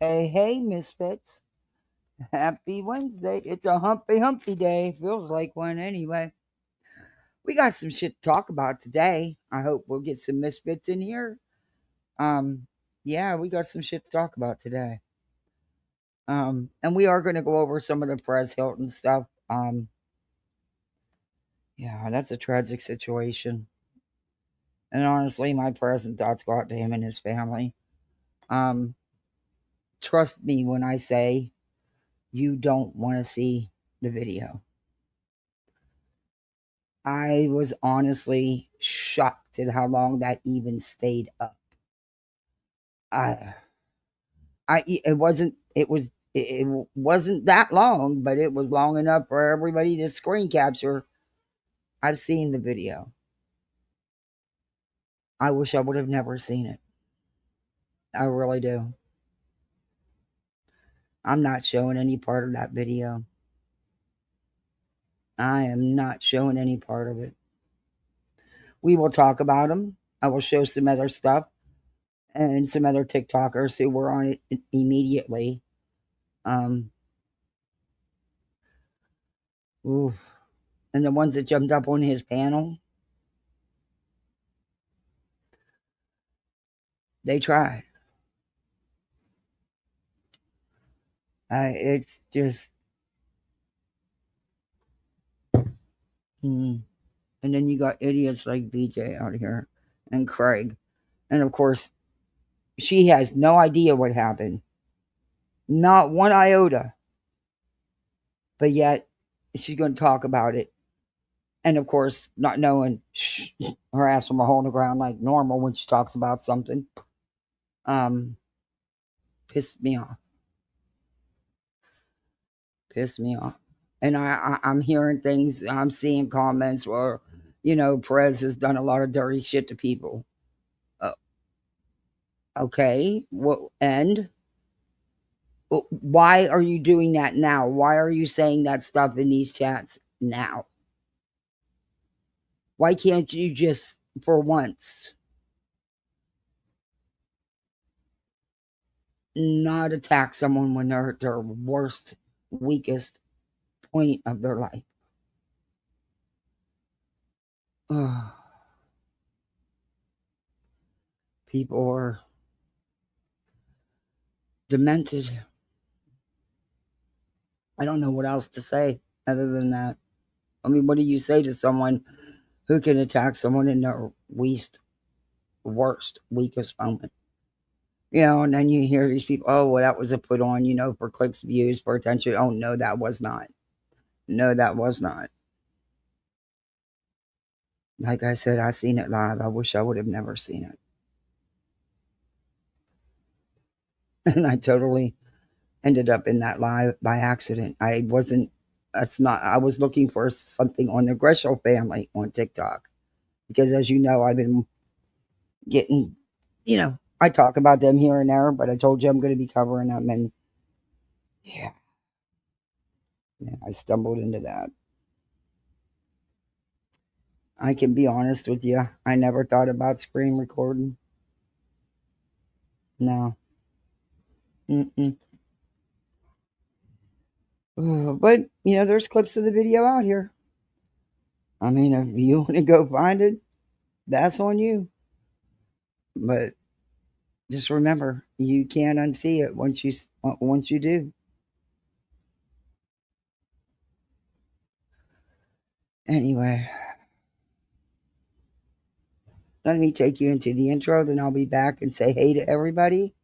Hey, hey, misfits. Happy Wednesday. It's a humpy day. Feels like one anyway. We got some shit to talk about today. I hope we'll get some misfits in here. Um, yeah, we got some shit to talk about today. And we are going to go over some of the Perez Hilton stuff. Yeah, that's a tragic situation. And honestly, my prayers and thoughts go out to him and his family. Um, Trust me when I say you don't want to see the video. I was honestly shocked at how long that even stayed up. I, it wasn't that long, but it was long enough for everybody to screen capture. I've seen the video. I wish I would have never seen it. I really do. I'm not showing any part of that video. I am not showing any part of it. We will talk about them. I will show some other stuff and some other TikTokers who were on it immediately. Um, oof. And the ones that jumped up on his panel, they tried. It's just, mm. And then you got idiots like BJ out here and Craig. And of course, she has no idea what happened, not one iota. But yet, she's going to talk about it. And of course, not knowing her ass from a hole in the ground like normal when she talks about something. Um, Pissed me off. Pissed me off. And I'm hearing things, I'm seeing comments where, Perez has done a lot of dirty shit to people. Uh, okay, and why are you doing that now? Why are you saying that stuff in these chats now? Why can't you just, for once, not attack someone when they're at their worst, weakest point of their life? Ugh. People are demented. I don't know what else to say other than that. I mean, what do you say to someone who can attack someone in their worst, weakest moment? And then you hear these people, oh, well, that was a put on, for clicks, views, for attention. Oh, no, that was not. No, that was not. Like I said, I seen it live. I wish I would have never seen it. And I totally ended up in that live by accident. I was looking for something on the Gresham family on TikTok. Because as you know, I've been getting, I talk about them here and there, but I told you I'm going to be covering them. And yeah, I stumbled into that. I can be honest with you. I never thought about screen recording. No. Mm-mm. But, there's clips of the video out here. I mean, if you want to go find it, that's on you. But just remember, you can't unsee it once you do. Anyway, let me take you into the intro, then I'll be back and say hey to everybody.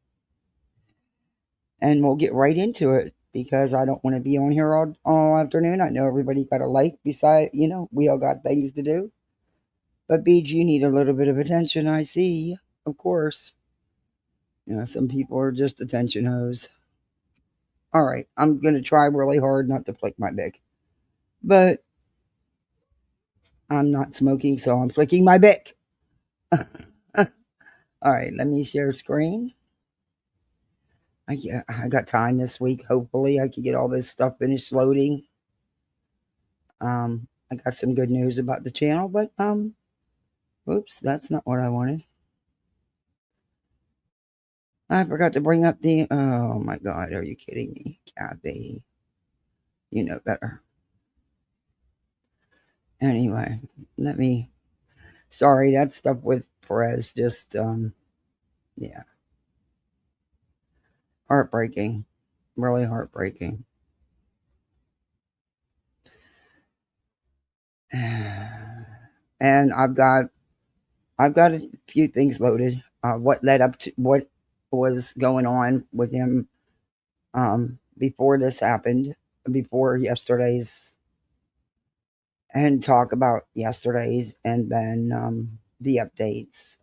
And we'll get right into it because I don't want to be on here all afternoon. I know everybody got a life beside, we all got things to do. But Beej, you need a little bit of attention, I see, of course. Some people are just attention hoes. All right, I'm going to try really hard not to flick my bic. But I'm not smoking, so I'm flicking my bic. All right, let me share screen. I got time this week. Hopefully, I can get all this stuff finished loading. I got some good news about the channel, but oops, that's not what I wanted. I forgot to bring up the. Oh my God, are you kidding me, Kathy? You know better. Anyway, let me. Sorry, that stuff with Perez just, yeah, heartbreaking. Really heartbreaking. And I've got a few things loaded. What led up to what was going on with him before this happened, before yesterday's, and talk about yesterday's, and then the updates.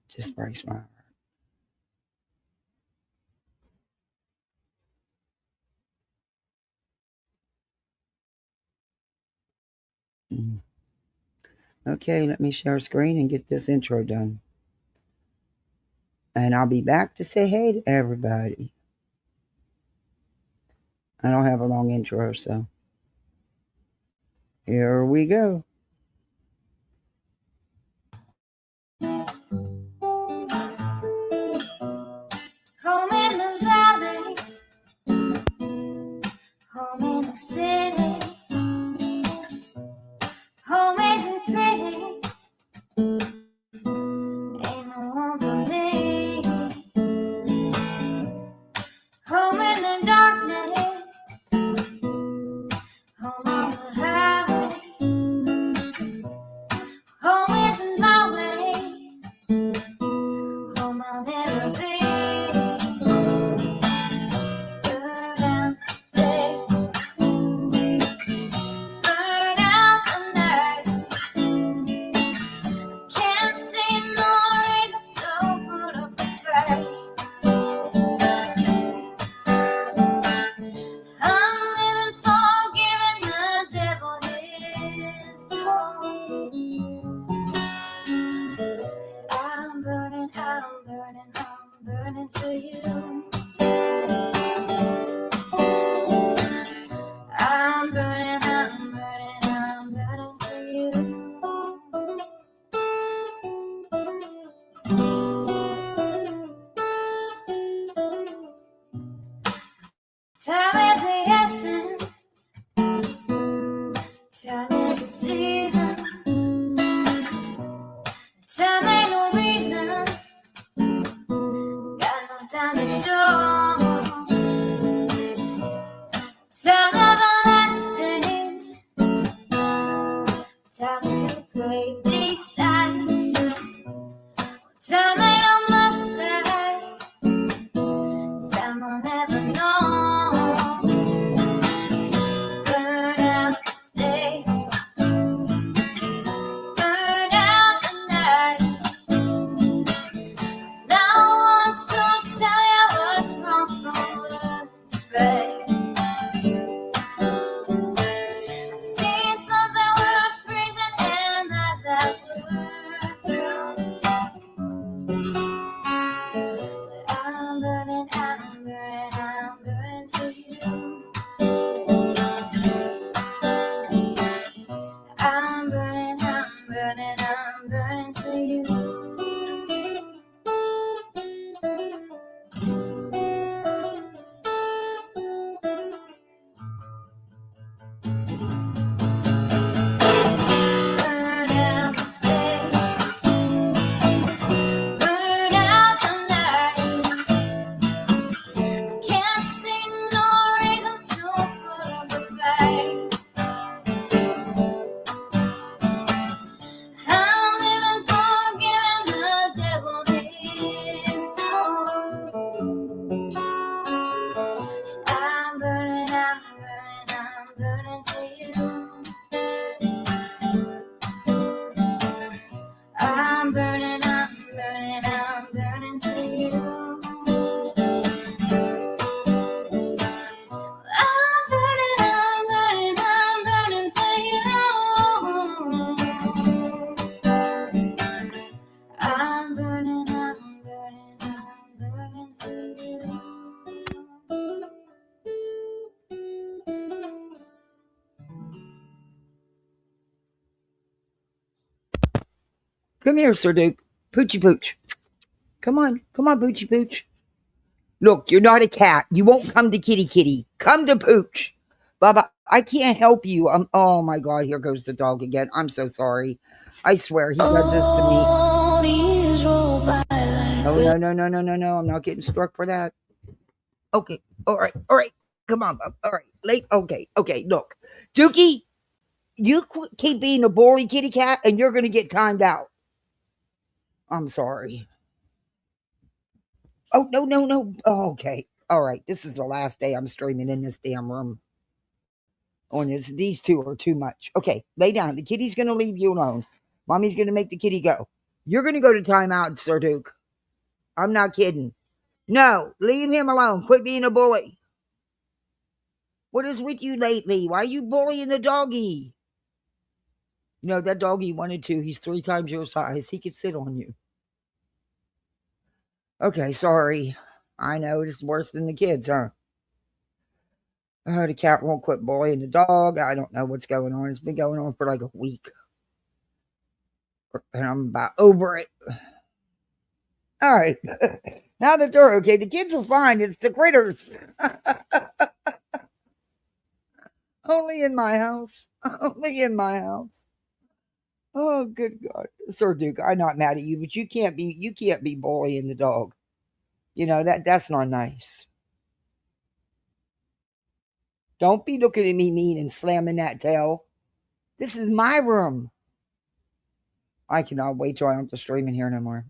Just breaks my heart. Mm. Okay, let me share screen and get this intro done. And I'll be back to say hey to everybody. I don't have a long intro, so here we go. Home in the valley, home in the city, home isn't pretty, ain't no home for me. Home in the darkness, home on the highway, home isn't my way, home I'll never be. Burn out the day, burn out the night. Can't see no reason to put up a fight. I'm living for giving the devil his due. I'm burning for you. I'm burning for you. Time is the essence, time is the season, time ain't no reason, got no time to show. Time everlasting, time to play these sides. Time ain't on my side, time I'll never know. Burn out the day, burn out the night. Now I want to tell you what's wrong from what's right. I've seen suns that were freezing and lives that were brown. But I'm burning Come here, Sir Duke. Poochie Pooch. Come on, Poochie Pooch. Look, you're not a cat. You won't come to Kitty Kitty. Come to Pooch. Baba, I can't help you. Oh my God, here goes the dog again. I'm so sorry. I swear he does this to me. Oh, no. I'm not getting struck for that. Okay. All right. Come on, Bub. All right. Late. Okay. Look, Dookie, you keep being a bully kitty cat and you're going to get timed out. I'm sorry. Oh, no. Oh, okay. All right. This is the last day I'm streaming in this damn room. Oh, and these two are too much. Okay. Lay down. The kitty's going to leave you alone. Mommy's going to make the kitty go. You're going to go to timeout, Sir Duke. I'm not kidding. No, leave him alone. Quit being a bully. What is with you lately? Why are you bullying the doggy? You know, that doggy wanted to. He's 3 times your size. He could sit on you. Okay, sorry. I know it's worse than the kids, huh? The cat won't quit bullying the dog. I don't know what's going on. It's been going on for like a week. And I'm about over it. All right. Now that they're okay, the kids are fine. It's the critters. Only in my house. Only in my house. Oh, good God. Sir Duke, I'm not mad at you, but you can't be bullying the dog. You know, that's not nice. Don't be looking at me mean and slamming that tail. This is my room. I cannot wait till I don't have to stream in here no more.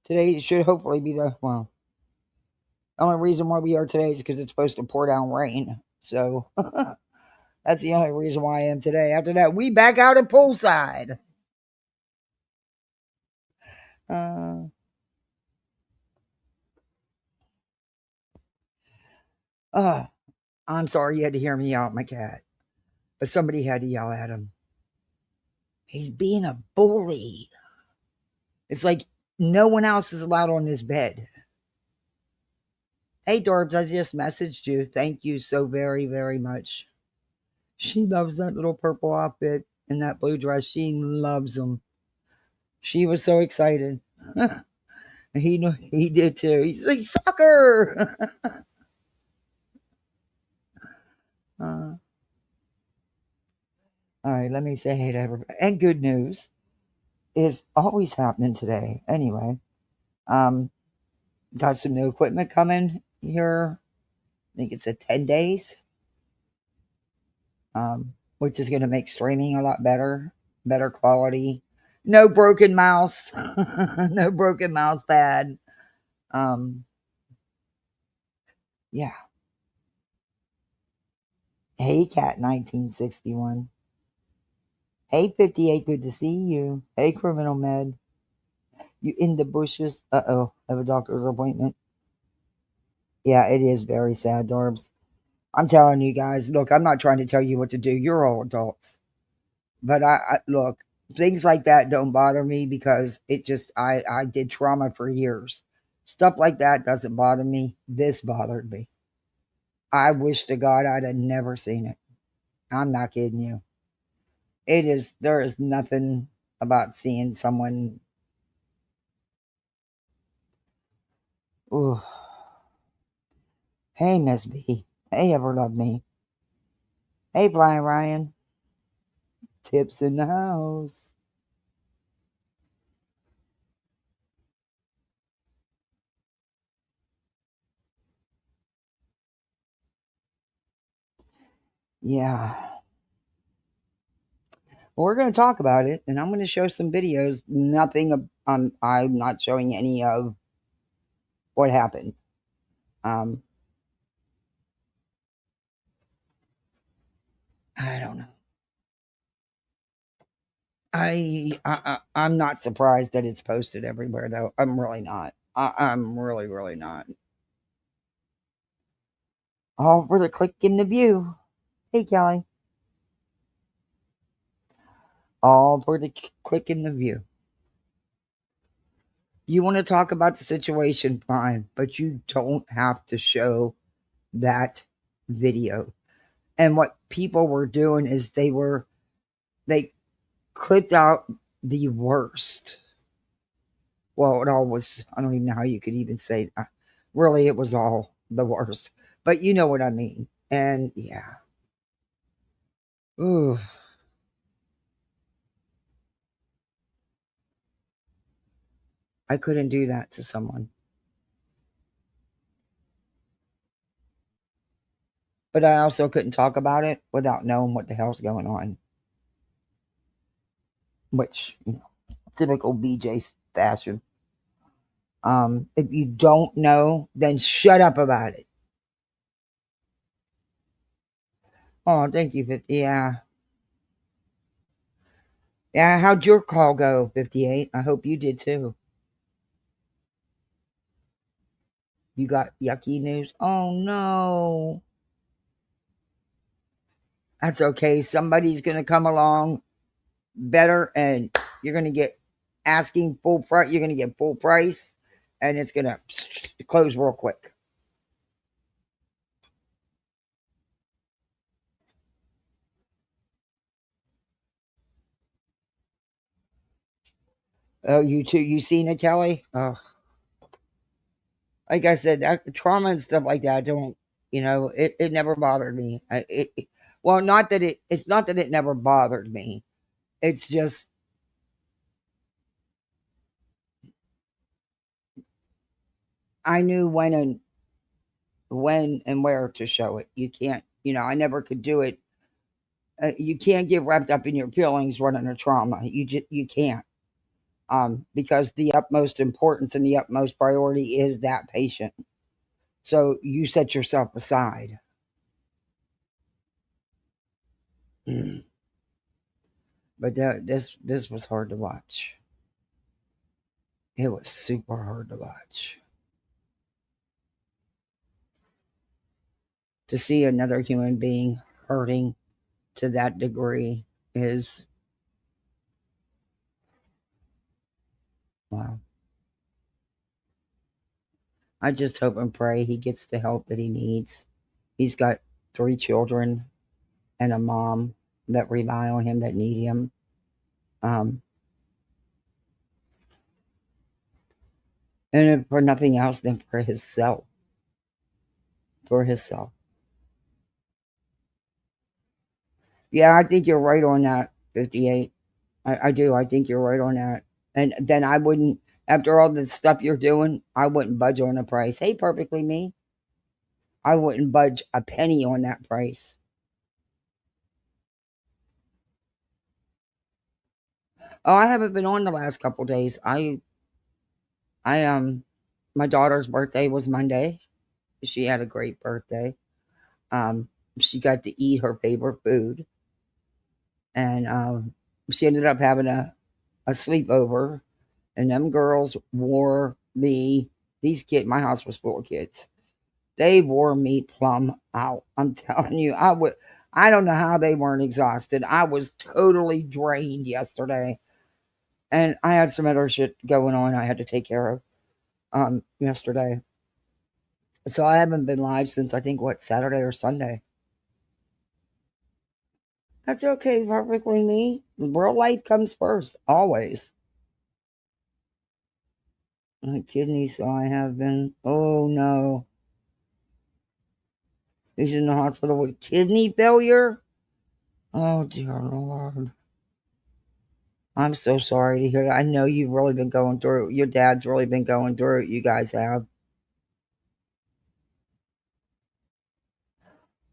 Today should hopefully be the only reason why we are today is because it's supposed to pour down rain. So that's the only reason why I am today. After that, we back out at poolside. I'm sorry you had to hear me yell at my cat, but somebody had to yell at him. He's being a bully. It's like no one else is allowed on this bed. Hey, Dorbs, I just messaged you. Thank you so very, very much. She loves that little purple outfit and that blue dress. She loves them. She was so excited. He did too. He's like, soccer! All right, let me say hey to everybody. And good news is always happening today. Anyway, got some new equipment coming here. I think it's 10 days, which is going to make streaming a lot better quality. No broken mouse. No broken mouse pad. Yeah. Hey, Cat 1961. Hey, 58. Good to see you. Hey, Criminal Med. You in the bushes? Uh-oh. I have a doctor's appointment. Yeah, it is very sad, Dorbs. I'm telling you guys, look, I'm not trying to tell you what to do. You're all adults. But I look, things like that don't bother me because it just, I did trauma for years. Stuff like that doesn't bother me. This bothered me. I wish to God I'd have never seen it. I'm not kidding you. There is nothing about seeing someone. Ooh. Hey, Miss B. Hey, Ever Love Me. Hey, Blind Ryan. Tips in the house. Yeah. Well, we're going to talk about it, and I'm going to show some videos. I'm not showing any of what happened. I don't know. I'm not surprised that it's posted everywhere, though. I'm really not. I'm really, really not. All for the click in the view. Hey, Kelly. All for the click in the view. You want to talk about the situation, fine, but you don't have to show that video. And what people were doing is they clipped out the worst. Well, it all was, I don't even know how you could even say that. Really, it was all the worst. But you know what I mean. And yeah. Ooh. I couldn't do that to someone. But I also couldn't talk about it without knowing what the hell's going on. Which, typical BJ fashion. If you don't know, then shut up about it. Oh, thank you, 50. Yeah. Yeah, how'd your call go, 58? I hope you did too. You got yucky news? Oh, no. That's okay. Somebody's going to come along better and you're going to get asking full price. You're going to get full price and it's going to close real quick. Oh, you too. You seen it, Kelly? Oh, like I said, trauma and stuff like that don't, it never bothered me. Well, it's not that it never bothered me. It's just, I knew when and where to show it. You can't, I never could do it. You can't get wrapped up in your feelings running a trauma. You can't. Because the utmost importance and the utmost priority is that patient. So you set yourself aside. But this was hard to watch. It was super hard to watch. To see another human being hurting to that degree is, wow. I just hope and pray he gets the help that he needs. He's got 3 children and a mom that rely on him, that need him. Um, and if for nothing else than for himself. For himself. Yeah, I think you're right on that, 58. I do. I think you're right on that. And then I wouldn't, after all the stuff you're doing, I wouldn't budge on the price. Hey, perfectly me. I wouldn't budge a penny on that price. Oh, I haven't been on the last couple days. My daughter's birthday was Monday. She had a great birthday. Um, she got to eat her favorite food, and she ended up having a sleepover. And them girls wore me. These kids, my house was full of kids. They wore me plumb out. I'm telling you, I don't know how they weren't exhausted. I was totally drained yesterday. And I had some other shit going on I had to take care of yesterday. So I haven't been live since I think Saturday or Sunday. That's okay, perfectly me. Real life comes first, always. My kidneys, so I have been. Oh no. He's in the hospital with kidney failure. Oh dear Lord. I'm so sorry to hear that. I know you've really been going through it. Your dad's really been going through it. You guys have.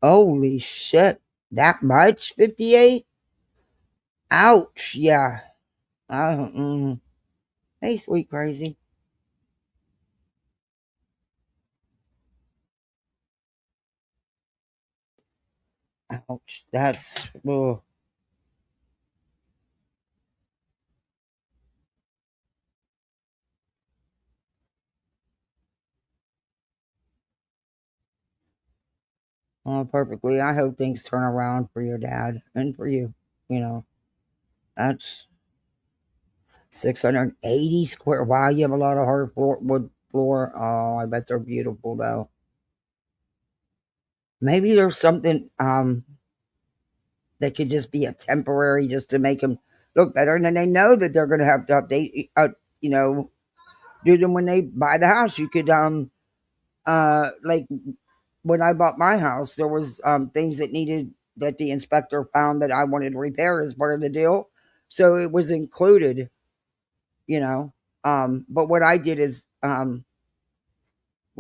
Holy shit. That much? 58? Ouch. Yeah. Hey, sweet crazy. Ouch. That's. Oh. Oh, perfectly. I hope things turn around for your dad and for you. You know, that's 680 square. Wow, you have a lot of wood floor. Oh, I bet they're beautiful though. Maybe there's something that could just be a temporary, just to make them look better, and then they know that they're going to have to update, you know, do them when they buy the house. You could, like when I bought my house, there was things that needed that the inspector found that I wanted repaired as part of the deal, so it was included, you know. But what I did is, when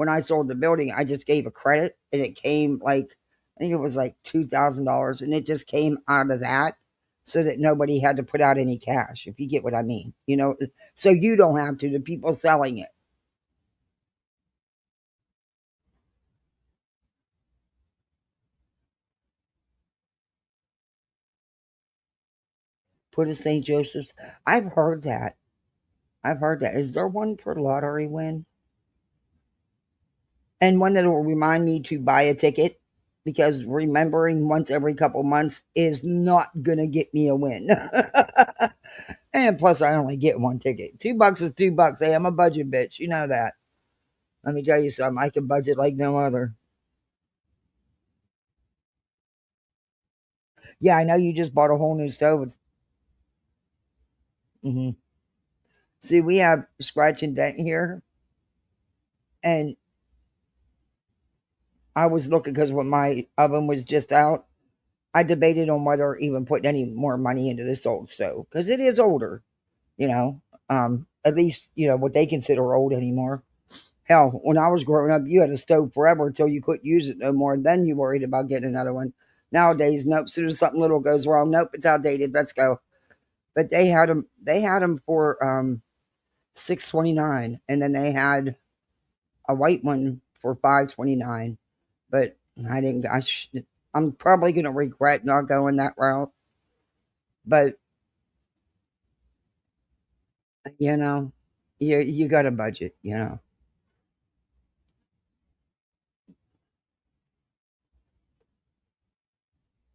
I sold the building, I just gave a credit, and it came like, I think it was like $2,000, and it just came out of that, so that nobody had to put out any cash. If you get what I mean, you know, so you don't have to. The people selling it. Put a St. Joseph's. I've heard that. I've heard that. Is there one per lottery win? And one that will remind me to buy a ticket, because remembering once every couple months is not going to get me a win. And plus, I only get one ticket. $2 is $2. Hey, I'm a budget bitch. You know that. Let me tell you something. I can budget like no other. Yeah, I know you just bought a whole new stove. Mhm. See, we have scratch and dent here, and I was looking because when my oven was just out, I debated on whether even putting any more money into this old stove because it is older, you know. At least you know what they consider old anymore. Hell, when I was growing up, you had a stove forever until you couldn't use it no more. Then you worried about getting another one. Nowadays, nope. As soon as something little goes wrong, nope, it's outdated. Let's go. But they had them. They had them for $6.29, and then they had a white one for $5.29. But I didn't. I'm probably going to regret not going that route. But you know, you got a budget. You know.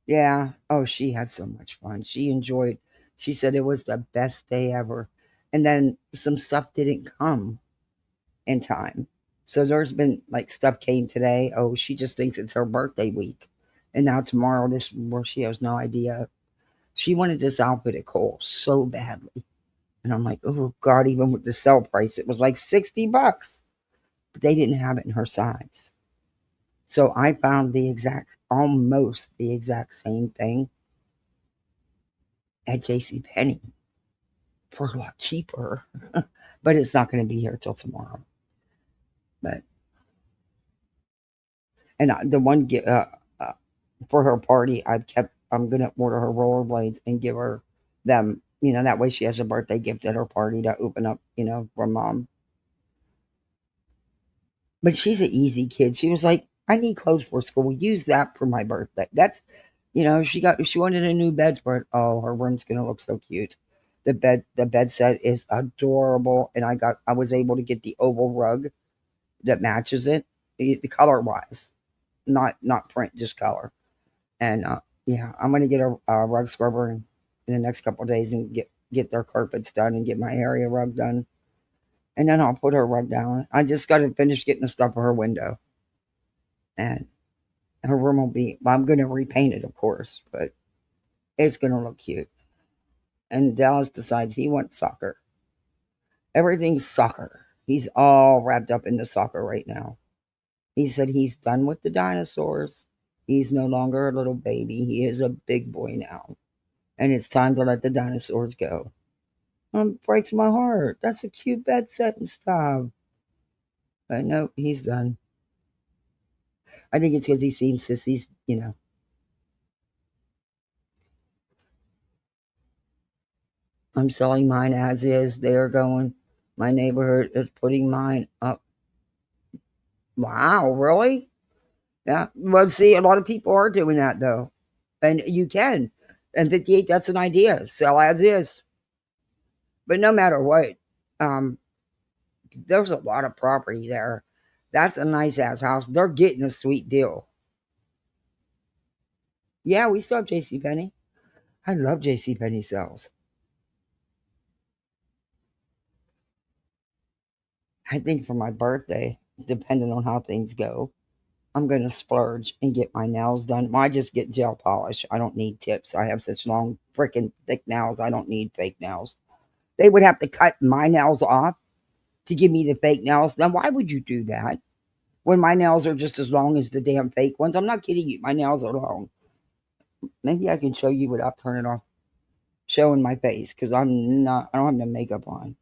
Yeah. Oh, she had so much fun. She enjoyed. She said it was the best day ever. And then some stuff didn't come in time. So there's been like stuff came today. Oh, she just thinks it's her birthday week. And now tomorrow, this where she has no idea. She wanted this outfit at Kohl's so badly. And I'm like, oh God, even with the sell price, it was like $60. But they didn't have it in her size. So I found almost the exact same thing at J.C. Penney for a lot cheaper. But it's not going to be here till tomorrow. But and the one uh, for her party, I'm going to order her rollerblades and give her them. You know, that way she has a birthday gift at her party to open up. You know, for mom. But she's an easy kid. She was like, I need clothes for school. Use that for my birthday. That's, you know, she wanted a new bedspread. Oh, her room's gonna look so cute. The bed set is adorable, and I was able to get the oval rug that matches it, the color wise, not print, just color. And yeah, I'm gonna get a rug scrubber in the next couple of days and get their carpets done and get my area rug done, and then I'll put her rug down. I just got to finish getting the stuff for her window, and her room will be. Well, I'm going to repaint it, of course, but it's going to look cute. And Dallas decides he wants soccer. Everything's soccer. He's all wrapped up in the soccer right now. He said he's done with the dinosaurs. He's no longer a little baby. He is a big boy now. And it's time to let the dinosaurs go. Breaks my heart. That's a cute bed set and stuff. But no, he's done. I think it's because he's seen sissies, you know. I'm selling mine as is. They are going. My neighborhood is putting mine up. Wow, really? Yeah. Well, see, a lot of people are doing that though, and you can. And 58, that's an idea. Sell as is. But no matter what, um, there's a lot of property there. That's a nice ass house. They're getting a sweet deal. Yeah, we still have J.C. Penney. I love J.C. Penney sales. I think for my birthday, depending on how things go. I'm going to splurge and get my nails done. Well, I just get gel polish. I don't need tips. I have such long, freaking thick nails. I don't need fake nails. They would have to cut my nails off to give me the fake nails. Then why would you do that? When my nails are just as long as the damn fake ones. I'm not kidding you. My nails are long. Maybe I can show you without turning off, showing my face because I don't have no makeup on.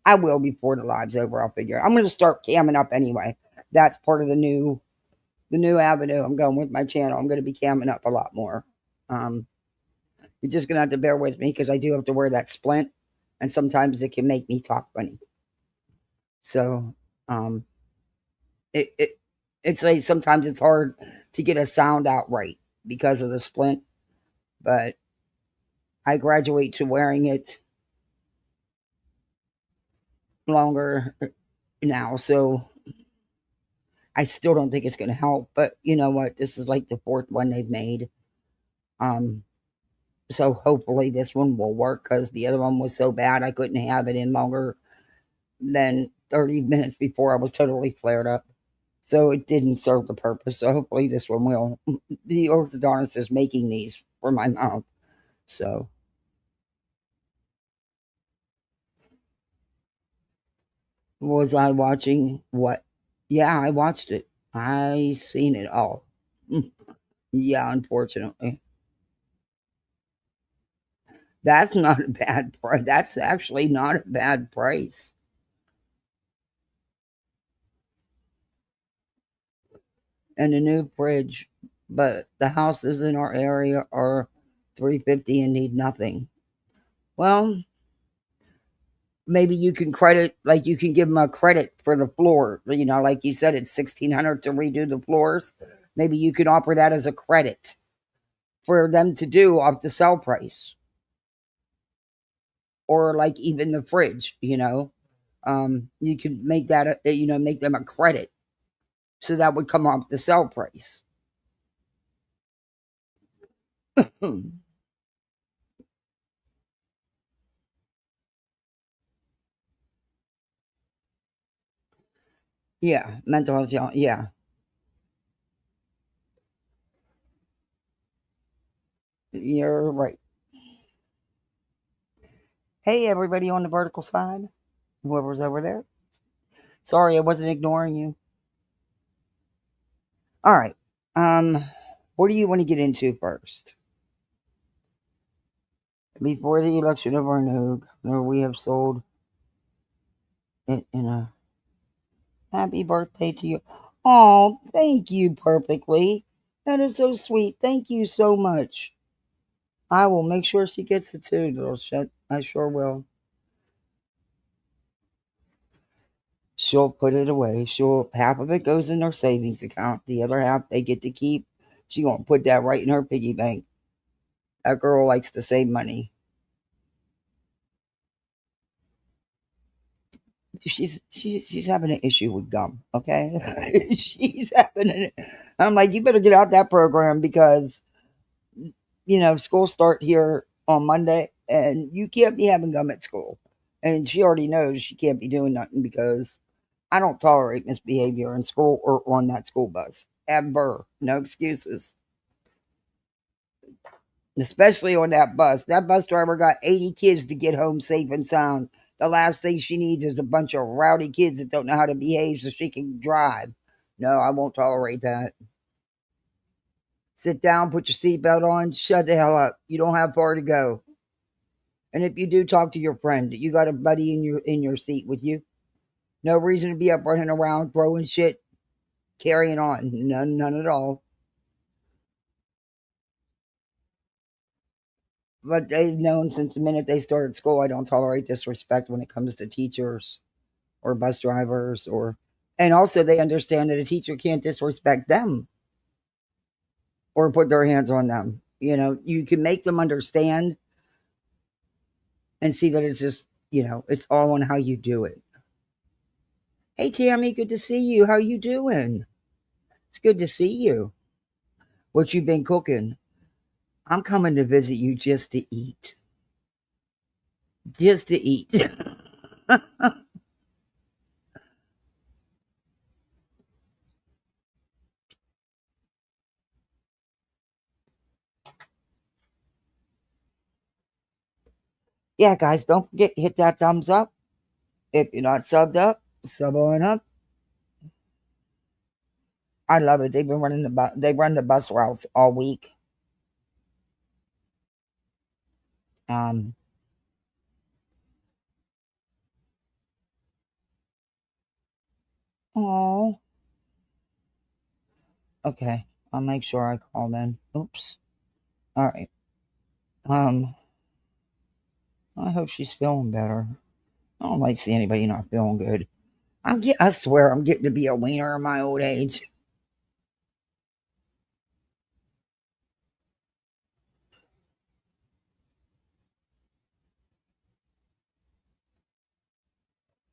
I will before the live's over. I'll figure it. I'm going to start camming up anyway. That's part of the new avenue I'm going with my channel. I'm going to be camming up a lot more. Um, you're just going to have to bear with me because I do have to wear that splint, and sometimes it can make me talk funny. So, um, it's like sometimes it's hard to get a sound out right because of the splint, but I graduate to wearing it longer now, so I still don't think it's going to help. But you know what? This is like the fourth one they've made. Um, so hopefully this one will work because the other one was so bad I couldn't have it in longer than 30 minutes before I was totally flared up. So it didn't serve the purpose. So hopefully this one will. The orthodontist is making these for my mouth. So was I watching what? Yeah, I watched it. I seen it all. Yeah, unfortunately. That's not a bad price. That's actually not a bad price. And a new fridge, but the houses in our area are 350 and need nothing. Well, maybe you can credit, like you can give them a credit for the floor. You know, like you said, it's 1,600 to redo the floors. Maybe you can offer that as a credit for them to do off the sell price, or like even the fridge. You could make that make them a credit, so that would come off the sell price. Yeah, mental health. Yeah, you're right. Hey, everybody on the vertical side, whoever's over there. Sorry, I wasn't ignoring you. All right. Um, what do you want to get into first? Before the election of our new governor, we have sold it in a happy birthday to you. Oh, thank you perfectly. That is so sweet. Thank you so much. I will make sure she gets it too, little shit. I sure will. She'll put it away. She'll half of it goes in her savings account. The other half they get to keep. She gonna put that right in her piggy bank. That girl likes to save money. She's having an issue with gum. Okay, she's having it. I'm like, you better get out that program because school start here on Monday, and you can't be having gum at school. And she already knows she can't be doing nothing because I don't tolerate misbehavior in school or on that school bus ever. No excuses. Especially on that bus. That bus driver got 80 kids to get home safe and sound. The last thing she needs is a bunch of rowdy kids that don't know how to behave so she can drive. No, I won't tolerate that. Sit down, put your seatbelt on, shut the hell up. You don't have far to go. And if you do, talk to your friend. You got a buddy in your seat with you. No reason to be up running around, throwing shit, carrying on. None at all. But they've known since the minute they started school, I don't tolerate disrespect when it comes to teachers or bus drivers and also they understand that a teacher can't disrespect them or put their hands on them. You can make them understand and see that it's just, it's all on how you do it. Hey Tammy, good to see you. How you doing? It's good to see you. What you been cooking? I'm coming to visit you just to eat. Just to eat. Yeah, guys, don't forget hit that thumbs up. If you're not subbed up, sub on up. I love it. They've been running the bus. They run the bus routes all week. Um. Oh. Okay. I'll make sure I call then. Oops. All right. Um. I hope she's feeling better. I don't like to see anybody not feeling good. I swear I'm getting to be a wiener in my old age.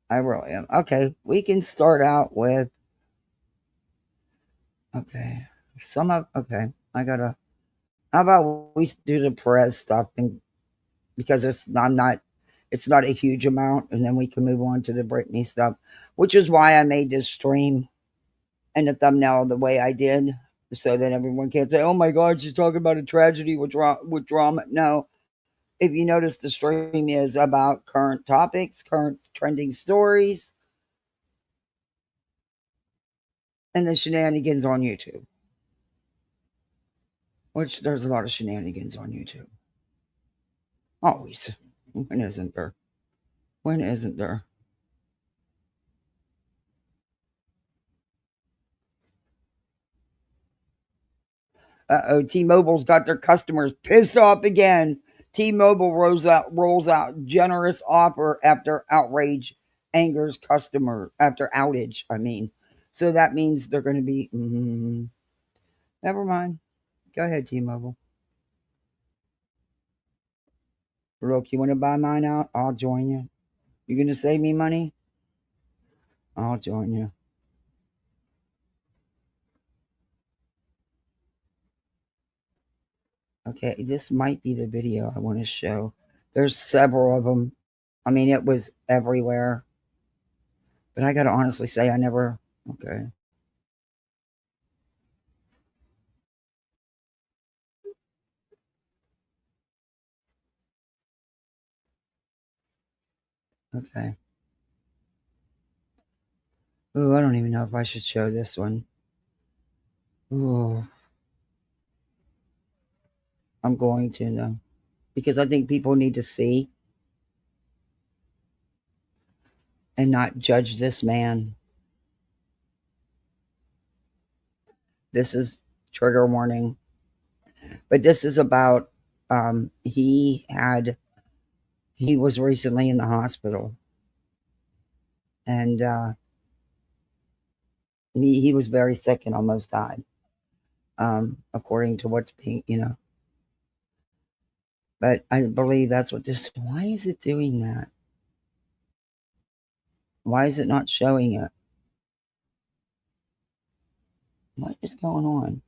I really am. Okay, we can start out with okay. Okay. I gotta. How about we do the Perez stuff and because it's not a huge amount, and then we can move on to the Britney stuff, which is why I made this stream and the thumbnail the way I did, so that everyone can't say, "Oh my God, she's talking about a tragedy with drama." No, if you notice, the stream is about current topics, current trending stories, and the shenanigans on YouTube. Which there's a lot of shenanigans on YouTube. Always. When isn't there? When isn't there? Uh-oh, T-Mobile's got their customers pissed off again. T-Mobile rolls out generous offer after outrage angers customer after outage. I mean, so that means they're going to be. Never mind. Go ahead, T-Mobile. Look, you want to buy mine out? I'll join you. You going to save me money? I'll join you. Okay, this might be the video I want to show. There's several of them. I mean, it was everywhere. But I got to honestly say, I never. Okay. Okay. Ooh, I don't even know if I should show this one. Ooh. I'm going to, though. Because I think people need to see and not judge this man. This is trigger warning. But this is about he was recently in the hospital. And he was very sick and almost died. According to what's being. But I believe that's what this. Why is it doing that? Why is it not showing it? What is going on?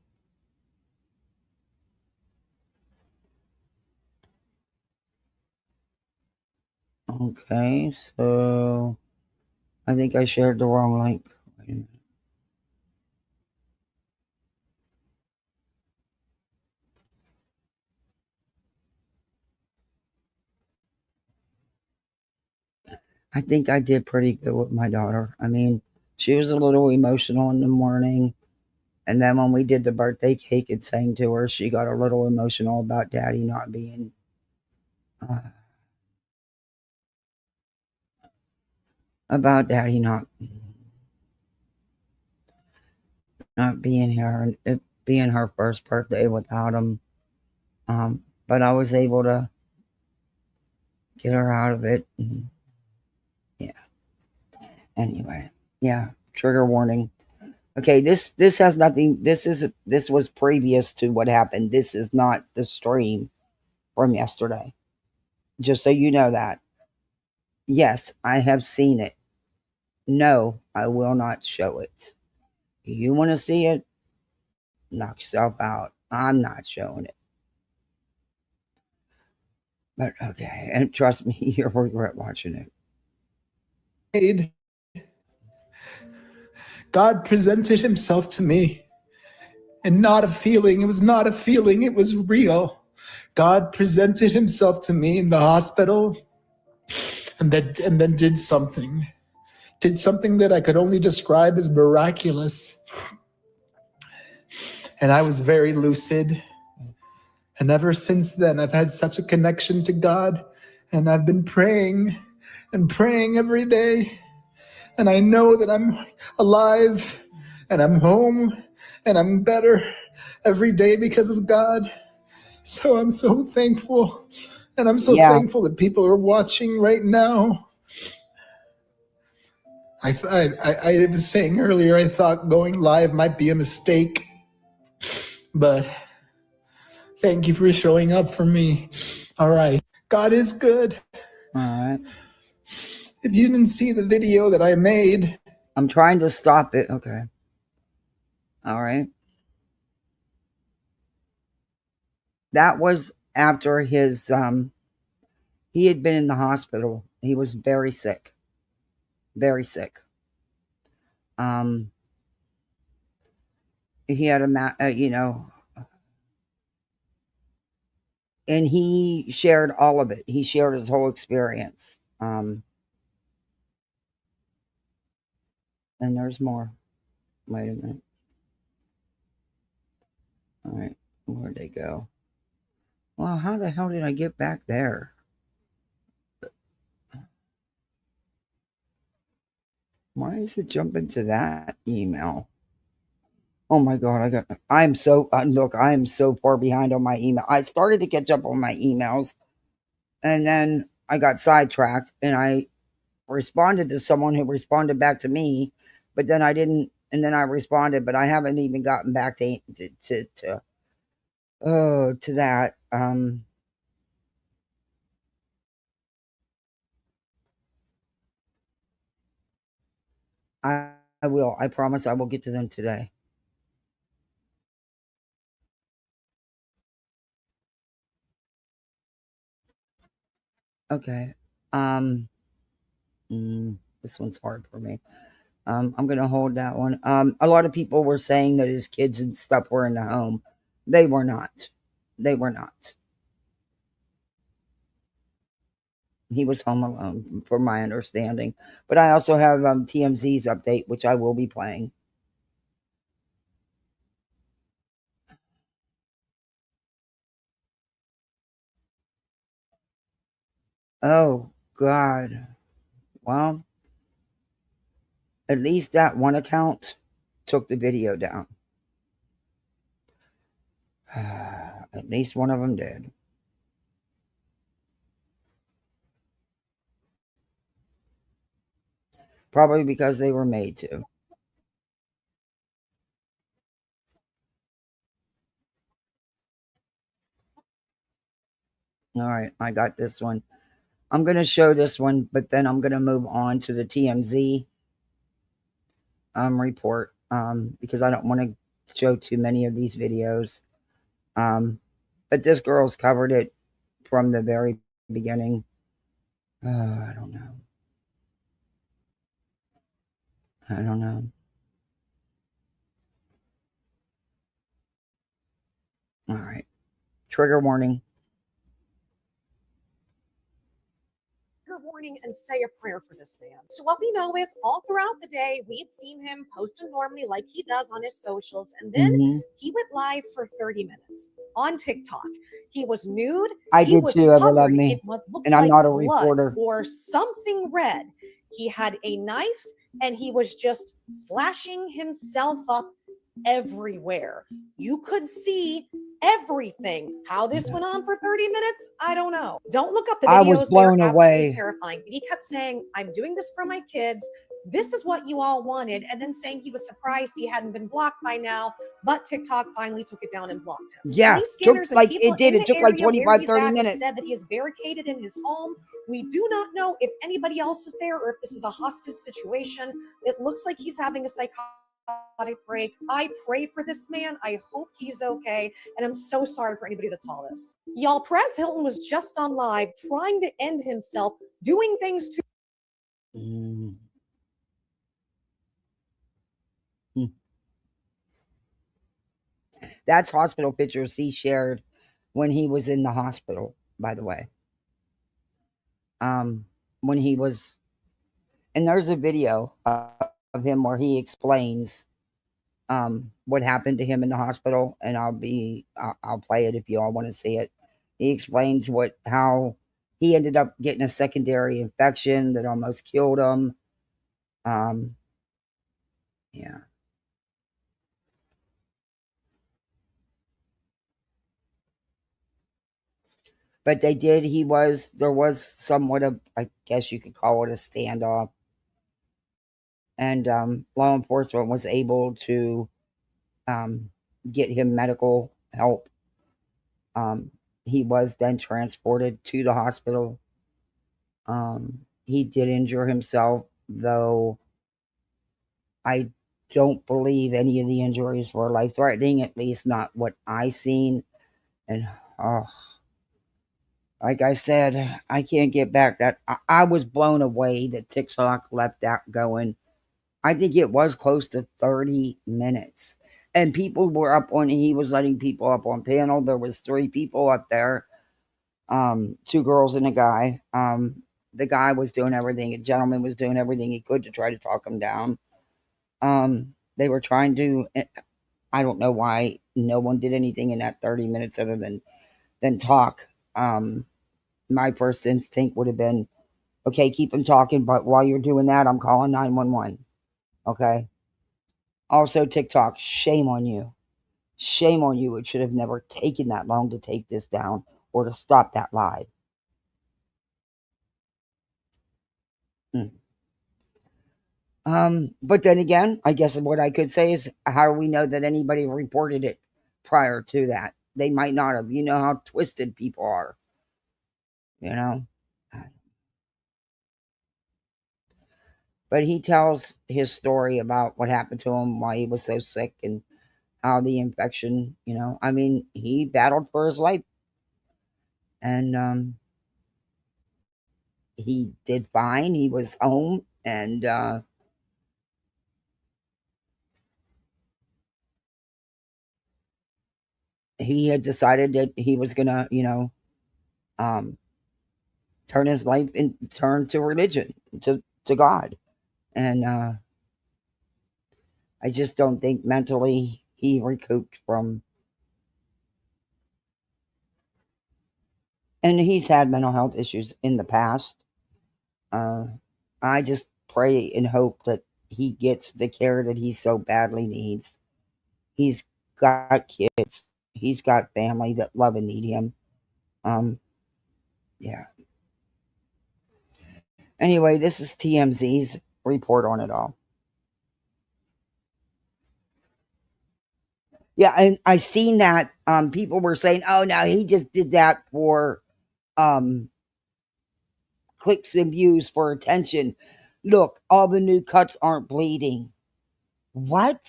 Okay, so I think I shared the wrong link. Wait a minute. I think I did pretty good with my daughter. I mean, she was a little emotional in the morning. And then when we did the birthday cake and sang to her, she got a little emotional about daddy not being uh, about daddy not being here and it being her first birthday without him. But I was able to get her out of it. And yeah. Anyway, yeah. Trigger warning. Okay, this has nothing. This was previous to what happened. This is not the stream from yesterday. Just so you know that. Yes, I have seen it. No, I will not show it. You want to see it? Knock yourself out. I'm not showing it. But okay, and trust me, you'll regret watching it. God presented himself to me, and not a feeling. It was not a feeling. It was real. God presented himself to me in the hospital and then did something that I could only describe as miraculous. And I was very lucid. And ever since then, I've had such a connection to God. And I've been praying and praying every day. And I know that I'm alive and I'm home and I'm better every day because of God. So I'm so thankful. And I'm so Yeah. thankful that people are watching right now. I was saying earlier, I thought going live might be a mistake. But thank you for showing up for me. All right. God is good. All right. If you didn't see the video that I made, I'm trying to stop it. Okay. All right. That was after his he had been in the hospital. He was very sick. Very sick. He had and he shared all of it. He shared his whole experience. And there's more. Wait a minute. All right. Where'd they go? Well, how the hell did I get back there? Why is it jumping to that email? Oh my god, I am so look, I am so far behind on my email. I started to catch up on my emails and then I got sidetracked and I responded to someone who responded back to me, but then I didn't and then I responded, but I haven't even gotten back to that. I will. I promise I will get to them today. Okay. Um this one's hard for me. I'm gonna hold that one. A lot of people were saying that his kids and stuff were in the home. They were not. They were not. He was home alone, from my understanding. But I also have TMZ's update, which I will be playing. Oh God. Well, at least that one account took the video down. At least one of them did. Probably because they were made to. All right, I got this one. I'm going to show this one, but then I'm going to move on to the TMZ report because I don't want to show too many of these videos. But this girl's covered it from the very beginning. I don't know. I don't know. All right. Trigger warning. Warning and say a prayer for this man. So what we know is all throughout the day, we'd seen him posting normally like he does on his socials. And then he went live for 30 minutes on TikTok. He was nude. I he did was too, Ever covered Love Me. in what looked And I'm like not a blood reporter. or something red. He had a knife and he was just slashing himself up everywhere. You could see everything. How this went on for 30 minutes, I don't know. Don't look up the videos. I was blown They're away. absolutely terrifying. But he kept saying, I'm doing this for my kids. This is what you all wanted. And then saying he was surprised he hadn't been blocked by now, but TikTok finally took it down and blocked him. Yeah, Police scanners like and people it did. in It took the like area 25, where 30 he's at minutes. said that he is barricaded in his home. We do not know if anybody else is there or if this is a hostage situation. It looks like he's having a psychotic break. I pray for this man. I hope he's okay. And I'm so sorry for anybody that saw this. Y'all, Perez Hilton was just on live trying to end himself, doing things to. That's hospital pictures he shared when he was in the hospital, by the way. when he was, and there's a video of him where he explains what happened to him in the hospital, and I'll play it if you all want to see it. He explains how he ended up getting a secondary infection that almost killed him. Um, yeah. But they did. There was somewhat of, I guess you could call it a standoff, and law enforcement was able to um, get him medical help. Um, he was then transported to the hospital. He did injure himself, though I don't believe any of the injuries were life threatening, at least not what I seen. And oh, like I said, I can't get back that. I was blown away that TikTok left that going. I think it was close to 30 minutes. And people were up on, he was letting people up on panel. There was 3 people up there, 2 girls and a guy. The guy was doing everything. A gentleman was doing everything he could to try to talk him down. They were trying to, I don't know why no one did anything in that 30 minutes other than talk. My first instinct would have been, okay, keep him talking, but while you're doing that, I'm calling 911. Okay. Also, TikTok, shame on you. Shame on you. It should have never taken that long to take this down or to stop that live. Mm. But then again, I guess what I could say is, how do we know that anybody reported it prior to that? They might not have. You know how twisted people are, you know? But he tells his story about what happened to him, why he was so sick, and how the infection, I mean, he battled for his life. And he did fine. He was home, and he had decided that he was gonna, um, turn his life and turn to religion, to God. And I just don't think mentally he recouped from. And he's had mental health issues in the past. Uh, I just pray and hope that he gets the care that he so badly needs. He's got kids. He's got family that love and need him. Um, yeah. Anyway, this is TMZ's report on it all. Yeah, and I seen that people were saying, "Oh, no, he just did that for um, clicks and views for attention." Look, all the new cuts aren't bleeding. What?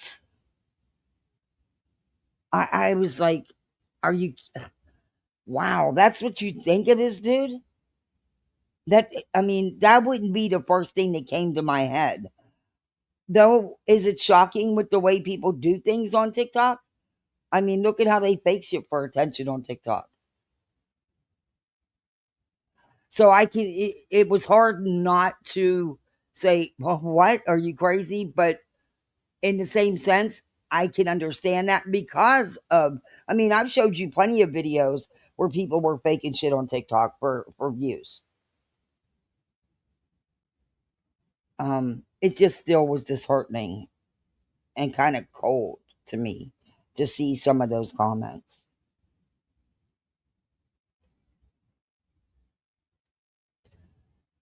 I was like, "Are you? Wow, that's what you think of this dude?" That wouldn't be the first thing that came to my head. Though, is it shocking with the way people do things on TikTok? I mean, look at how they fake shit for attention on TikTok. So it was hard not to say, well, what? Are you crazy? But in the same sense, I can understand that because I've showed you plenty of videos where people were faking shit on TikTok for views. It just still was disheartening and kind of cold to me to see some of those comments.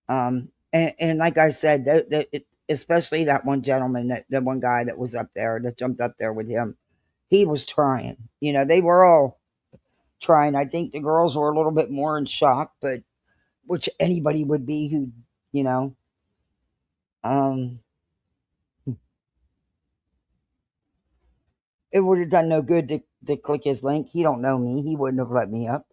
And like I said, especially that one gentleman, that one guy that was up there, that jumped up there with him, he was trying. They were all trying. I think the girls were a little bit more in shock, but which anybody would be who, you know, um, it would have done no good to click his link. He don't know me. He wouldn't have let me up.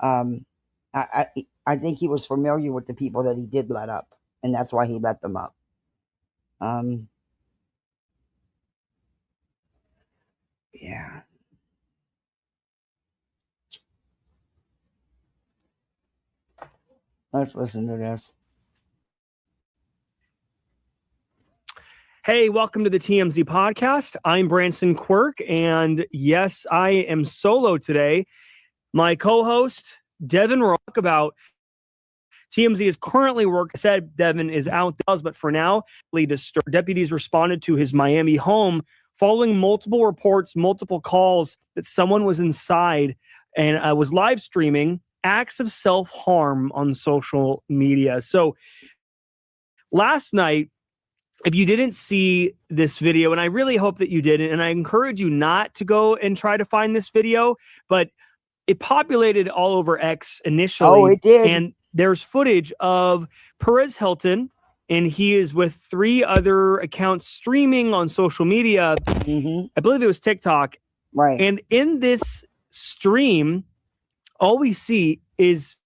Um, I think he was familiar with the people that he did let up, and that's why he let them up. Um, yeah. Let's listen to this. Hey, welcome to the TMZ podcast. I'm Branson Quirk, and yes, I am solo today. My co-host, Devin Rock, about TMZ is currently working. Said Devin is out, but for now, deputies responded to his Miami home following multiple reports, multiple calls that someone was inside and was live streaming acts of self-harm on social media. So last night, if you didn't see this video, and I really hope that you didn't, and I encourage you not to go and try to find this video, but it populated all over X initially. Oh, it did. And there's footage of Perez Hilton, and he is with 3 other accounts streaming on social media. Mm-hmm. I believe it was TikTok. Right. And in this stream, all we see is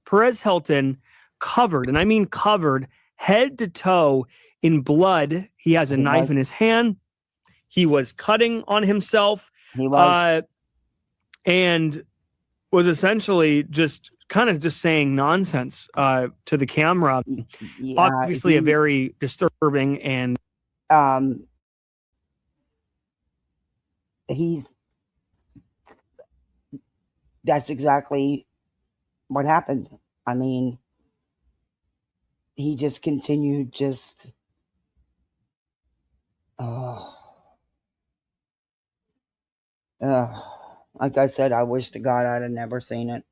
Perez Hilton covered, and I mean covered, head to toe in blood. He has a knife in his hand. He was cutting on himself. He was. And was essentially just kind of just saying nonsense to the camera. Yeah, Obviously a very disturbing and that's exactly what happened. I mean, he just continued like I said, I wish to God I'd have never seen it.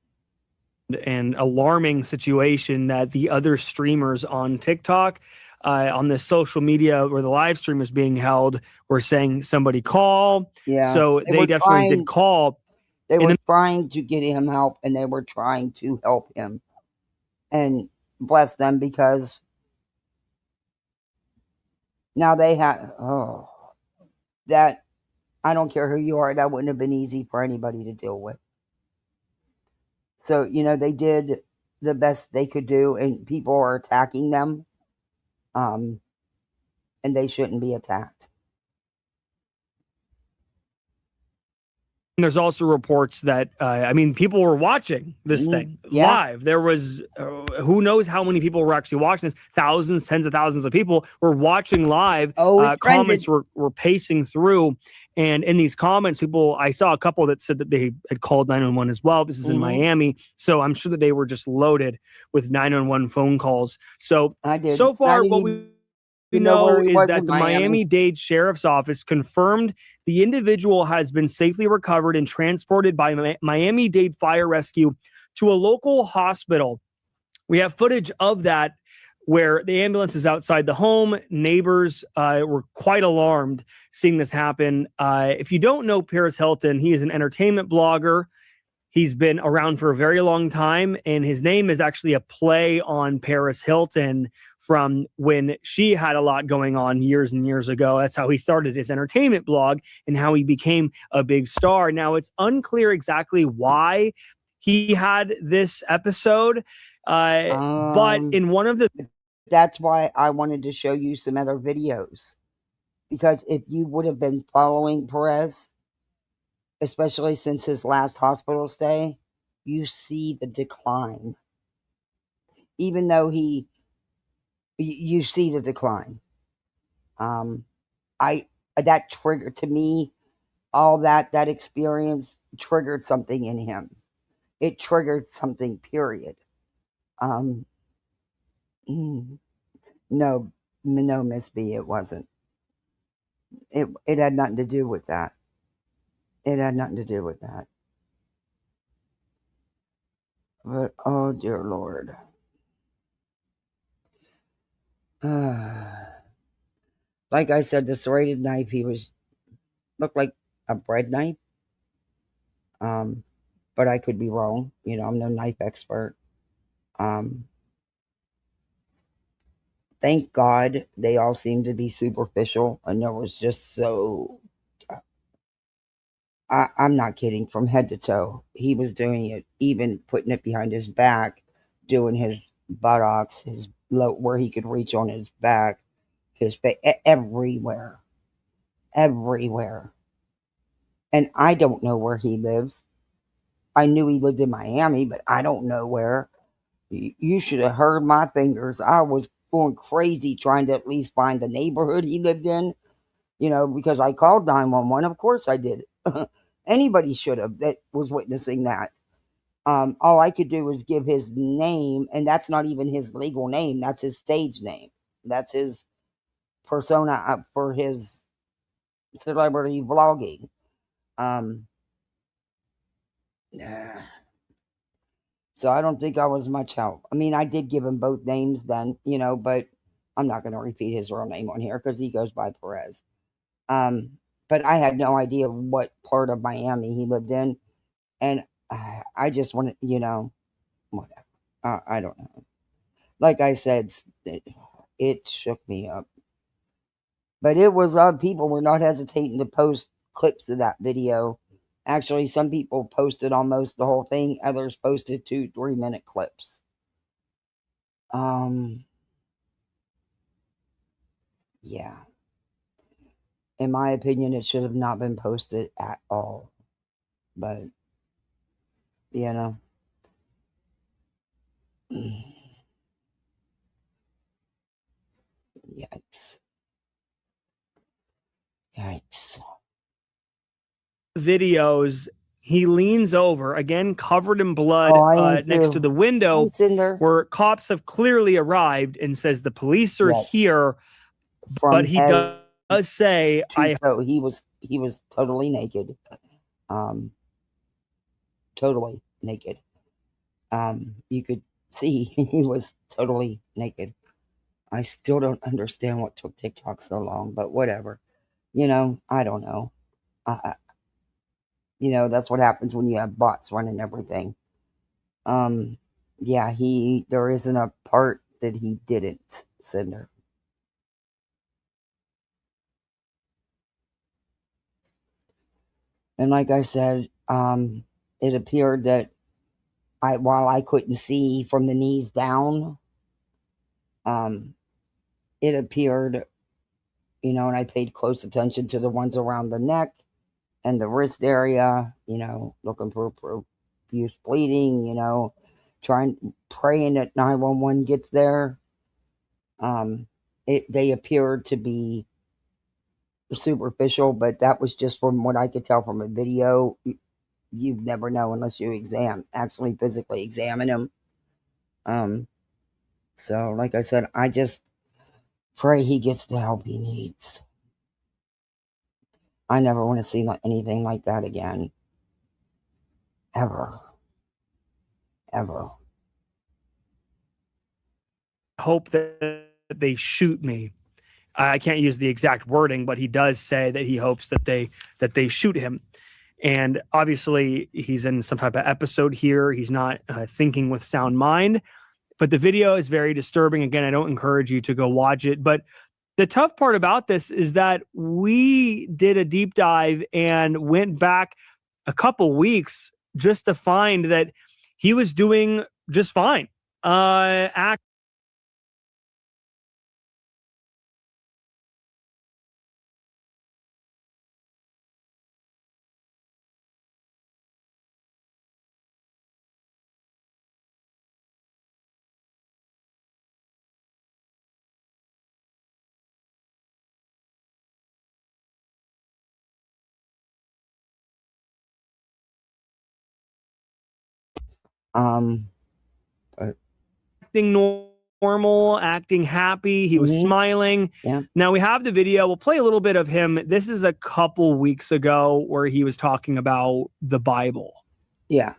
And alarming situation that the other streamers on TikTok, on the social media where the live stream is being held, were saying somebody call. Yeah. So they definitely did call. They were trying to get him help, and they were trying to help him. And bless them, because now they have, that, I don't care who you are, that wouldn't have been easy for anybody to deal with. So, they did the best they could do, and people are attacking them. And they shouldn't be attacked. And there's also reports that, people were watching this thing live. There was, who knows how many people were actually watching this. Thousands, tens of thousands of people were watching live. Comments were pacing through. And in these comments, I saw a couple that said that they had called 911 as well. This is in Miami. So I'm sure that they were just loaded with 911 phone calls. So far, what we know is that the Miami-Dade Sheriff's Office confirmed the individual has been safely recovered and transported by Miami-Dade Fire Rescue to a local hospital. We have footage of that where the ambulance is outside the home. Neighbors were quite alarmed seeing this happen. If you don't know Perez Hilton, he is an entertainment blogger. He's been around for a very long time, and his name is actually a play on Perez Hilton from when she had a lot going on years and years ago. That's how he started his entertainment blog and how he became a big star. Now, it's unclear exactly why he had this episode, but in one of the... That's why I wanted to show you some other videos. Because if you would have been following Perez, especially since his last hospital stay, you see the decline. Even though you see the decline. That triggered, to me, all that experience triggered something in him. It triggered something, period. No, Miss B, it wasn't. It had nothing to do with that. It had nothing to do with that. But, oh, dear Lord. Like I said, the serrated knife, looked like a bread knife. But I could be wrong. I'm no knife expert. Thank God they all seemed to be superficial, and there was just so... I'm not kidding, from head to toe. He was doing it, even putting it behind his back, doing his buttocks, where he could reach on his back, his face, everywhere. Everywhere. And I don't know where he lives. I knew he lived in Miami, but I don't know where. You should have heard my fingers. I was going crazy trying to at least find the neighborhood he lived in, because I called 911. Of course I did. Anybody should have that was witnessing that. All I could do was give his name, and that's not even his legal name. That's his stage name. That's his persona for his celebrity vlogging. So I don't think I was much help. I mean, I did give him both names then, but I'm not going to repeat his real name on here because he goes by Perez. But I had no idea what part of Miami he lived in. And I just wanted, whatever. I don't know. Like I said, it shook me up. But it was people were not hesitating to post clips of that video. Actually, some people posted almost the whole thing. Others posted 2-3 minute clips. Yeah. In my opinion, it should have not been posted at all. But, Yikes. Yikes. Videos, he leans over, again, covered in blood, next to the window where cops have clearly arrived and says the police are here. But he does say, he was totally naked. Totally naked. You could see he was totally naked. I still don't understand what took TikTok so long, but whatever. I don't know. That's what happens when you have bots running everything. Yeah, there isn't a part that he didn't, Cinder. And like I said, it appeared that while I couldn't see from the knees down, it appeared, and I paid close attention to the ones around the neck and the wrist area, looking for profuse bleeding, praying that 911 gets there. They appeared to be superficial, but that was just from what I could tell from a video. You'd never know unless you actually physically examine him. So like I said, I just pray he gets the help he needs. I never want to see anything like that again. Ever. Ever. Hope that they shoot me. I can't use the exact wording, but he does say that he hopes that they shoot him. And obviously, he's in some type of episode here. He's not thinking with sound mind. But the video is very disturbing. Again, I don't encourage you to go watch it. But the tough part about this is that we did a deep dive and went back a couple weeks just to find that he was doing just fine. Acting normal, acting happy. He was smiling. Yeah. Now we have the video. We'll play a little bit of him. This is a couple weeks ago where he was talking about the Bible. Yeah.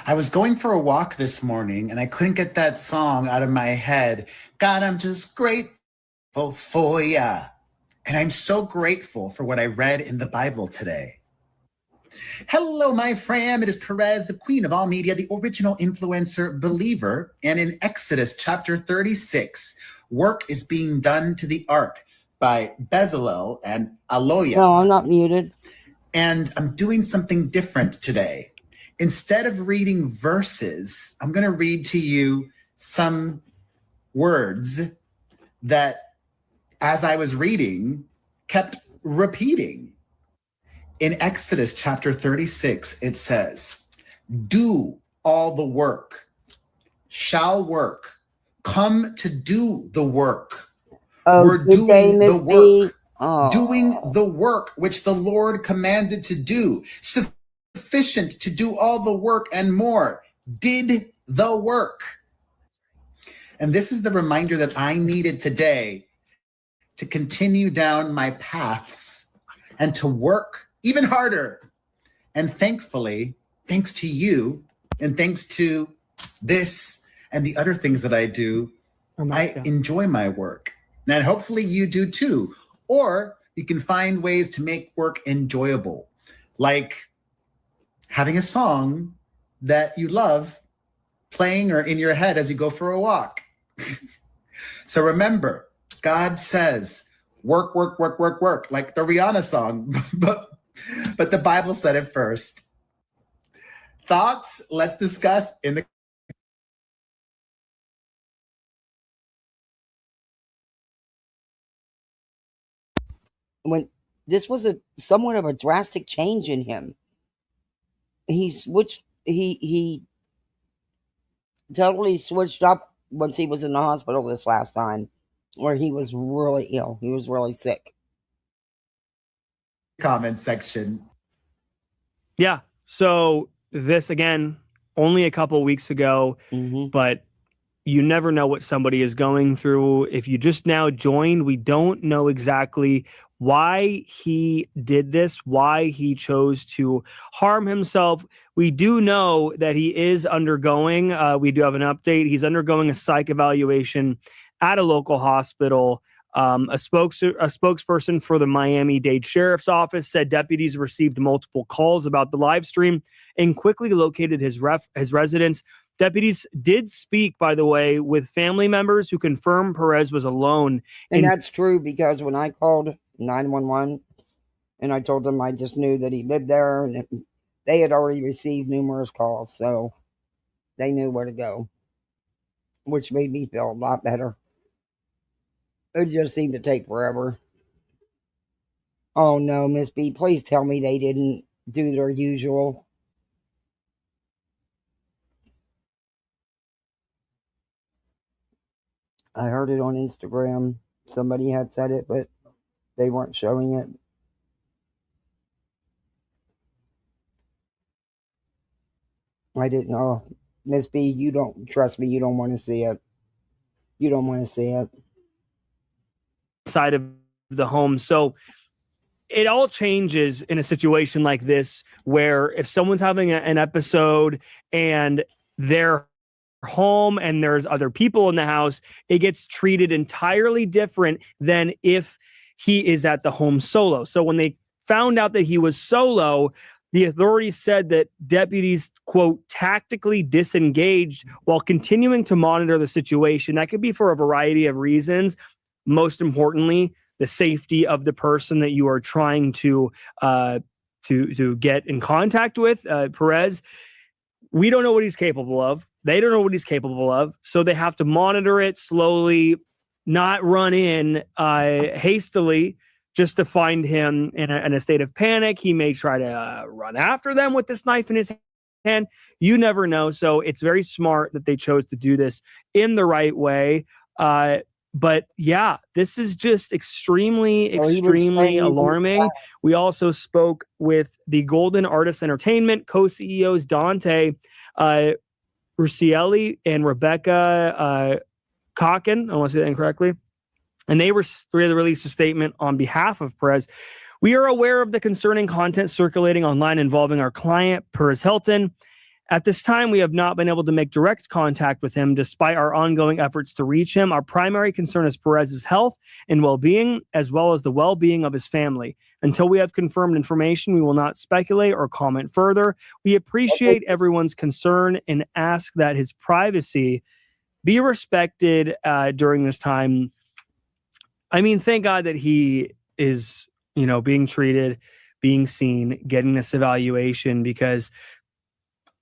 I was going for a walk this morning and I couldn't get that song out of my head. God, I'm just grateful for ya. And I'm so grateful for what I read in the Bible today. Hello, my fam. It is Perez, the queen of all media, the original influencer believer. And in Exodus chapter 36, work is being done to the ark by Bezalel and Aloya. No, I'm not muted. And I'm doing something different today. Instead of reading verses, I'm going to read to you some words that, as I was reading, kept repeating. In Exodus chapter 36, it says, do all the work, shall work, come to do the work. Oh, We're good day, doing the Miss B. work. Oh. Doing the work which the Lord commanded to do. Sufficient to do all the work and more. Did the work. And this is the reminder that I needed today to continue down my paths and to work even harder. And thankfully, thanks to you and thanks to this and the other things that I do, I enjoy my work. And hopefully you do too. Or you can find ways to make work enjoyable, like having a song that you love playing or in your head as you go for a walk. So remember, God says, work, work, work, work, work, like the Rihanna song, but the Bible said it first. Thoughts? Let's discuss in the when this was somewhat of a drastic change in him. He totally switched up once he was in the hospital this last time, where he was really ill. He was really sick. comment section. Yeah. So this, again, only a couple weeks ago, but you never know what somebody is going through. If you just now joined, we don't know exactly why he did this, why he chose to harm himself. We do know that he is undergoing, we do have an update. He's undergoing a psych evaluation at a local hospital. A spokesperson for the Miami-Dade Sheriff's Office said deputies received multiple calls about the live stream and quickly located his residence. Deputies did speak, by the way, with family members who confirmed Perez was alone. And that's true, because when I called 911 and I told them I just knew that he lived there, and they had already received numerous calls, so they knew where to go, which made me feel a lot better. It just seemed to take forever. Oh no, Miss B, please tell me they didn't do their usual. I heard it on Instagram. Somebody had said it, but they weren't showing it. I didn't know. Miss B, you don't trust me. You don't want to see it. You don't want to see it. Side of the home. So it all changes in a situation like this, where if someone's having an episode and they're home and there's other people in the house, it gets treated entirely different than if he is at the home solo. So when they found out that he was solo, the authorities said that deputies, quote, tactically disengaged while continuing to monitor the situation. That could be for a variety of reasons. Most importantly, the safety of the person that you are trying to get in contact with. Perez, we don't know what he's capable of. They don't know what he's capable of. So they have to monitor it slowly, not run in hastily just to find him in a state of panic. He may try to run after them with this knife in his hand. You never know. So it's very smart that they chose to do this in the right way. But yeah, this is just extremely alarming. We also spoke with the Golden Artist Entertainment co-CEOs Dante Rusielli and Rebecca Cocken. I want to say that incorrectly. And they released a statement on behalf of Perez. We are aware of the concerning content circulating online involving our client, Perez Hilton. At this time, we have not been able to make direct contact with him despite our ongoing efforts to reach him. Our primary concern is Perez's health and well-being, as well as the well-being of his family. Until we have confirmed information, we will not speculate or comment further. We appreciate everyone's concern and ask that his privacy be respected during this time. I mean, thank God that he is, being treated, being seen, getting this evaluation, because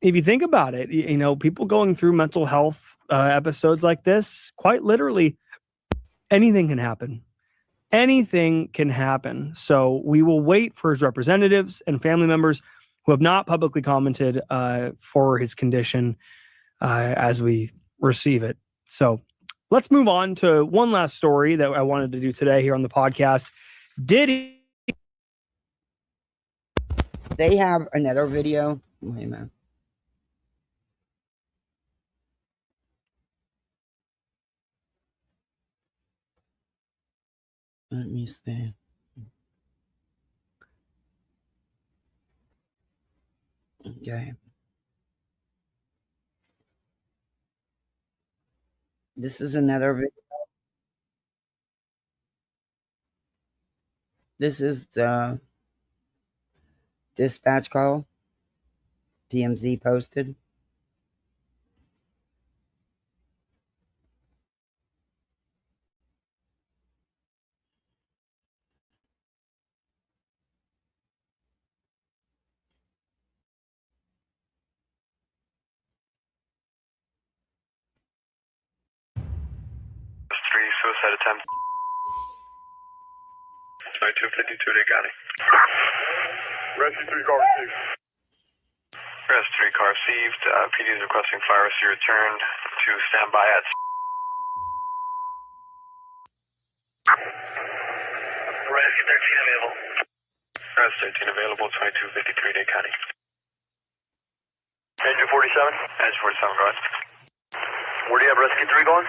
if you think about it, people going through mental health episodes like this, quite literally, anything can happen. Anything can happen. So we will wait for his representatives and family members who have not publicly commented for his condition as we receive it. So Let's move on to one last story that I wanted to do today here on the podcast. They have another video. Wait a minute. Let me see. Okay. This is another video. This is the dispatch call TMZ posted. Suicide attempt. 2252 Day County. Rescue 3 car received. Rescue 3 car received. PD is requesting fire rescue return to standby at. Rescue 13 available. Rescue 13 available. 2253 Day County. Engine 47. Engine 47, go ahead. Where do you have Rescue 3 going?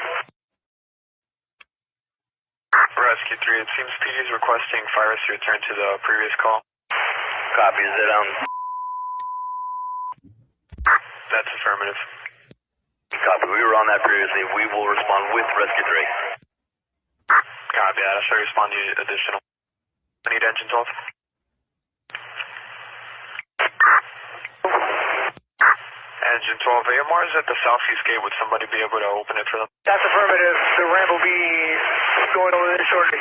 Rescue 3, it seems PD is requesting fire rescue return to the previous call. Copy, is it That's affirmative. Copy, we were on that previously. We will respond with Rescue 3. Copy that, I shall respond to additional. I need engines off. Engine 12, AMR is at the southeast gate. Would somebody be able to open it for them? That's affirmative. The ramp will be going over there shortly.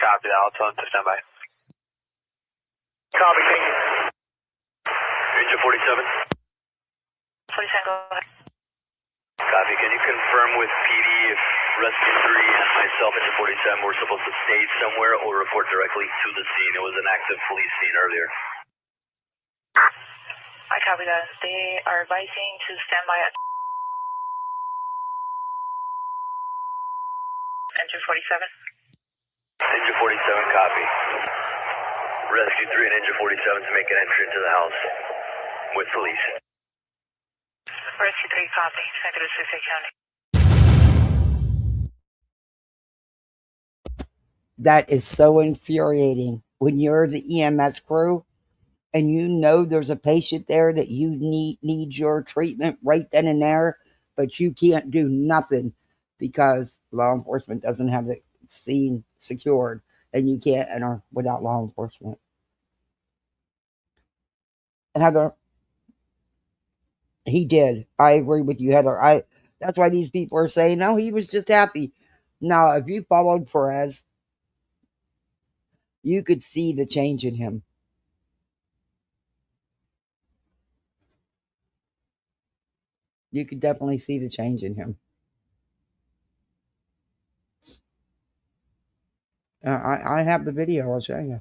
Copy that. I'll tell them to stand by. Copy, thank you. Engine 47. 47, go ahead. Copy. Can you confirm with PD if Rescue 3 and myself, Engine 47, were supposed to stay somewhere or report directly to the scene? It was an active police scene earlier. I copy that. They are advising to stand by at Engine 47. Engine 47, copy. Rescue 3 and Engine 47 to make an entry into the house with police. Rescue 3, copy. Secretary of Suffolk County. That is so infuriating when you're the EMS crew and you know there's a patient there that you need your treatment right then and there, but you can't do nothing because law enforcement doesn't have the scene secured and you can't enter without law enforcement. And Heather, he did. I agree with you, Heather. That's why these people are saying, no, he was just happy. Now, if you followed Perez, you could see the change in him. You could definitely see the change in him. I have the video. I'll show you.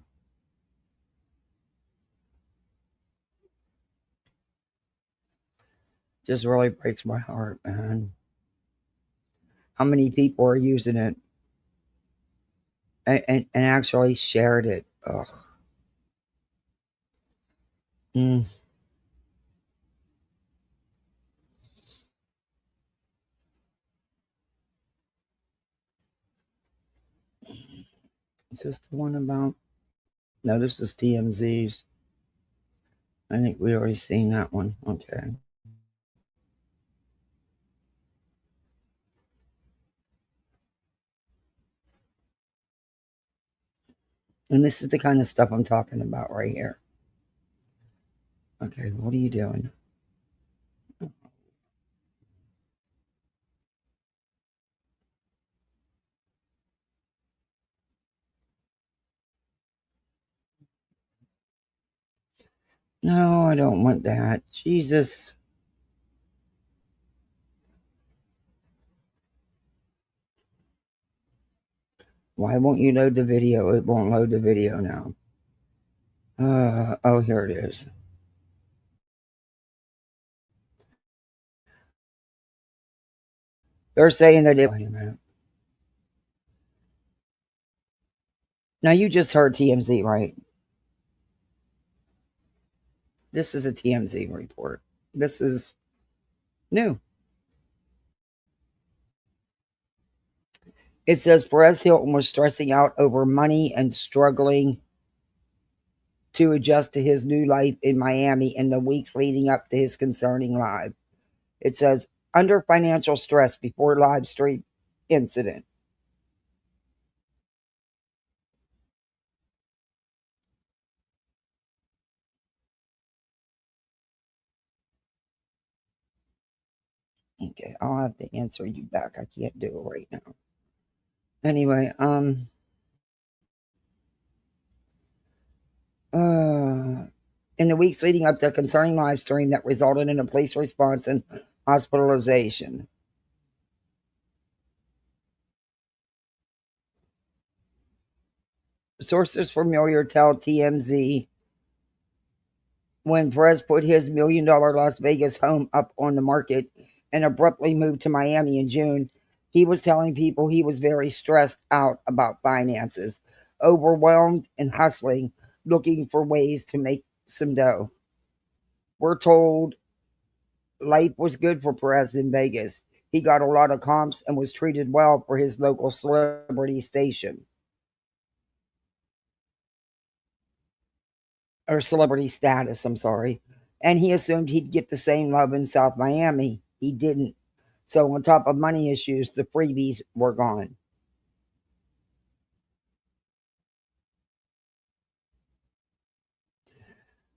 Just really breaks my heart, man. How many people are using it and actually shared it? Ugh. Is this the one about? No, this is TMZ's. I think we already seen that one. Okay. And this is the kind of stuff I'm talking about right here. Okay, what are you doing? No, I don't want that. Jesus. Why won't you load the video? It won't load the video now. Oh, here it is. They're saying that it. Wait a minute. Now you just heard TMZ, right? This is a TMZ report. This is new. It says Perez Hilton was stressing out over money and struggling to adjust to his new life in Miami in the weeks leading up to his concerning live. It says, under financial stress before live stream incident. Okay, I'll have to answer you back. I can't do it right now. Anyway, in the weeks leading up to a concerning live stream that resulted in a police response and hospitalization. Sources familiar tell TMZ when Perez put his $1 million Las Vegas home up on the market and abruptly moved to Miami in June, he was telling people he was very stressed out about finances, overwhelmed and hustling, looking for ways to make some dough. We're told life was good for Perez in Vegas. He got a lot of comps and was treated well for his local celebrity station. Or celebrity status, I'm sorry. And he assumed he'd get the same love in South Miami. He didn't. So on top of money issues, the freebies were gone.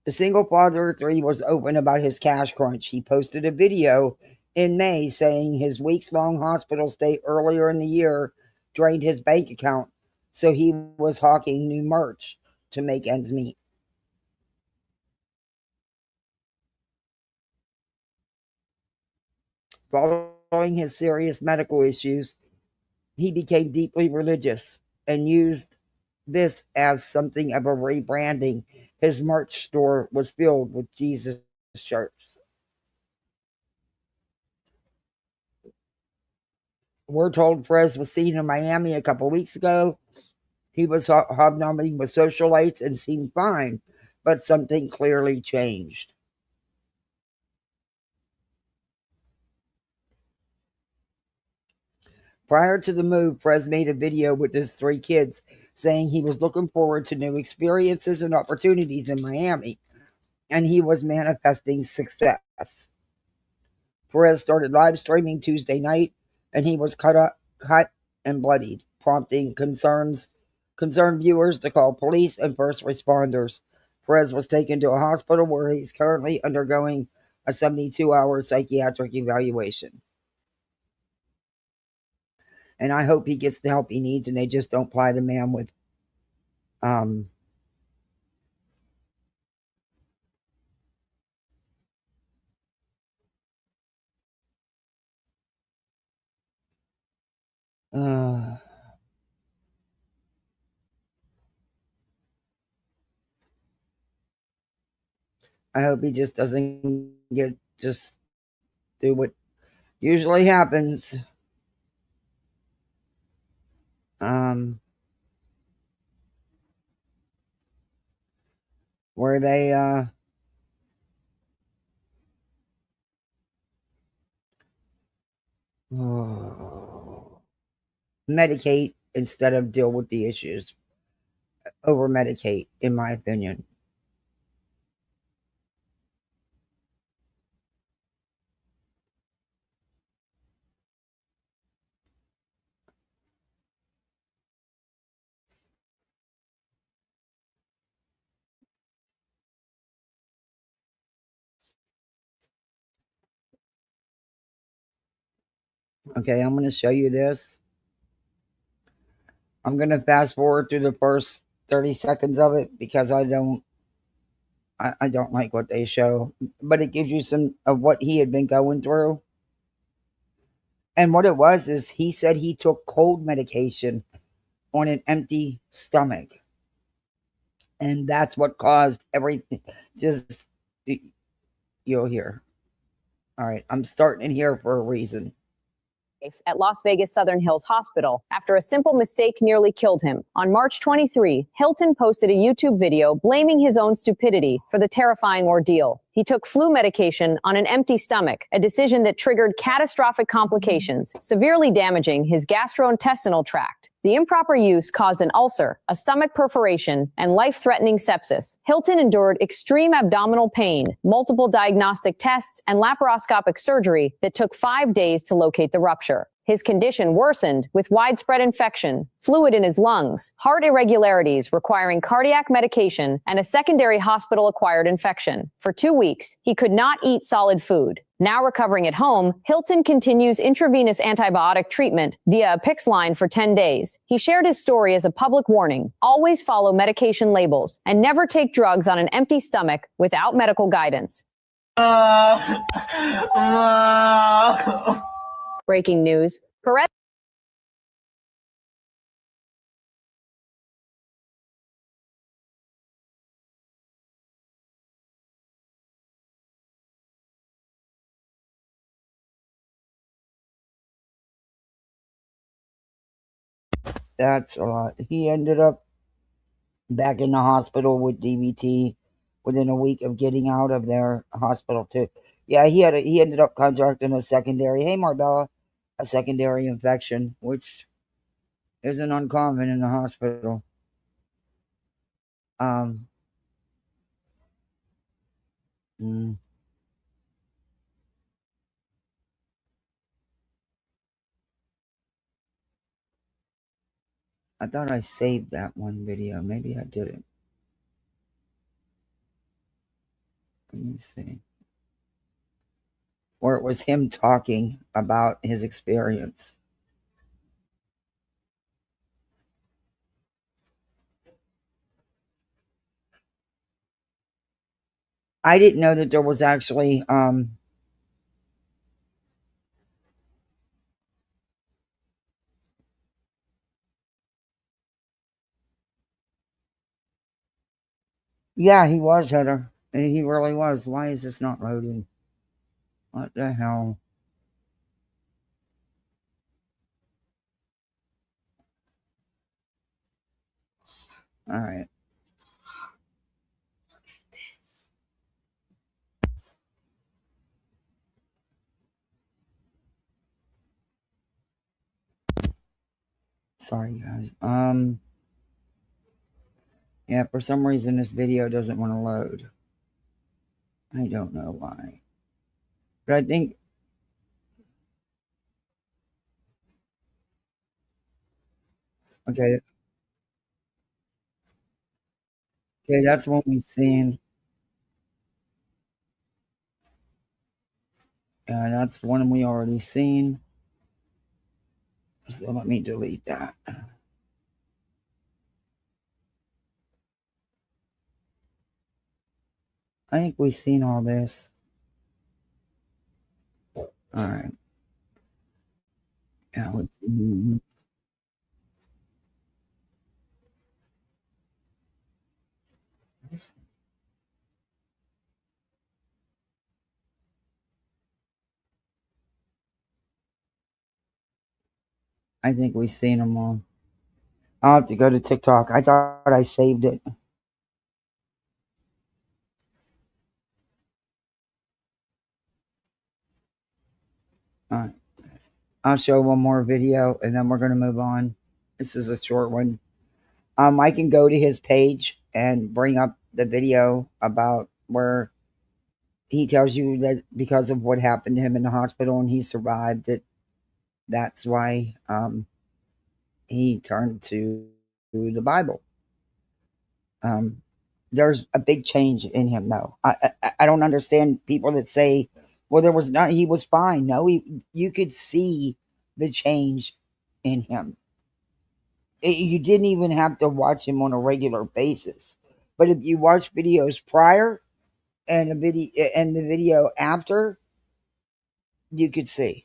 The single father of 3 was open about his cash crunch. He posted a video in May saying his weeks-long hospital stay earlier in the year drained his bank account, so he was hawking new merch to make ends meet. Following his serious medical issues, he became deeply religious and used this as something of a rebranding. His merch store was filled with Jesus shirts. We're told Perez was seen in Miami a couple weeks ago. He was hobnobbing with socialites and seemed fine, but something clearly changed. Prior to the move, Perez made a video with his 3 kids saying he was looking forward to new experiences and opportunities in Miami, and he was manifesting success. Perez started live streaming Tuesday night, and he was cut and bloodied, prompting concerned viewers to call police and first responders. Perez was taken to a hospital where he's currently undergoing a 72-hour psychiatric evaluation. And I hope he gets the help he needs and they just don't ply the man with I hope he just doesn't just do what usually happens. Where they medicate instead of deal with the issues. Over medicate, in my opinion. Okay, I'm going to show you this. I'm going to fast forward through the first 30 seconds of it because I don't like what they show. But it gives you some of what he had been going through. And what it was is he said he took cold medication on an empty stomach. And that's what caused everything. Just, you'll hear. All right, I'm starting in here for a reason. at Las Vegas Southern Hills Hospital after a simple mistake nearly killed him. On March 23, Hilton posted a YouTube video blaming his own stupidity for the terrifying ordeal. He took flu medication on an empty stomach, a decision that triggered catastrophic complications, severely damaging his gastrointestinal tract. The improper use caused an ulcer, a stomach perforation, and life-threatening sepsis. Hilton endured extreme abdominal pain, multiple diagnostic tests, and laparoscopic surgery that took 5 days to locate the rupture. His condition worsened with widespread infection, fluid in his lungs, heart irregularities requiring cardiac medication, and a secondary hospital-acquired infection. For 2 weeks, he could not eat solid food. Now recovering at home, Hilton continues intravenous antibiotic treatment via a PICS line for 10 days. He shared his story as a public warning: always follow medication labels and never take drugs on an empty stomach without medical guidance. Breaking news. Perez That's a lot. He ended up back in the hospital with DVT within a week of getting out of their hospital too. Yeah, he ended up contracting a secondary, hey Marbella, a secondary infection, which isn't uncommon in the hospital. I thought I saved that one video. Maybe I didn't. Let me see. Where it was him talking about his experience. I didn't know that there was actually yeah, he was, Heather. He really was. Why is this not loading? What the hell? All right. Sorry, guys. Yeah, for some reason this video doesn't want to load. I don't know why. But I think okay, that's what we've seen. That's one we already seen. So let me delete that. I think we've seen all this. All right. Yeah, let's see. I think we've seen them all. I'll have to go to TikTok. I thought I saved it. All right. I'll show one more video and then we're going to move on. This is a short one. I can go to his page and bring up the video about where he tells you that because of what happened to him in the hospital and he survived, that's why he turned to the Bible. There's a big change in him, though. I don't understand people that say, well, there was not, he was fine. No, you could see the change in him. You didn't even have to watch him on a regular basis. But if you watch videos prior and the video after, you could see.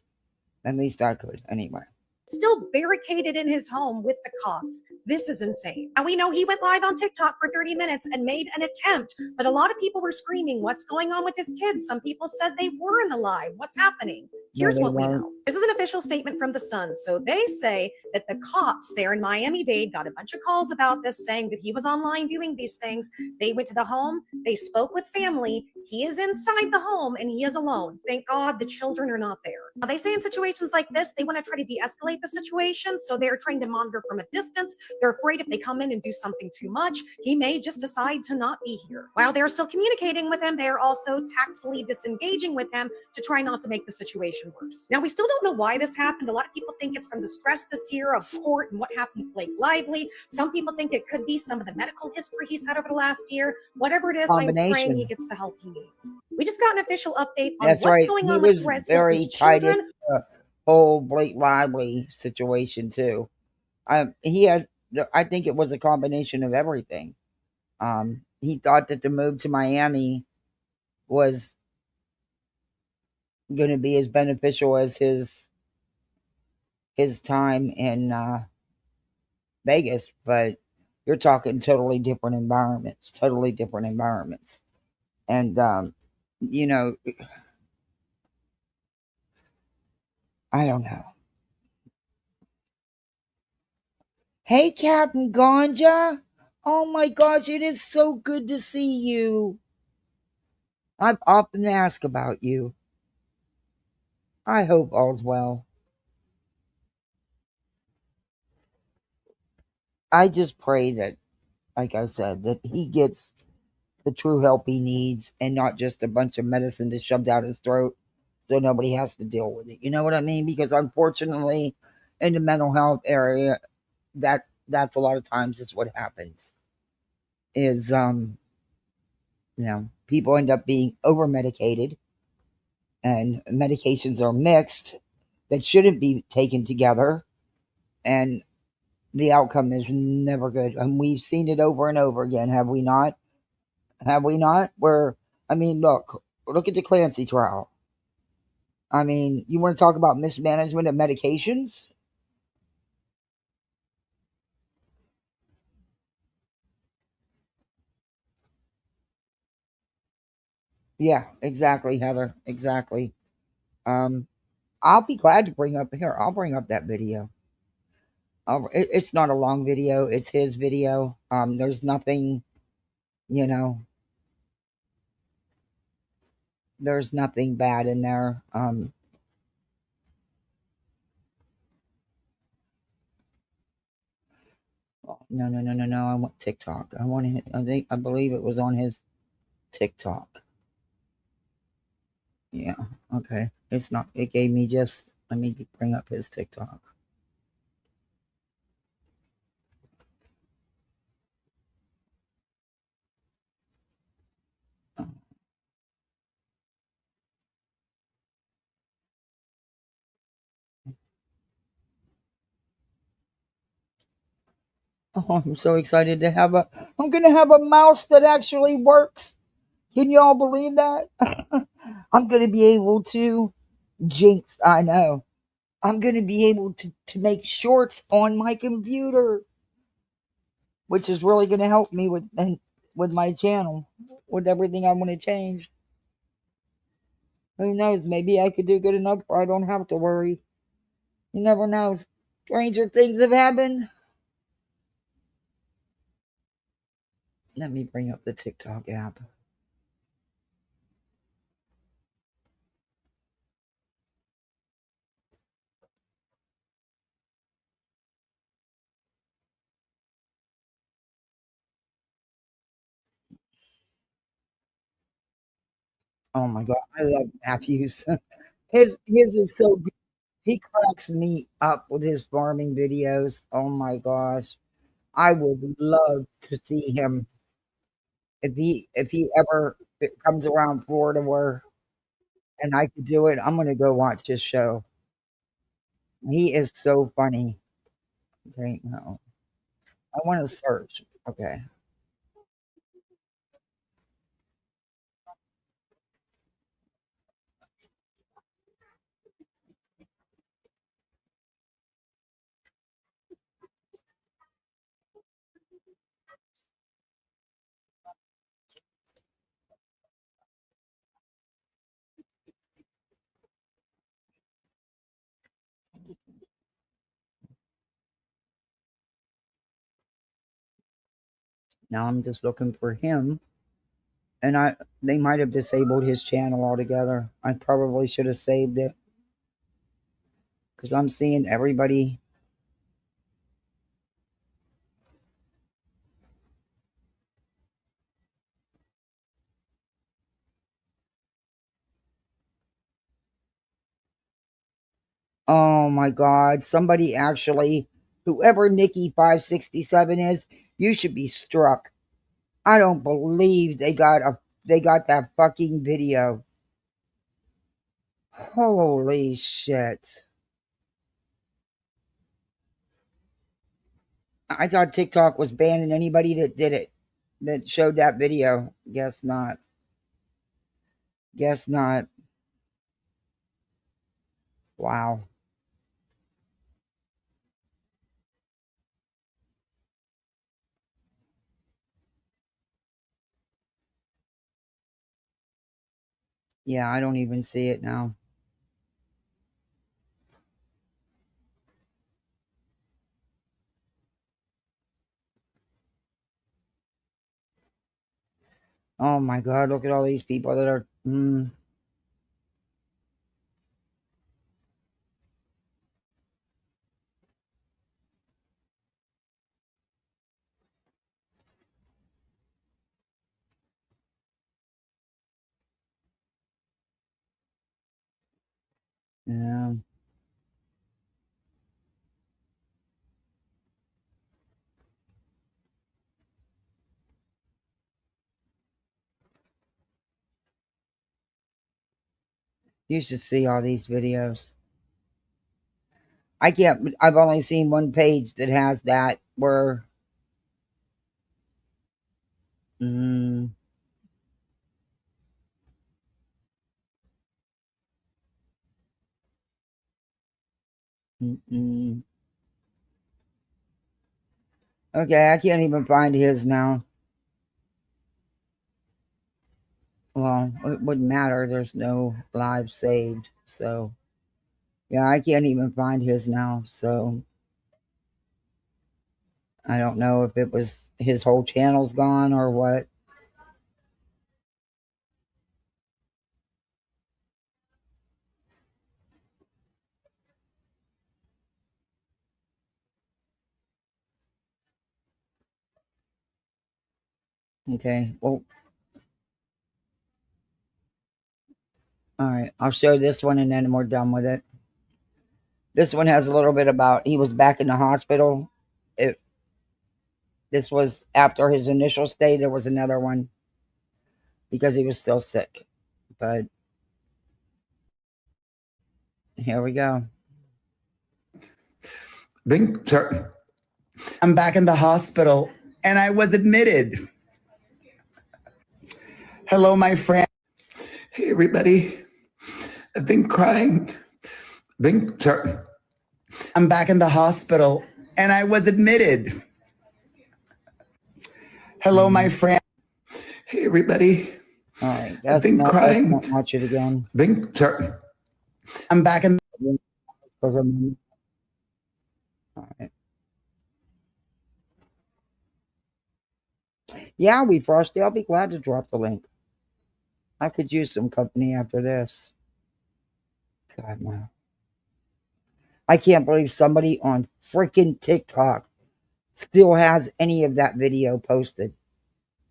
At least I could, anyway. Still barricaded in his home with the cops. This is insane. And we know he went live on TikTok for 30 minutes and made an attempt, but a lot of people were screaming, what's going on with his kids? Some people said they were in the live. What's happening? No, Here's they what we weren't. know. This is an official statement from the Sun. So they say that the cops there in Miami-Dade got a bunch of calls about this, saying that he was online doing these things. They went to the home. They spoke with family. He is inside the home and he is alone. Thank God the children are not there. Now, they say in situations like this, they want to try to de-escalate the situation. So they're trying to monitor from a distance. They're afraid if they come in and do something too much, he may just decide to not be here. While they're still communicating with him, they're also tactfully disengaging with him to try not to make the situation worse. Now, we still don't know why this happened. A lot of people think it's from the stress this year of court and what happened with Blake Lively. Some people think it could be some of the medical history he's had over the last year. Whatever it is, I'm praying he gets the help he needs. We just got an official update on That's what's right. going He on with was Perez very Hilton's tied into children. the whole Blake Lively situation too. He had, I think it was a combination of everything. He thought that the move to Miami was going to be as beneficial as his time in Vegas, but you're talking totally different environments, and you know, I don't know. Hey, Captain Ganja. Oh my gosh, it is so good to see you. I've often asked about you. I hope all's well. I just pray that, like I said, that he gets the true help he needs and not just a bunch of medicine to shove down his throat so nobody has to deal with it. You know what I mean? Because unfortunately, in the mental health area, that's a lot of times is what happens. Is people end up being over medicated and medications are mixed that shouldn't be taken together, and the outcome is never good. And we've seen it over and over again, have we not? Have we not? Where, I mean, look at the Clancy trial. I mean, you want to talk about mismanagement of medications? Yeah, exactly, Heather. Exactly. Um, I'll be glad to bring up here. I'll bring up that video. It's not a long video. It's his video. There's nothing, you know, there's nothing bad in there. No, no, no, no, no. I want TikTok. I want it. I believe it was on his TikTok. Yeah. Okay. It's not. It gave me just. Let me bring up his TikTok. Oh, I'm so excited to have a. I'm gonna have a mouse that actually works. Can y'all believe that? I'm gonna be able to jinx. I know. I'm gonna be able to make shorts on my computer, which is really gonna help me with my channel, with everything I want to change. Who knows? Maybe I could do good enough where I don't have to worry. You never know. Stranger things have happened. Let me bring up the TikTok app. Oh my god, I love Matthews. His is so good. He cracks me up with his farming videos. Oh my gosh. I would love to see him if he ever comes around Florida where and I could do it. I'm gonna go watch his show. He is so funny. Okay, no. I want to search. Okay. Now I'm just looking for him. And they might have disabled his channel altogether. I probably should have saved it. Because I'm seeing everybody. Oh my God. Somebody actually, whoever Nikki567 is, you should be struck. I don't believe they got that fucking video. Holy shit. I thought TikTok was banning anybody that did it, that showed that video. Guess not. Guess not. Wow. Yeah, I don't even see it now. Oh my God, look at all these people that are. Yeah. You should see all these videos. I've only seen one page that has that where. Okay, I can't even find his now. Well, it wouldn't matter. There's no live saved. So, yeah, I can't even find his now. So, I don't know if it was his whole channel's gone or what. Okay, well, all right. I'll show this one and then we're done with it. This one has a little bit about he was back in the hospital. This was after his initial stay. There was another one because he was still sick. But here we go. I'm back in the hospital and I was admitted. Hello, my friend. Hey, everybody. I've been crying. I'm back in the hospital and I was admitted. Hello, my friend. Hey, everybody. All right. That's I've been crying. Let's not watch it again. I'm back in. All right. Yeah, we Frosty. I'll be glad to drop the link. I could use some company after this. God, no. I can't believe somebody on freaking TikTok still has any of that video posted.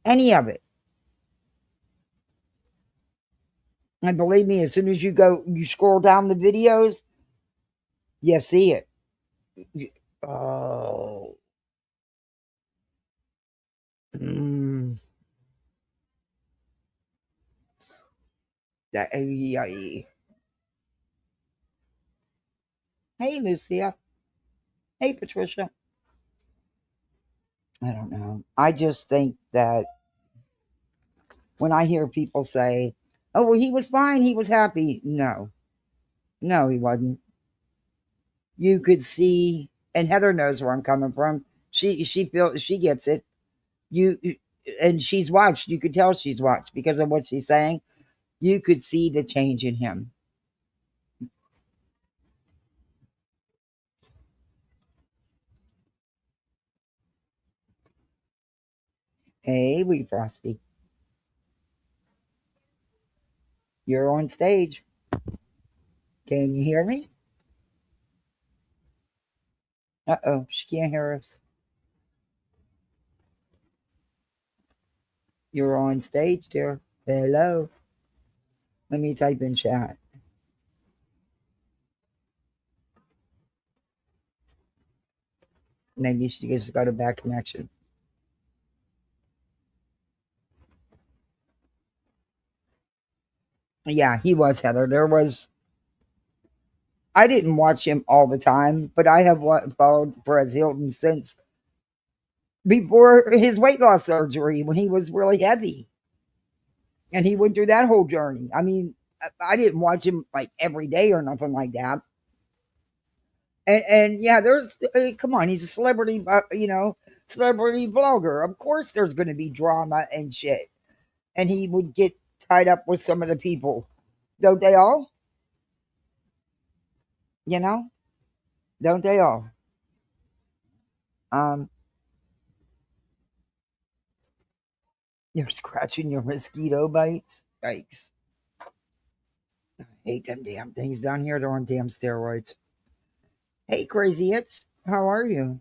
Any of it. And believe me, as soon as you scroll down the videos, you see it. Oh. Hey, Lucia. Hey, Patricia. I don't know. I just think that when I hear people say, oh, well, he was fine, he was happy. No, he wasn't. You could see, and Heather knows where I'm coming from. She gets it. And she's watched. You could tell she's watched because of what she's saying. You could see the change in him. Hey, wee Frosty. You're on stage. Can you hear me? Uh-oh, she can't hear us. You're on stage, dear. Hello. Let me type in chat. Maybe she just got a bad connection. Yeah, he was, Heather. I didn't watch him all the time, but I have followed Perez Hilton since before his weight loss surgery when he was really heavy. And he went through that whole journey. I mean, I didn't watch him like every day or nothing like that. And yeah, come on, he's a celebrity, celebrity vlogger. Of course, there's going to be drama and shit. And he would get tied up with some of the people. Don't they all? You know? Don't they all? You're scratching your mosquito bites. Yikes. I hate them damn things down here. They're on damn steroids. Hey, Crazy Itch. How are you?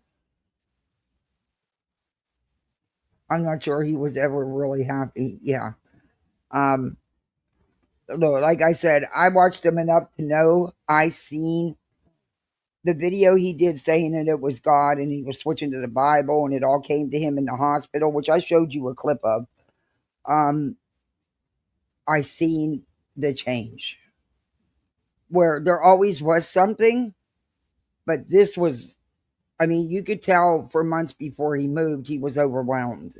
I'm not sure he was ever really happy. Yeah. No, like I said, I watched him enough to know I seen the video he did saying that it was God and he was switching to the Bible and it all came to him in the hospital, which I showed you a clip of. I seen the change where there always was something, but this was, I mean, you could tell for months before he moved, he was overwhelmed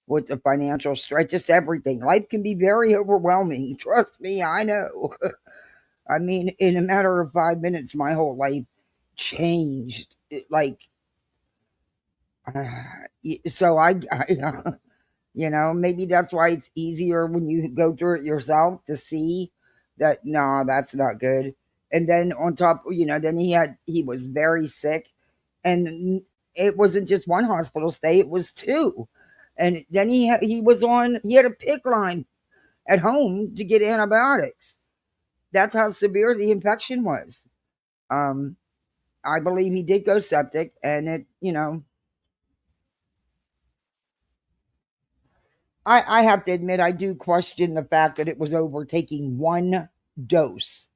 with the financial stress, just everything. Life can be very overwhelming. Trust me, I know. I mean, in a matter of 5 minutes, my whole life changed. So maybe that's why it's easier when you go through it yourself to see that, no, that's not good. And then on top, then he was very sick, and it wasn't just one hospital stay, it was two. And then he had a PICC line at home to get antibiotics. That's how severe the infection was. I believe he did go septic, and I have to admit, I do question the fact that it was overtaking one dose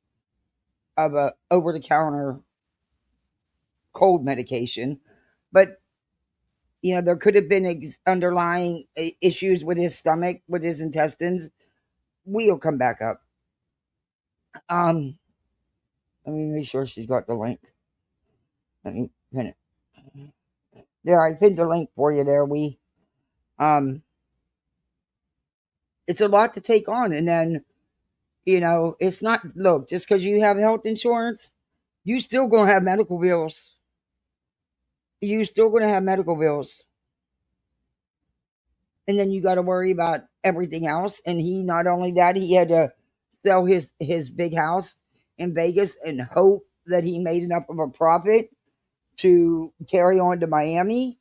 of a over-the-counter cold medication. But, there could have been underlying issues with his stomach, with his intestines. We'll come back up. Let me make sure she's got the link. Let me pin it. There, I pinned the link for you there. It's a lot to take on. And then, it's not, look, just because you have health insurance, you still going to have medical bills. And then you got to worry about everything else. And not only that, he had to sell his big house in Vegas and hope that he made enough of a profit to carry on to Miami.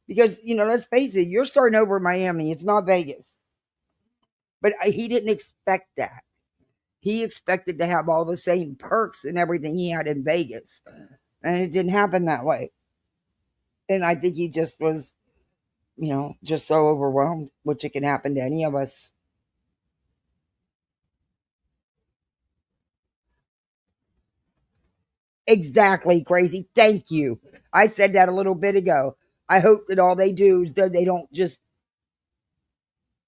Because, let's face it, you're starting over in Miami. It's not Vegas. But he didn't expect that. He expected to have all the same perks and everything he had in Vegas. And it didn't happen that way. And I think he just was, just so overwhelmed, which it can happen to any of us. Exactly, Crazy. Thank you. I said that a little bit ago. I hope that all they do is that they don't just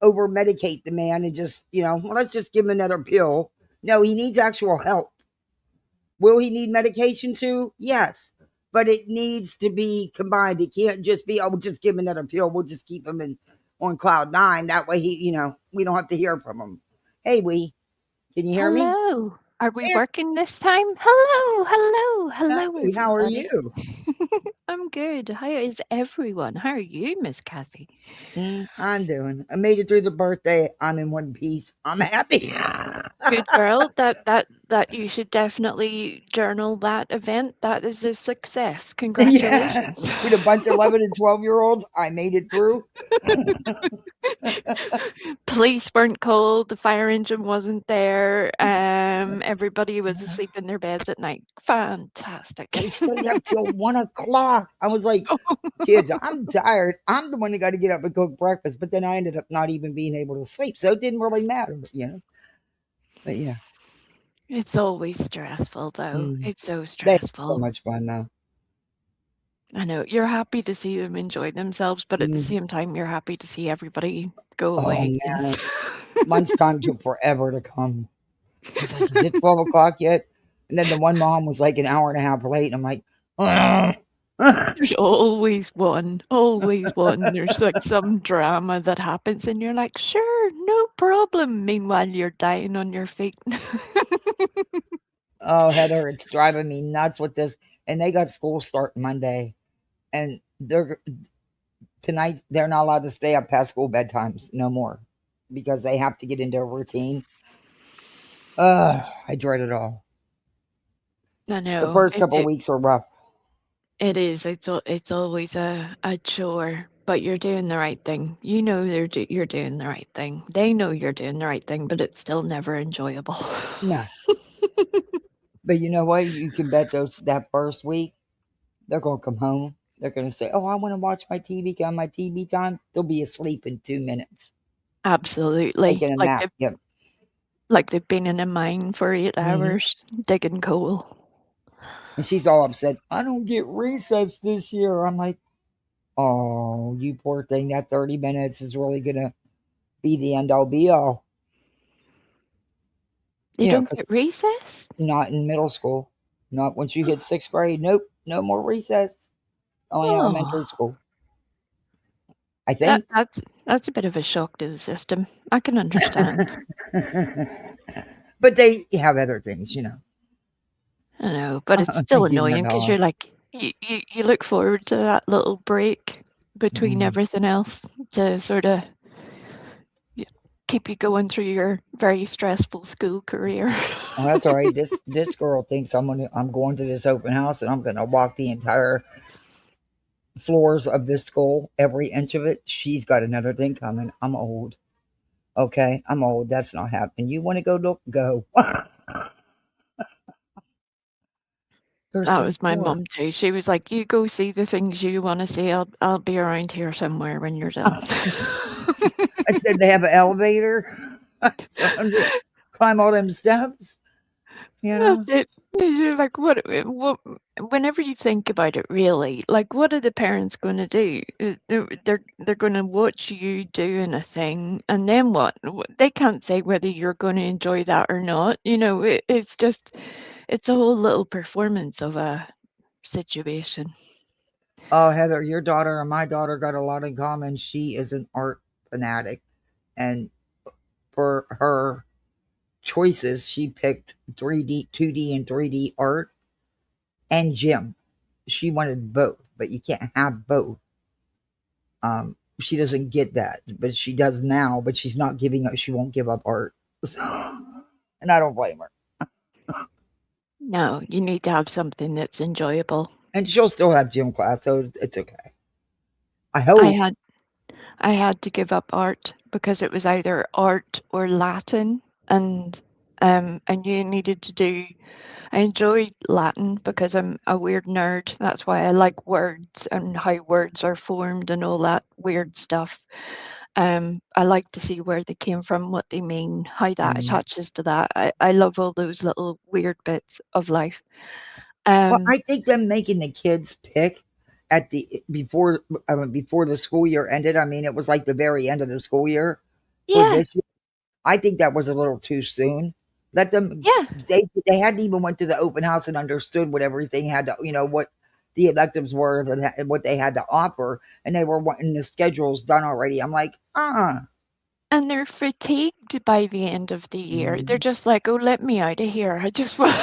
over medicate the man and just, let's just give him another pill. No, he needs actual help. Will he need medication too? Yes. But it needs to be combined. It can't just be, we'll just give him another pill. We'll just keep him on cloud 9. That way we don't have to hear from him. Hey, can you hear me? Hello. Are we working this time? Hello, everybody. How are you? I'm good. How is everyone? How are you, Miss Kathy? I'm doing. I made it through the birthday. I'm in one piece. I'm happy. Good girl. That that you should definitely journal that event. That is a success. Yeah, Congratulations. with a bunch of 11 and 12-year-olds, I made it through. Police weren't called, the fire engine wasn't there, everybody was asleep in their beds at night. Fantastic. They stayed up till 1 o'clock. I was like, kids, I'm tired. I'm the one that got to get up and cook breakfast. But then I ended up not even being able to sleep. So it didn't really matter, you know. But yeah. It's always stressful, though. It's so They had stressful. so much fun, though. I know. You're happy to see them enjoy themselves, but at the same time, you're happy to see everybody go away. Oh, man. Lunchtime took forever to come. I was like, is it 12 o'clock yet? And then the one mom was like an hour and a half late. And I'm like, there's always one. Always one. There's like some drama that happens, and you're like, sure, no problem. Meanwhile, you're dying on your feet. Oh, Heather, it's driving me nuts with this. And they got school starting Monday. And tonight they're not allowed to stay up past school bedtimes no more because they have to get into a routine. I dread it all. I know. The first couple of weeks are rough. It is. It's always a chore, but you're doing the right thing. You know you're doing the right thing. They know you're doing the right thing, but it's still never enjoyable. No. But you know what? You can bet that first week they're going to come home. They're going to say, "Oh, I want to watch my TV. Got my TV time." They'll be asleep in 2 minutes. Absolutely. Taking a nap. Yep. Like they've been in a mine for 8 hours digging coal. And she's all upset. I don't get recess this year. I'm like, oh, you poor thing. That 30 minutes is really going to be the end all be all. You don't get recess? Not in middle school. Not once you hit 6th grade. Nope. No more recess. Only elementary school. I think. That's a bit of a shock to the system. I can understand. But they have other things, you know. I know, but it's still annoying because you're like, you look forward to that little break between everything else to sort of keep you going through your very stressful school career. Oh, that's all right. This girl thinks I'm going to this open house and I'm going to walk the entire floors of this school, every inch of it. She's got another thing coming. I'm old. Okay, I'm old. That's not happening. You want to go? Look, go. That was my mum too. She was like, "You go see the things you want to see. I'll be around here somewhere when you're done." I said they have an elevator. So I'm just climb all them steps. You know? That's it. You're like, what? Whenever you think about it, really, like, what are the parents going to do? They're going to watch you doing a thing, and then what? They can't say whether you're going to enjoy that or not. You know, it's just, it's a whole little performance of a situation. Oh, Heather, your daughter and my daughter got a lot in common. She is an art fanatic, and for her choices, she picked 3D, 2D, and 3D art and gym. She wanted both, but you can't have both. She doesn't get that, but she does now. But she's not giving up. She won't give up art, and I don't blame her. No, you need to have something that's enjoyable. And she'll still have gym class, so it's okay. I hope. I had to give up art because it was either art or Latin, and you needed to do. I enjoy Latin because I'm a weird nerd. That's why I like words and how words are formed and all that weird stuff. I like to see where they came from, what they mean, how that attaches to that. I love all those little weird bits of life. Well, I think them making the kids pick at the before the school year ended. I mean, it was like the very end of the school year for this year. I think that was a little too soon. Let them. Yeah. They hadn't even went to the open house and understood what everything had to. You know what the electives were and what they had to offer, and they were wanting the schedules done already. I'm like, And they're fatigued by the end of the year. They're just like, oh, let me out of here. I just want.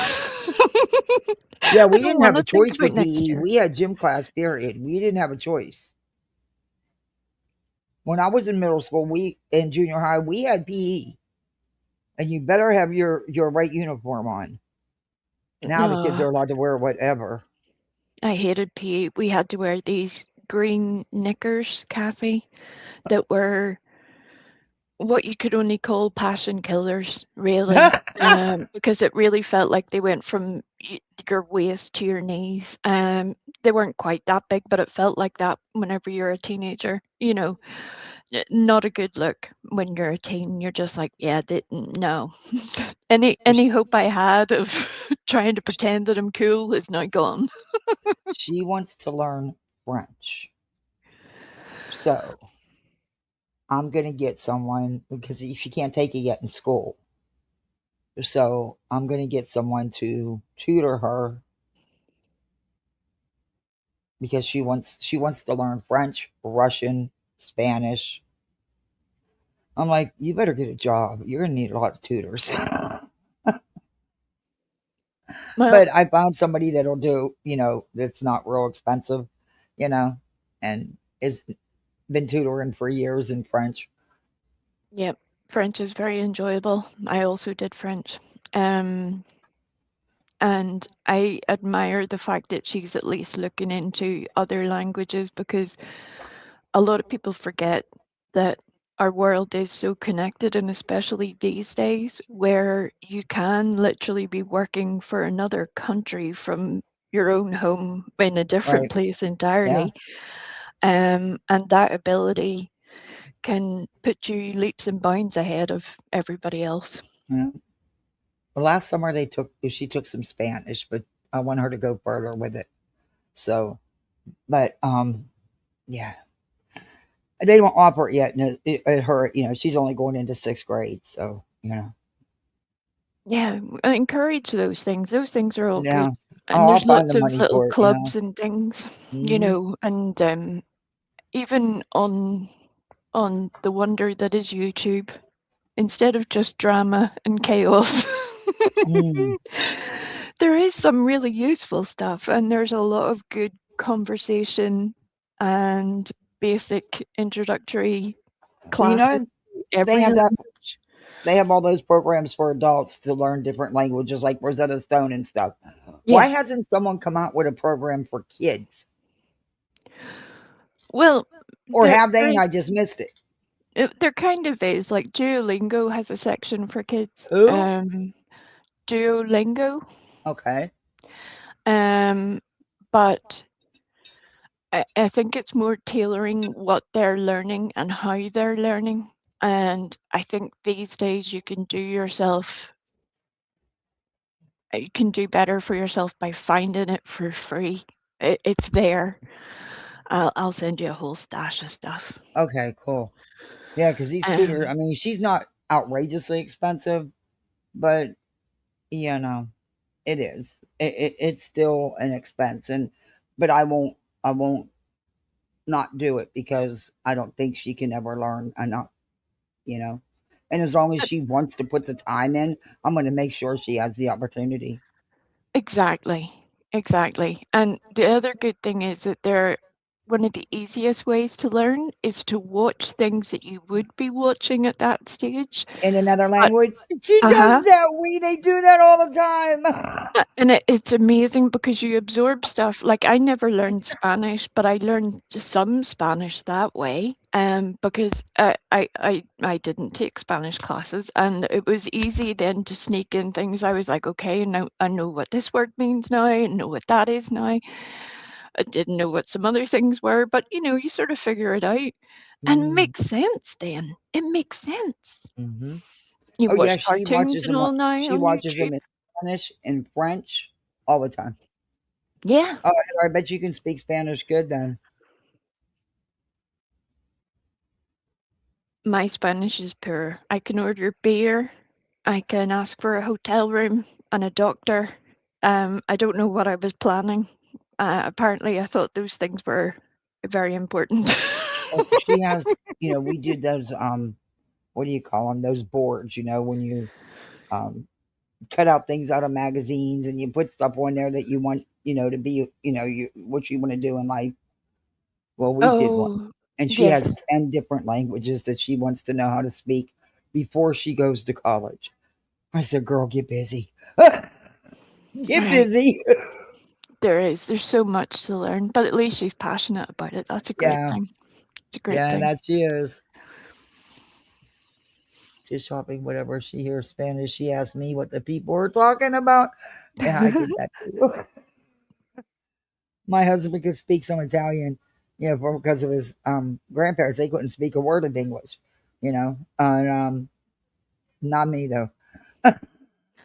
Yeah, we didn't have a choice with PE. We had gym class, period. We didn't have a choice. When I was in middle school, in junior high, we had PE. And you better have your right uniform on. Now the kids are allowed to wear whatever. I hated PE. We had to wear these green knickers, Kathy, that were what you could only call passion killers, really, because it really felt like they went from your waist to your knees. They weren't quite that big, but it felt like that whenever you're a teenager. You know, not a good look when you're a teen. You're just like, yeah, no. any hope I had of trying to pretend that I'm cool is now gone. She wants to learn French. So I'm going to get someone, because she can't take it yet in school. So I'm going to get someone to tutor her, because she wants to learn French, Russian, Spanish. I'm like, you better get a job. You're going to need a lot of tutors. Well, but I found somebody that'll do, that's not real expensive, and has been tutoring for years in French. Yep, French is very enjoyable. I also did French. And I admire the fact that she's at least looking into other languages, because a lot of people forget that our world is so connected, and especially these days where you can literally be working for another country from your own home in a different Right. place Yeah. entirely. And that ability can put you leaps and bounds ahead of everybody else. Yeah. Well, last summer she took some Spanish, but I want her to go further with it. So, but yeah, they don't offer it yet. And her, she's only going into 6th grade, so Yeah, encourage those things. Those things are all Yeah. good. And I'll there's find lots the of money little for it. clubs and things, Mhm. and even on the wonder that is YouTube, instead of just drama and chaos, Mm. there is some really useful stuff, and there's a lot of good conversation and basic introductory Well, classes. they Every have that. language. They have all those programs for adults to learn different languages, like Rosetta Stone and stuff. Why Yeah. hasn't someone come out with a program for kids? Well, Or there have they there and is I just missed it? there kind of is. Like Duolingo has a section for kids. Who? Duolingo. Okay. But I think it's more tailoring what they're learning and how they're learning. And I think these days you can do better for yourself by finding it for free. It's there. I'll send you a whole stash of stuff. Okay, cool. Yeah, because these tutors, I mean, she's not outrageously expensive, but it is. It's still an expense, but I won't not do it, because I don't think she can ever learn enough. And as long as she wants to put the time in, I'm going to make sure she has the opportunity. Exactly. And the other good thing is that one of the easiest ways to learn is to watch things that you would be watching at that stage. In another But language, she does that. They do that all the time. and it's amazing because you absorb stuff. Like I never learned Spanish, but I learned some Spanish that way. Because I didn't take Spanish classes, and it was easy then to sneak in things. I was like, okay, now I know what this word means now. I know what that is now. I didn't know what some other things were, but you sort of figure it out, and it makes sense. Then it makes sense. Mm-hmm. You Oh yeah, watch cartoons and all now She on watches YouTube. them in Spanish and French all the time. Yeah. Oh, I bet you can speak Spanish good then. My Spanish is poor. I can order beer. I can ask for a hotel room and a doctor. I don't know what I was planning. Apparently, I thought those things were very important. Oh, she has, we do those what do you call them? Those boards, when you cut out things out of magazines and you put stuff on there that you want, to be, what you want to do in life. Well, we did one. Oh, And she has yes. 10 different languages that she wants to know how to speak before she goes to college. I said, girl, get busy. Get Right. busy. There's so much to learn, but at least she's passionate about it. That's a great Yeah. thing. It's a great Yeah, thing. that she is. She's shopping whatever she hears Spanish. She asked me what the people were talking about. Yeah, I did that too. My husband could speak some Italian, because of his grandparents. They couldn't speak a word of English, And not me though.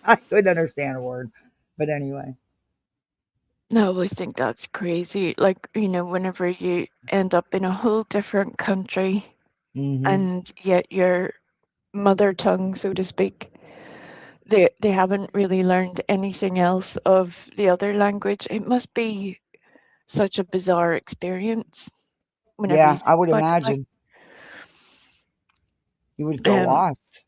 I couldn't understand a word. But anyway. I always think that's crazy. Like, whenever you end up in a whole different country Mm-hmm. and yet your mother tongue, so to speak, they haven't really learned anything else of the other language. It must be such a bizarre experience whenever you Yeah, I think would about it. Like, imagine you would feel lost.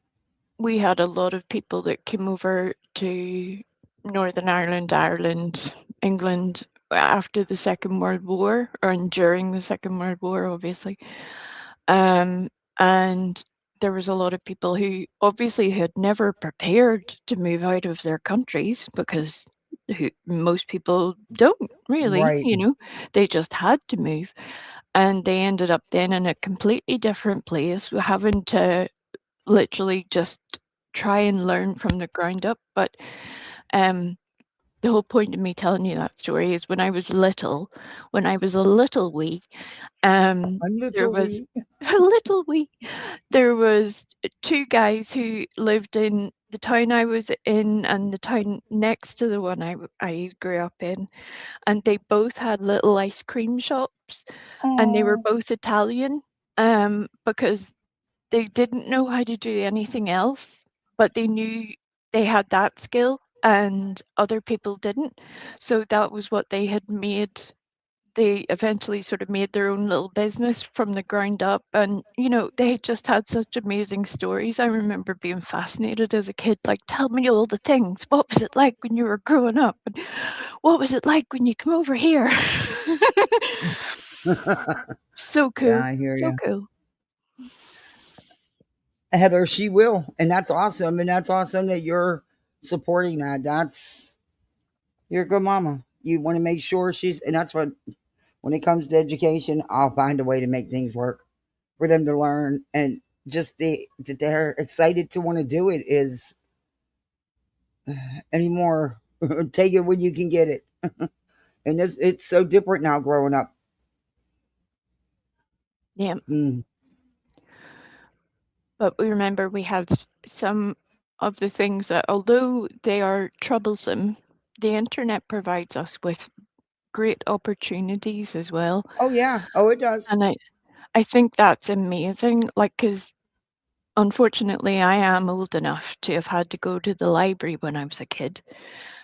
we had a lot of people that came over to Northern Ireland, England after the Second World War, and during the Second World War, obviously. And there was a lot of people who obviously had never prepared to move out of their countries, because most people don't really, Right. they just had to move. And they ended up then in a completely different place, having to literally just try and learn from the ground up. But the whole point of me telling you that story is when I was a little wee, A there little was wee. a little wee. There was two guys who lived in the town I was in and the town next to the one I grew up in, and they both had little ice cream shops, and they were Oh, both Italian, because they didn't know how to do anything else, but they knew they had that skill and other people didn't. So that was what they had made. They eventually sort of made their own little business from the ground up. And, they just had such amazing stories. I remember being fascinated as a kid, like, tell me all the things. What was it like when you were growing up? And what was it like when you come over here? So yeah, cool. I hear So you. cool. Heather, she will. And that's awesome. And that's awesome that you're supporting that. You're a good mama. You want to make sure and that's what, when it comes to education, I'll find a way to make things work for them to learn. And just that they're excited to want to do it is anymore. Take it when you can get it. And it's so different now growing up. Yeah. Mm. But we remember we have some of the things that, although they are troublesome, the internet provides us with great opportunities as well. Oh, yeah. Oh, it does. And I think that's amazing. Like, because unfortunately, I am old enough to have had to go to the library when I was a kid,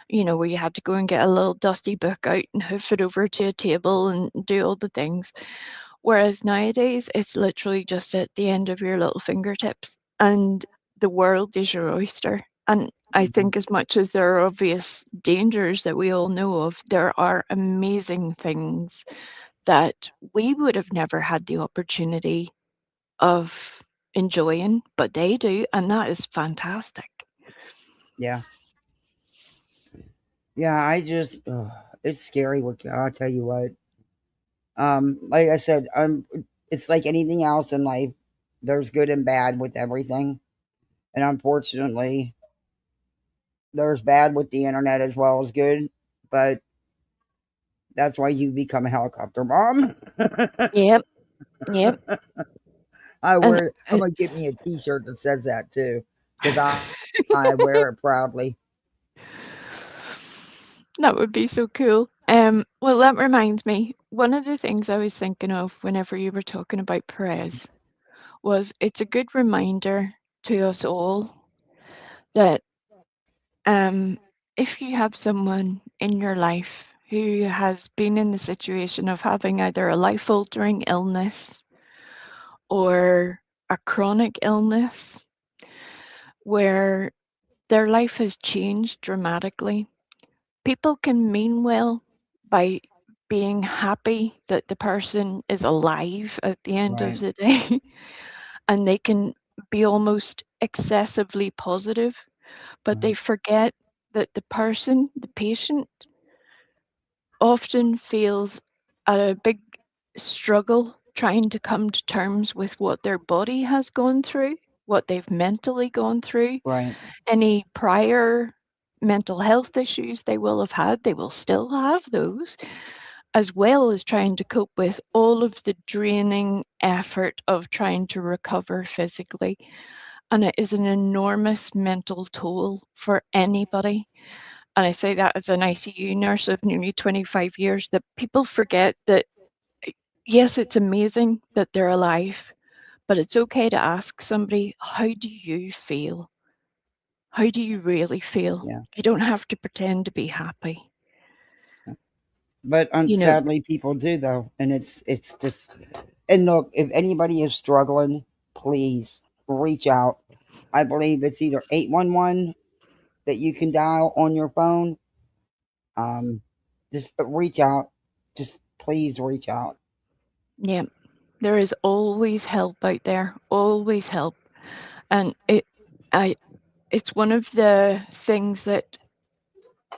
where you had to go and get a little dusty book out and hoof it over to a table and do all the things. Whereas nowadays, it's literally just at the end of your little fingertips, and the world is your oyster. And I think, as much as there are obvious dangers that we all know of, there are amazing things that we would have never had the opportunity of enjoying, but they do, and that is fantastic. Yeah. Yeah, it's scary. I'll tell you what. Like I said, it's like anything else in life. There's good and bad with everything, and unfortunately, there's bad with the internet as well as good. But that's why you become a helicopter mom. Yep, yep. I'm And gonna get me a T-shirt that says that too, because I wear it proudly. that would be so cool. Well, that reminds me, one of the things I was thinking of whenever you were talking about Perez was, it's a good reminder to us all that if you have someone in your life who has been in the situation of having either a life-altering illness or a chronic illness where their life has changed dramatically, people can mean well by being happy that the person is alive at the end of Right. the day, and they can be almost excessively positive. but they forget that the patient, often feels a big struggle trying to come to terms with what their body has gone through, what they've mentally gone through, Right. any prior mental health issues they will have had, they will still have those, as well as trying to cope with all of the draining effort of trying to recover physically. And it is an enormous mental toll for anybody. And I say that as an ICU nurse of nearly 25 years, that people forget that, yes, it's amazing that they're alive, but it's okay to ask somebody, how do you feel? How do you really feel? Yeah. You don't have to pretend to be happy. But You know, sadly, people do though, and it's just. And look, if anybody is struggling, please reach out. I believe it's either 811 that you can dial on your phone. Just reach out. Just please reach out. yeah, there is always help out there, always help. And it's one of the things that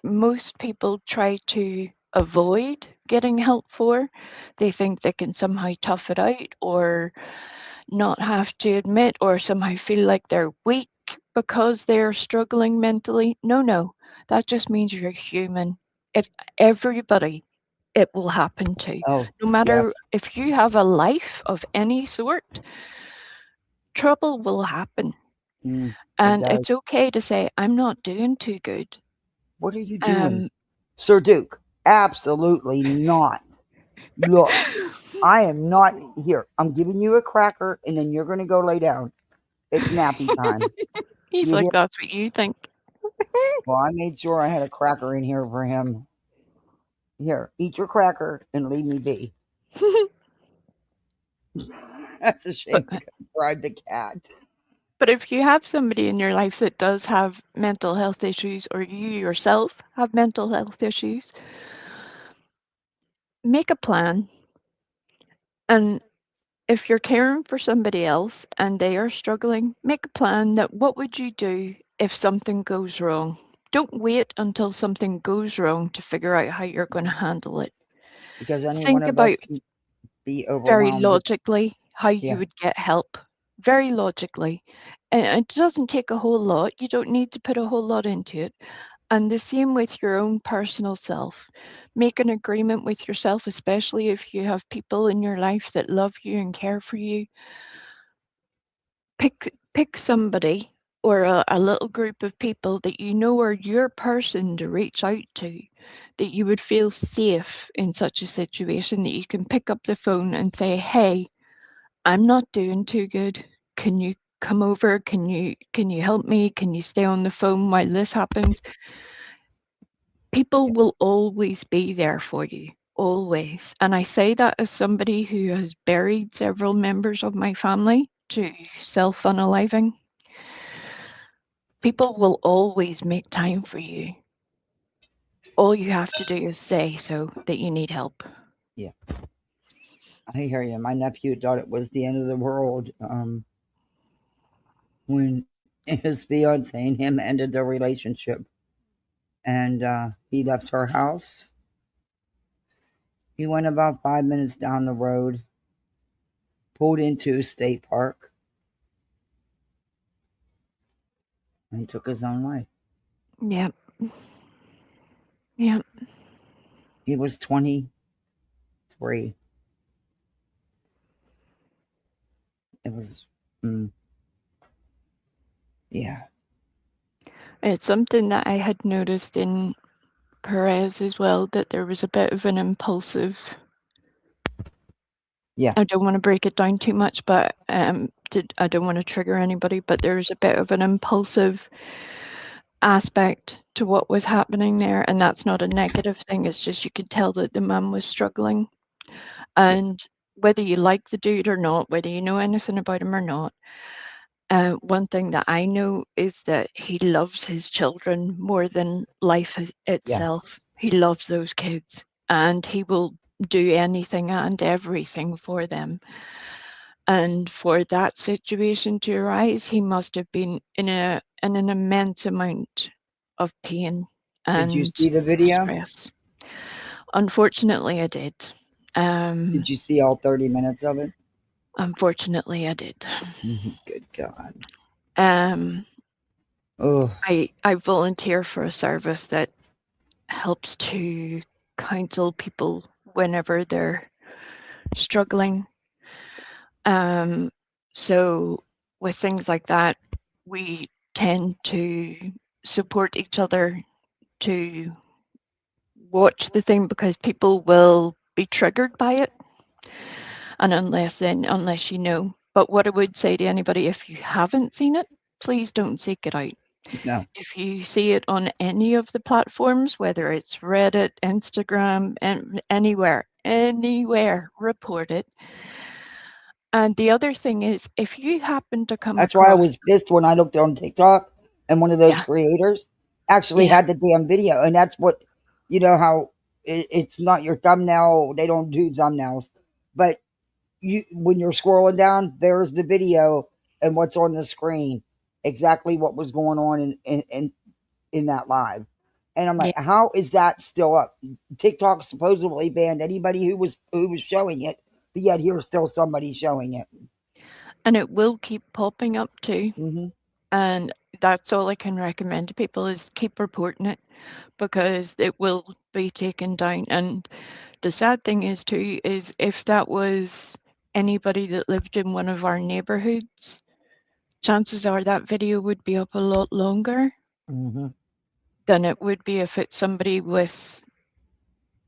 most people try to avoid getting help for. They think they can somehow tough it out or not have to admit or somehow feel like they're weak because they're struggling mentally. No, that just means you're human. Everybody, it will happen to. Oh, No matter yes. if you have a life of any sort, trouble will happen. It And does. it's okay to say, I'm not doing too good. What are you doing, Um, Sir Duke? Absolutely not. Look, I am not here. I'm giving you a cracker, and then you're going to go lay down. It's nappy time. he's You like, hear? that's what you think. Well, I made sure I had a cracker in here for him. Here, eat your cracker and leave me be. That's a shame. But, Bribe the cat. but if you have somebody in your life that does have mental health issues, or you yourself have mental health issues, make a plan. And if you're caring for somebody else and they are struggling, make a plan that what would you do if something goes wrong? Don't wait until something goes wrong to figure out how you're going to handle it. Because any one Think of about us can be very overwhelmed with. logically how you Yeah. would get help. Very logically. And it doesn't take a whole lot. You don't need to put a whole lot into it. And the same with your own personal self. Make an agreement with yourself, especially if you have people in your life that love you and care for you. Pick somebody or a little group of people that you know are your person to reach out to, that you would feel safe in such a situation, that you can pick up the phone and say, hey, I'm not doing too good. Can you come over? Can you help me? Can you stay on the phone while this happens? People will always be there for you, always. And I say that as somebody who has buried several members of my family to self-unaliving. People will always make time for you. All you have to do is say so that you need help. Yeah. I hear you. My nephew thought it was the end of the world when his fiance and him ended their relationship. And he left her house. He went about 5 minutes down the road, pulled into a state park, and he took his own life. Yep. Yep. He was 23. It was, yeah. It's something that I had noticed in Perez as well, that there was a bit of an impulsive. Yeah. I don't want to break it down too much, but I don't want to trigger anybody, but there was a bit of an impulsive aspect to what was happening there, and that's not a negative thing. It's just you could tell that the mum was struggling, and whether you like the dude or not, whether you know anything about him or not, one thing that I know is that he loves his children more than life itself. He loves those kids, and he will do anything and everything for them. And for that situation to arise, he must have been in in an immense amount of pain and Did you see the video? stress. Unfortunately, I did. Did you see all 30 minutes of it? Unfortunately, I did. Good God. Oh, I volunteer for a service that helps to counsel people whenever they're struggling. So with things like that, we tend to support each other to watch the thing because people will be triggered by it. And unless you know. But what I would say to anybody, if you haven't seen it, please don't seek it out. no. If you see it on any of the platforms, whether it's Reddit, Instagram, and anywhere, report it. And the other thing is, if you happen to come That's why I across, was pissed when I looked on TikTok and one of those yeah, creators actually yeah, had the damn video. And that's what, you know, how it's not your thumbnail. They don't do thumbnails. But when you're scrolling down, there's the video and what's on the screen. Exactly what was going on in that live. And I'm like, yeah, how is that still up? TikTok supposedly banned anybody who was showing it, but yet here's still somebody showing it. and it will keep popping up too. Mm-hmm. And that's all I can recommend to people is keep reporting it because it will be taken down. And the sad thing is too, is if that was anybody that lived in one of our neighborhoods, chances are that video would be up a lot longer than it would be if it's somebody with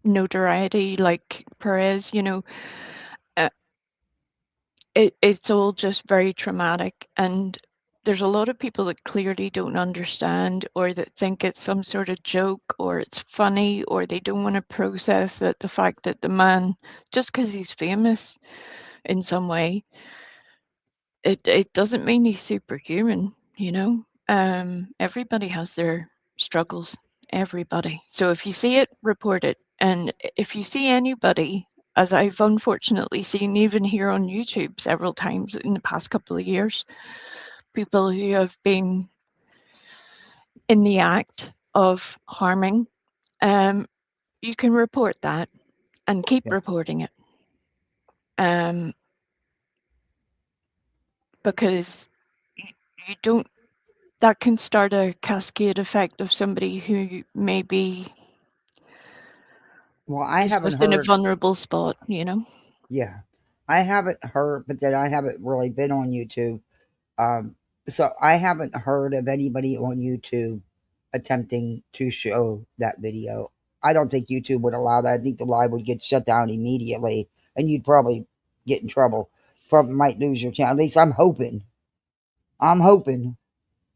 notoriety like Perez. You know, it's all just very traumatic, and there's a lot of people that clearly don't understand or that think it's some sort of joke or it's funny or they don't want to process that the fact that the man, just because he's famous in some way, it doesn't mean he's superhuman, you know. Everybody has their struggles, everybody. So if you see it, report it. And if you see anybody, as I've unfortunately seen even here on YouTube several times in the past couple of years, people who have been in the act of harming, you can report that and keep reporting it. Because you don't, that can start a cascade effect of somebody who maybe is just in a vulnerable spot, you know? Yeah. I haven't heard, but then I haven't really been on YouTube. So I haven't heard of anybody on YouTube attempting to show that video. I don't think YouTube would allow that. I think the live would get shut down immediately and you'd probably get in trouble. Probably might lose your channel. At least I'm hoping. I'm hoping.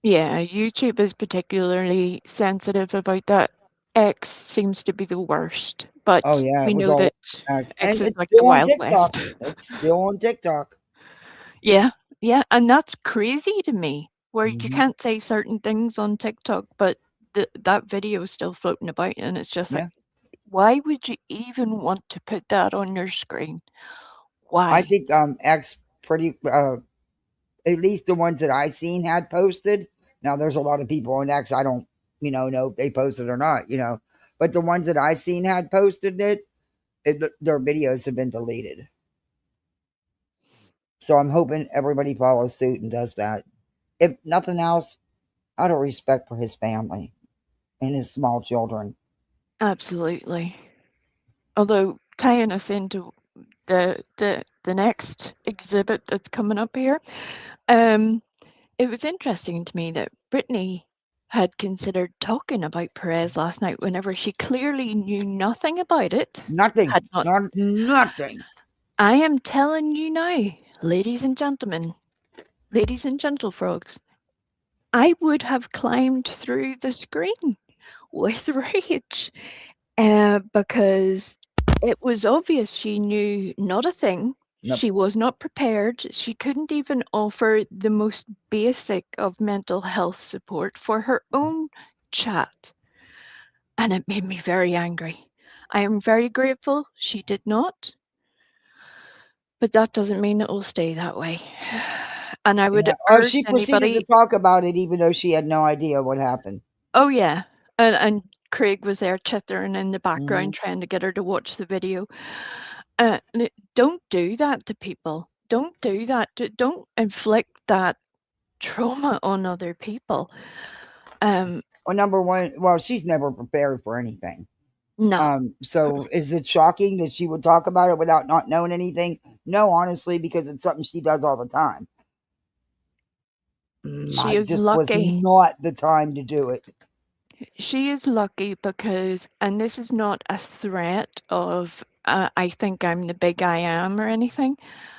Yeah, YouTube is particularly sensitive about that. X seems to be the worst, but Oh yeah, we it was know all that and X is it's like the still on Wild TikTok. West. It's still on TikTok. Yeah, yeah, and that's crazy to me, where you can't say certain things on TikTok, but that video is still floating about, and it's just like, why would you even want to put that on your screen? Why? I think X pretty at least the ones that I seen had posted. Now there's a lot of people on X. I don't, know if they posted or not, but the ones that I seen had posted it, their videos have been deleted. So I'm hoping everybody follows suit and does that. If nothing else, out of respect for his family and his small children. Absolutely. Although tying us into the next exhibit that's coming up here, it was interesting to me that Brittany had considered talking about Perez last night whenever she clearly knew nothing about it. Nothing. Nothing. I am telling you now, ladies and gentlemen, ladies and gentlefrogs, I would have climbed through the screen with rage because it was obvious she knew not a thing. Nope. She was not prepared. She couldn't even offer the most basic of mental health support for her own chat. And it made me very angry. I am very grateful she did not. But that doesn't mean it will stay that way. And I would Yeah. Oh, urge she proceeded to anybody. talk about it even though she had no idea what happened. Oh yeah, and Craig was there chittering in the Mhm. background trying to get her to watch the video. Don't do that to people. Don't do that. Don't inflict that trauma on other people. Well, number one, well, she's never prepared for anything. No. So is it shocking that she would talk about it without not knowing anything? No, honestly, because it's something she does all the time. She is Just was lucky. not the time to do it. She is lucky because, and this is not a threat of, I think I'm the big I am or anything.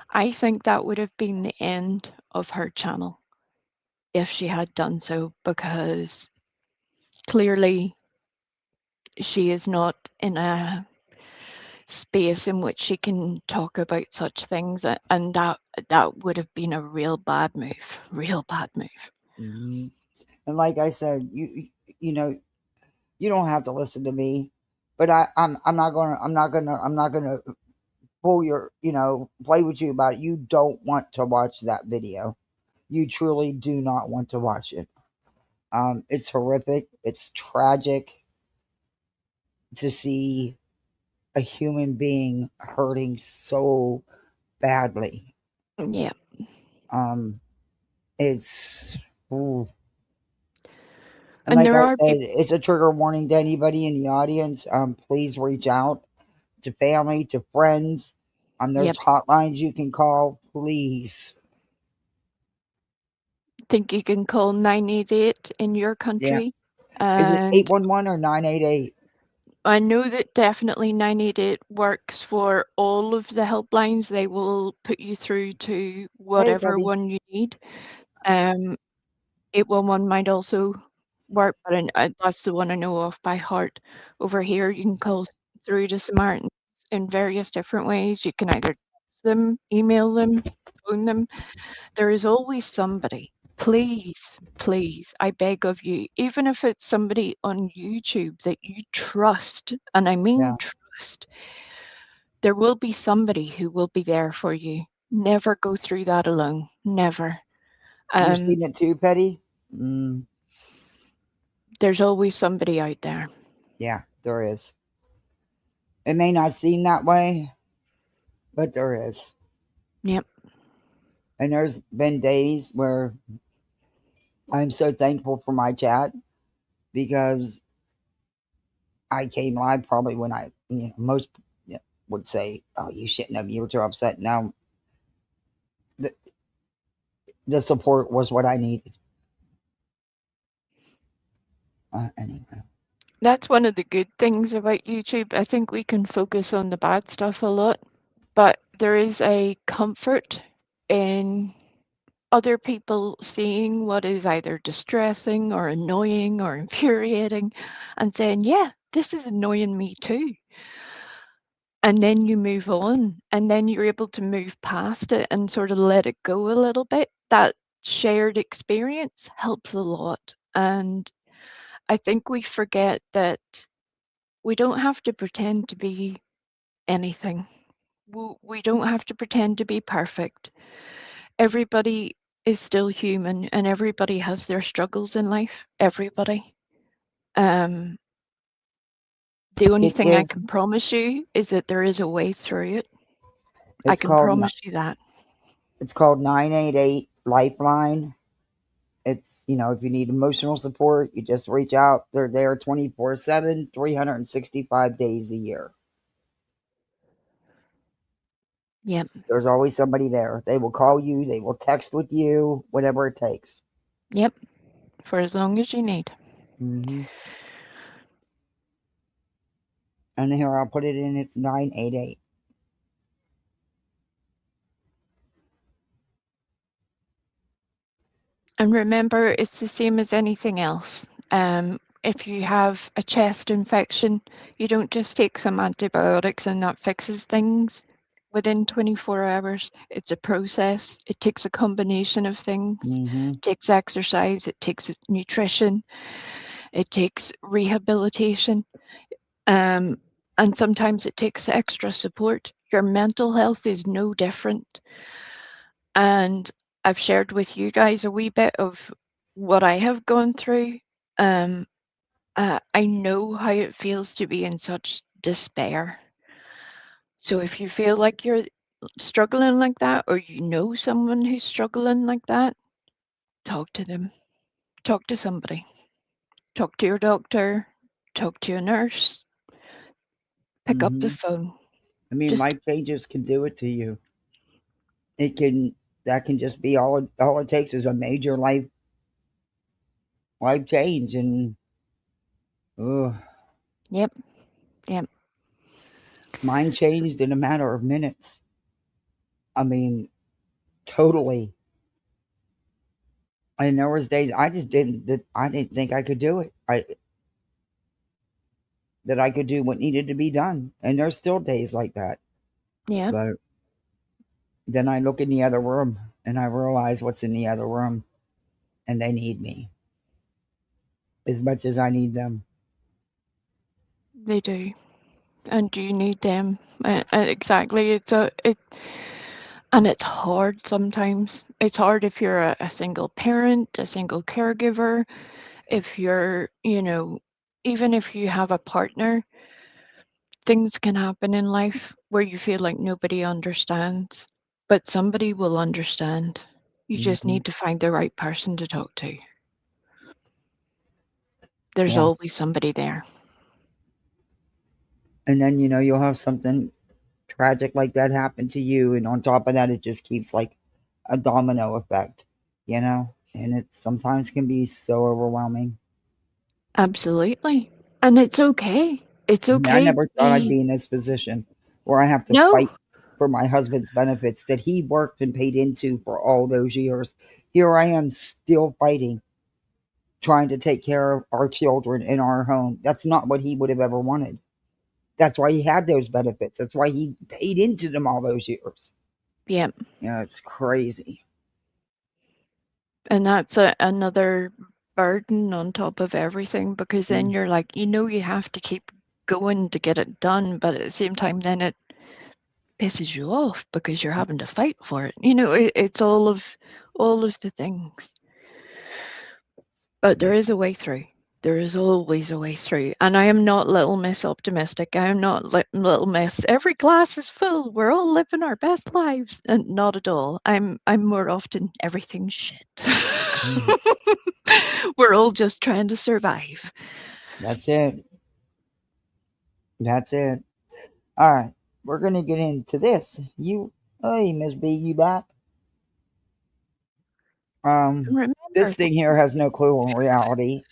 I think that would have been the end of her channel if she had done so, because clearly she is not in a space in which she can talk about such things, and that would have been a real bad move. Mm-hmm. And like I said, you know, you don't have to listen to me, but I'm not gonna pull your, play with you about it. You don't want to watch that video. You truly do not want to watch it. It's horrific. It's tragic to see a human being hurting so badly. Yeah. It's ooh. And And like there I are said, people. it's a trigger warning to anybody in the audience. Please reach out to family, to friends. There's Yep. hotlines you can call. Please. Think you can call 988 in your Yeah. country. Is it And 811 or 988? I know that definitely 988 works for all of the helplines. They will put you through to Hey, whatever Debbie. one you need. 811 might also work, but that's the one I know off by heart. Over here, you can call through to Samaritans in various different ways. You can either text them, email them, phone them. There is always somebody. Please, please, I beg of you, even if it's somebody on YouTube that you trust, and I mean Yeah. trust, there will be somebody who will be there for you. Never go through that alone. Never. You've seen it too, Petty? There's always somebody out there. Yeah, there is. It may not seem that way, but there is. Yep. And there's been days where I'm so thankful for my chat because I came live probably when most would say, "Oh, you shouldn't have. You were too upset." Now, the support was what I needed. Anyway. That's one of the good things about YouTube. I think we can focus on the bad stuff a lot, but there is a comfort in other people seeing what is either distressing or annoying or infuriating and saying, yeah, this is annoying me too. And then you move on, and then you're able to move past it and sort of let it go a little bit. That shared experience helps a lot. And I think we forget that we don't have to pretend to be anything. We don't have to pretend to be perfect. Everybody is still human, and everybody has their struggles in life. Everybody. The only It thing I is. can promise you is that there is a way through it. I It's can called. promise you that. It's called 988 Lifeline. It's, if you need emotional support, you just reach out. They're there 24/7, 365 days a year. Yep. There's always somebody there. They will call you, they will text with you, whatever it takes. Yep. For as long as you need. Mm-hmm. And here I'll put it in. It's 988. And remember, it's the same as anything else. If you have a chest infection, you don't just take some antibiotics and that fixes things within 24 hours. It's a process. It takes a combination of things. Mm-hmm. It takes exercise, it takes nutrition, it takes rehabilitation, and sometimes it takes extra support. Your mental health is no different. And I've shared with you guys a wee bit of what I have gone through. I know how it feels to be in such despair. So if you feel like you're struggling like that, or you know someone who's struggling like that, talk to them. Talk to somebody. Talk to your doctor. Talk to a nurse. Pick up the phone. I mean, Just life changes can do it to you. That can just be all it takes is a major life change, and Yep. mine changed in a matter of minutes. I mean, totally. And there was days I didn't think I could do it. That I could do what needed to be done, and there's still days like that. Yeah. But then I look in the other room and I realize what's in the other room, and they need me as much as I need them. They do, and you need them. Exactly. And it's hard sometimes. It's hard if you're a single parent, a single caregiver. If you're, even if you have a partner, things can happen in life where you feel like nobody understands, but somebody will understand. You just need to find the right person to talk to. There's Yeah. always somebody there. And then you'll have something tragic like that happen to you, and on top of that, it just keeps like a domino effect, and it sometimes can be so overwhelming. Absolutely. And it's okay. It's I mean, I okay to never thought I'd be. be in this position where I have to No. fight for my husband's benefits that he worked and paid into for all those years. Here I am still fighting, trying to take care of our children in our home. That's not what he would have ever wanted. That's why he had those benefits. That's why he paid into them all those years. Yeah. It's crazy. And that's another burden on top of everything, because then you're like, you have to keep going to get it done, but at the same time, then it pisses you off because you're having to fight for it. It's all of the things. But there is a way through. There is always a way through. And I am not Little Miss Optimistic. I am not Little Miss. Every glass is full. We're all living our best lives. And not at all. I'm more often everything's shit. We're all just trying to survive. That's it. That's it. All right. We're going to get into this. Hey, Miss B, you back? Remember, This thing here has no clue on reality.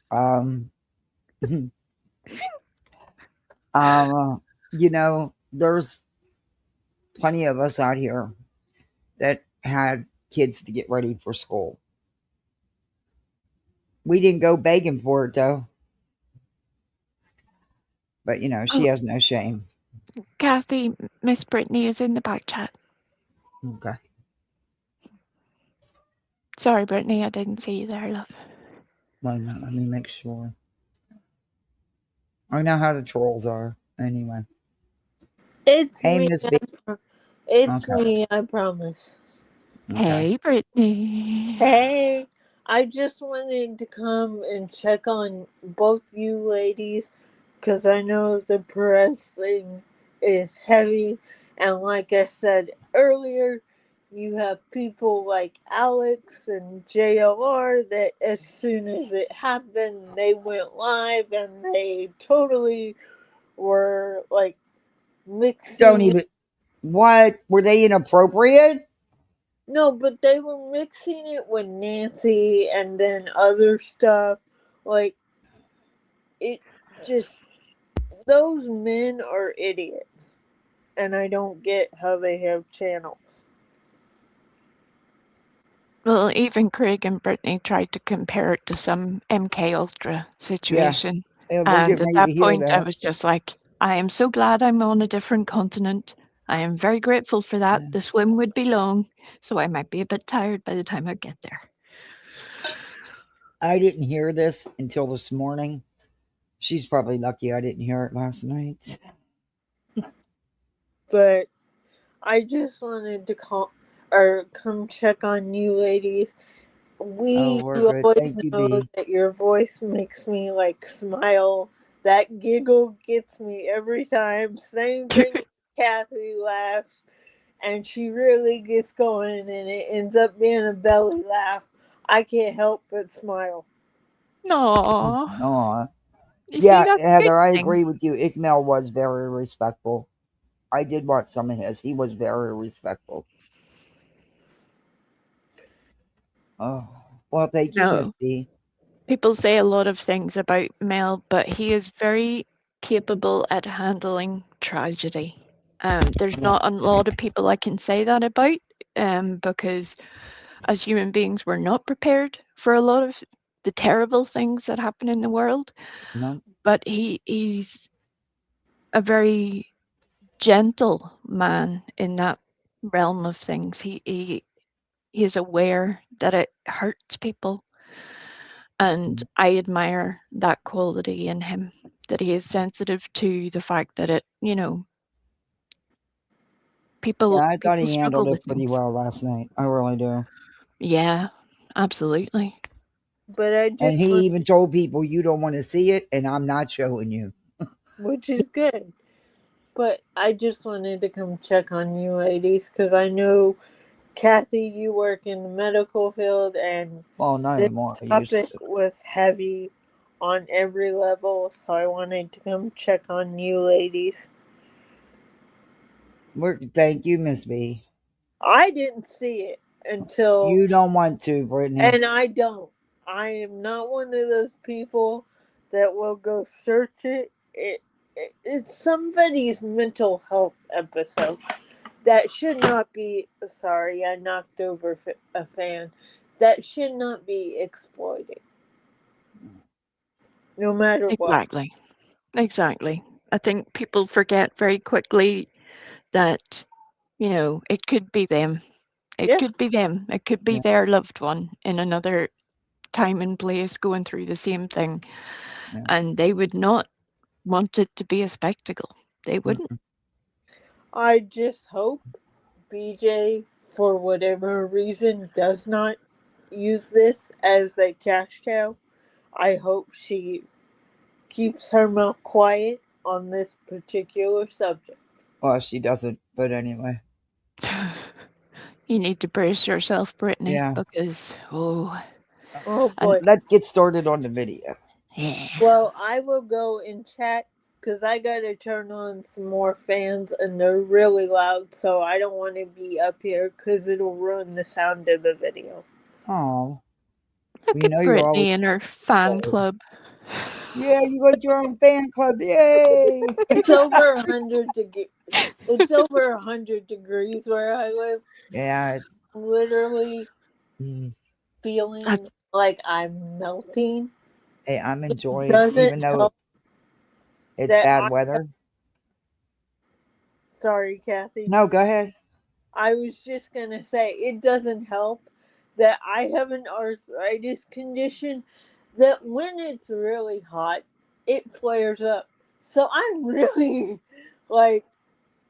There's plenty of us out here that had kids to get ready for school. We didn't go begging for it, though. But, she has no shame. Kathy, Miss Brittany is in the back chat. Okay. Sorry, Brittany, I didn't see you there, love. Wait a minute, let me make sure. I know how the trolls are. Anyway. It's hey, me. Miss B. It's Okay. me, I promise. Okay. Hey, Brittany. Hey, I just wanted to come and check on both you ladies because I know the Perez thing is heavy. And like I said earlier, you have people like Alex and JLR that as soon as it happened, they went live and they totally were like mixing. Don't even. What? Were they inappropriate? No, but they were mixing it with Nancy and then other stuff. Like, it just. Those men are idiots. And I don't get how they have channels. Well, even Craig and Brittany tried to compare it to some MK Ultra situation. Yeah, we're And getting at ready that to hear point, I that. was just like, I am so glad I'm on a different continent. I am very grateful for that. Yeah. The swim would be long, so I might be a bit tired by the time I get there. I didn't hear this until this morning. She's probably lucky I didn't hear it last night. But I just wanted to call. or come check on you ladies. Oh, we're You good. always Thank you, know B. that your voice makes me like smile. That giggle gets me every time. Same thing with Kathy laughs, and she really gets going, and it ends up being a belly laugh. I can't help but smile. No. Aw. You see, Yeah, that's a good Heather, I thing. agree with you. Ikmel was very respectful. I did watch some of his. He was very respectful. Oh, well, thank you, Miss No. B. People say a lot of things about Mel, but he is very capable at handling tragedy. There's Yeah. not a lot of people I can say that about, because as human beings, we're not prepared for a lot of the terrible things that happen in the world. No. But he's a very gentle man in that realm of things. He is aware that it hurts people, and I admire that quality in him, that he is sensitive to the fact that it, Yeah, people I thought people he struggle handled with it pretty things. well last night. I really do. Yeah, absolutely. But I And just he want, even told people, you don't want to see it, and I'm not showing you. which is good. But I just wanted to come check on you ladies because I know, Kathy, you work in the medical field, and Well, not this anymore. I used topic to. was heavy on every level, so I wanted to come check on you ladies. Thank you, Miss B. I didn't see it until, You don't want to, Brittany. and I don't. I am not one of those people that will go search it. It's somebody's mental health episode that should not be. Sorry, I knocked over a fan. That should not be exploited, no matter what. Exactly. I think people forget very quickly that, it could be them. It Yeah, could be them. It could be Yeah. their loved one in another time and place going through the same thing. Yeah. And they would not want it to be a spectacle. They wouldn't. I just hope BJ, for whatever reason, does not use this as a cash cow. I hope she keeps her mouth quiet on this particular subject. Well, she doesn't, but anyway. You need to brace yourself, Brittany, Yeah. because, Oh and boy. Let's get started on the video. yeah. Well, I will go and chat because I gotta turn on some more fans and they're really loud, so I don't want to be up here because it'll ruin the sound of the video. Oh, Look we at know you're always Brittany and her fan excited. club. Yeah, you got your own fan club. Yay! It's over 100 It's over 100 degrees where I live. Yeah. Literally Mm. feeling like I'm melting. Hey, I'm enjoying, Doesn't even though help it's that bad weather. Sorry, Kathy. No, go ahead. I was just gonna say it doesn't help that I have an arthritis condition that when it's really hot, it flares up. So I'm really like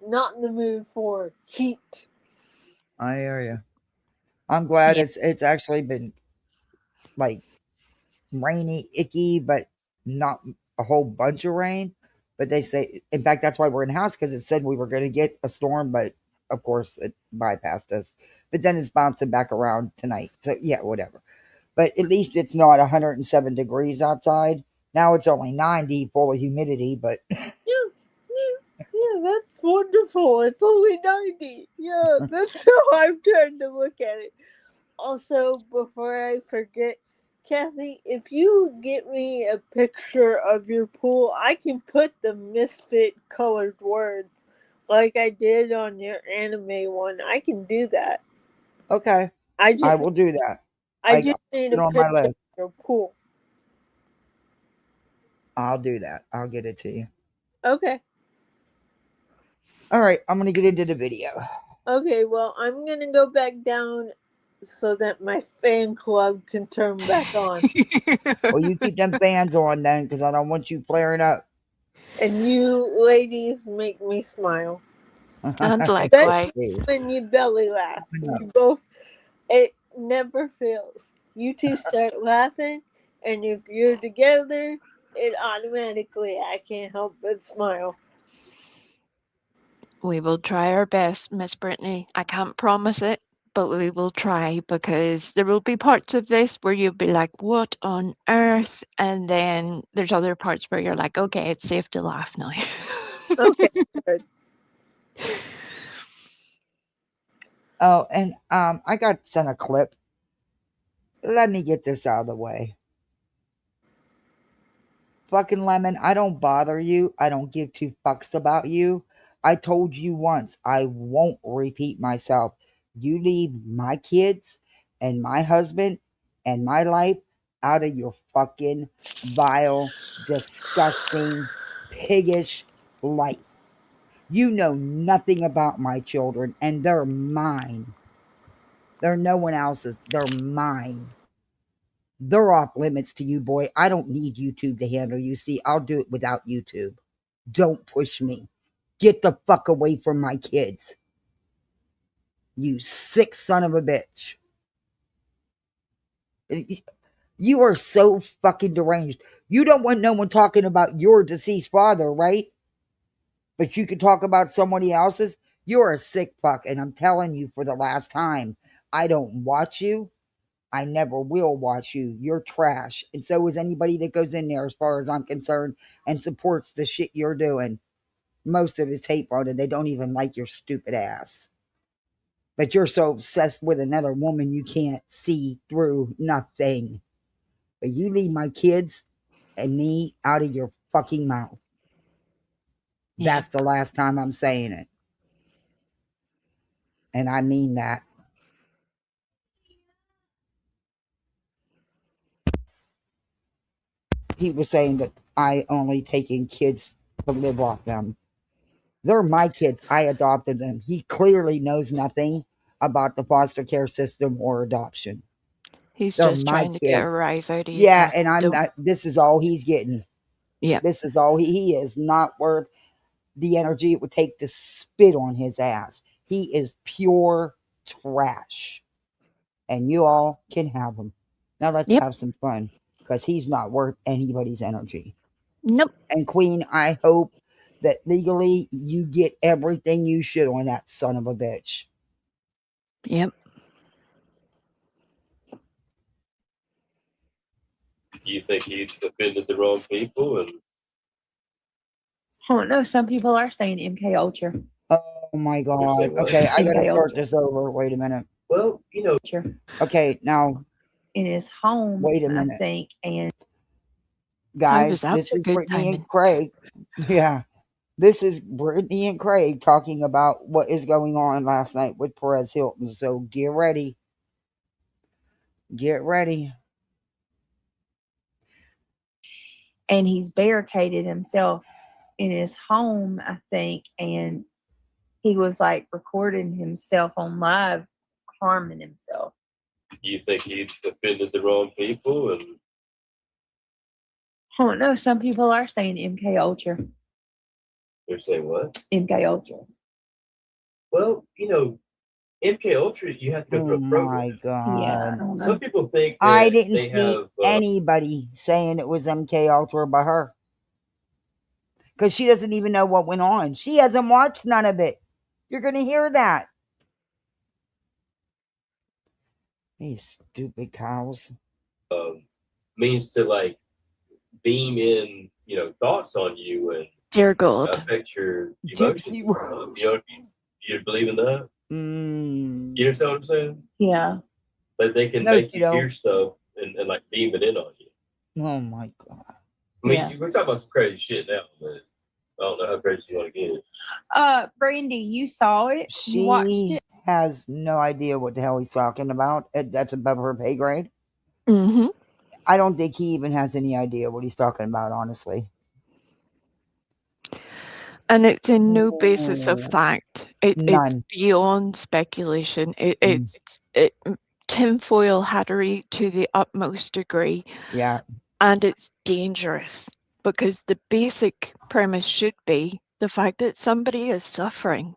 not in the mood for heat. I hear you. I'm glad Yeah. it's actually been like rainy, icky, but not a whole bunch of rain. But they say, in fact, that's why we're in the house because it said we were going to get a storm, but of course it bypassed us. But then it's bouncing back around tonight. So yeah, whatever. But at least it's not 107 degrees outside. Now it's only 90, full of humidity. But Yeah, that's wonderful. It's only 90. Yeah, that's how I'm trying to look at it. Also, before I forget, Kathy, if you get me a picture of your pool, I can put the misfit colored words like I did on your anime one. I can do that. okay, I I just will do that. I I just got need it a on my picture of list. your pool. I'll do that. I'll get it to you. Okay. All right, I'm gonna get into the video. Okay, well, I'm going to go back down so that my fan club can turn back on. Well, you keep them fans on then, because I don't want you flaring up. And you ladies make me smile. And That's likewise. That's cute. when you belly laugh. No. You both, it never fails. You two start laughing, and if you're together, it automatically, I can't help but smile. We will try our best, Miss Brittany. I can't promise it, but we will try, because there will be parts of this where you'll be like, what on earth? And then there's other parts where you're like, okay, it's safe to laugh now. Okay, good. Oh, and I got sent a clip. Let me get this out of the way. Fucking Lemon, I don't bother you. I don't give two fucks about you. I told you once. I won't repeat myself. You leave my kids and my husband and my life out of your fucking vile, disgusting, piggish life. You know nothing about my children, and they're mine. They're no one else's. They're mine. They're off limits to you, boy. I don't need YouTube to handle you. See, I'll do it without YouTube. Don't push me. Get the fuck away from my kids. You sick son of a bitch. You are so fucking deranged. You don't want no one talking about your deceased father, right? But you can talk about somebody else's. You're a sick fuck, and I'm telling you for the last time, I don't watch you. I never will watch you. You're trash. And so is anybody that goes in there, as far as I'm concerned, and supports the shit you're doing. Most of it's hate on it. They don't even like your stupid ass. But you're so obsessed with another woman you can't see through nothing. But you leave my kids and me out of your fucking mouth. Yeah. That's the last time I'm saying it. And I mean that. He was saying that I only taking kids to live off them. They're my kids. I adopted them. He clearly knows nothing about the foster care system or adoption. He's They're just my trying to get a kids. rise out of you. Yeah, Kathy. and I'm Don't- not. This is all he's getting. Yeah. This is all he is not worth the energy it would take to spit on his ass. He is pure trash, and you all can have him. Now let's Yep. have some fun, because he's not worth anybody's energy. Nope. And Queen, I hope that legally you get everything you should on that son of a bitch. Yep. You think he offended the wrong people? And I don't know. Some people are saying MK Ultra. Oh my You're saying god. what? Okay, I gotta MK start Ultra. this over. Wait a minute. well, you know, Okay, now In his home, wait a I minute. think, and Guys, How was this that is for good Brittany timing? and Craig. Yeah. This is Brittany and Craig talking about what is going on last night with Perez Hilton. So get ready. Get ready. and he's barricaded himself in his home, I think, and he was like recording himself on live, harming himself. you think he offended the wrong people? And I don't know. Some people are saying MK Ultra. they're saying what? MK Ultra. Well, you know, MK Ultra, you have to go Oh through a my program. Yeah, I god. don't know. Some people think I that didn't they see have. anybody saying it was MK Ultra by her. Because she doesn't even know what went on. She hasn't watched none of it. You're gonna hear that. These stupid cows. Means to like beam in, you know, thoughts on you and Dear God. affect your Gypsy emotions and stuff. You know, you believe in that? You understand what I'm saying? Yeah. That they can No, make you you hear don't. stuff and like beam it in on you. Oh my god. I mean, Yeah. we're talking about some crazy shit now, but I don't know how crazy you want to get. Brandy, you saw it? You watched She it? has no idea what the hell he's talking about. That's above her pay grade. Mm-hmm. I don't think he even has any idea what he's talking about, honestly. And it's in no basis of No. fact. It's None. beyond speculation. Mm. It's tinfoil hattery to the utmost degree. Yeah. And it's dangerous because the basic premise should be the fact that somebody is suffering.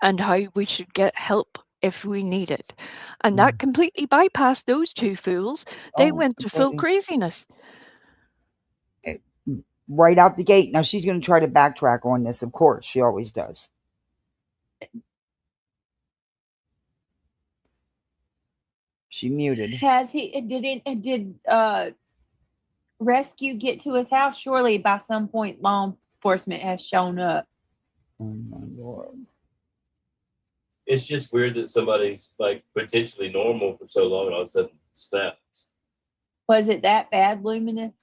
and how we should get help if we need it. And that completely bypassed those two fools. They went to full craziness. Right out the gate. Now she's going to try to backtrack on this, of course. She always does. She muted. Did rescue get to his house? Surely by some point law enforcement has shown up. Oh my Lord. It's just weird that somebody's like potentially normal for so long and all of a sudden snaps. Was it that bad, Luminous?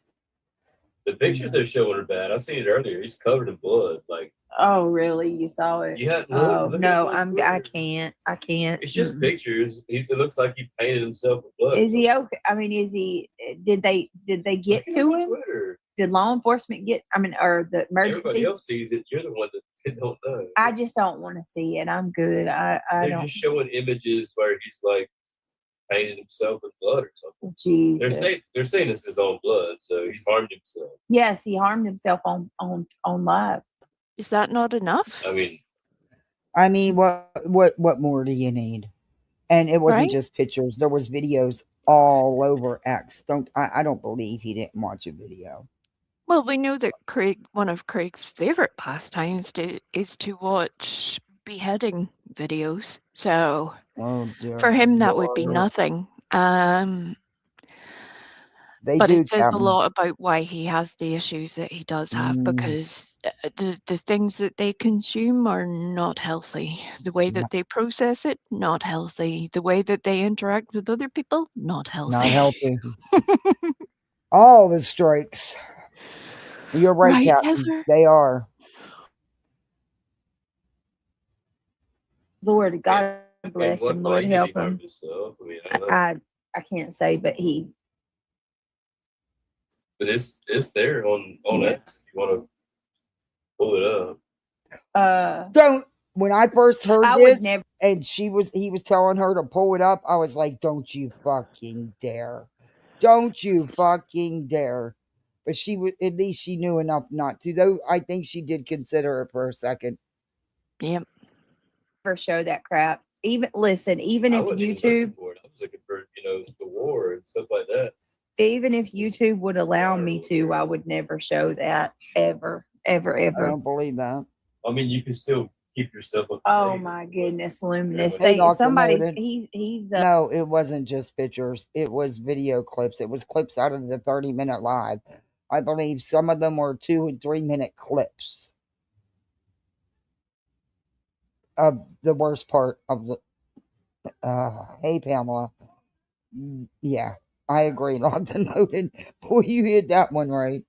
The picture they're showing are bad. I seen it earlier. He's covered in blood. Like, oh really? You saw it? Yeah. Oh no, I can't. It's just pictures. It looks like he painted himself with blood. Is he okay? I mean, is he? Did they get to him? Twitter. Did law enforcement get? I mean, or the emergency? Everybody else sees it. You're the one that don't know. I just don't want to see it. I'm good. They're don't. just showing images where he's like painted himself with blood or something. Jesus. They're saying this is on blood, so he's harmed himself. Yes, he harmed himself on live. Is that not enough? I mean, what more do you need? And it wasn't Right? just pictures. There was videos all over X. I don't believe he didn't watch a video. Well, we know that one of Craig's favorite pastimes is to watch beheading videos. So for him, that would be nothing. But it says a lot about why he has the issues that he does have, because the things that they consume are not healthy. The way that they process it, not healthy. The way that they interact with other people, not healthy. Not healthy. All the strikes. You're right, Captain. Heather? They are. Lord, God bless him. Lord help him. I can't say, but he. But it's there on X if you want to pull it up. Don't. When I first heard I this, would never. and he was telling her to pull it up, I was like, "Don't you fucking dare! Don't you fucking dare!" But she would. At least she knew enough not to. Though I think she did consider it for a second. Yep. Never show that crap. Even if YouTube. I was looking for the war and stuff like that. Even if YouTube would allow me to, I would never show that ever. I don't believe that. I mean, you can still keep yourself up. Oh my goodness, Luminous! He's no, it wasn't just pictures. It was video clips. It was clips out of the 30-minute live. I believe some of them were 2 and 3 minute clips of the worst part of the. Hey, Pamela. Yeah. I agree. Locked and loaded. Boy, you hit that one right.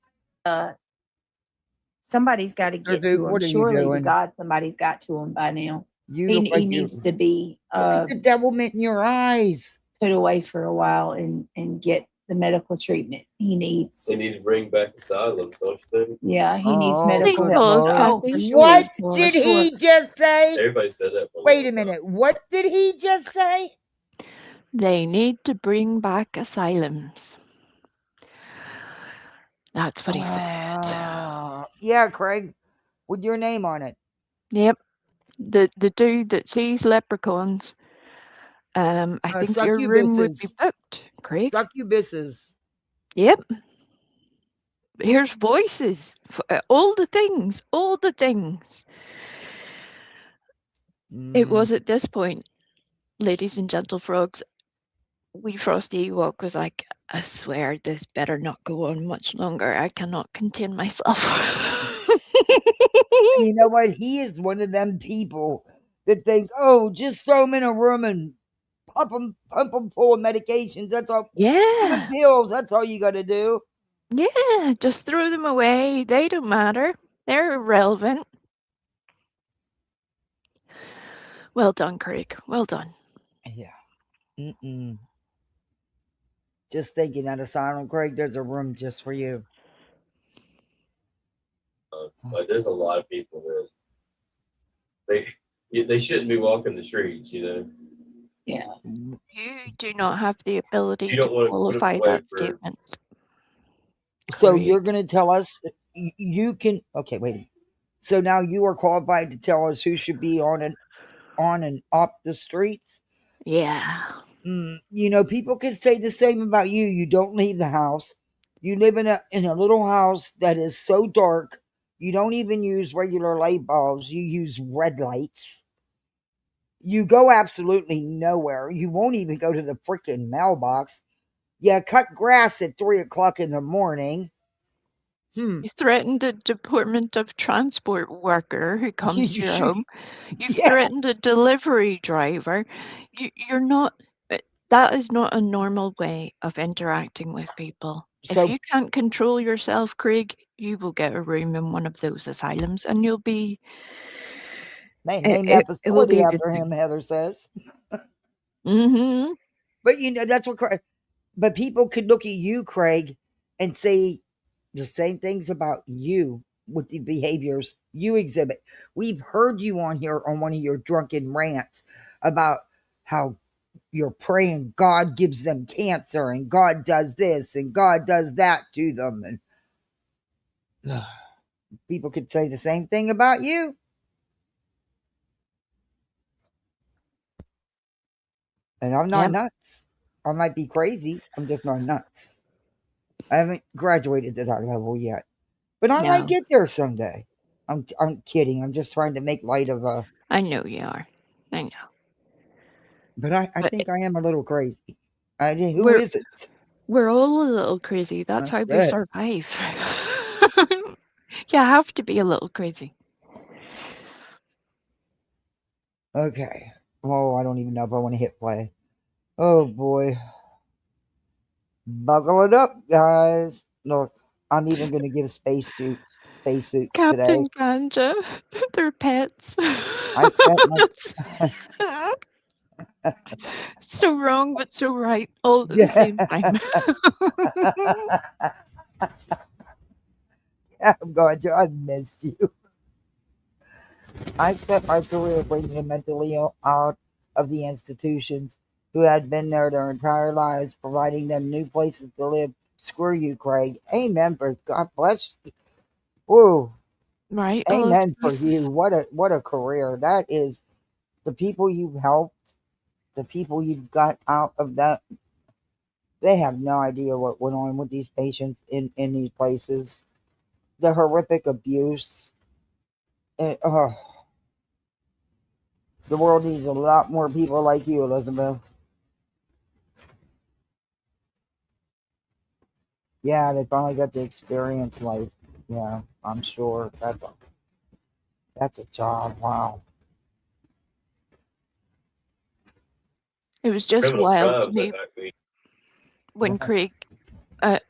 Somebody's got to get to him. Surely to God, somebody's got to him by now. He needs to be look at the devilment in your eyes. Put away for a while and get the medical treatment he needs. They need to bring back asylums, don't you think? Yeah, he needs medical help. What did he just say? Everybody said that. Wait a minute. What did he just say? They need to bring back asylums. That's what he said. Yeah, Craig, with your name on it. Yep. The dude that sees leprechauns. I think your room would be booked, Craig. Succubuses. Yep. Here's voices. All the things. It was at this point, ladies and gentle frogs, wee Frosty Ewok was like, I swear this better not go on much longer. I cannot contain myself. You know what? He is one of them people that think, oh, just throw him in a room and pump him full of medications. That's all. Yeah. Pills. That's all you got to do. Yeah, just throw them away. They don't matter. They're irrelevant. Well done, Craig. Well done. Yeah. Just thinking at Asylum, Craig, there's a room just for you. Like there's a lot of people that they shouldn't be walking the streets, Yeah. You do not have the ability to qualify that statement. So you're going to tell us you can. Okay, wait. So now you are qualified to tell us who should be on it on and up the streets. Yeah. You know, people could say the same about you. You don't leave the house. You live in a little house that is so dark. You don't even use regular light bulbs. You use red lights. You go absolutely nowhere. You won't even go to the freaking mailbox. You cut grass at 3 o'clock in the morning. You threatened a Department of Transport worker who comes to your home. You've Yeah. threatened a delivery driver. You're not. That is not a normal way of interacting with people. So- if you can't control yourself, Craig, you will get a room in one of those asylums, and you'll be. They named that facility after him, Heather says. Mm-hmm. But you know, that's what. But people could look at you, Craig, and say the same things about you with the behaviors you exhibit. We've heard you on here on one of your drunken rants about how you're praying God gives them cancer and God does this and God does that to them. And people could say the same thing about you. And I'm not nuts. I might be crazy. I'm just not nuts. I haven't graduated to that level yet. But I might get there someday. I'm kidding. I'm just trying to make light of I know you are. I know. But I think I am a little crazy. Who We're- is it? We're all a little crazy. That's how we That's it. survive. You have to be a little crazy. Okay. Oh, I don't even know if I want to hit play. Oh boy. Buckle it up, guys. Look, I'm even going to give spacesuits today. Captain Ganja, they're pets. I spent my So wrong, but so right, all at the same time. Yeah, I'm going to. I missed you. I spent my career bringing the mentally ill out of the institutions who had been there their entire lives, providing them new places to live. Screw you, Craig. Amen. For God bless you. Woo. Right. Amen for you. What a career. That is the people you've helped, the people you've got out of that. They have no idea what went on with these patients in these places. The horrific abuse. The world needs a lot more people like you, Elizabeth. Yeah, they finally got to experience life. Yeah, I'm sure that's a job. Wow. It was just Criminal wild to crimes, me when Craig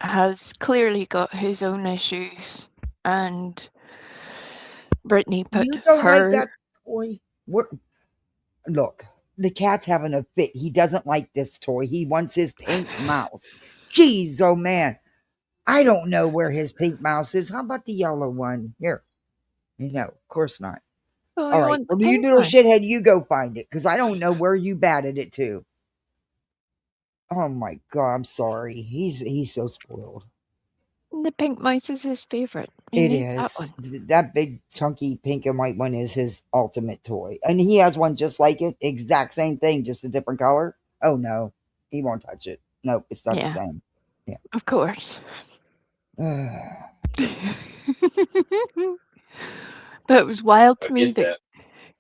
has clearly got his own issues, and Brittany put You don't like her. that toy? Look, the cat's having a fit. He doesn't like this toy. He wants his pink mouse. Jeez, oh man. I don't know where his pink mouse is. How about the yellow one? Here. No, of course not. Oh, All right. Well, you little shithead, you go find it because I don't know where you batted it to. Oh my God, I'm sorry. He's so spoiled. The pink mouse is his favorite. It is. That big chunky pink and white one is his ultimate toy. And he has one just like it, exact same thing, just a different color. Oh no, he won't touch it. Nope, it's not the same. Yeah. Of course. But it was wild to me that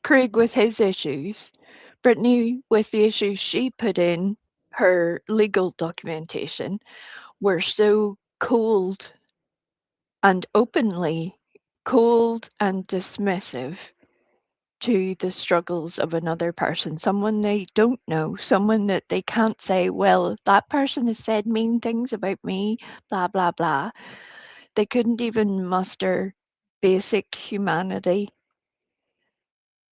Craig with his issues, Brittany with the issues she put in her legal documentation, were so cold and openly cold and dismissive to the struggles of another person, someone they don't know, someone that they can't say, well, that person has said mean things about me, blah, blah, blah. They couldn't even muster basic humanity.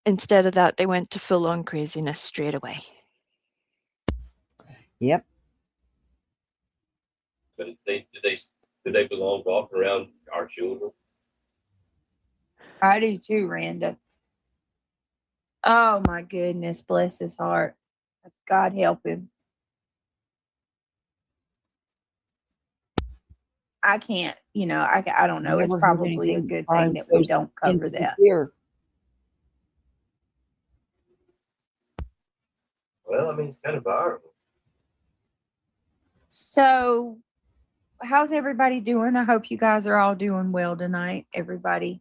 Instead of that, they went to full on craziness straight away. Yep. But do they belong walking around our children? I do too, Randa. Oh my goodness, bless his heart. God help him. I can't, I don't know. It's probably a good thing that we don't cover that. Well, I mean, it's kind of viral. So, how's everybody doing? I hope you guys are all doing well tonight. Everybody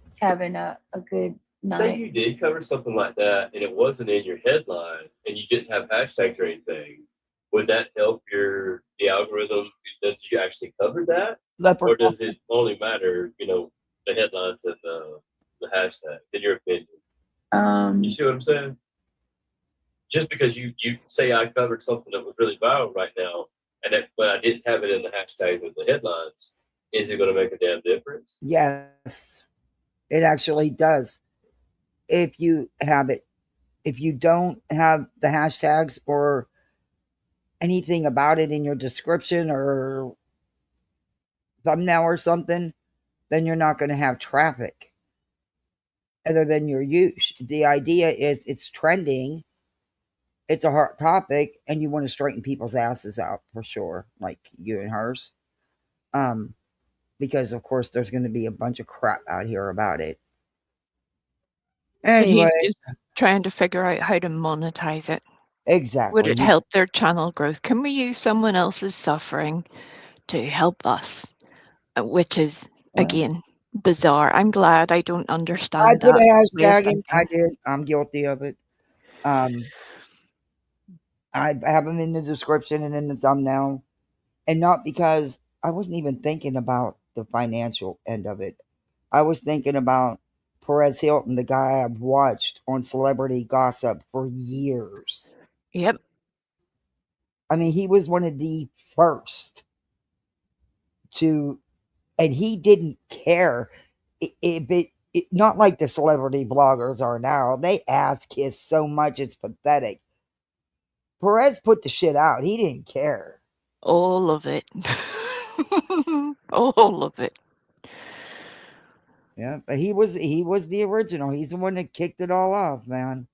is having a good night. Say you did cover something like that and it wasn't in your headline and you didn't have hashtags or anything, would that help the algorithm that you actually covered that? Or does it only matter, the headlines and the hashtag, in your opinion? You see what I'm saying? Just because you say I covered something that was really viral right now, but I didn't have it in the hashtag with the headlines, is it going to make a damn difference? Yes, it actually does. If you have it, if you don't have the hashtags or anything about it in your description or thumbnail or something, then you're not going to have traffic other than your use. The idea is it's trending, it's a hot topic, and you want to straighten people's asses out for sure, like you and hers. Because of course there's going to be a bunch of crap out here about it. Anyway, he's just trying to figure out how to monetize it. Exactly. Would it help their channel growth? Can we use someone else's suffering to help us? Which is, again, bizarre. I'm glad I don't understand I put that a way of hashtag in. thinking. I did. I'm guilty of it. I have them in the description and in the thumbnail. And not because I wasn't even thinking about the financial end of it. I was thinking about Perez Hilton, the guy I've watched on celebrity gossip for years. Yep. I mean, he was one of the first to, and he didn't care if it not like the celebrity bloggers are now. They ass kiss so much, it's pathetic. Perez put the shit out. He didn't care. All of it. All of it. Yeah, but he was the original. He's the one that kicked it all off, man.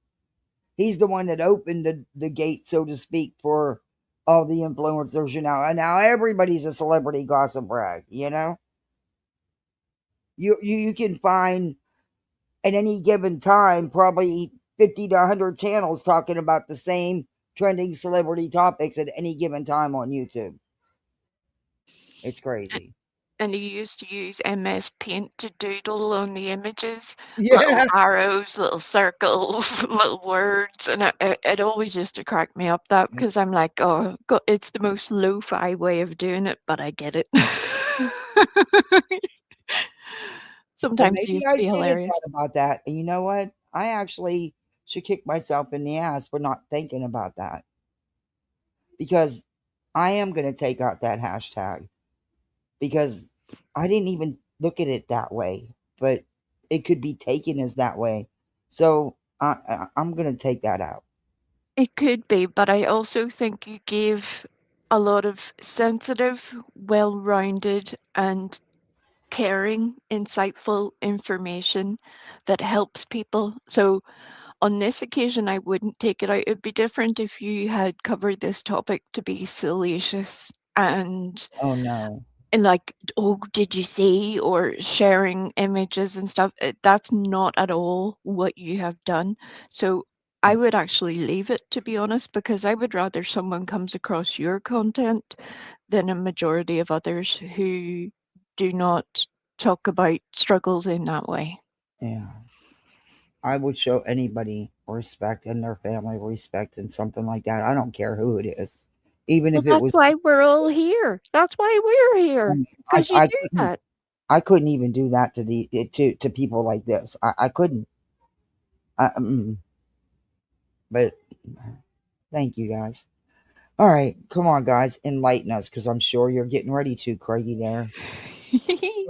He's the one that opened the gate, so to speak, for all the influencers, and now everybody's a celebrity gossip rag, You can find at any given time probably 50 to 100 channels talking about the same trending celebrity topics at any given time on YouTube. It's crazy. And he used to use MS Paint to doodle on the images. Yeah. Little arrows, little circles, little words. And it always used to crack me up that because I'm like, oh, God, it's the most lo-fi way of doing it, but I get it. Sometimes it Maybe used I to be should have hilarious. thought about that. And you know what? I actually should kick myself in the ass for not thinking about that. Because I am going to take out that hashtag. Because I didn't even look at it that way. But it could be taken as that way. So I'm going to take that out. It could be, but I also think you gave a lot of sensitive, well-rounded, and caring, insightful information that helps people. So on this occasion, I wouldn't take it out. It'd be different if you had covered this topic to be salacious and Oh, no. and like, oh, did you see? Or sharing images and stuff. That's not at all what you have done. So I would actually leave it, to be honest, because I would rather someone comes across your content than a majority of others who do not talk about struggles in that way. Yeah. I would show anybody respect and their family respect and something like that. I don't care who it is. Even Well, if it that's was. why we're all here. That's why we're here. Because you do that. I couldn't even do that to people like this. I couldn't. But thank you guys. All right, come on, guys, enlighten us because I'm sure you're getting ready to, Craigie. There.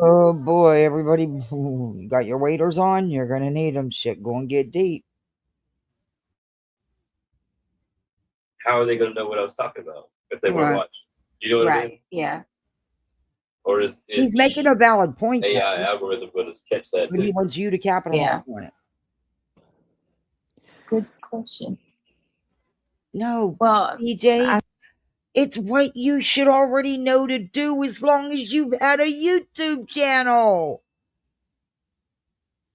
Oh boy, everybody, you got your waders on. You're gonna need them. Shit, go and get deep. How are they going to know what I was talking about if they weren't watching? You know what I mean? Yeah. Or is He's making a valid point. AI algorithm going to catch that But too? he wants you to capitalize on it. It's a good question. No, well, DJ, it's what you should already know to do as long as you've had a YouTube channel.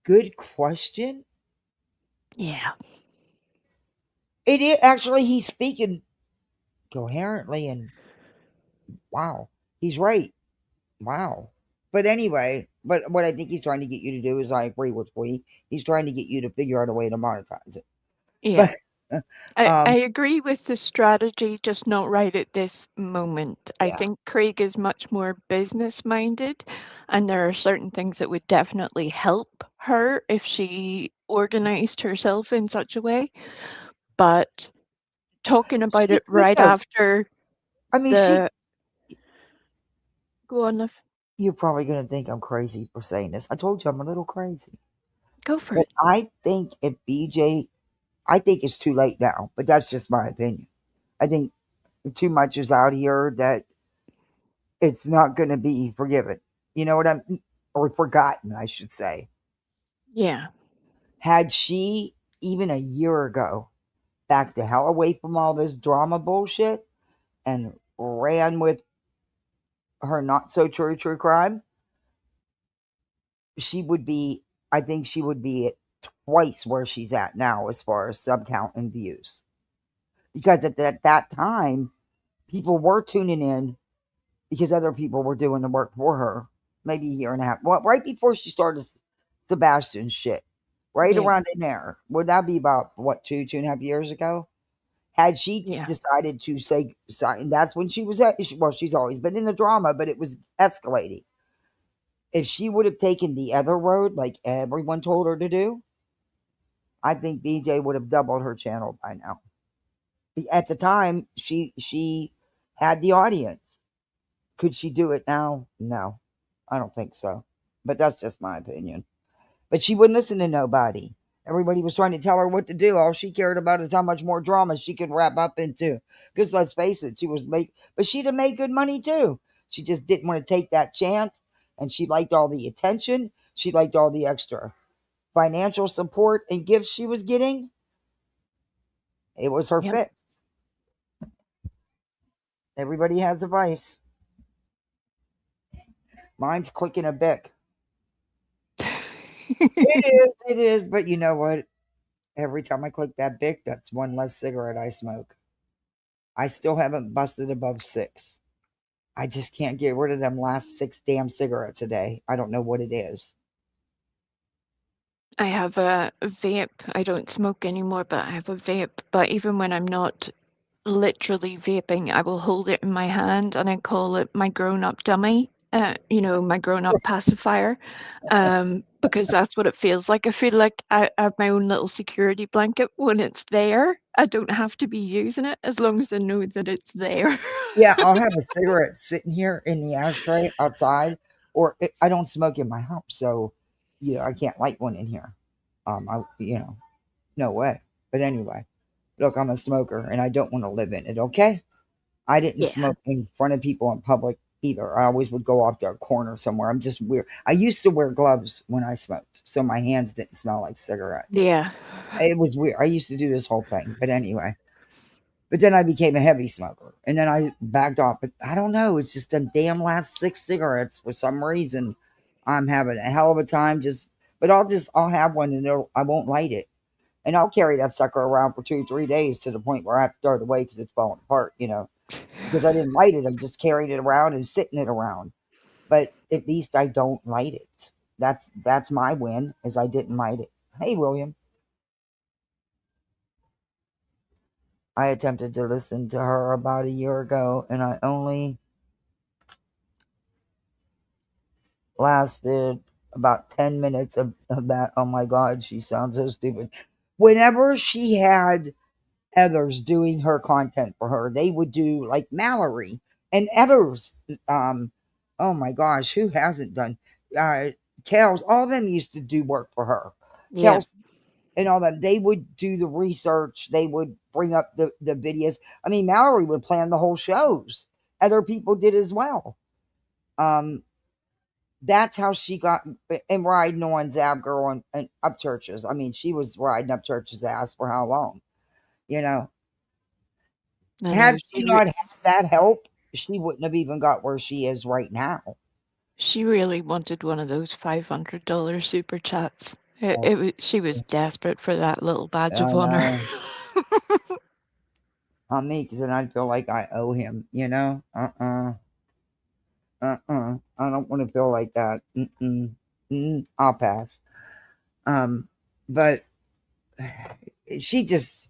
Good question. Yeah. It is actually, he's speaking coherently, and wow, he's right. Wow. But anyway, but what I think he's trying to get you to do is, I agree with Lee. He's trying to get you to figure out a way to monetize it. Yeah. But I agree with the strategy, just not right at this moment. I yeah, think Craig is much more business minded, and there are certain things that would definitely help her if she organized herself in such a way. But talking about she it could right have. after I mean, the go on, Liv. you're probably going to think I'm crazy for saying this. I told you I'm a little crazy. Go for But it. I think if BJ, I think it's too late now, but that's just my opinion. I think too much is out here that it's not going to be forgiven. You know what I'm, or forgotten, I should say. Yeah. Had she, even a year ago, backed the hell away from all this drama bullshit and ran with her not so true crime, she would be, I think she would be at twice where she's at now as far as sub count and views. Because at that time, people were tuning in because other people were doing the work for her. Maybe a year and a half. Well, right before she started Sebastian's shit. Right Yeah. around in there. Would that be about, what, 2.5 years ago? Had she Yeah. decided to say, that's when she was at, well, she's always been in the drama, but it was escalating. If she would have taken the other road, like everyone told her to do, I think BJ would have doubled her channel by now. At the time, she had the audience. Could she do it now? No, I don't think so. But that's just my opinion. But she wouldn't listen to nobody. Everybody was trying to tell her what to do. All she cared about is how much more drama she could wrap up into. Because let's face it, but she'd have made good money too. She just didn't want to take that chance. And she liked all the attention. She liked all the extra financial support and gifts she was getting. It was her Yep. fix. Everybody has a vice. Mine's clicking a Bic. It is, but you know what? Every time I click that Bic, that's one less cigarette I smoke. I still haven't busted above 6. I just can't get rid of them last 6 damn cigarettes a day. I don't know what it is. I have a vape. I don't smoke anymore, but I have a vape. But even when I'm not literally vaping, I will hold it in my hand and I call it my grown-up dummy. My grown-up pacifier, because that's what it feels like. I feel like I have my own little security blanket when it's there. I don't have to be using it as long as I know that it's there. Yeah, I'll have a cigarette sitting here in the ashtray outside, or I don't smoke in my house, so I can't light one in here. No way. But anyway, look, I'm a smoker, and I don't want to live in it. Okay, I didn't Yeah. smoke in front of people in public either. I always would go off to a corner somewhere. I'm just weird. I used to wear gloves when I smoked, so my hands didn't smell like cigarettes. Yeah. It was weird. I used to do this whole thing, but anyway. But then I became a heavy smoker, and then I backed off. But I don't know. It's just the damn last 6 cigarettes for some reason. I'm having a hell of a time. But I'll have one, and I won't light it, and I'll carry that sucker around for 2-3 days to the point where I have to throw it away because it's falling apart. Because I didn't light it. I'm just carrying it around and sitting it around. But at least I don't light it. That's my win, is I didn't light it. Hey, William. I attempted to listen to her about a year ago, and I only lasted about 10 minutes of that. Oh my God, she sounds so stupid. Whenever she had others doing her content for her, they would do like Mallory and others. Oh my gosh, who hasn't done? Kels, all of them used to do work for her. Yeah. Kels and all that. They would do the research. They would bring up the videos. I mean, Mallory would plan the whole shows. Other people did as well. That's how she got and riding on Zab Girl and up churches. I mean, she was riding up churches' ass for how long? Had she not had that help, she wouldn't have even got where she is right now. She really wanted one of those $500 super chats. Oh. She was desperate for that little badge of I honor. know. on me because then I'd feel like I owe him, you know? I don't want to feel like that. I'll pass. But she just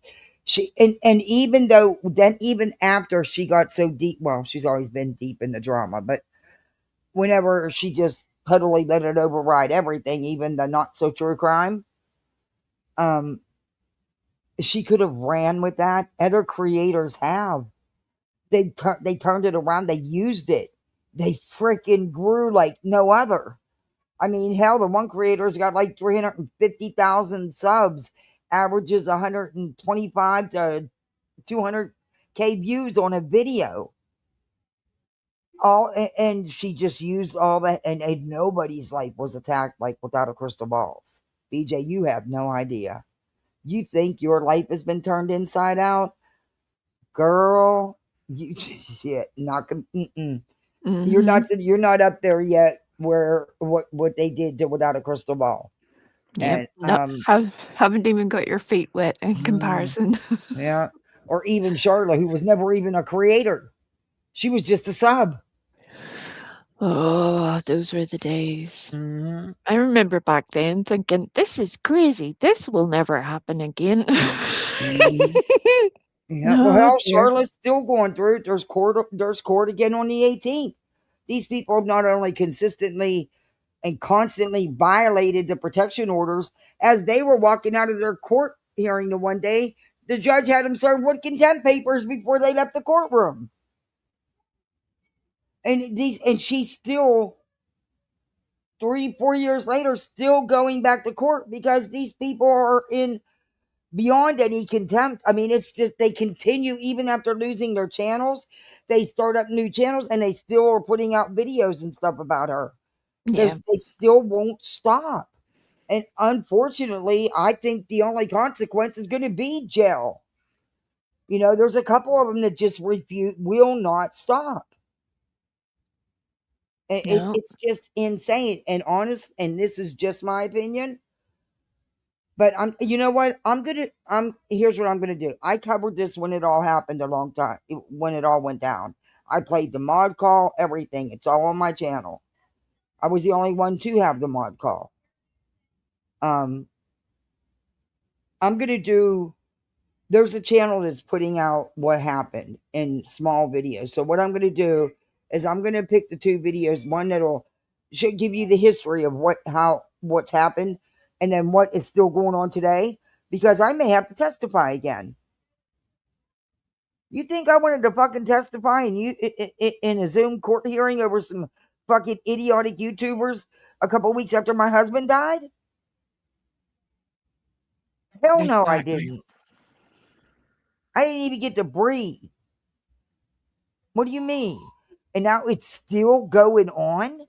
and even though then even after she got so deep, well, she's always been deep in the drama, but whenever she just totally let it override everything, even the not so true crime, she could have ran with that. Other creators have. They turned it around. They used it. They freaking grew like no other. I mean, hell, the one creator's got like 350,000 subs, averages 125 to 200K views on a video. And she just used all that, and nobody's life was attacked like without a crystal balls. BJ, you have no idea. You think your life has been turned inside out, girl? You shit, not. You're not up there yet. Where what they did to without a crystal ball. Yep. And Haven't even got your feet wet in comparison. Yeah. Or even Charlotte, who was never even a creator. She was just a sub. Oh, those were the days. Mm-hmm. I remember back then thinking, this is crazy. This will never happen again. Mm-hmm. Yeah. No, Well, hell, dear. Charlotte's still going through it. There's court again on the 18th. These people have not only consistently and constantly violated the protection orders as they were walking out of their court hearing the one day, the judge had them served with contempt papers before they left the courtroom. And she's still 3-4 years later still going back to court because these people are in beyond any contempt. I mean, it's just they continue even after losing their channels. They start up new channels and they still are putting out videos and stuff about her. Yeah. They still won't stop. And unfortunately, I think the only consequence is going to be jail. You know, there's a couple of them that just will not stop. No. It's just insane and honest. And this is just my opinion. But you know what? Here's what I'm gonna do. I covered this when it all happened a long time, when it all went down. I played the mod call, everything. It's all on my channel. I was the only one to have the mod call. I'm gonna do. There's a channel that's putting out what happened in small videos. So what I'm gonna do is I'm gonna pick the two videos. One should give you the history of what's happened, and then what is still going on today, because I may have to testify again. You think I wanted to fucking testify in a Zoom court hearing over some fucking idiotic YouTubers a couple weeks after my husband died? Hell no, I didn't. I didn't even get to breathe. What do you mean? And now it's still going on?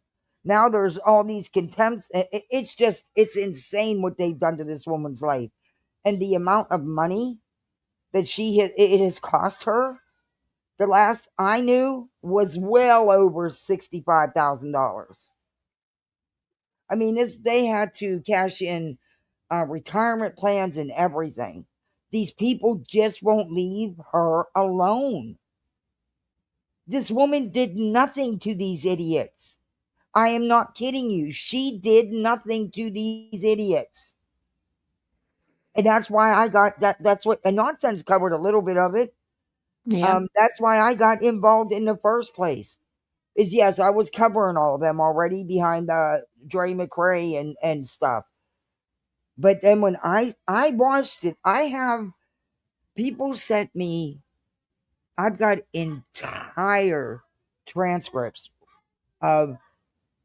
Now there's all these contempts. It's insane what they've done to this woman's life. And the amount of money that it has cost her, the last I knew was well over $65,000. I mean, they had to cash in retirement plans and everything. These people just won't leave her alone. This woman did nothing to these idiots. I am not kidding you. She did nothing to these idiots. And that's why I got that. That's what, and Nonsense covered a little bit of it. Yeah. That's why I got involved in the first place. Yes, I was covering all of them already behind Dre McRae and stuff. But then when I watched it, I have people sent me, I've got entire transcripts of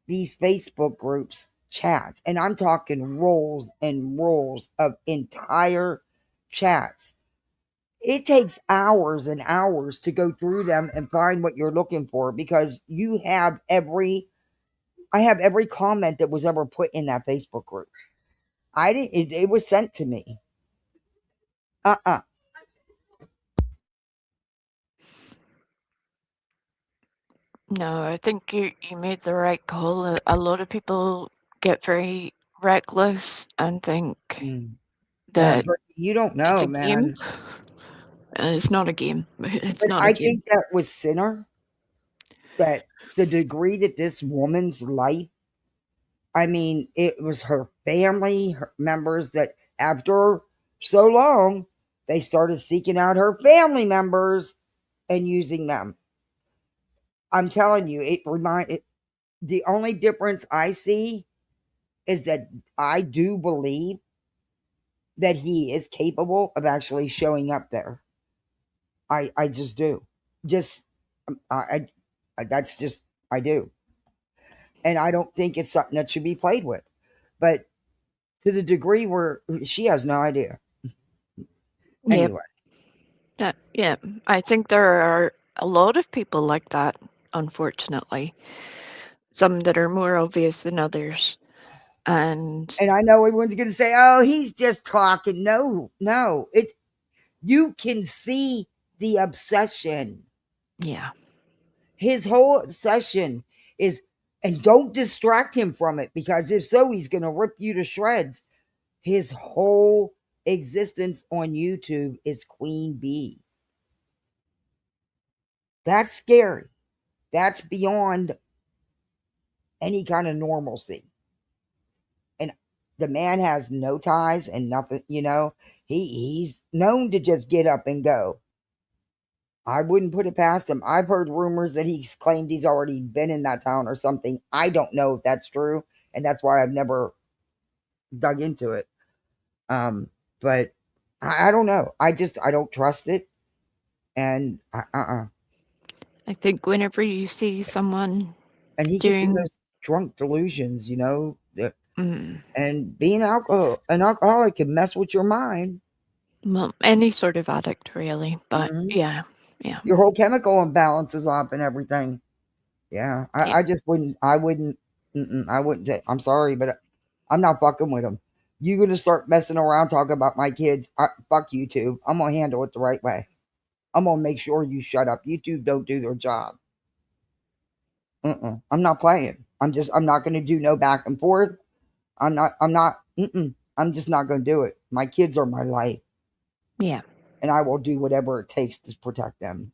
these Facebook groups chats, and I'm talking rolls and rolls of entire chats. It takes hours and hours to go through them and find what you're looking for, because I have every comment that was ever put in that Facebook group. It was sent to me. No, I think you made the right call. A lot of people get very reckless and think that but you don't it's know, a game. man. It's not a game. It's But not a I game. think that was Sinner. That the degree that this woman's life, I mean, it was her family members that after so long, they started seeking out her family members and using them. I'm telling you, the only difference I see is that I do believe that he is capable of actually showing up there. I just do. Just that's just I do. And I don't think it's something that should be played with. But to the degree where she has no idea. Yep. Anyway. Yeah. I think there are a lot of people like that, unfortunately. Some that are more obvious than others. And I know everyone's going to say, "Oh, he's just talking." No, it's you can see the obsession. Yeah. His whole obsession is, and don't distract him from it, because if so, he's going to rip you to shreds. His whole existence on YouTube is Queen Bee. That's scary. That's beyond any kind of normalcy. And the man has no ties and nothing, he's known to just get up and go. I wouldn't put it past him. I've heard rumors that he's claimed he's already been in that town or something. I don't know if that's true, and that's why I've never dug into it. But I don't know. I don't trust it. And I think whenever you see someone and he gets in those drunk delusions, and being an alcoholic can mess with your mind. Well, any sort of addict, really. But yeah. Your whole chemical imbalance is off and everything. Yeah, I just wouldn't. I wouldn't. I wouldn't. I'm sorry, but I'm not fucking with him. You're gonna start messing around talking about my kids. Fuck YouTube. I'm gonna handle it the right way. I'm gonna make sure you shut up. YouTube don't do their job. I'm not playing. I'm not gonna do no back and forth. I'm not. I'm just not gonna do it. My kids are my life. Yeah. And I will do whatever it takes to protect them.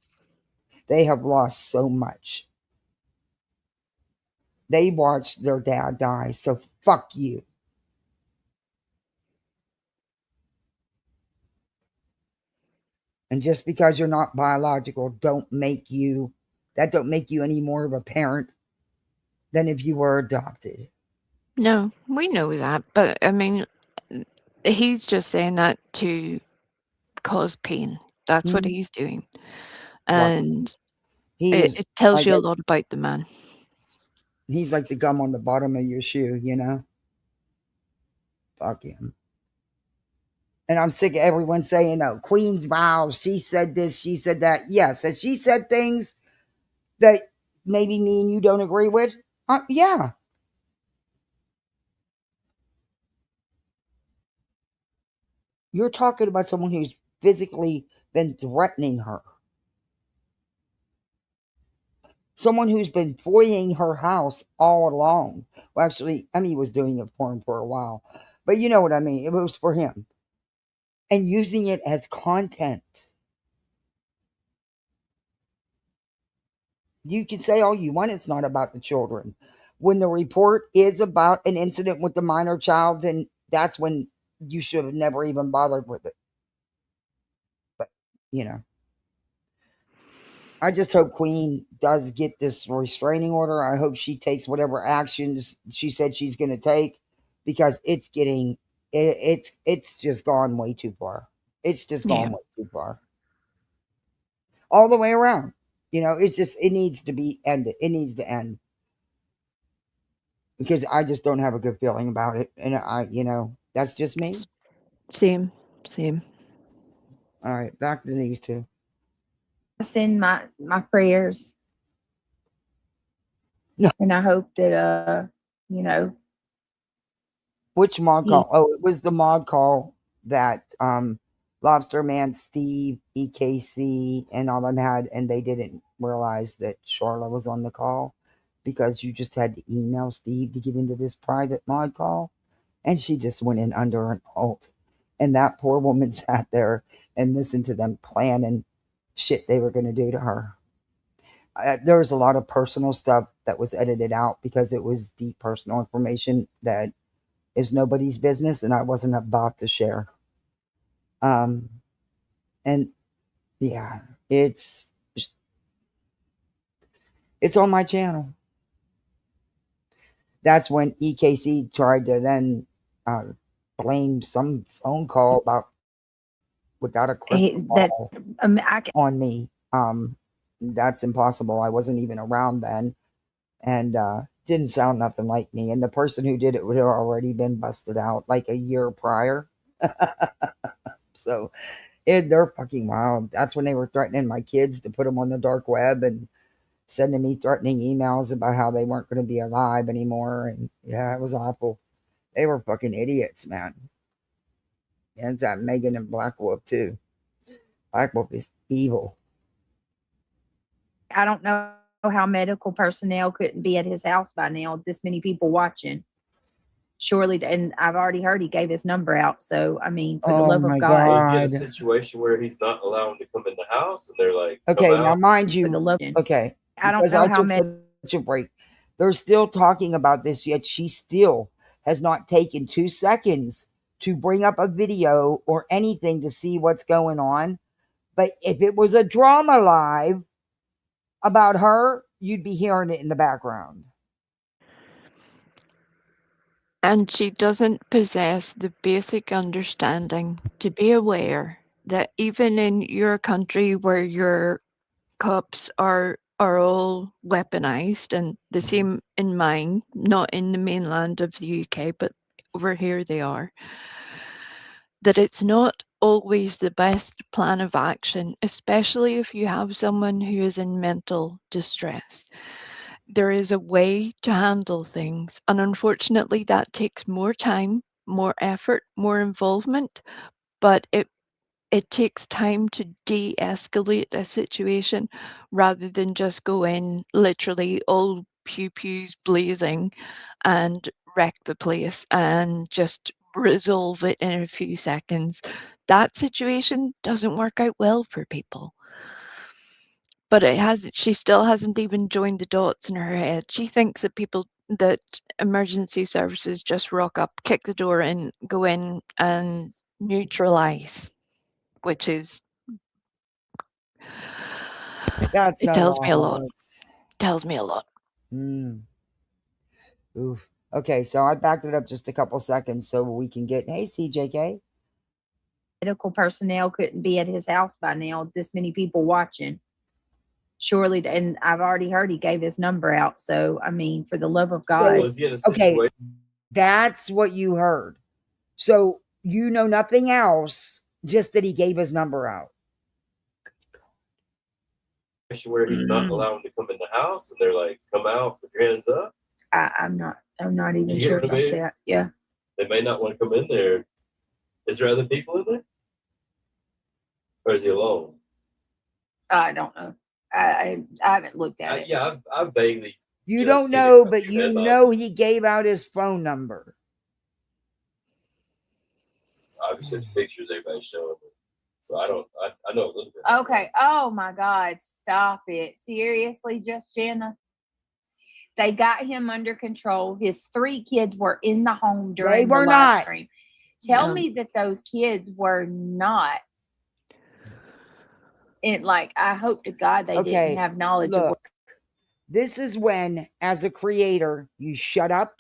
They have lost so much. They watched their dad die, so fuck you. And just because you're not biological don't make you any more of a parent than if you were adopted. No, we know that, but I mean, he's just saying that to cause pain. That's what he's doing. And it tells you a lot about the man. He's like the gum on the bottom of your shoe, Fuck him. And I'm sick of everyone saying, "Oh, Queen's vows, she said this, she said that." Yes, has she said things that maybe me and you don't agree with? Yeah. You're talking about someone who's physically been threatening her. Someone who's been fleeing her house all along. Well, actually, he was doing it for him for a while. But you know what I mean. It was for him. And using it as content. You can say all you want, it's not about the children. When the report is about an incident with the minor child, then that's when you should have never even bothered with it. But, I just hope Queen does get this restraining order. I hope she takes whatever actions she said she's going to take, because it's just gone way too far. It's just gone way too far. All the way around. It needs to be ended. It needs to end. Because I just don't have a good feeling about it. And that's just me. Same. All right, back to these two. I send my prayers. No. And I hope that Which mod call? Oh, it was the mod call that Lobster Man, Steve, EKC, and all them had, and they didn't realize that Charla was on the call, because you just had to email Steve to get into this private mod call, and she just went in under an alt. And that poor woman sat there and listened to them planning shit they were going to do to her. There was a lot of personal stuff that was edited out because it was deep personal information that is nobody's business, and I wasn't about to share. And yeah, it's on my channel. That's when EKC tried to then blame some phone call about without a crystal ball on me. That's impossible. I wasn't even around then, and didn't sound nothing like me. And the person who did it would have already been busted out like a year prior. So they're fucking wild. That's when they were threatening my kids to put them on the dark web and sending me threatening emails about how they weren't going to be alive anymore. And yeah, it was awful. They were fucking idiots, man. And it's that Megan and Black Wolf too. Black Wolf is evil. I don't know how medical personnel couldn't be at his house by now. This many people watching. Surely, and I've already heard he gave his number out. So, I mean, for the love of God. Was he in a situation where he's not allowing to come in the house and they're like, okay, now mind you, okay, I don't know how such a break. They're still talking about this, yet she still has not taken 2 seconds to bring up a video or anything to see what's going on. But if it was a drama live about her, you'd be hearing it in the background. And she doesn't possess the basic understanding to be aware that even in your country where your cops are all weaponized, and the same in mine, not in the mainland of the UK, but over here they are, that it's not always the best plan of action, especially if you have someone who is in mental distress. There is a way to handle things, and unfortunately that takes more time, more effort, more involvement, but it takes time to de-escalate a situation rather than just go in literally all pew-pews blazing and wreck the place and just resolve it in a few seconds. That situation doesn't work out well for people. But she still hasn't even joined the dots in her head. She thinks that emergency services just rock up, kick the door in, go in and neutralize, which is it tells me a lot. Tells me a lot. Oof. Okay, so I backed it up just a couple seconds so we can get, hey, CJK. Medical personnel couldn't be at his house by now. This many people watching. Surely, and I've already heard he gave his number out. So, I mean, for the love of God. Okay, that's what you heard. So, you know nothing else, just that he gave his number out. Where he's not allowing to come in the house and they're like, come out, put your hands up. I'm not even sure about that. Yeah. They may not want to come in there. Is there other people in there? Or is he alone? I don't know. I haven't looked at it. Yeah, I've vaguely. You don't know, but you know he gave out his phone number. Obviously, the pictures everybody's showing me. So I know a little bit. Okay. Oh my God. Stop it. Seriously, just Shanna. They got him under control. His 3 kids were in the home during the live stream. Tell me that those kids were not. And I hope to God they didn't have knowledge of what. This is when, as a creator, you shut up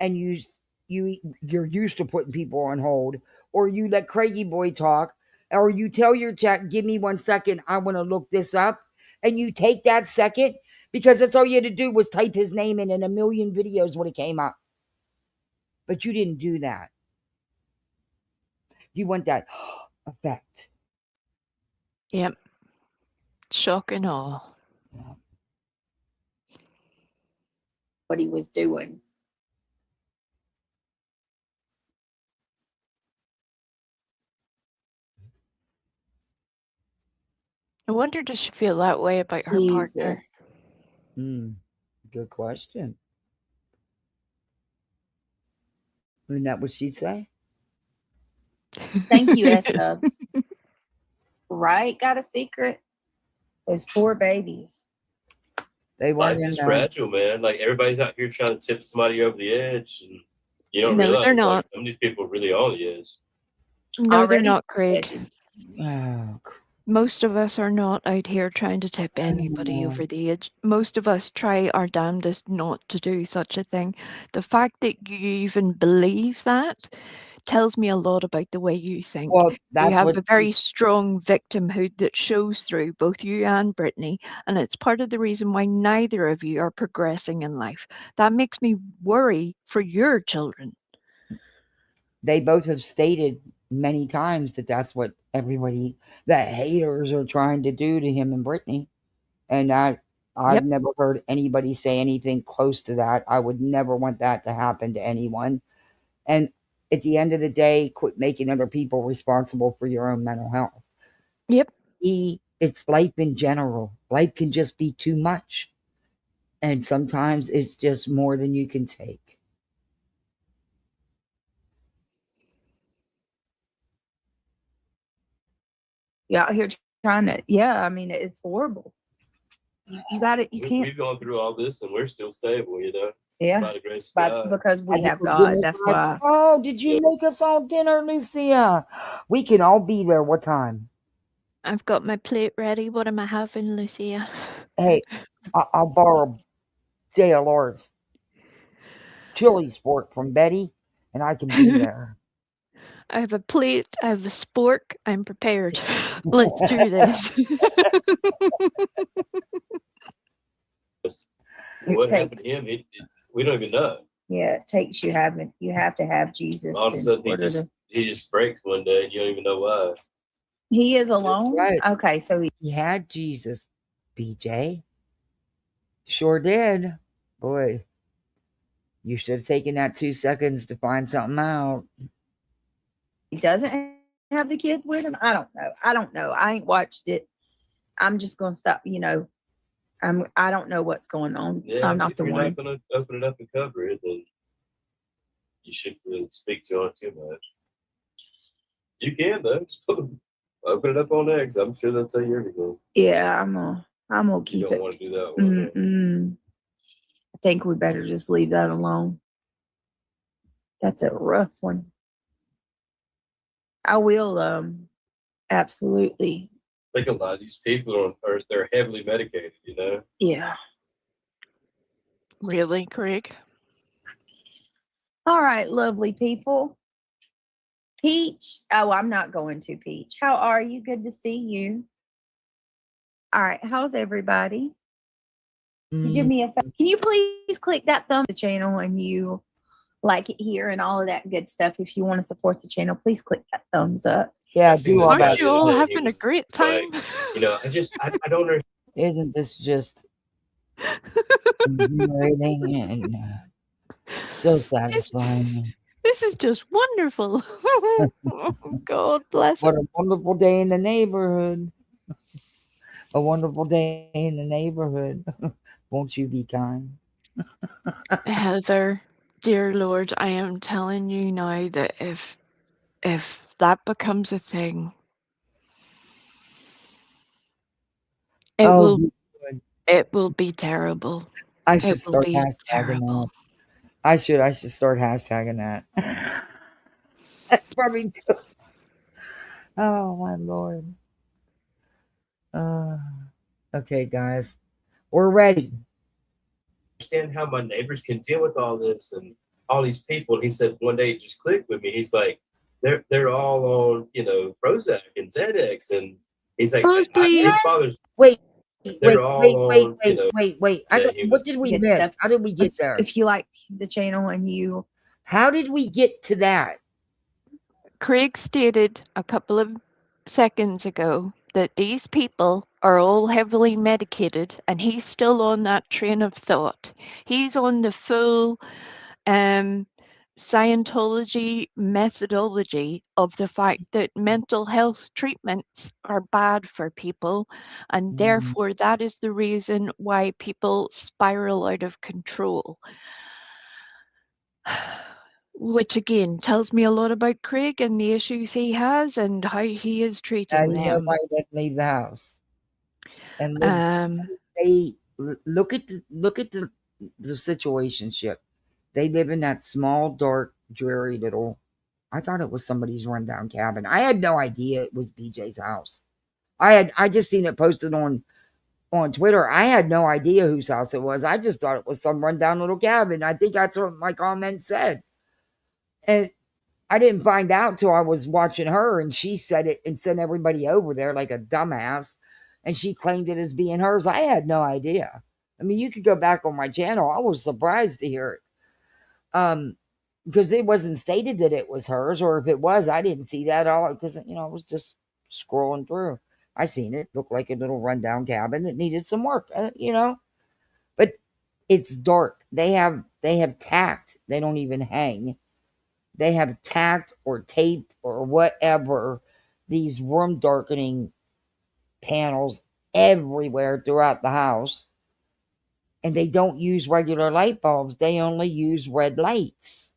and you're used to putting people on hold, or you let Craigie Boy talk, or you tell your chat, give me 1 second, I want to look this up, and you take that second because that's all you had to do was type his name in and a million videos would have came up. But you didn't do that. You want that effect. Yep. Shock and awe. What he was doing. I wonder, does she feel that way about her partner? Good question. Isn't that what she'd say? Thank you, S-Dubs. Right? Got a secret? Those poor babies. They weren't Life is fragile, man. Like everybody's out here trying to tip somebody over the edge, and you don't No, they're realize not. like some of these people are really on the edge. No, they're not, Craig. Oh, Most of us are not out here trying to tip anybody over the edge. Most of us try our damnedest not to do such a thing. The fact that you even believe that tells me a lot about the way you think. well, You that's have what a very strong victimhood that shows through both you and Brittany, and it's part of the reason why neither of you are progressing in life. That makes me worry for your children. they both have stated many times that that's what everybody, the haters, are trying to do to him and Brittany. And I've Yep. never heard anybody say anything close to that. I would never want that to happen to anyone. And at the end of the day, quit making other people responsible for your own mental health. Yep. It's life in general. Life can just be too much. And sometimes it's just more than you can take. You out here trying to, I mean, it's horrible. You got it. You can't. We've gone through all this, and we're still stable, you know. Yeah, By the grace of but God. because we have Did you God, make that's us- why. Oh, did you make us all dinner, Lucia? We can all be there. What time? I've got my plate ready. What am I having, Lucia? Hey, I'll borrow JLR's chili sport from Betty, and I can be there. I have a plate, I have a spork, I'm prepared. Let's do this. What happened to him? We don't even know. Yeah, it takes you have to have Jesus. All of a sudden, he just breaks one day, and you don't even know why. He is alone. Right. Okay, so He had Jesus, BJ. Sure did. Boy, you should have taken that 2 seconds to find something out. he doesn't have the kids with him. I don't know. I ain't watched it. I'm just gonna stop. I don't know what's going on. Yeah, I'm not if the you're one. not going to open it up and cover it, then you shouldn't really speak to it too much. You can though. Just open it up on X. I'm sure they'll tell you everything. Yeah, I'm gonna keep You don't it. want to do that one. I think we better just leave that alone. That's a rough one. I will absolutely. I think a lot of these people they're heavily medicated, you know? Yeah. Really, Craig? All right, lovely people. Peach. Oh, I'm not going to Peach. How are you? Good to see you. All right, how's everybody? You do me a favor. Can you please click that thumb the channel and you like it here and all of that good stuff? If you want to support the channel, please click that thumbs up. Yeah, do all that. Aren't you all having a great time? Like, I don't understand. Isn't this just exhilarating and so satisfying? This is just wonderful. God bless What him. a wonderful day in the neighborhood. A wonderful day in the neighborhood. Won't you be kind? Heather, dear Lord, I am telling you now that if that becomes a thing, it will be terrible. I should It will start be hashtagging terrible. that. I should start hashtagging that. Probably do. Oh my Lord. Okay, guys. We're ready. Understand how my neighbors can deal with all this and all these people. And he said one day it just clicked with me. He's like, they're all on, Prozac and Xanax, and he's like, his father's wait. What did we miss? How did we get there? If you like the channel and you, how did we get to that? Craig stated a couple of seconds ago that these people are all heavily medicated, and he's still on that train of thought. He's on the full Scientology methodology of the fact that mental health treatments are bad for people, and therefore that is the reason why people spiral out of control. Which again tells me a lot about Craig and the issues he has and how he is treating You know them. why he didn't leave the house and lives. They look at the situationship. They live in that small, dark, dreary little. I thought it was somebody's rundown cabin. I had no idea it was BJ's house. I just seen it posted on Twitter. I had no idea whose house it was. I just thought it was some rundown little cabin. I think that's what my comment said. And I didn't find out till I was watching her, and she said it and sent everybody over there like a dumbass. And she claimed it as being hers. I had no idea. I mean, you could go back on my channel. I was surprised to hear it. Because it wasn't stated that it was hers, or if it was, I didn't see that all because I was just scrolling through. I seen it looked like a little rundown cabin that needed some work, but it's dark. They have tacked. They don't even hang. They have tacked or taped or whatever these room darkening panels everywhere throughout the house. And they don't use regular light bulbs. They only use red lights.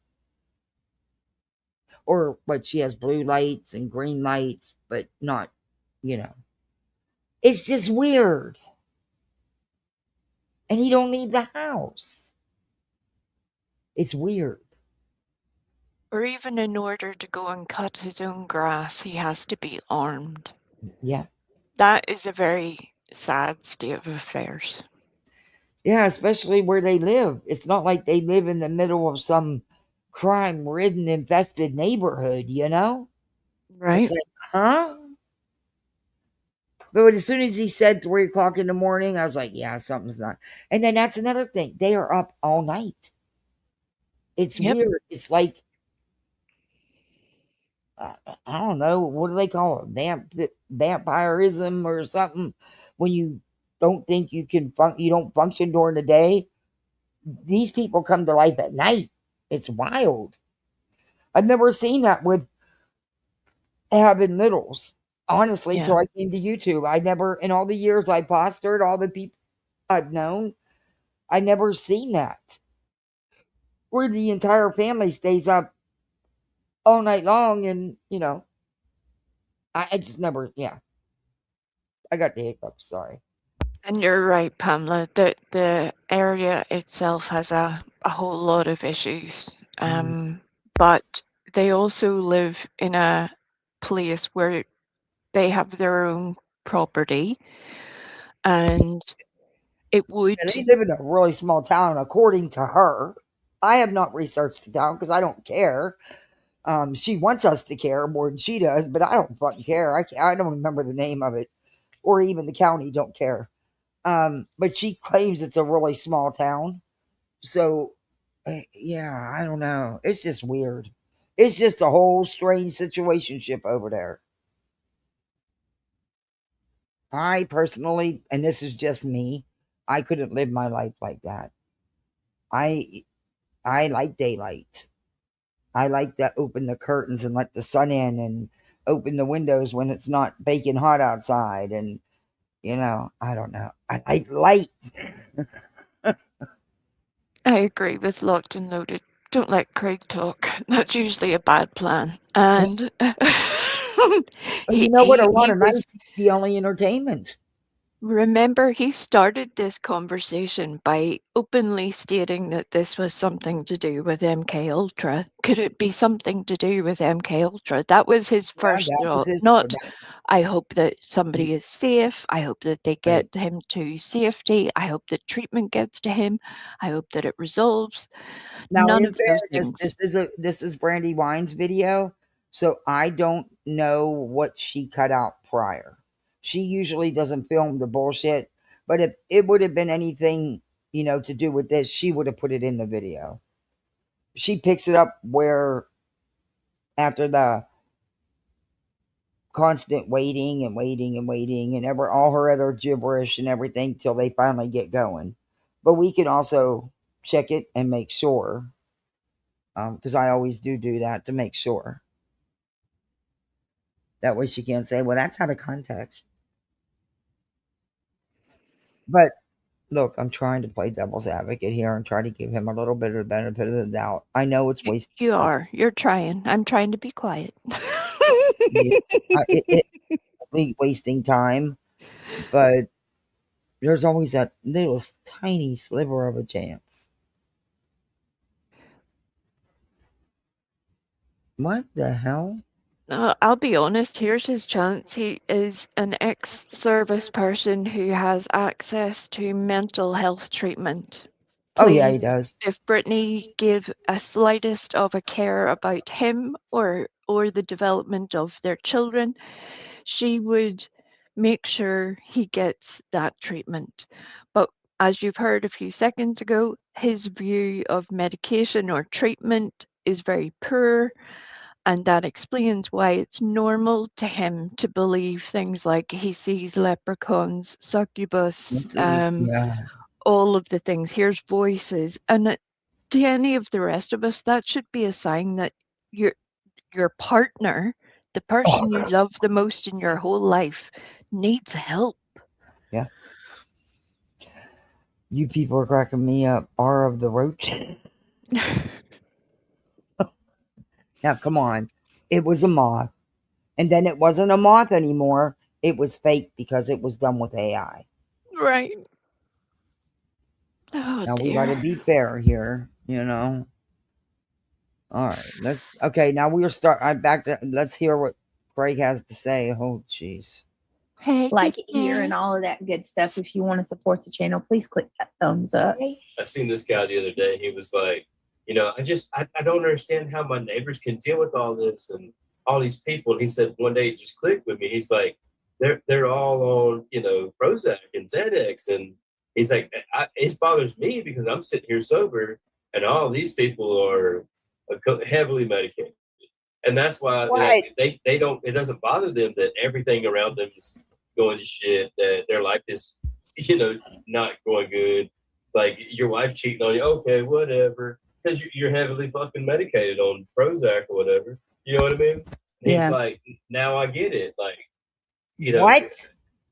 Or what, she has blue lights and green lights, but not, It's just weird. And he don't leave the house. It's weird. Or even in order to go and cut his own grass, he has to be armed. Yeah. That is a very sad state of affairs. Yeah, especially where they live. It's not like they live in the middle of some crime-ridden, infested neighborhood, Right. It's like, huh? But as soon as he said 3 o'clock in the morning, I was like, yeah, something's not. And then that's another thing. They are up all night. It's weird. It's like, I don't know, what do they call it? Vampirism or something. When you don't think you don't function during the day. These people come to life at night. It's wild. I've never seen that with having littles. Honestly, till I came to YouTube. I never, in all the years I fostered, all the people I've known, I never seen that. Where the entire family stays up all night long and, I just never, I got the hiccups, sorry. And you're right, Pamela, that the area itself has a whole lot of issues. But they also live in a place where they have their own property. And it would. And they live in a really small town, according to her. I have not researched the town because I don't care. She wants us to care more than she does, but I don't fucking care. I don't remember the name of it, or even the county don't care. But she claims it's a really small town. So, yeah, I don't know. It's just weird. It's just a whole strange situationship over there. I personally, and this is just me, I couldn't live my life like that. I like daylight. I like to open the curtains and let the sun in and open the windows when it's not baking hot outside. And, I don't know. I like light. I agree with locked and loaded. Don't let Craig talk. That's usually a bad plan. And you know what? A lot of nights the only entertainment. Remember, he started this conversation by openly stating that this was something to do with MK Ultra. Could it be something to do with MK Ultra? That was his first thought. Not, I hope that somebody is safe. I hope that they get him to safety. I hope that treatment gets to him. I hope that it resolves. Now, none in of those fairness, things. this is Brandy Wine's video, so I don't know what she cut out prior. She usually doesn't film the bullshit, but if it would have been anything, to do with this, she would have put it in the video. She picks it up where after the constant waiting and waiting and waiting and all her other gibberish and everything till they finally get going. But we can also check it and make sure, because I always do that to make sure. That way she can't say, well, that's out of context. But Look, I'm trying to play devil's advocate here and try to give him a little bit of the benefit of the doubt. I know it's wasting. You are. You're trying. I'm trying to be quiet. It's wasting time, but there's always that little tiny sliver of a chance. What the hell? I'll be honest, here's his chance. He is an ex-service person who has access to mental health treatment. Oh yeah, Please, he does. if Brittany gave a slightest of a care about him or the development of their children, she would make sure he gets that treatment. But as you've heard a few seconds ago, his view of medication or treatment is very poor. And that explains why it's normal to him to believe things like he sees leprechauns, succubus, all of the things, hears voices. And to any of the rest of us, that should be a sign that your partner, the person you love the most in your whole life, needs help. Yeah. You people are cracking me up. Bar of the roach. Now, come on. It was a moth. And then it wasn't a moth anymore. It was fake because it was done with AI. Right. Oh, now, dear. we got to be fair here, you know. All right. Now I'm back to, let's hear what Craig has to say. Oh, jeez. Like ear and all of that good stuff. If you want to support the channel, please click that thumbs up. I seen this guy the other day. He was like, I don't understand how my neighbors can deal with all this and all these people. And he said one day it just clicked with me. He's like, they're all on, Prozac and Xanax. And he's like, it bothers me because I'm sitting here sober and all these people are heavily medicated. And that's why they don't, it doesn't bother them that everything around them is going to shit, that their life is, not going good. Like your wife cheating on you, okay, whatever. Because you're heavily fucking medicated on Prozac or whatever. You know what I mean? Yeah. He's like, now I get it. Like, what?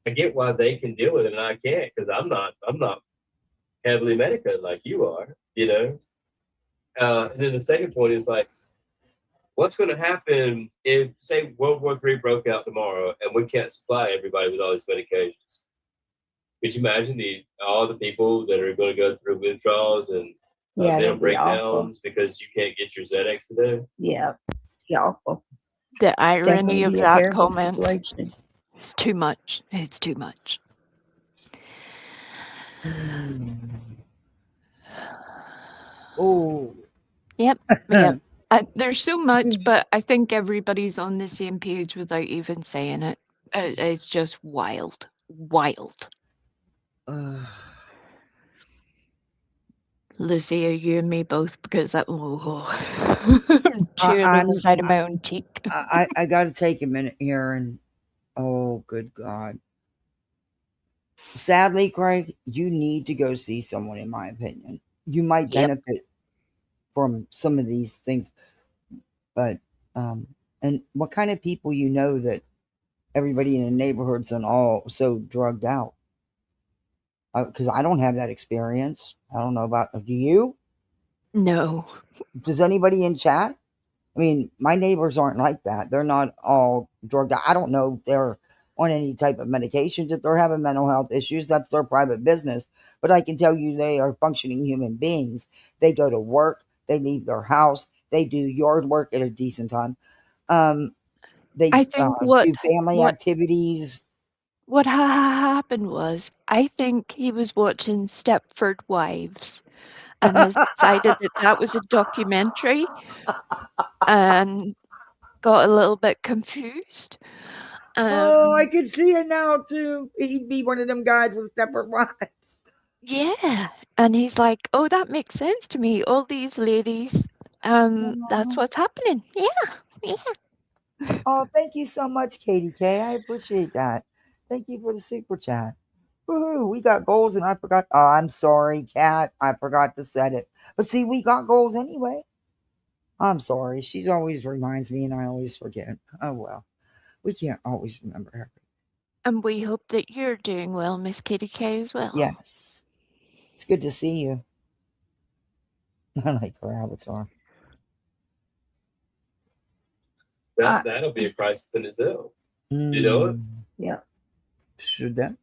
I get why they can deal with it and I can't because I'm not heavily medicated like you are, And then the second point is like, what's going to happen if, say, World War III broke out tomorrow and we can't supply everybody with all these medications? Could you imagine all the people that are going to go through withdrawals and mental breakdowns because you can't get your Xanax today? Yeah, awful. The irony of that comment is too much. It's too much. Oh. Yep. There's so much, but I think everybody's on the same page without even saying it. It's just wild. Lucy, you and me both, because that I'm chewing on the side of my own cheek. I got to take a minute here and, oh, good God. Sadly, Craig, you need to go see someone, in my opinion. You might benefit from some of these things, but, and what kind of people that everybody in the neighborhood's and all so drugged out? Because I don't have that experience. I don't know about, do you? No. Does anybody in chat? I mean, my neighbors aren't like that. They're not all drugged out. I don't know if they're on any type of medications, if they're having mental health issues. That's their private business. But I can tell you they are functioning human beings. They go to work. They leave their house. They do yard work at a decent time. They do family activities. What happened was, I think he was watching Stepford Wives and has decided that was a documentary and got a little bit confused. I can see it now too. He'd be one of them guys with Stepford Wives. Yeah. And he's like, oh, that makes sense to me. All these ladies, that's what's happening. Yeah. Oh, thank you so much, Katie K. I appreciate that. Thank you for the super chat. Woohoo, we got goals and I forgot. Oh, I'm sorry, Kat. I forgot to set it. But see, we got goals anyway. I'm sorry. She always reminds me and I always forget. Oh, well. We can't always remember her. And we hope that you're doing well, Miss Katie K, as well. Yes. It's good to see you. I like her avatar. That'll be a crisis in itself. You know it? Yeah. Should that?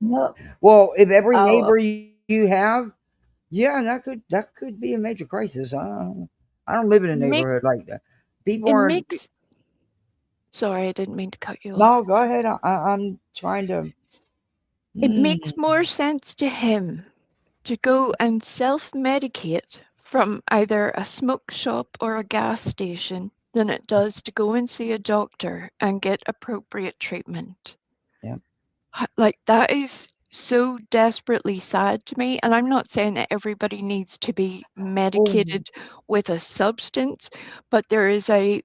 No. Well, if every neighbor you have, yeah, that could be a major crisis. I don't live in a neighborhood like that. People are. Sorry, I didn't mean to cut you off. No, go ahead. I'm trying to. It makes more sense to him to go and self-medicate from either a smoke shop or a gas station than it does to go and see a doctor and get appropriate treatment. Yeah. Like, that is so desperately sad to me. And I'm not saying that everybody needs to be medicated with a substance, but there is a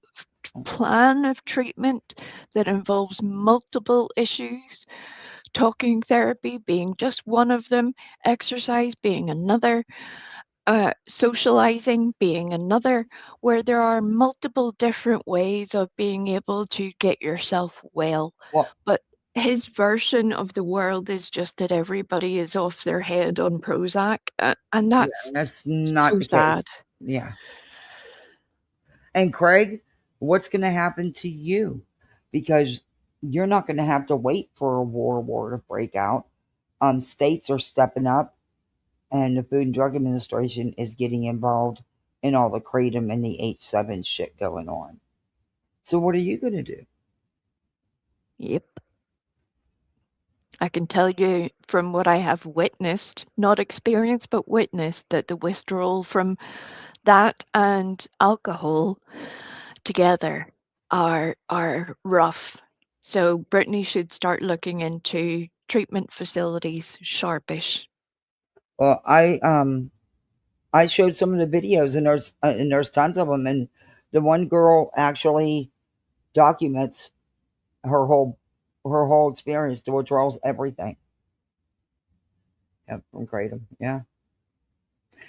plan of treatment that involves multiple issues. Talking therapy being just one of them, exercise being another, socializing being another, where there are multiple different ways of being able to get yourself well. But his version of the world is just that everybody is off their head on Prozac, and that's not so the sad. case. Yeah. And Craig, what's going to happen to you? Because you're not going to have to wait for a war to break out. States are stepping up, and the Food and Drug Administration is getting involved in all the Kratom and the H7 shit going on. So what are you going to do? Yep. I can tell you from what I have witnessed, not experienced, but witnessed, that the withdrawal from that and alcohol together are rough. So Brittany should start looking into treatment facilities sharpish. Well, I showed some of the videos, and there's tons of them, and the one girl actually documents her whole experience, the withdrawals, everything. Yep, from Kratom, yeah.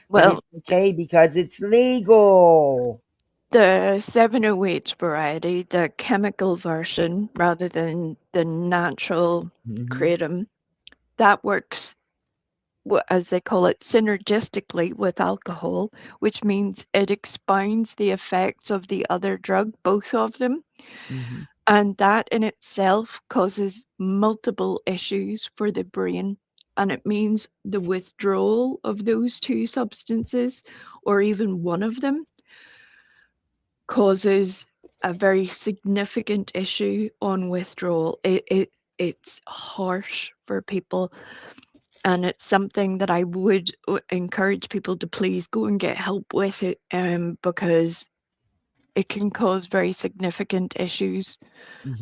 Well, but it's okay because it's legal. The 708 variety, the chemical version rather than the natural kratom, that works, as they call it, synergistically with alcohol, which means it expounds the effects of the other drug, both of them. And that in itself causes multiple issues for the brain. And it means the withdrawal of those two substances, or even one of them, causes a very significant issue on withdrawal. It's harsh for people, and it's something that I would encourage people to please go and get help with it, because it can cause very significant issues.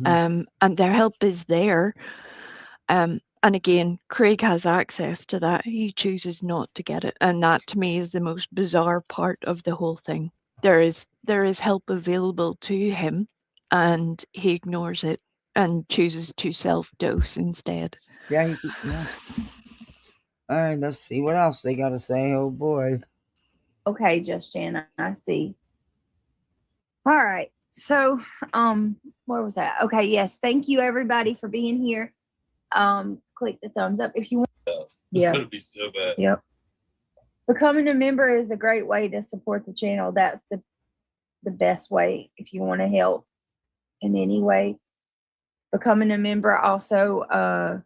And their help is there. And again, Craig has access to that. He chooses not to get it. And that to me is the most bizarre part of the whole thing. There is help available to him, and he ignores it and chooses to self-dose instead. Yeah. All right, let's see what else they got to say. Oh boy. Okay, Just Jana, I see. All right. So, where was that? Okay, yes. Thank you everybody for being here. Click the thumbs up if you want. Yeah. It's gonna be so bad. Yep. Becoming a member is a great way to support the channel. That's the best way if you want to help in any way. Becoming a member also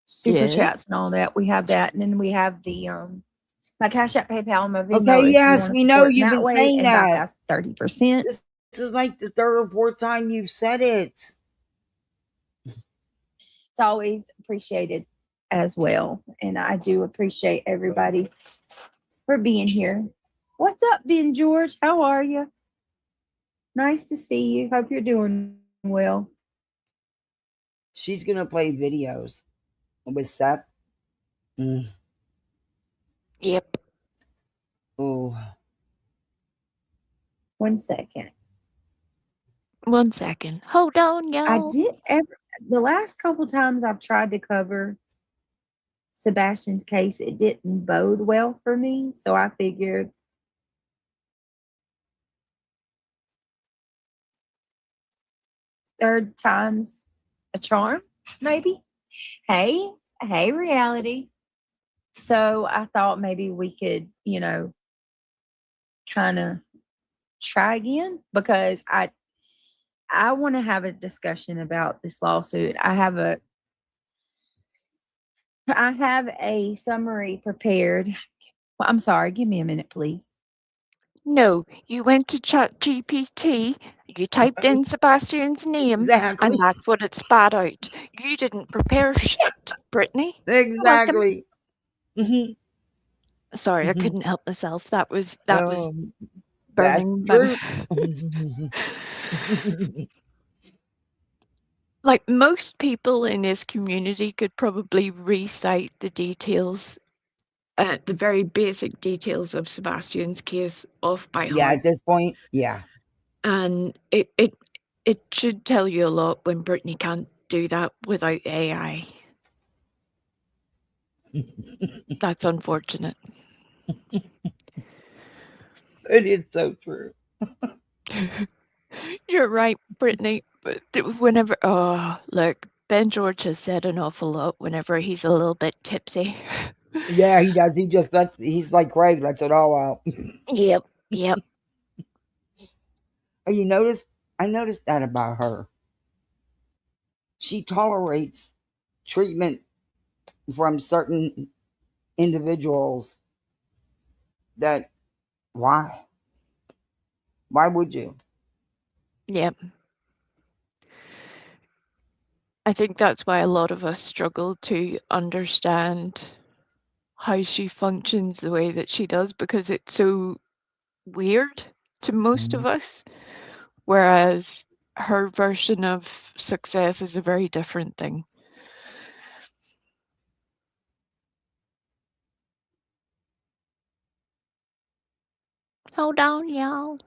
super chats and all that. We have that, and then we have the my Cash App, PayPal, and my Venmo. Okay, yes, we know you've been saying that. That's 30%. This is like the third or fourth time you've said it. It's always appreciated as well, and I do appreciate everybody for being here. What's up, Ben George? How are you? Nice to see you. Hope you're doing well. She's gonna play videos with Seth. Yep. Oh. 1 second. 1 second. Hold on, y'all. The last couple times I've tried to cover Sebastian's case, it didn't bode well for me. So I figured third time's a charm, maybe. Hey, reality. So I thought maybe we could, kind of try again because I want to have a discussion about this lawsuit. I have a summary prepared. Well, I'm sorry, give me a minute, please. No, you went to ChatGPT, you typed in Sebastian's name, Exactly. and that's what it spat out. You didn't prepare shit, Brittany. Exactly. Sorry, I couldn't help myself. That was That's burning true. Like most people in this community could probably recite the details, the very basic details of Sebastian's case off by Yeah, heart. at this point, yeah. And it should tell you a lot when Brittany can't do that without AI. That's unfortunate. It is so true. You're right, Brittany. But whenever, look, Ben George has said an awful lot whenever he's a little bit tipsy. Yeah, he does. He's like Craig, lets it all out. Yep. I noticed that about her. She tolerates treatment from certain individuals that, why? Why would you? Yep. I think that's why a lot of us struggle to understand how she functions the way that she does, because it's so weird to most of us, whereas her version of success is a very different thing. Hold on, y'all.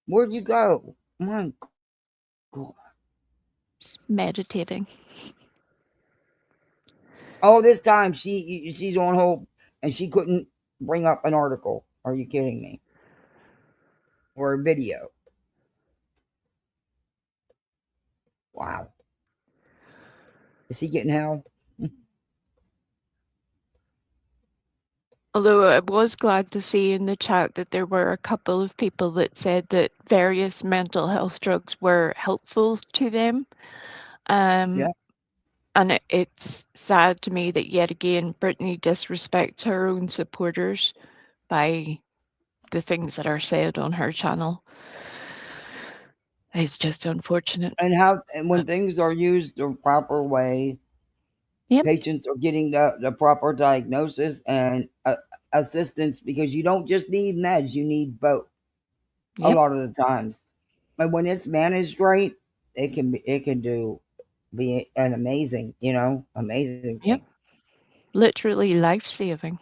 Where'd you go? My God. Meditating. Oh, this time she's on hold and she couldn't bring up an article. Are you kidding me? Or a video. Wow. Is he getting hell? Although I was glad to see in the chat that there were a couple of people that said that various mental health drugs were helpful to them. Yeah. And it's sad to me that yet again Brittany disrespects her own supporters by the things that are said on her channel. It's just unfortunate. And when things are used the proper way, patients are getting the proper diagnosis and assistance, because you don't just need meds, you need both. A lot of the times. But when it's managed right, it can be an amazing, amazing thing. Literally life-saving,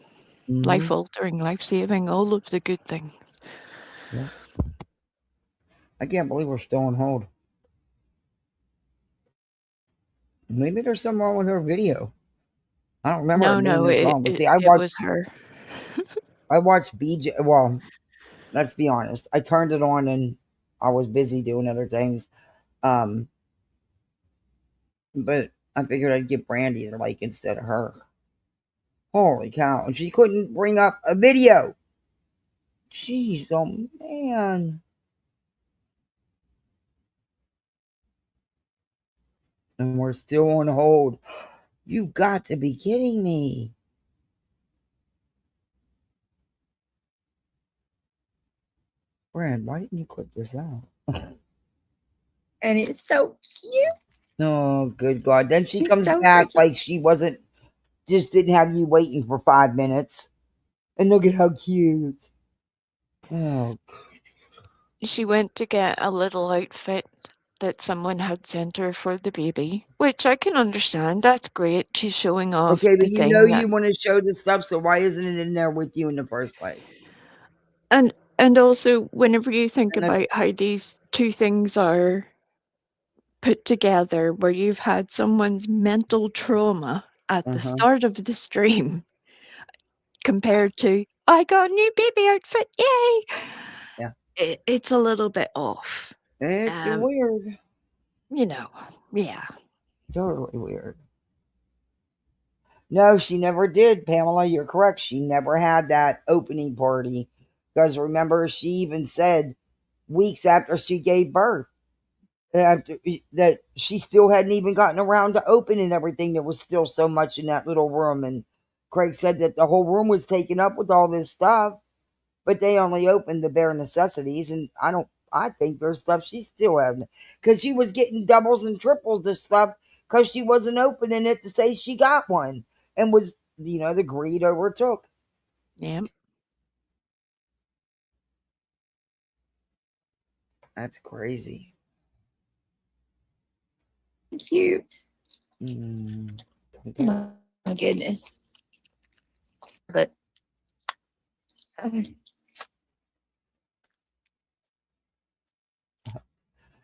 Mhm. life-altering, life-saving, all of the good things. Yeah. I can't believe we're still on hold. Maybe there's something wrong with her video. I don't remember it being this long. But see, it was her. I watched BJ. Well, let's be honest. I turned it on and I was busy doing other things. But I figured I'd get Brandy to like instead of her. Holy cow. And she couldn't bring up a video. Jeez, oh man. And we're still on hold. You got to be kidding me. Brand, why didn't you clip this out? And it's so cute. Oh, good God. Then she comes back like she didn't have you waiting for 5 minutes. And look at how cute. Oh, She went to get a little outfit that someone had sent her for the baby, which I can understand. That's great. She's showing off okay, the but thing. you want to show the stuff, so why isn't it in there with you in the first place? And also, whenever you think about how these two things are put together, where you've had someone's mental trauma at the start of the stream compared to, I got a new baby outfit, yay! Yeah. It's a little bit off. It's weird. You know, yeah. Totally weird. No, she never did, Pamela. You're correct. She never had that opening party. Because remember, she even said weeks after she gave birth that she still hadn't even gotten around to opening everything. There was still so much in that little room. And Craig said that the whole room was taken up with all this stuff, but they only opened the bare necessities. And I think there's stuff she still hasn't, because she was getting doubles and triples of stuff because she wasn't opening it to say she got one, and was, the greed overtook. Yeah. That's crazy. Cute. Okay. My goodness. But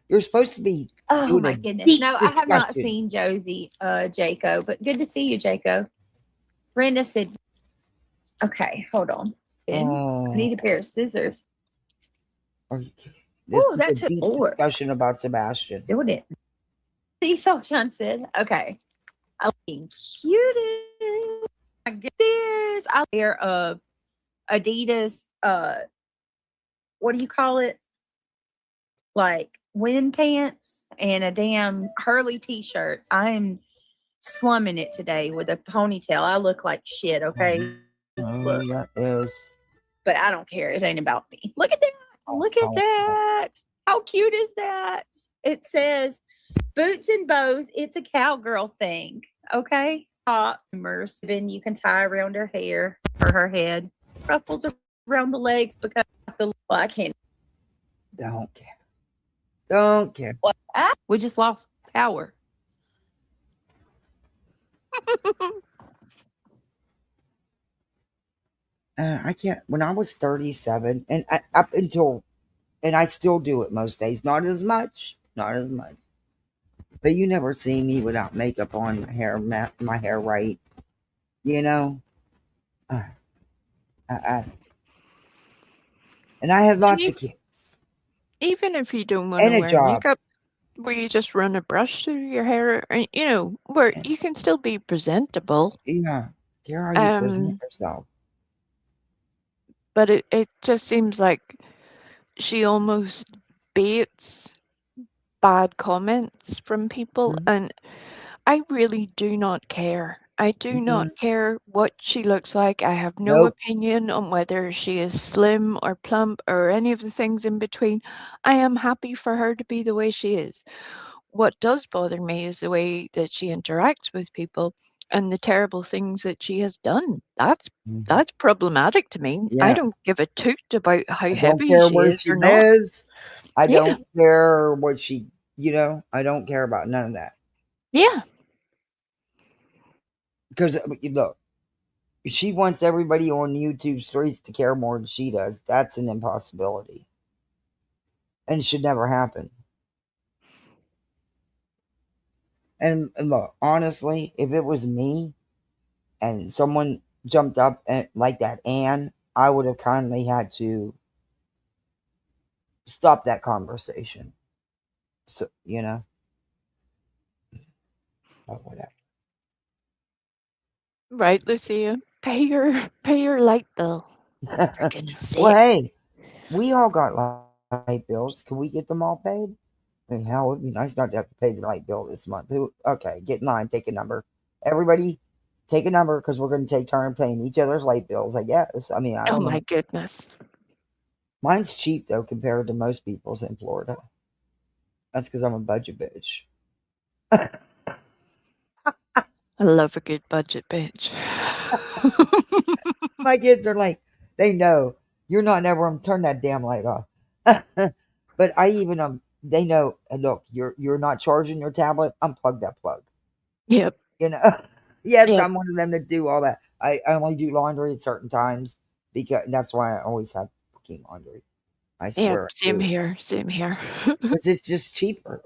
you're supposed to be. Oh my goodness. No, I have not seen Josie, Jaco, but good to see you, Jaco. Brenda said, okay, hold on. I need a pair of scissors. Are you kidding? This Oh, that took more. Discussion about Sebastian. Still didn't. See, so Sean said, okay. I'm looking cute. I get this. I wear a Adidas, what do you call it? Like wind pants and a damn Hurley t-shirt. I'm slumming it today with a ponytail. I look like shit, okay? Look. That is. But I don't care. It ain't about me. Look at that. Look at that. How cute is that? It says boots and bows. It's a cowgirl thing. Okay. Hot then you can tie around her hair or her head. Ruffles around the legs because I can't. Don't care. Don't care. What? We just lost power. I can't. When I was 37, and up until, and I still do it most days. Not as much. But you never see me without makeup on, my hair right. And I have lots of kids. Even if you don't want to wear makeup, where you just run a brush through your hair, where you can still be presentable. Yeah. Care how you present yourself. But it just seems like she almost baits bad comments from people, and I really do not care. I do not care what she looks like. I have no opinion on whether she is slim or plump or any of the things in between. I am happy for her to be the way she is. What does bother me is the way that she interacts with people and the terrible things that she has done. That's problematic to me. Yeah. I don't give a toot about how heavy don't care she where is she or lives. not. I don't care what she, I don't care about none of that. Yeah. Because look, she wants everybody on YouTube streets to care more than she does. That's an impossibility, and it should never happen. And look, honestly, if it was me and someone jumped up like that, Anne, I would have kindly had to stop that conversation. So, but whatever. Right, Lucia. Pay your light bill. For goodness sake. Well, hey, we all got light bills. Can we get them all paid? I mean, hell, it'd be nice not to have to pay the light bill this month. Okay, get in line, take a number. Everybody, take a number because we're going to take turn paying each other's light bills, I guess. I mean, I don't know. Oh my goodness. Mine's cheap though compared to most people's in Florida. That's because I'm a budget bitch. I love a good budget bitch. My kids are like, they know you're not never going to turn that damn light off. But I even they know. Look, you're not charging your tablet. Unplug that plug. Yep. Yes, Yep. I'm one of them that do all that. I only do laundry at certain times because that's why I always have cooking laundry. I swear. Yep, same here. Same here. Because it's just cheaper.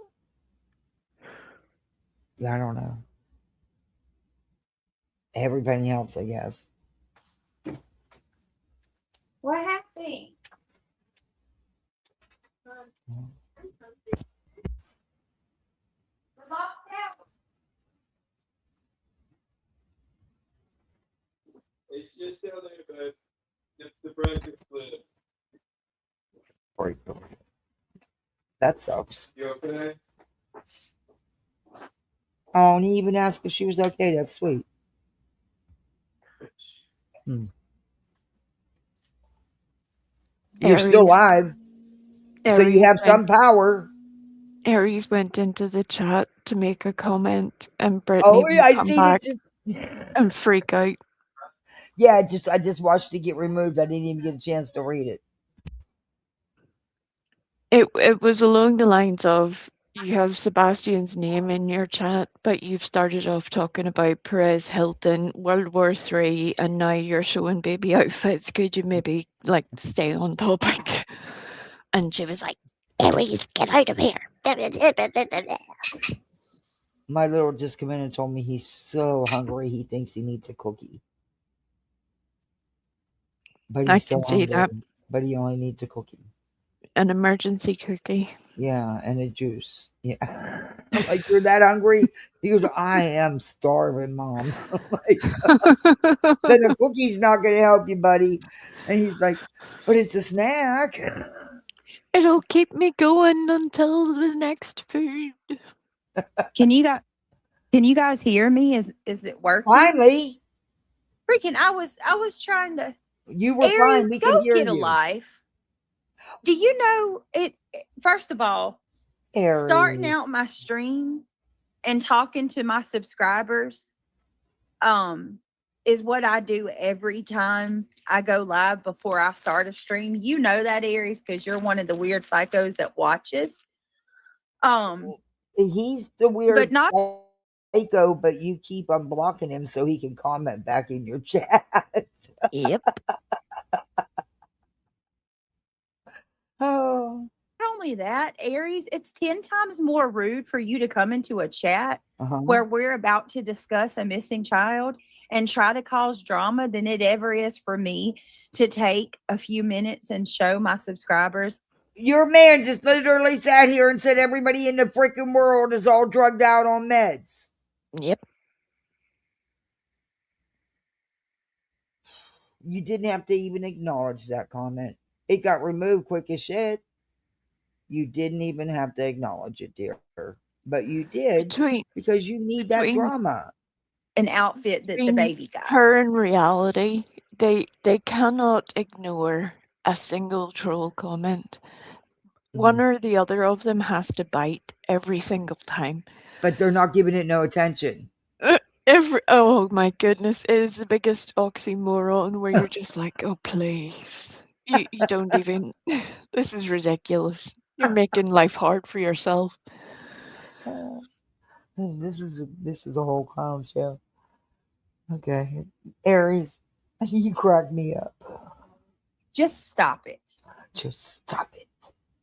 Yeah, I don't know. Every penny helps, I guess. What happened? It's just down there, but the branch is split. That sucks. You okay? Oh, and he even asked if she was okay. That's sweet. You're still alive, so you have some power. Aries went into the chat to make a comment, and Brittany would come back and freak out. Yeah, I just watched it get removed. I didn't even get a chance to read it. It was along the lines of, you have Sebastian's name in your chat, but you've started off talking about Perez Hilton, World War III, and now you're showing baby outfits. Could you maybe stay on topic? And she was like, Aries, get out of here. My little just came in and told me he's so hungry he thinks he needs a cookie. But I he's so can see hungry, that. but he only needs a cookie. An emergency cookie. Yeah, and a juice. Yeah. I'm like, you're that hungry? He goes, I am starving, Mom. I'm like, then a cookie's not going to help you, buddy. And he's like, but it's a snack. It'll keep me going until the next food. Can you guys hear me? Is it working? Finally. Freaking, I was trying to. You were Aries, fine. We go could hear get a you. life. Do you know it? First of all, Aries. starting out my stream and talking to my subscribers, is what I do every time I go live before I start a stream. You know that, Aries, because you're one of the weird psychos that watches. He's the weird but not psycho, but you keep unblocking him so he can comment back in your chat. Yep. Oh. Not only that, Aries, it's 10 times more rude for you to come into a chat where we're about to discuss a missing child and try to cause drama than it ever is for me to take a few minutes and show my subscribers. Your man just literally sat here and said everybody in the freaking world is all drugged out on meds. Yep. You didn't have to even acknowledge that comment. It got removed quick as shit. You didn't even have to acknowledge it, dear. But you did because you need that drama. An outfit that the baby got. Her and reality, they cannot ignore a single troll comment. One or the other of them has to bite every single time. But they're not giving it no attention. Oh my goodness, it is the biggest oxymoron where you're just like, oh please. You don't even, this is ridiculous. You're making life hard for yourself. This is a whole clown show. Okay. Aries, you crack me up. Just stop it. Just stop it.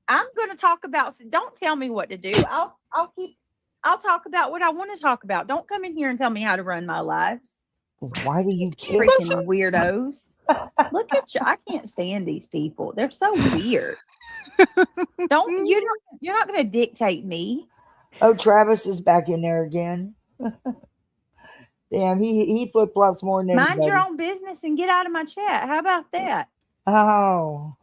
I'm going to talk about, don't tell me what to do. I'll talk about what I want to talk about. Don't come in here and tell me how to run my lives. Why do you care? Freaking weirdos. Look at you. I can't stand these people. They're so weird. You're not going to dictate me. Oh, Travis is back in there again. Damn, he flip flops more than Mind anybody. your own business and get out of my chat. How about that? Oh,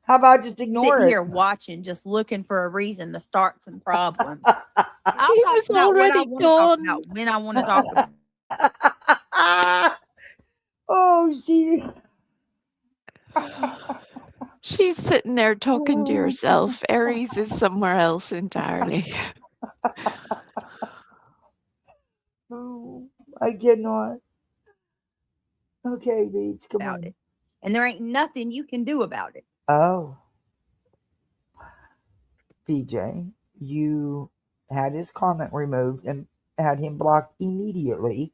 how about just ignore Sitting it? here watching, just looking for a reason to start some problems. I'll He talk was about what I already want to talk about when I want to talk about. Oh, she's sitting there talking to herself. Aries is somewhere else entirely. Oh, I cannot. Okay, Beach, come on. It. And there ain't nothing you can do about it. Oh. BJ, you had his comment removed and had him blocked immediately,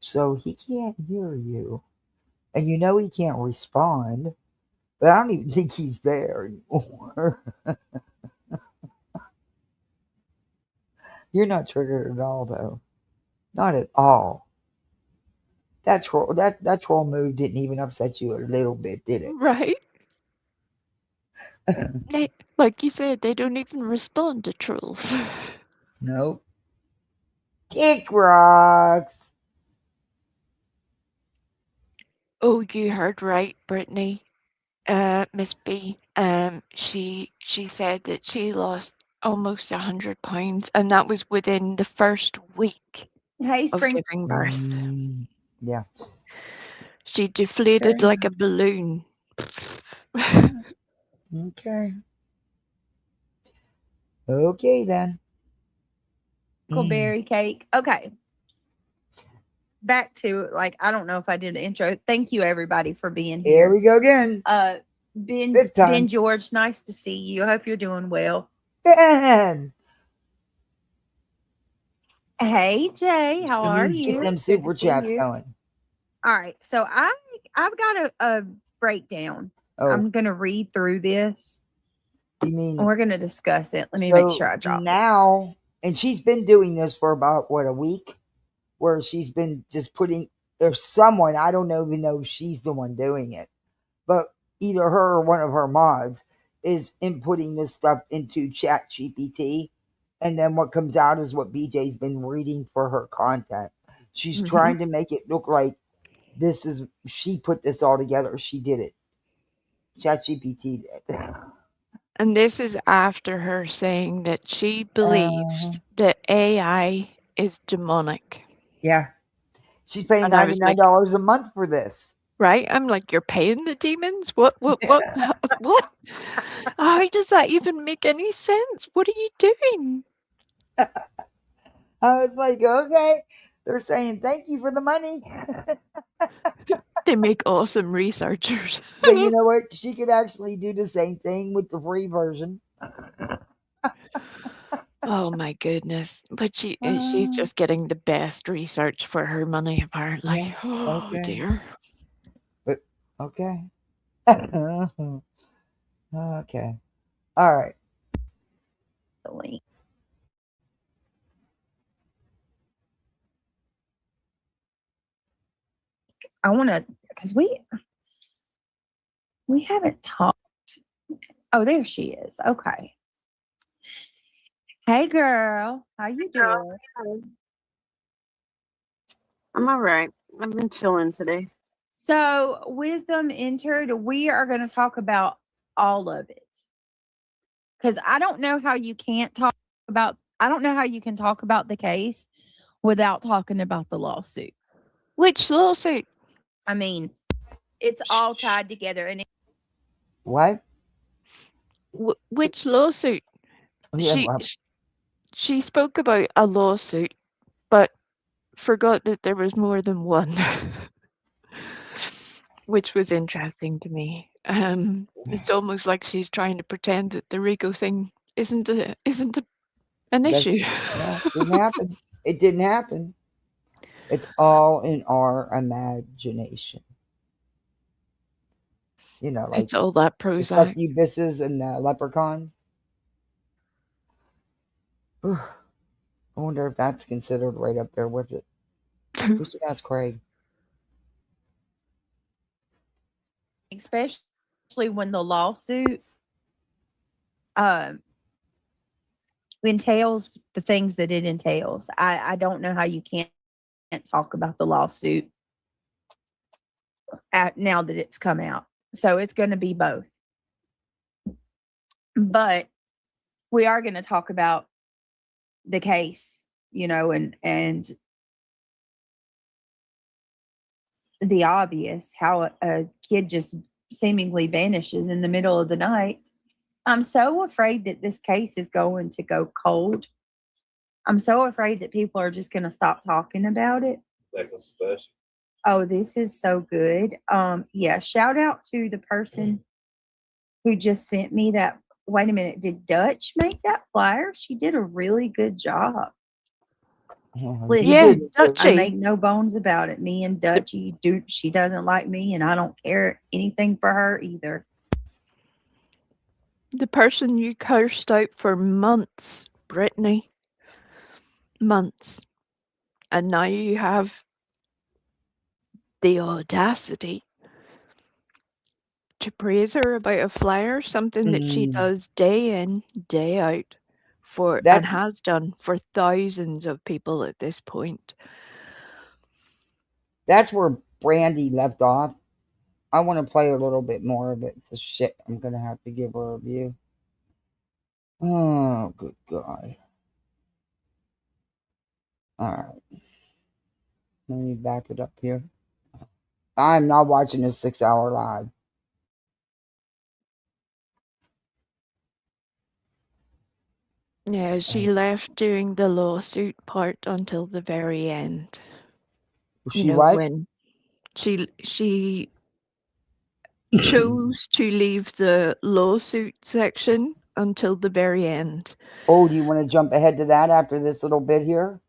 so he can't hear you. And you know he can't respond, but I don't even think he's there anymore. You're not triggered at all, though. Not at all. That troll move didn't even upset you a little bit, did it? Right? Like you said, they don't even respond to trolls. Nope. Kick rocks. Oh, you heard right, Brittany. Miss B. She said that she lost almost 100 pounds, and that was within the first week Hey, of Spring. giving birth. Yeah. She deflated Okay. like a balloon. Okay. Okay then. Berry cake. Okay. Back to I don't know if I did an intro. Thank you everybody for being here. Here we go again. Ben George, nice to see you. I hope you're doing well. Ben. Hey Jay, how are you? Get them super chats going. All right, so I've got a breakdown. I'm gonna read through this. You mean we're gonna discuss it? Let me make sure I drop now. And she's been doing this for about a week, where she's been just putting. There's someone, I don't even know if she's the one doing it, but either her or one of her mods is inputting this stuff into Chat GPT, and then what comes out is what BJ's been reading for her content. She's trying to make it look like she put this all together. She did it. Chat GPT did. And this is after her saying that she believes that AI is demonic. Yeah. She's paying $99 a month for this. Right? I'm like, you're paying the demons? What? What? How does that even make any sense? What are you doing? I was like, okay. They're saying thank you for the money. They make awesome researchers. But you know what? She could actually do the same thing with the free version. Oh my goodness. But she's just getting the best research for her money, apparently. Yeah. Oh dear. But okay. Okay. All right. I want to, because we haven't talked. Oh, there she is. Okay. Hey, girl. How you doing? I'm all right. I've been chilling today. So, wisdom entered. We are going to talk about all of it. Because I don't know how you can't talk about, I don't know how you can talk about the case without talking about the lawsuit. Which lawsuit? I mean, it's all tied together. And what? Which lawsuit? Yeah, she spoke about a lawsuit, but forgot that there was more than one, which was interesting to me. It's almost like she's trying to pretend that the Rico thing isn't an issue. Yeah, it didn't happen. It didn't happen. It's all in our imagination. You know, like it's all that the Prozac. succubuses and the leprechauns. I wonder if that's considered right up there with it. We should ask Craig. Especially when the lawsuit entails the things that it entails. I don't know how you can't talk about the lawsuit now that it's come out. So it's going to be both. But we are going to talk about the case, you know, and the obvious, how a kid just seemingly vanishes in the middle of the night. I'm so afraid that this case is going to go cold. I'm so afraid that people are just going to stop talking about it. Oh, this is so good. Yeah, shout out to the person who just sent me that. Wait a minute, did Dutch make that flyer? She did a really good job. Listen, yeah, I make no bones about it. Me and Dutchy she doesn't like me, and I don't care anything for her either. The person you cursed out for months, Brittany. Months. And now you have the audacity to praise her about a flyer, something that she does day in, day out and has done for thousands of people at this point. That's where Brandy left off. I want to play a little bit more of it. So shit, I'm gonna have to give her a review. Oh, good God. Alright. Let me back it up here. I'm not watching a 6-hour live. Yeah, she left during the lawsuit part until the very end. She what? When she chose to leave the lawsuit section until the very end. Oh, do you want to jump ahead to that after this little bit here?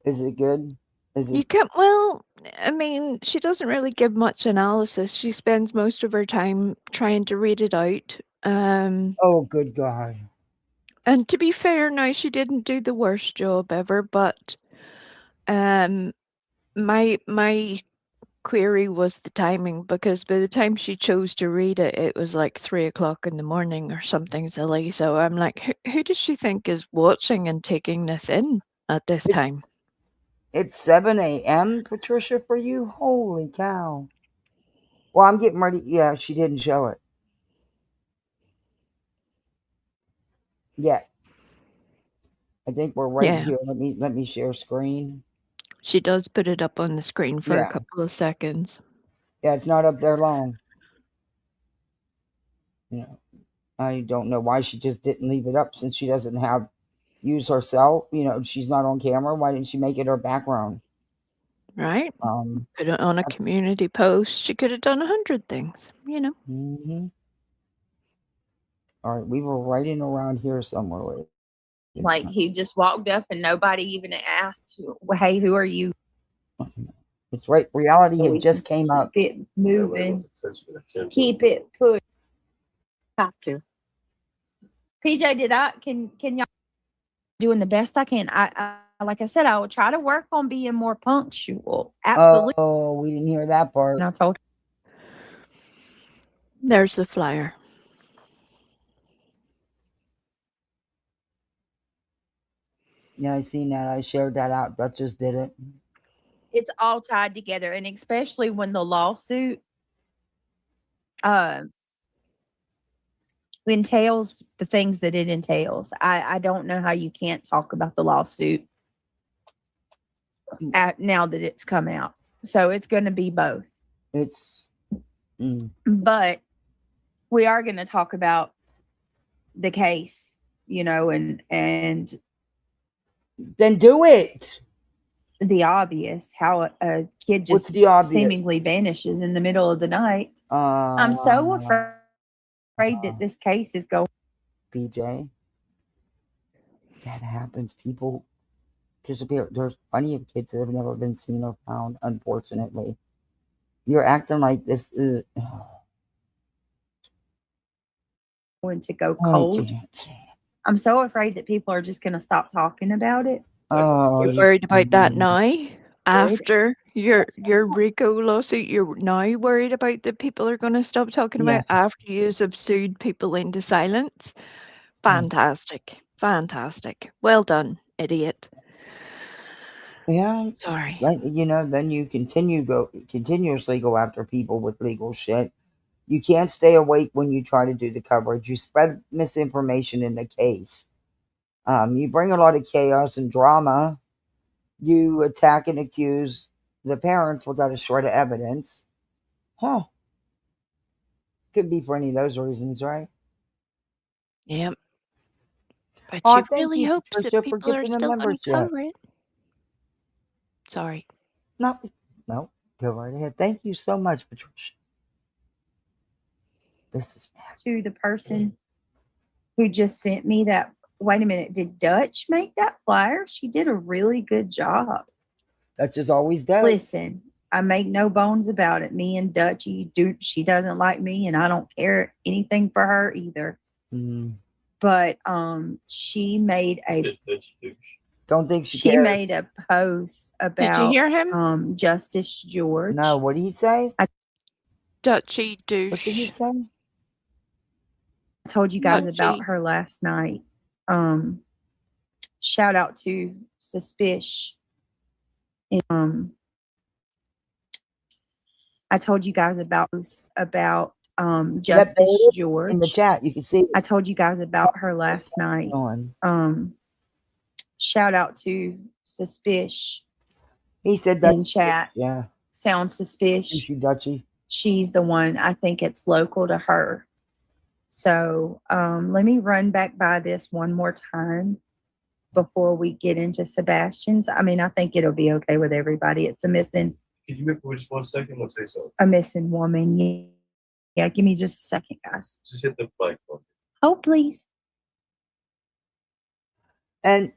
Is it good? You can, well, I mean, she doesn't really give much analysis. She spends most of her time trying to read it out. Oh, good God. And to be fair, now she didn't do the worst job ever, but my query was the timing, because by the time she chose to read it, it was like 3 o'clock in the morning or something silly. So I'm like, who does she think is watching and taking this in at this time? It's 7 a.m., Patricia, for you? Holy cow. Well, I'm getting ready. Yeah, she didn't show it yet. I think we're right here. Let me share screen. She does put it up on the screen for a couple of seconds. Yeah, it's not up there long. Yeah. I don't know why she just didn't leave it up, since she doesn't use herself. She's not on camera. Why didn't she make it her background? Right. Put it on a community post. She could have done 100 things, Mm-hmm. All right, we were right in around here somewhere. Like he just walked up and nobody even asked, "Hey, who are you?" It's right. Reality had just came up. Keep it moving. Keep it pushed. Have to. PJ, can y'all doing the best I can? I like I said, I will try to work on being more punctual. Absolutely. Oh, we didn't hear that part. And I told. There's the flyer. Yeah, I seen that. I shared that out. That just did it. It's all tied together, and especially when the lawsuit entails the things that it entails. I don't know how you can't talk about the lawsuit now that it's come out. So it's going to be both. But we are going to talk about the case, and then do it. The obvious, how a kid just seemingly vanishes in the middle of the night. I'm so afraid that this case is going. BJ, that happens. People disappear. There's plenty of kids that have never been seen or found, unfortunately. You're acting like this is going to go cold. I'm so afraid that people are just going to stop talking about it. You're worried about that now? After your RICO lawsuit, you're now worried about that people are going to stop talking about after you have sued people into silence? Fantastic. Fantastic. Well done, idiot. Yeah. Sorry. Then you continuously go after people with legal shit. You can't stay awake when you try to do the coverage. You spread misinformation in the case. You bring a lot of chaos and drama. You attack and accuse the parents without a shred of evidence. Could be for any of those reasons, right? Yep. But you really hope that people are still going to cover it. Sorry. No, go right ahead. Thank you so much, Patricia. This is bad. To the person who just sent me that. Wait a minute. Did Dutch make that flyer? She did a really good job. Dutch is always does. Listen, I make no bones about it. Me and Dutchy she doesn't like me, and I don't care anything for her either. But she made a Don't think she She cares. made a post about Did you hear him? Justice George. No, what did he say? Dutchy What did he douche. say? I told you guys about Dutchy. her last night. Shout out to Suspish. I told you guys about Justice George in the chat. You can see it. I told you guys about her last night. Shout out to Suspish. He said that in chat. Yeah. Sound Suspish. Thank you, Dutchy. She's the one. I think it's local to her. So let me run back by this one more time before we get into Sebastian's. I mean, I think it'll be okay with everybody. It's a missing. Can you wait for just 1 second? Let's say so. A missing woman. Yeah, give me just a second, guys. Just hit the mic for me. Oh, please. And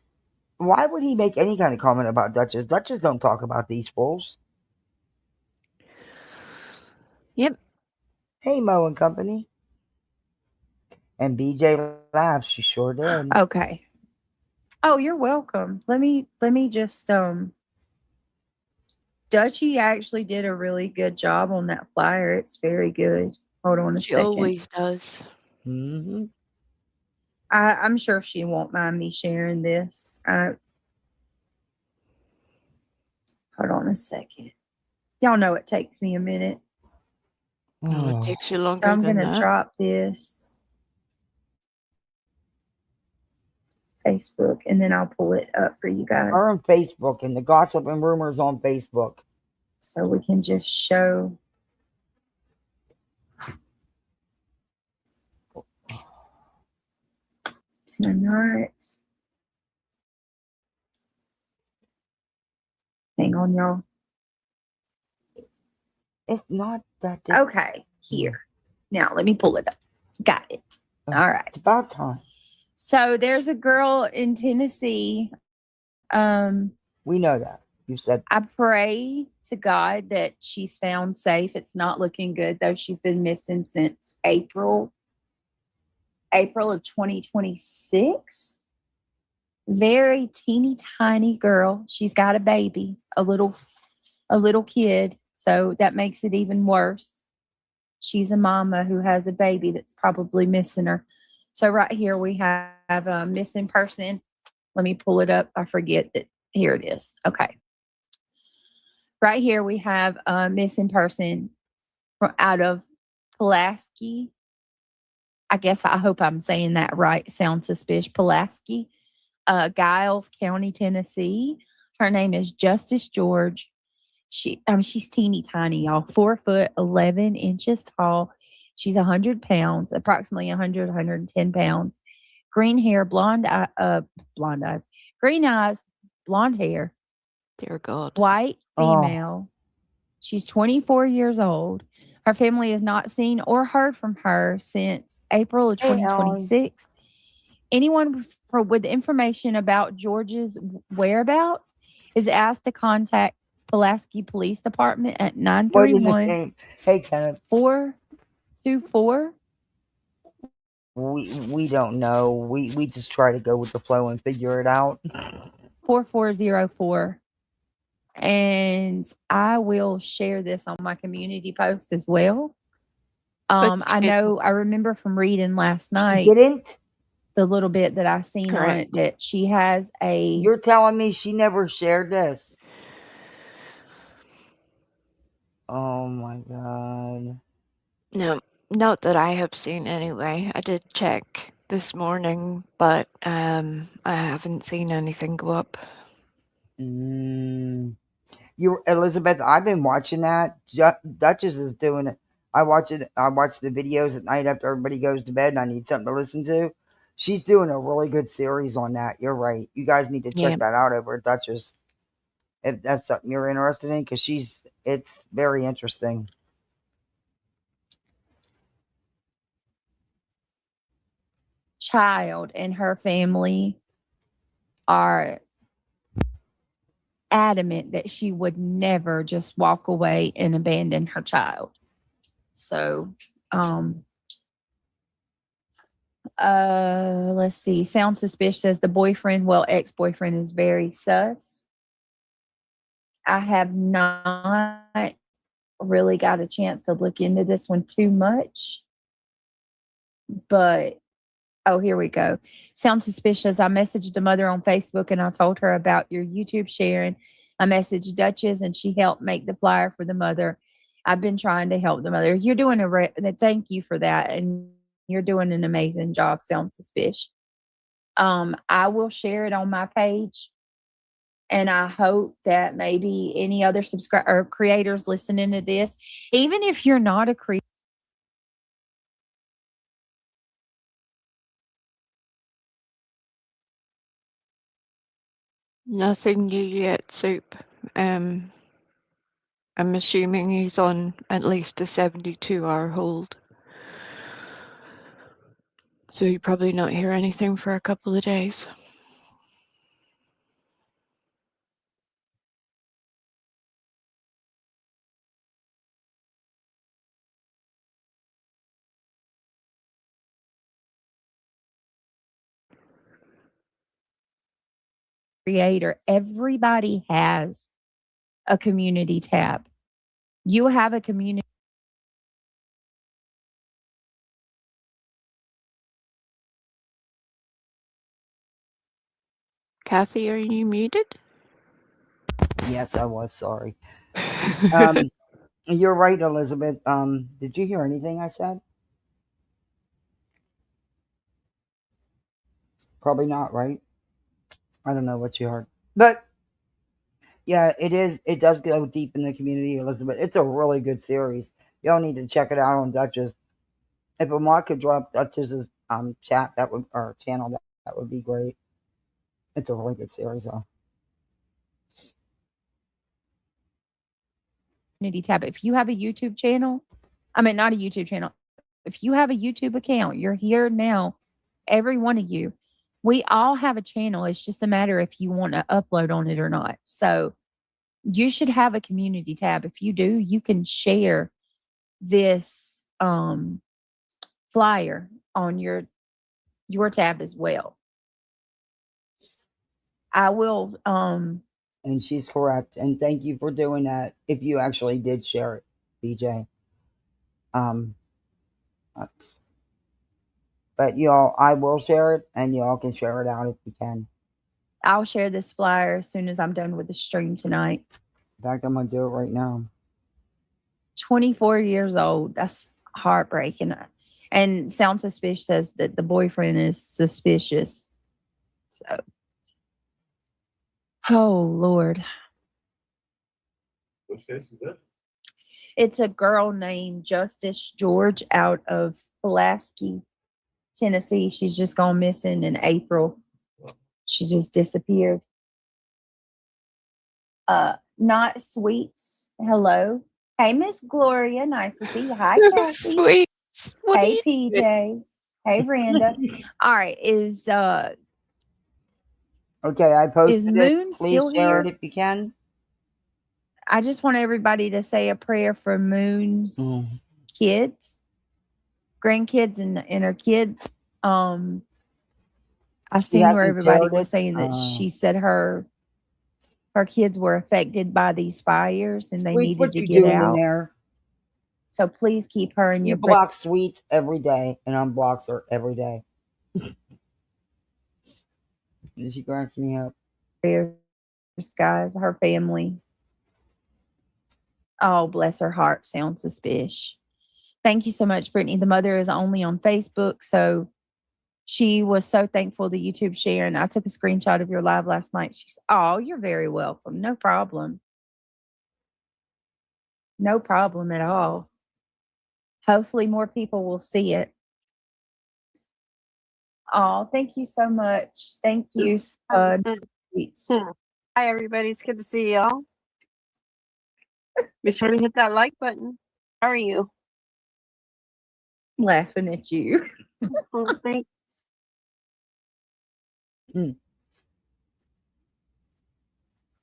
why would he make any kind of comment about Duchess? Duchess don't talk about these fools. Yep. Hey, Mo and company. And BJ laughs. She sure did. Okay. Oh, you're welcome. Let me just Dutchy actually did a really good job on that flyer. It's very good. Hold on a She second. always does. Mm-hmm. I'm sure she won't mind me sharing this. Hold on a second. Y'all know it takes me a minute. Oh, it takes you longer So I'm than going to that. drop this Facebook and then I'll pull it up for you guys. Her on Facebook and the gossip and rumors on Facebook. So we can just show. Can I not? Hang on, y'all. It's not that. Okay, here. Now let me pull it up. Got it. All right. It's about time. So there's a girl in Tennessee. We know that. You said. I pray to God that she's found safe. It's not looking good though. She's been missing since April of 2026. Very teeny tiny girl. She's got a baby, a little kid. So that makes it even worse. She's a mama who has a baby that's probably missing her. So right here we have a missing person. Let me pull it up. I forget that. Here it is. Okay. Right here we have a missing person out of Pulaski. I guess I hope I'm saying that right. Sound Suspicious. Pulaski, Giles County, Tennessee. Her name is Justice George. She's teeny tiny, y'all. 4'11" tall. She's 100 pounds, approximately 110 pounds. Green hair, blonde eyes, green eyes, blonde hair. Dear God. White female. She's 24 years old. Her family has not seen or heard from her since April of 2026. Anyone with information about George's whereabouts is asked to contact Pulaski Police Department at 931 Hey, Kenneth. 424. We don't know. We just try to go with the flow and figure it out. 4404. And I will share this on my community post as well. I remember from reading last night. She didn't? The little bit that I seen on it that she has a. You're telling me she never shared this? Oh my God. No, not that I have seen anyway. I did check this morning, but I haven't seen anything go up. Elizabeth, I've been watching that. Duchess is doing it. I watch the videos at night after everybody goes to bed and I need something to listen to. She's doing a really good series on that. You're right. You guys need to check that out over at Duchess. If that's something you're interested in, because it's very interesting. Child and her family are adamant that she would never just walk away and abandon her child. So Let's see. Sound Suspicious says the boyfriend, well, ex-boyfriend is very sus. I have not really got a chance to look into this one too much. But, oh, here we go. Sound Suspicious. I messaged the mother on Facebook and I told her about your YouTube sharing. I messaged Duchess and she helped make the flyer for the mother. I've been trying to help the mother. You're doing thank you for that. And you're doing an amazing job, Sound Suspicious. I will share it on my page. And I hope that maybe any other subscriber or creators listening to this, even if you're not a creator, Nothing new yet, Soup. I'm assuming he's on at least a 72-hour hold. So you probably not hear anything for a couple of days. everybody has a community tab. You have a community. Kathy, are you muted? Yes, I was. Sorry. You're right, Elizabeth. Did you hear anything I said? Probably not, right? I don't know what you heard. But yeah, it is. It does go deep in the community, Elizabeth. It's a really good series. Y'all need to check it out on Duchess. If Amar could drop Duchess's chat, that would, or channel, that would be great. It's a really good series, though. Community tab. If you have a YouTube channel, I mean, not a YouTube channel. If you have a YouTube account, you're here now. Every one of you, we all have a channel. It's just a matter if you want to upload on it or not. So you should have a community tab. If you do, you can share this flyer on your tab as well. I will and she's correct. And thank you for doing that. If you actually did share it, BJ. But y'all, I will share it, and y'all can share it out if you can. I'll share this flyer as soon as I'm done with the stream tonight. In fact, I'm gonna do it right now. 24 years old. That's heartbreaking. And Sound Suspicious says that the boyfriend is suspicious. So, oh Lord. Which case is that? It's a girl named Justice George out of Pulaski, Tennessee. She's just gone missing in April. She just disappeared. Not Sweets. Hello. Hey, Miss Gloria. Nice to see you. Hi, Kathy. Sweets. What hey, PJ. Hey, Brenda. All right. Okay, I posted is Moon it. Please still share here? it if you can. I just want everybody to say a prayer for Moon's kids, grandkids, and her kids. I seen where everybody was saying that she said her kids were affected by these fires and they Sweets, needed to get out. In there? So please keep her in your prayers. Block Sweet every day and unblocks her every day. And she cracks me up. Prayers, guys, her family. Oh, bless her heart. Sounds suspicious. Thank you so much, Brittany. The mother is only on Facebook, so she was so thankful to YouTube sharing. I took a screenshot of your live last night. She's, oh, you're very welcome. No problem. No problem at all. Hopefully more people will see it. Oh, thank you so much. Thank you. Hi, everybody. It's good to see y'all. Be sure to hit that like button. How are you? Laughing at you. Oh, thanks.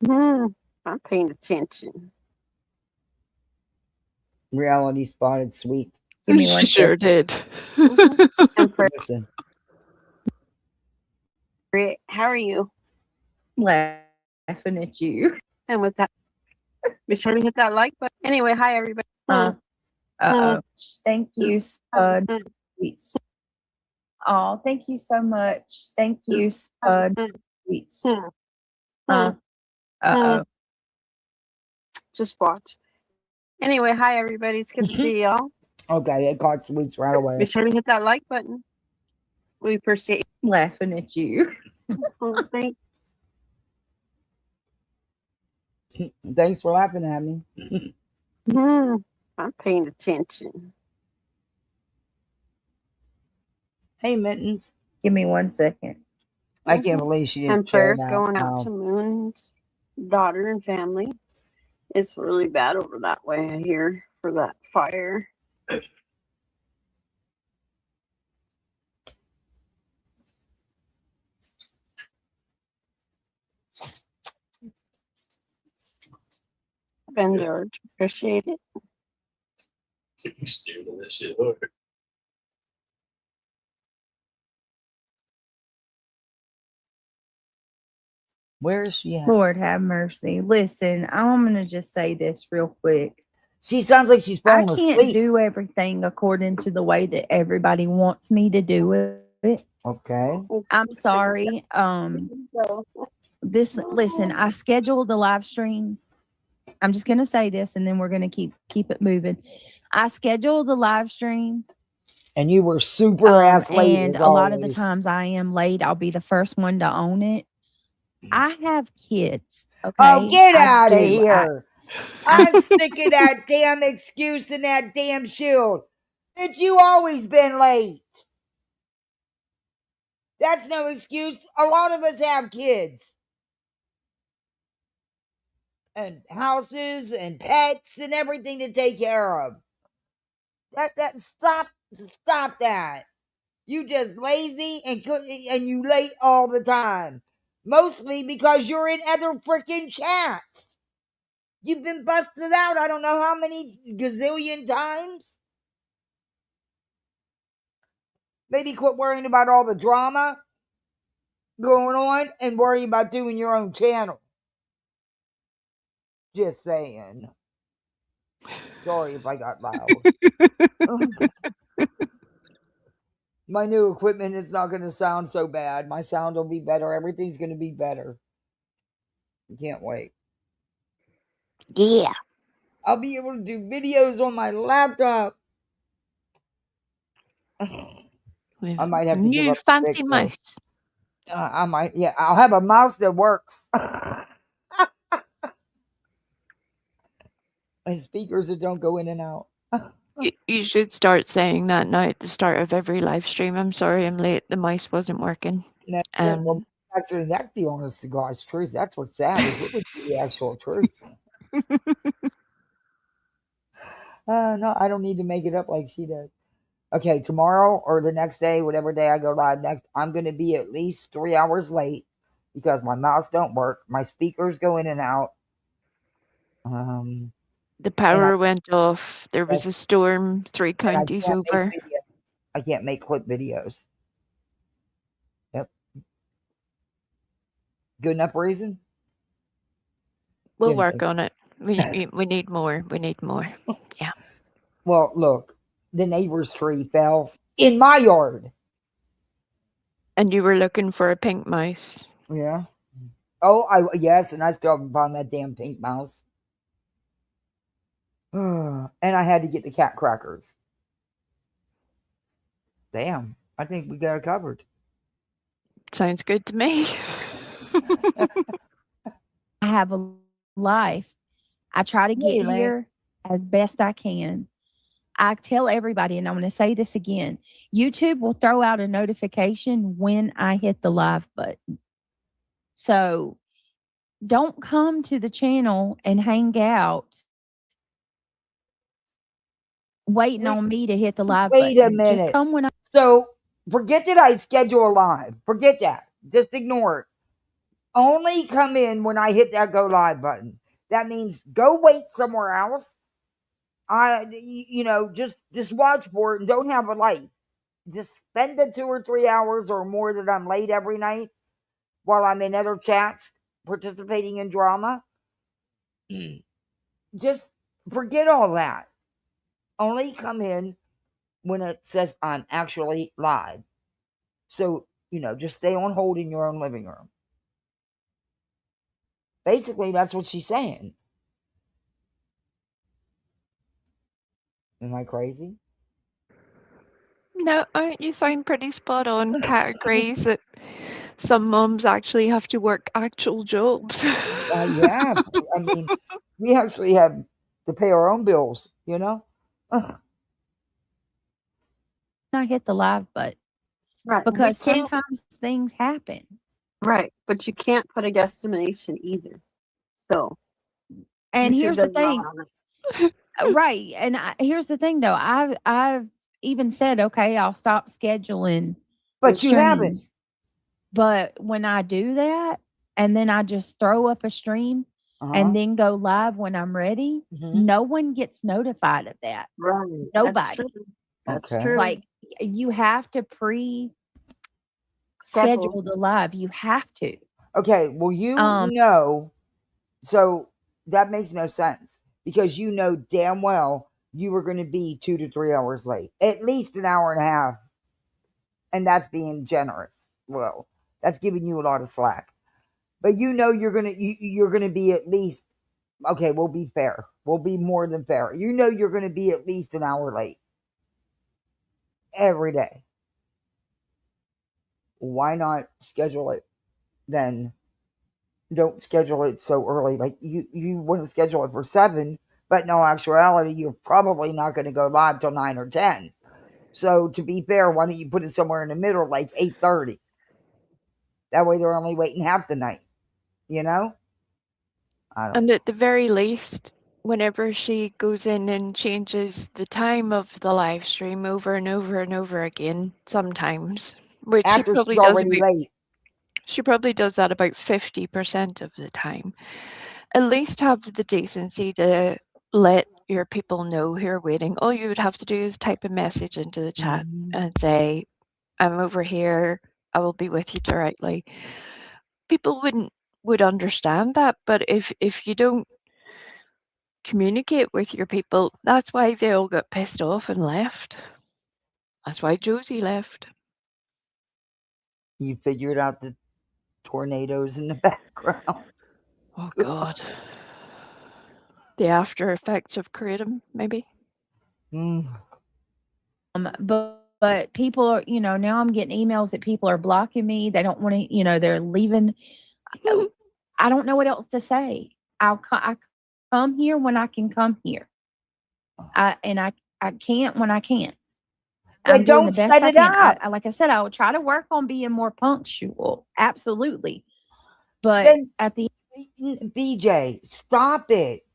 I'm paying attention. Reality spotted Sweet. She sure did. Listen. How are you? Laughing at you. And with that, be sure to hit that like button. Anyway, hi everybody. Thank you, sweets. Oh, thank you so much. Thank you, sweets. Just watch. Anyway, hi everybody. It's good to see y'all. Okay, it caught sweets right away. Be sure to hit that like button. We appreciate laughing at you. Thanks. Thanks for laughing at me. I'm paying attention. Hey, Mittens. Give me 1 second. I can't believe she didn't And share prayers that. going out to Moon's daughter and family. It's really bad over that way, I hear, for that fire. Ben George, appreciate it. You staring at that shit hard. Where is she at? Lord have mercy. Listen, I'm going to just say this real quick. She sounds like she's falling asleep. I can't do everything according to the way that everybody wants me to do it. Okay. I'm sorry. Listen, I scheduled the live stream. I'm just going to say this and then we're going to keep it moving. I scheduled the live stream. And you were super ass late. And a lot of the times I am late. I'll be the first one to own it. I have kids. Okay. Oh, get out of here. I'm sick of that damn excuse and that damn shield. That you always been late. That's no excuse. A lot of us have kids. And houses and pets and everything to take care of. Stop that. You just lazy and you late all the time. Mostly because you're in other freaking chats. You've been busted out I don't know how many gazillion times. Maybe quit worrying about all the drama going on and worry about doing your own channel. Just saying. Sorry if I got loud. My new equipment is not going to sound so bad. My sound will be better. Everything's going to be better. I can't wait. Yeah. I'll be able to do videos on my laptop. I might have to give up fancy mouse. I might, yeah. I'll have a mouse that works. And speakers that don't go in and out. You should start saying that now at the start of every live stream. I'm sorry I'm late. The mouse wasn't working. Actually, that's the honest to God's truth. That's what's sad. Is it would be the actual truth. No, I don't need to make it up like she does. Okay, tomorrow or the next day, whatever day I go live next, I'm going to be at least 3 hours late because my mouse don't work. My speakers go in and out. The power went off. There was a storm 3 counties over. I can't make clip videos. Yep. Good enough reason? We'll work on it. We need more. We need more. Yeah. Well, look, the neighbor's tree fell in my yard. And you were looking for a pink mouse. Yeah. Oh, yes, and I still haven't found that damn pink mouse. And I had to get the cat crackers. Damn, I think we got it covered. Sounds good to me. I have a life. I try to get here as best I can. I tell everybody, and I'm going to say this again, YouTube will throw out a notification when I hit the live button. So don't come to the channel and hang out waiting on me to hit the live button. Wait a minute. Just come when So forget that I schedule a live. Forget that. Just ignore it. Only come in when I hit that go live button. That means go wait somewhere else. Just watch for it and don't have a life. Just spend the 2 or 3 hours or more that I'm late every night. while I'm in other chats participating in drama. Just forget all that. Only come in when it says I'm actually live. So, just stay on hold in your own living room. Basically, that's what she's saying. Am I crazy? No, you sound pretty spot on. Kat agrees that some moms actually have to work actual jobs. Yeah. I mean, we actually have to pay our own bills, I hit the live button. Right. Because sometimes things happen. Right. But you can't put a guesstimation either. So. And YouTube here's the doesn't allow thing. Right. And here's the thing, though. I've even said, okay, I'll stop scheduling. But you haven't. But when I do that, and then I just throw up a stream and then go live when I'm ready, no one gets notified of that. Right. Nobody. That's true. Like, you have to schedule the live. You have to. Okay. Well, you know, so that makes no sense because you know damn well you were going to be 2 to 3 hours late, at least an hour and a half. And that's being generous. Well, that's giving you a lot of slack. But you're going to be at least, okay, we'll be fair. We'll be more than fair. You're going to be at least an hour late every day. Why not schedule it then? Don't schedule it so early. Like you want to schedule it for 7, but in all actuality, you're probably not going to go live till 9 or 10. So to be fair, why don't you put it somewhere in the middle, like 8:30? That way they're only waiting half the night, And at the very least, whenever she goes in and changes the time of the live stream over and over and over again, sometimes, which after she probably she's does already late. She probably does that about 50% of the time. At least have the decency to let your people know who are waiting. All you would have to do is type a message into the chat and say, I'm over here. I will be with you directly. People would understand that, but if you don't communicate with your people, that's why they all got pissed off and left. That's why Josie left. You figured out the tornadoes in the background. Oh God. The after effects of kratom, maybe. But people are, now I'm getting emails that people are blocking me. They don't want to, they're leaving. I don't know what else to say. I come here when I can come here. I can't when I can't. I'm doing the best I can. Like I said, I will try to work on being more punctual. Absolutely. But then, at the BJ, stop it.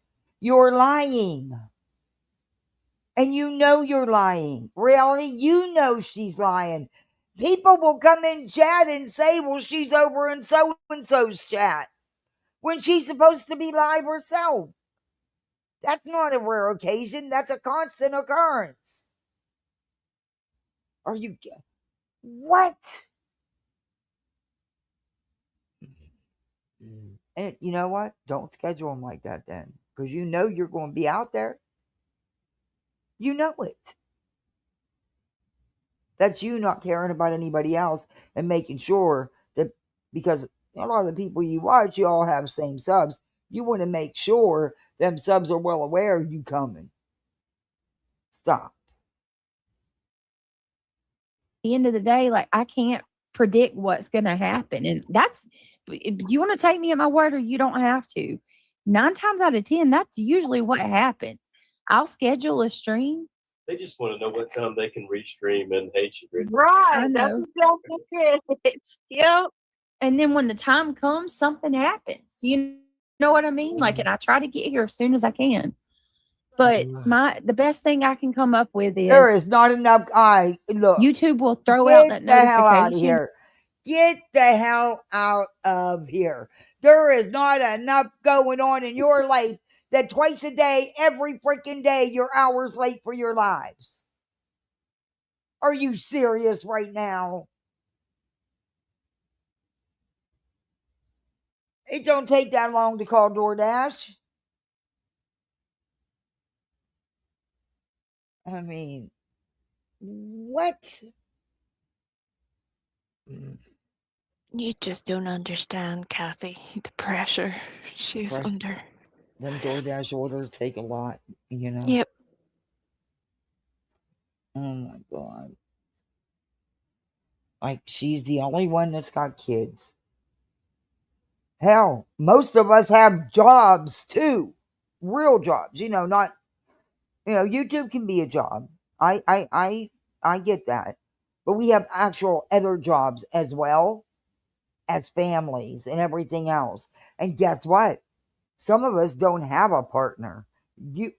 You're lying. And you're lying. Really, she's lying. People will come in chat and say, well, she's over in so-and-so's chat when she's supposed to be live herself. That's not a rare occasion. That's a constant occurrence. Are you... What? And you know what? Don't schedule them like that then. Because you're going to be out there. You know it. That's you not caring about anybody else and making sure that, because a lot of the people you watch, you all have same subs. You want to make sure them subs are well aware of you coming. Stop. At the end of the day, like, I can't predict what's going to happen. And that's, if you want to take me at my word, or you don't have to. 9 times out of 10, that's usually what happens. I'll schedule a stream. They just want to know what time they can restream and hate you. Right. I know. That's exactly it. Yep. And then when the time comes, something happens. You know what I mean? Like, and I try to get here as soon as I can. But the best thing I can come up with is there is not enough. Look, YouTube will throw out that notification. Get the hell out of here. Get the hell out of here. There is not enough going on in your life that twice a day, every freaking day, you're hours late for your lives. Are you serious right now? It don't take that long to call DoorDash. I mean, what? You just don't understand, Kathy, the pressure she's under. Them DoorDash orders take a lot, you know? Yep. Oh my God. Like, she's the only one that's got kids. Hell, most of us have jobs too. Real jobs, not, YouTube can be a job. I get that. But we have actual other jobs as well as families and everything else. And guess what? Some of us don't have a partner. You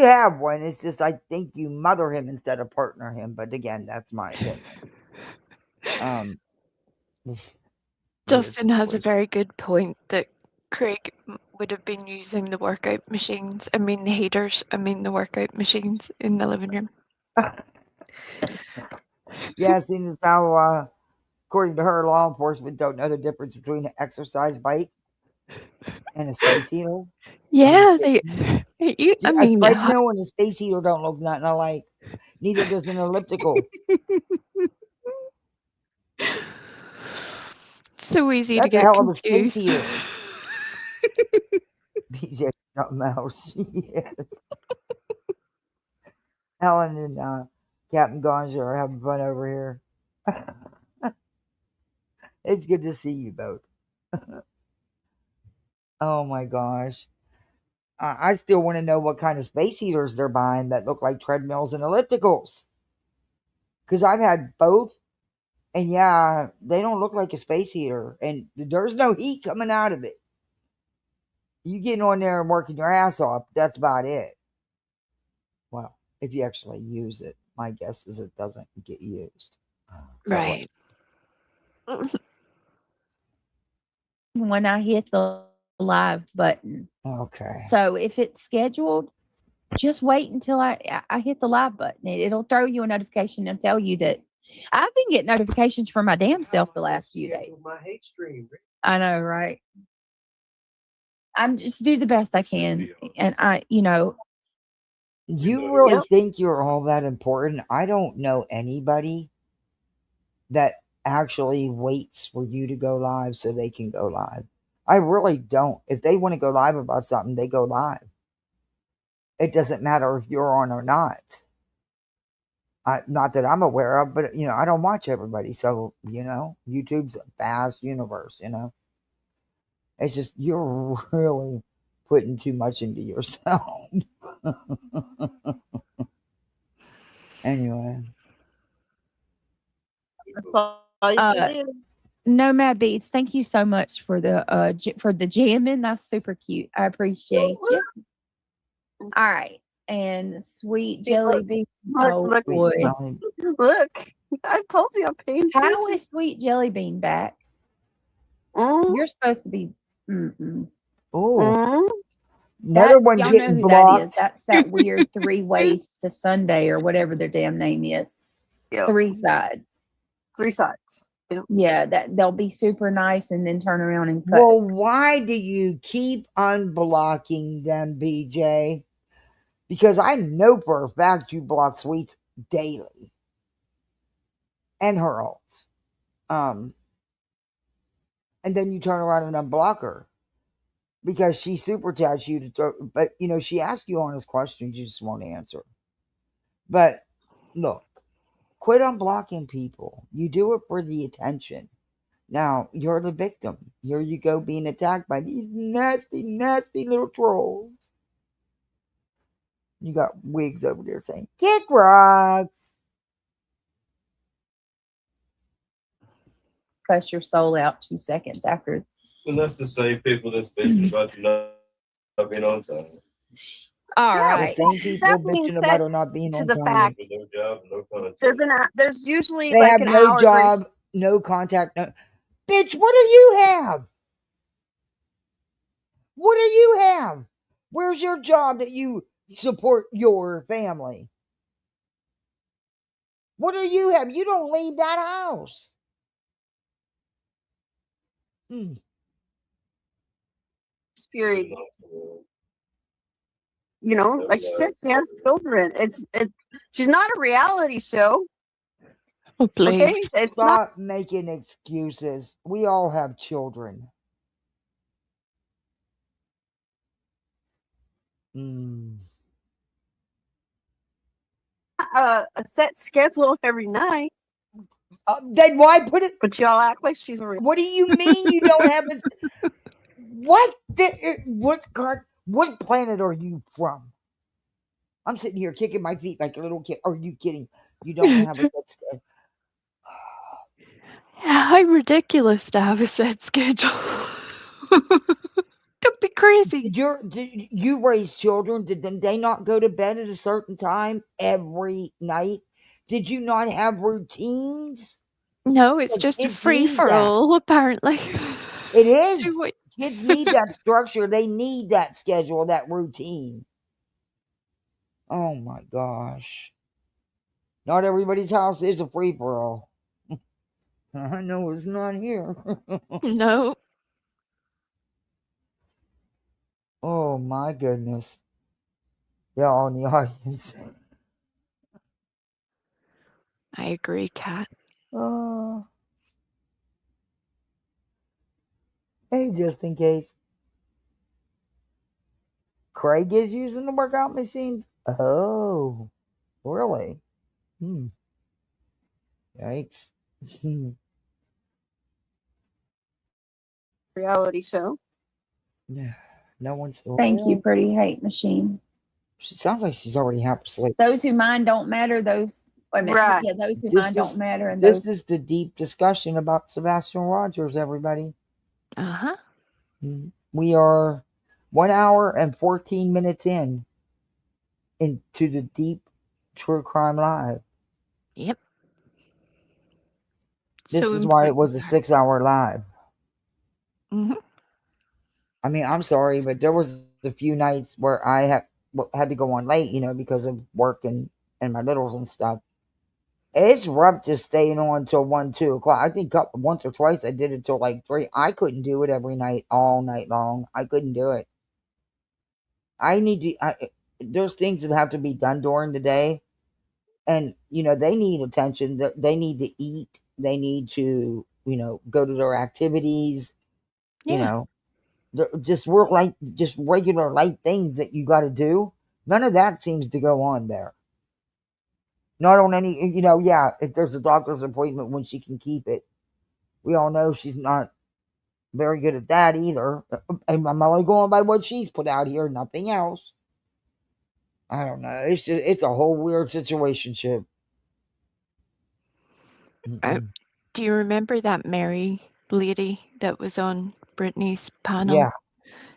have one. It's just I think you mother him instead of partner him. But again, that's my opinion. Justin has a very good point that Craig would have been using the workout machines. I mean the heaters. I mean the workout machines in the living room. Yeah, seeing as how, according to her, law enforcement don't know the difference between an exercise bike and a space heater. Yeah, a mean, treadmill and a space heater don't look nothing alike. Neither does an elliptical. So easy That's to get a hell of a space confused. heater. BJ, something else. Yes. Helen and Captain Ganja are having fun over here. It's good to see you both. Oh my gosh. I still want to know what kind of space heaters they're buying that look like treadmills and ellipticals. Because I've had both. And yeah, they don't look like a space heater. And there's no heat coming out of it. You getting on there and working your ass off. That's about it. Well, if you actually use it, my guess is it doesn't get used. Right. When I hit the live button. Okay. So if it's scheduled, just wait until I hit the live button. It'll throw you a notification and tell you that I've been getting notifications for my damn self the last few days. I know, right? I'm just do the best I can. And You really think you're all that important? I don't know anybody that actually waits for you to go live so they can go live. I really don't. If they want to go live about something, they go live. It doesn't matter if you're on or not. Not that I'm aware of, but I don't watch everybody. So, YouTube's a vast universe, It's just you're really putting too much into yourself. Anyway. Nomad Beats, thank you so much for the jamming. That's super cute. I appreciate you. All right. And Sweet Jelly Bean. Look, I told you I'm paying attention. How is Sweet Jelly Bean back? You're supposed to be. Oh. Another one y'all getting know who blocked. that is. That's that weird 3 ways to Sunday or whatever their damn name is. Yep. 3 sides. 3 sides. Yep. Yeah, that they'll be super nice and then turn around and cut. Well, why do you keep unblocking them, BJ? Because I know for a fact you block Sweets daily. And her alts. And then you turn around and unblock her. Because she super chats you to throw, but she asks you honest questions, you just won't answer. But look, quit unblocking people. You do it for the attention. Now you're the victim. Here you go being attacked by these nasty, nasty little trolls. You got wigs over there saying, "Kick rocks." Cuss your soul out 2 seconds after. And that's the same people that's bitching about you not being on time. All right. The same people bitching about her not being on the time. fact, No job, no contact. there's usually They like have an no hour job, grace. no contact. No. Bitch, what do you have? What do you have? Where's your job that you support your family? What do you have? You don't leave that house. Period. You know, like she said, she has children. It's she's not a reality show. Oh, please. Okay? It's Stop making excuses. We all have children. a set schedule every night. Then why put it? But y'all act like she's a. What do you mean you don't have a? What? What planet are you from? I'm sitting here kicking my feet like a little kid. Are you kidding? You don't have a set schedule. How ridiculous to have a set schedule. Don't be crazy. Did you raise children? Did they not go to bed at a certain time every night? Did you not have routines? No, it's just a free-for-all, apparently. It is. Kids need that structure. They need that schedule, that routine. Oh my gosh. Not everybody's house is a free-for-all. I know it's not here. No. Oh my goodness. Y'all in the audience. I agree, Kat. Hey, just in case. Craig is using the workout machines? Oh, really? Yikes. Reality show. Yeah. No one's. Thank you, Pretty Hate Machine. She sounds like she's already half asleep. Those who mind don't matter. Those Right. Yeah, those who mind don't matter. And this is the deep discussion about Sebastian Rogers, everybody. Uh-huh. We are 1 hour and 14 minutes into the deep true crime live. Yep. This is why it was a 6-hour live. I mean, I'm sorry, but there was a few nights where I had to go on late, because of work and my littles and stuff. It's rough just staying on till 1, 2 o'clock. I think once or twice I did it till like 3. I couldn't do it every night, all night long. I couldn't do it. There's things that have to be done during the day, and they need attention. They need to eat. They need to go to their activities. Just regular light things that you got to do. None of that seems to go on there. Not on any, if there's a doctor's appointment when she can keep it. We all know she's not very good at that either. And I'm only going by what she's put out here, nothing else. I don't know. It's a whole weird situationship. Do you remember that Mary lady that was on Brittany's panel? Yeah.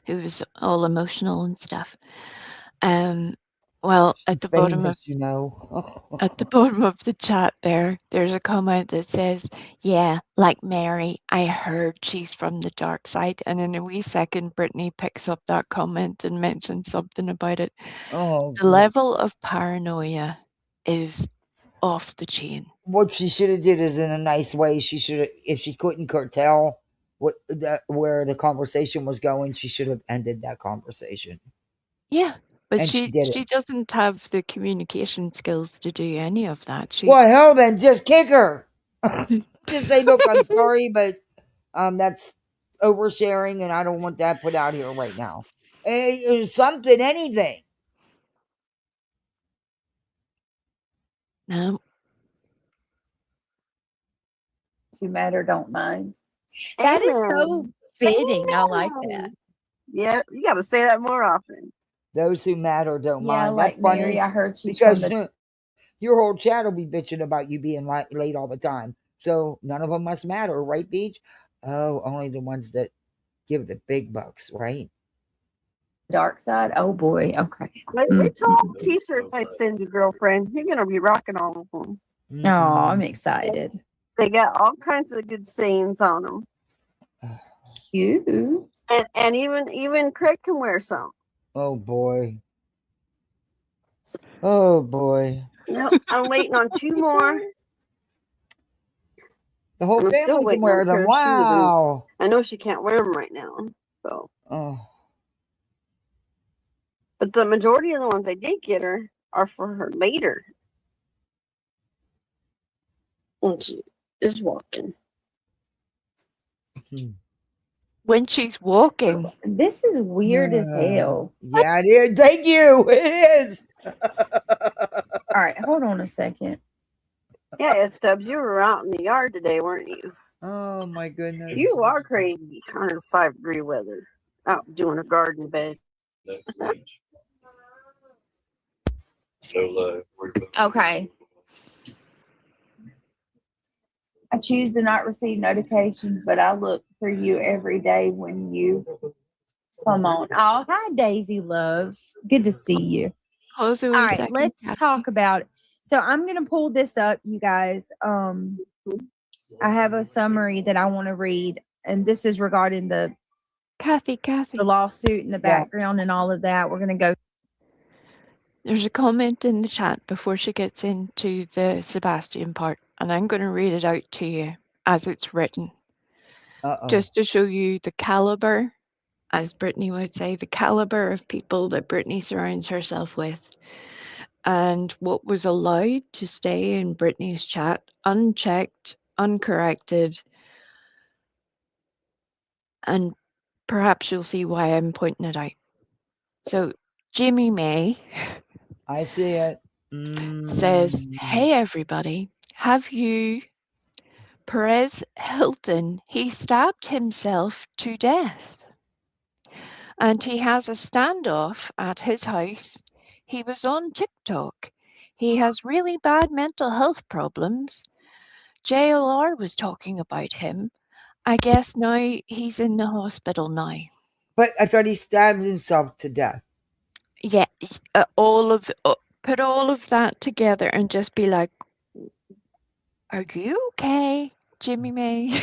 Who was all emotional and stuff. Well, at the bottom of at the bottom of the chat there's a comment that says, "Yeah, like Mary, I heard she's from the dark side." And in a wee second, Brittany picks up that comment and mentions something about it. Oh, the level of paranoia is off the chain. What she should have did is in a nice way. She should have, if she couldn't tell where the conversation was going, she should have ended that conversation. Yeah. But And she doesn't have the communication skills to do any of that. Well, hell then, just kick her. Just say, look, I'm sorry, but that's oversharing, and I don't want that put out here right now. Something, anything. No. Who matter don't mind. That is so fitting. I like that. Yeah, you got to say that more often. Those who matter don't mind. Like That's funny. Mary, I heard she's because from your whole chat will be bitching about you being late all the time. So none of them must matter, right, Beach? Oh, only the ones that give the big bucks, right? Dark side. Oh boy. Okay. It's all t-shirts I send you, girlfriend. You're gonna be rocking all of them. Oh, I'm excited. They got all kinds of good sayings on them. Cute. And even Craig can wear some. Oh boy. Oh boy. Yep, I'm waiting on 2 more. The whole I'm still family can waiting wear on them. a pair of shoes, and Wow. I know she can't wear them right now. So, but the majority of the ones I did get her are for her later when she is walking. When she's walking. This is weird as hell. Yeah, it is. Thank you. It is. All right, hold on a second. Yeah, Stubbs, you were out in the yard today, weren't you? Oh my goodness. You are crazy. 105-degree weather. Out doing a garden bed. Okay. I choose to not receive notifications, but I look for you every day when you come on. Oh, hi, Daisy Love. Good to see you. All right, let's talk about it. So I'm going to pull this up, you guys. I have a summary that I want to read, and this is regarding the Kathy. The lawsuit in the background and all of that. We're going to go. There's a comment in the chat before she gets into the Sebastian part, and I'm going to read it out to you as it's written. Just to show you the caliber, as Brittany would say, the caliber of people that Brittany surrounds herself with, and what was allowed to stay in Brittany's chat unchecked, uncorrected, and perhaps you'll see why I'm pointing it out. So Jimmy May I see it. Says, hey everybody, have you Perez Hilton? He stabbed himself to death. And he has a standoff at his house. He was on TikTok. He has really bad mental health problems. JLR was talking about him. I guess now he's in the hospital now. But I thought he stabbed himself to death. Yeah, put all of that together and just be like, are you okay, Jimmy May?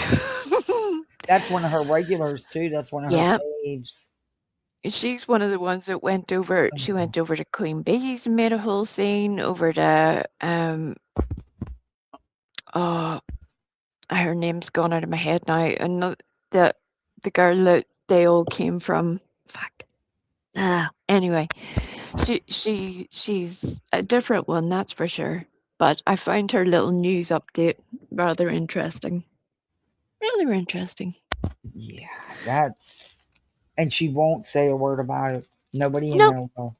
That's one of her regulars too. That's one of her faves. She's one of the ones that went over. She went over to Queen Bee's and made a whole scene over to her name's gone out of my head now. And the girl that they all came from. Anyway, she's a different one, that's for sure. But I found her little news update rather interesting. Rather interesting. Yeah, and she won't say a word about it. Nobody in there will.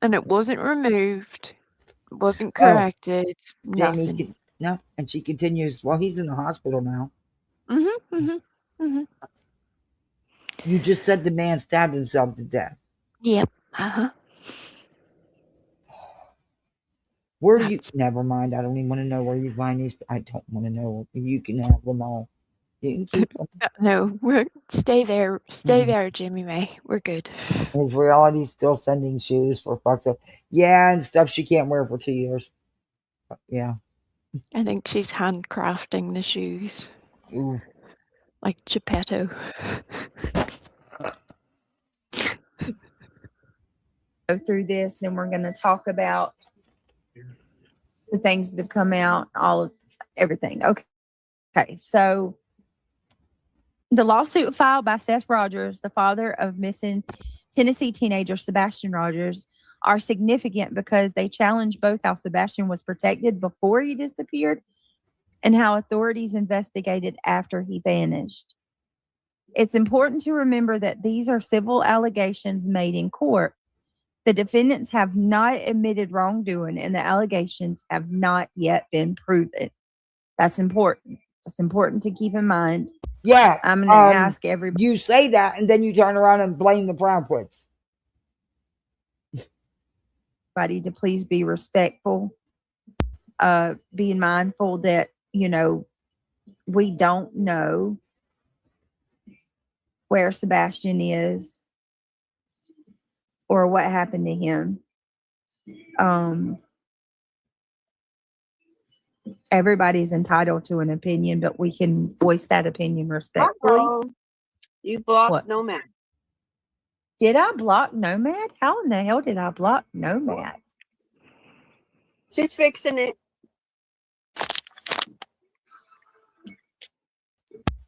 And it wasn't removed, wasn't corrected, nothing. No, and she continues, well, he's in the hospital now. You just said the man stabbed himself to death. Yep. Where do you? Never mind. I don't even want to know where you find these. I don't want to know. You can have them all. You can keep them. No, stay there. Stay there, Jimmy May. We're good. Is reality still sending shoes for fuck's sake? Yeah, and stuff she can't wear for 2 years. Yeah. I think she's handcrafting the shoes. Ooh. Like Geppetto. Go through this, then we're going to talk about the things that have come out, everything. Okay. So the lawsuit filed by Seth Rogers, the father of missing Tennessee teenager Sebastian Rogers, are significant because they challenge both how Sebastian was protected before he disappeared and how authorities investigated after he vanished. It's important to remember that these are civil allegations made in court. The defendants have not admitted wrongdoing, and the allegations have not yet been proven. That's important. It's important to keep in mind. Yeah. I'm going to ask everybody. You say that, and then you turn around and blame the Brownwoods. To please be respectful. Being mindful that, we don't know where Sebastian is or what happened to him. Everybody's entitled to an opinion, but we can voice that opinion respectfully. You blocked Nomad. Did I block Nomad? How in the hell did I block Nomad? She's fixing it.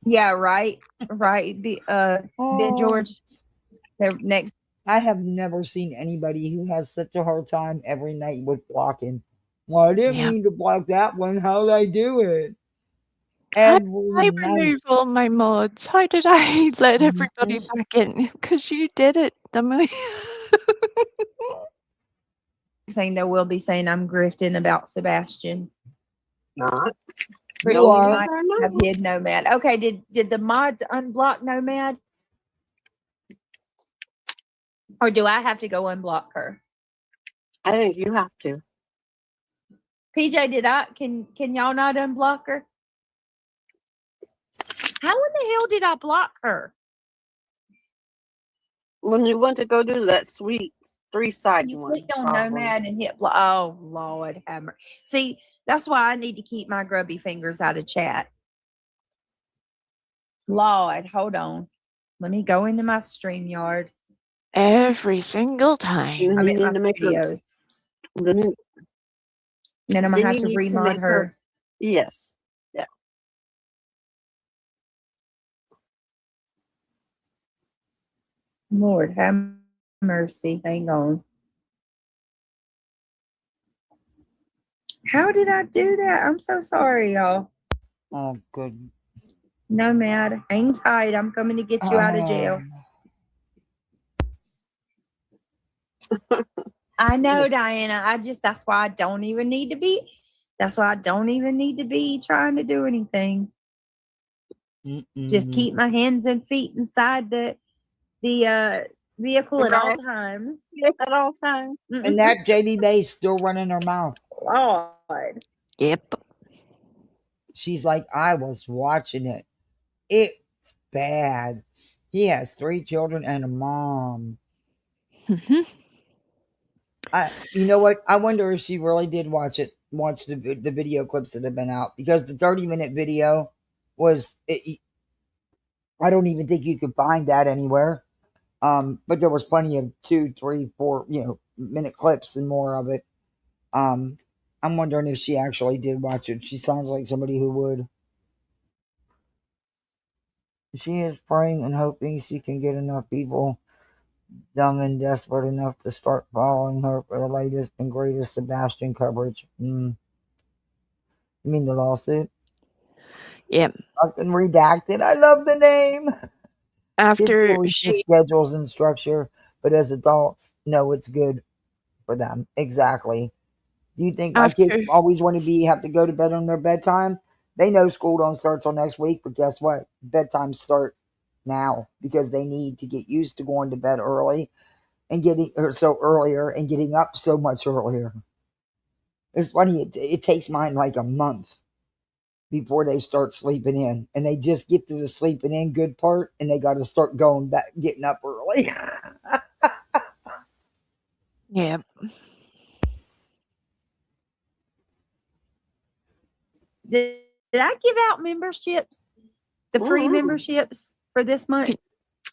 Yeah, right. Big George. They're next. I have never seen anybody who has such a hard time every night with blocking. Well, I didn't mean to block that one. How did I do it? How Every did I night. remove all my mods? How did I let everybody back in? Because you did it, dummy. Saying they will be saying I'm grifting about Sebastian. Not. Pretty You are. might have hid Nomad. Okay, did the mods unblock Nomad? Or do I have to go unblock her? I think you have to. PJ, can y'all not unblock her? How in the hell did I block her? When you went to go do that sweet 3-sided one. Clicked on Nomad and hit block. Oh, Lord have mercy. See, that's why I need to keep my grubby fingers out of chat. Lord, hold on. Let me go into my StreamYard. Every single time. I'm in my videos. Then I'm going to have to remod her. Yes. Yeah. Lord have mercy. Hang on. How did I do that? I'm so sorry, y'all. Oh, good. Nomad, hang tight. I'm coming to get you out of jail. I know, Diana. That's why I don't even need to be. That's why I don't even need to be trying to do anything. Just keep my hands and feet inside the vehicle at all times. At all times. And that JB Bay's still running her mouth. Lord. Yep. She's like, I was watching it. It's bad. He has 3 children and a mom. You know what? I wonder if she really did watch the video clips that have been out, because the 30-minute video was. I don't even think you could find that anywhere. But there was plenty of 2, 3, 4, minute clips and more of it. I'm wondering if she actually did watch it. She sounds like somebody who would. She is praying and hoping she can get enough people dumb and desperate enough to start following her for the latest and greatest Sebastian coverage. You mean the lawsuit? Yep. Fucking redacted. I love the name. After she schedules and structure, but as adults, no, it's good for them. Exactly. Do you think my kids always want to have to go to bed on their bedtime? They know school don't start till next week, but guess what? Bedtime start now because they need to get used to going to bed early and getting up so much earlier. It's funny. It takes mine like a month before they start sleeping in, and they just get to the sleeping in good part, and they got to start going back, getting up early. Yeah. Did I give out memberships? The free memberships for this month?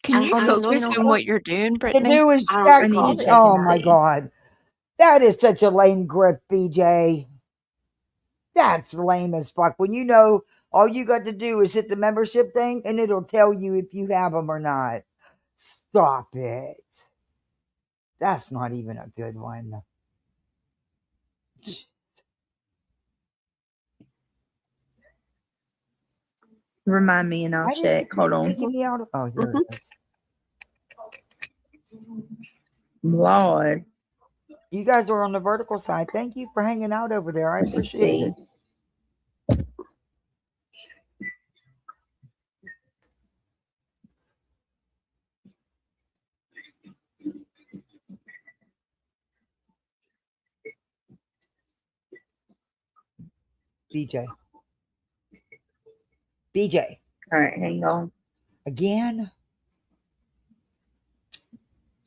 Can you focus on what you're doing, Brittany? To do is oh my God. That is such a lame grip, BJ. That's lame as fuck. When you know all you got to do is hit the membership thing and it'll tell you if you have them or not. Stop it. That's not even a good one. Remind me and I'll check. Hold on. Oh, here it is. Lord. You guys are on the vertical side. Thank you for hanging out over there. I appreciate it. BJ. All right, hang on. Again?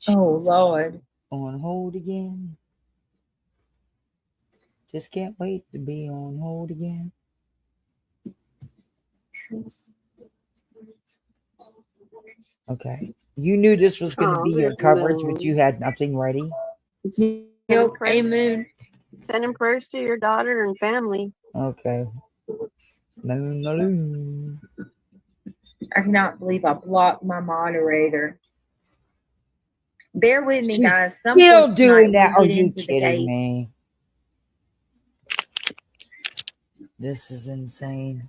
Oh, Lord. On hold again. Just can't wait to be on hold again. Okay. You knew this was going to be your coverage, but you had nothing ready. Okay, Moon. Sending prayers to your daughter and family. Okay. Moon. I cannot believe I blocked my moderator. Bear with me, She's guys. Some still point doing tonight that. we'll Are get you into the kidding case. me? This is insane.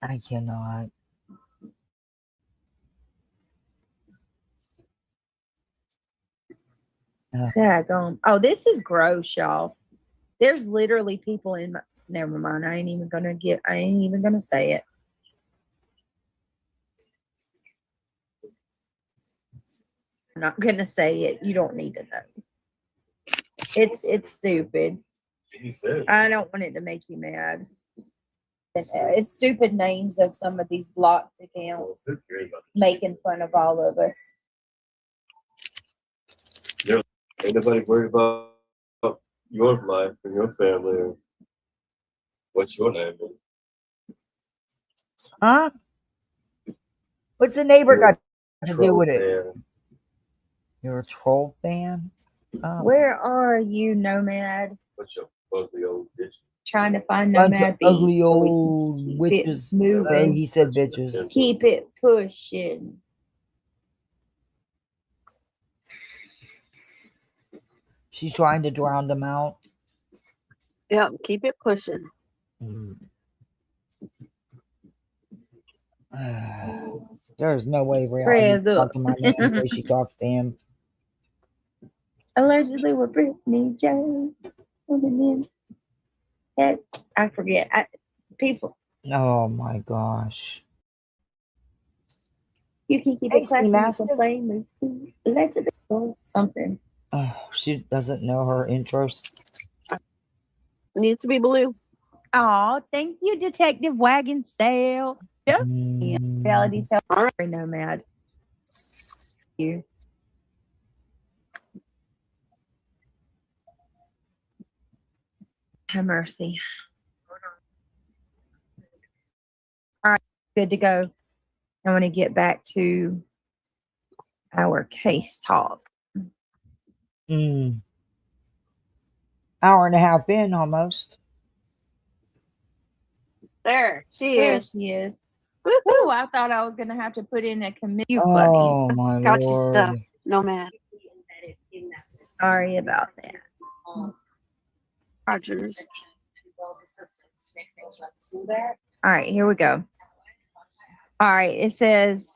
I cannot. Daggone. Oh, this is gross, y'all. There's literally people in my, never mind. I ain't even gonna say it. I'm not gonna say it. You don't need to know. It's stupid. I don't want it to make you mad. It's stupid names of some of these blocked accounts making fun of all of us. Ain't nobody worried about your life and your family or what's your name is. Huh? What's the neighbor got to do with it? Fan. You're a troll fan? Oh. Where are you, Nomad? What's your ugly old bitch? Trying to find Bunch Nomad of beats ugly so we old can keep witches. it moving. He said bitches. Keep it pushing. She's trying to drown them out. Yeah, keep it pushing. There's no way Perez Rihanna up. talks to my man the way she talks to him. Allegedly with Brittany Jones. I forget. People. Oh my gosh. You can keep Hey, it classy. You Master. can play Lucy. Allegedly. Something. Oh, she doesn't know her interest. Needs to be blue. Oh, thank you, Detective Wagon Sale. Yeah. Reality tell. All right, Nomad. You. Have mercy. All right, good to go. I want to get back to our case talk. Hour and a half in almost. There she is. Woo-hoo, I thought I was going to have to put in a committee. Oh my Got lord. your stuff, Nomad. Sorry about that. Rogers. All right, here we go. All right, it says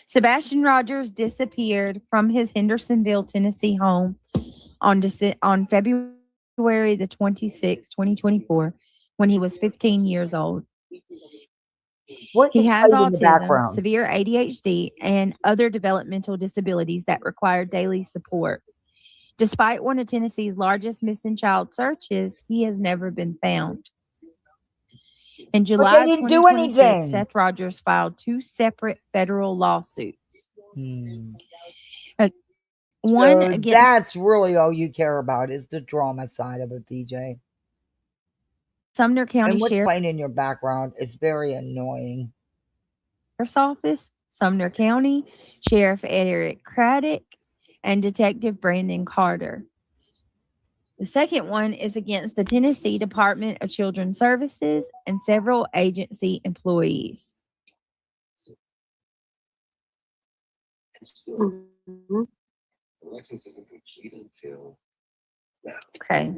Sebastian Rogers disappeared from his Hendersonville, Tennessee home on February the 26th, 2024, when he was 15 years old. He has autism, severe ADHD, and other developmental disabilities that require daily support. Despite one of Tennessee's largest missing child searches, he has never been found. In July of 2026, Seth Rogers filed 2 separate federal lawsuits. One So against that's really all you care about is the drama side of it, BJ. Sumner County and what's Sheriff's playing in your background? It's very annoying. Office, Sumner County Sheriff Eric Craddock, and Detective Brandon Carter. The second one is against the Tennessee Department of Children's Services and several agency employees. Alexis isn't complete until now. Okay.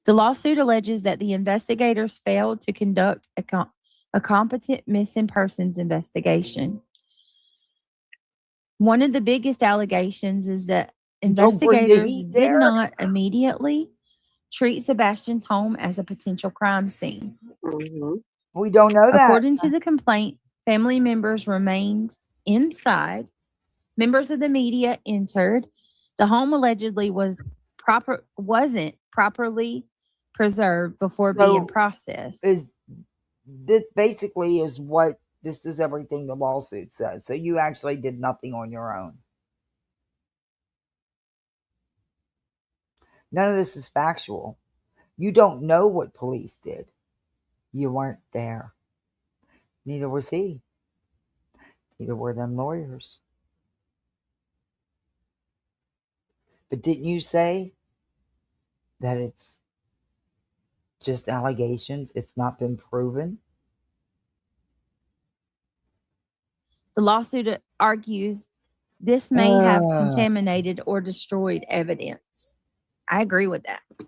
The lawsuit alleges that the investigators failed to conduct a competent missing persons investigation. One of the biggest allegations is that investigators did not immediately treat Sebastian's home as a potential crime scene. We don't know that. According to the complaint, family members remained inside. Members of the media entered. The home allegedly wasn't properly preserved before being processed. This basically is what this is everything the lawsuit says. So you actually did nothing on your own. None of this is factual. You don't know what police did. You weren't there. Neither was he. Neither were them lawyers. But didn't you say that it's just allegations? It's not been proven? The lawsuit argues this may have contaminated or destroyed evidence. I agree with that. Of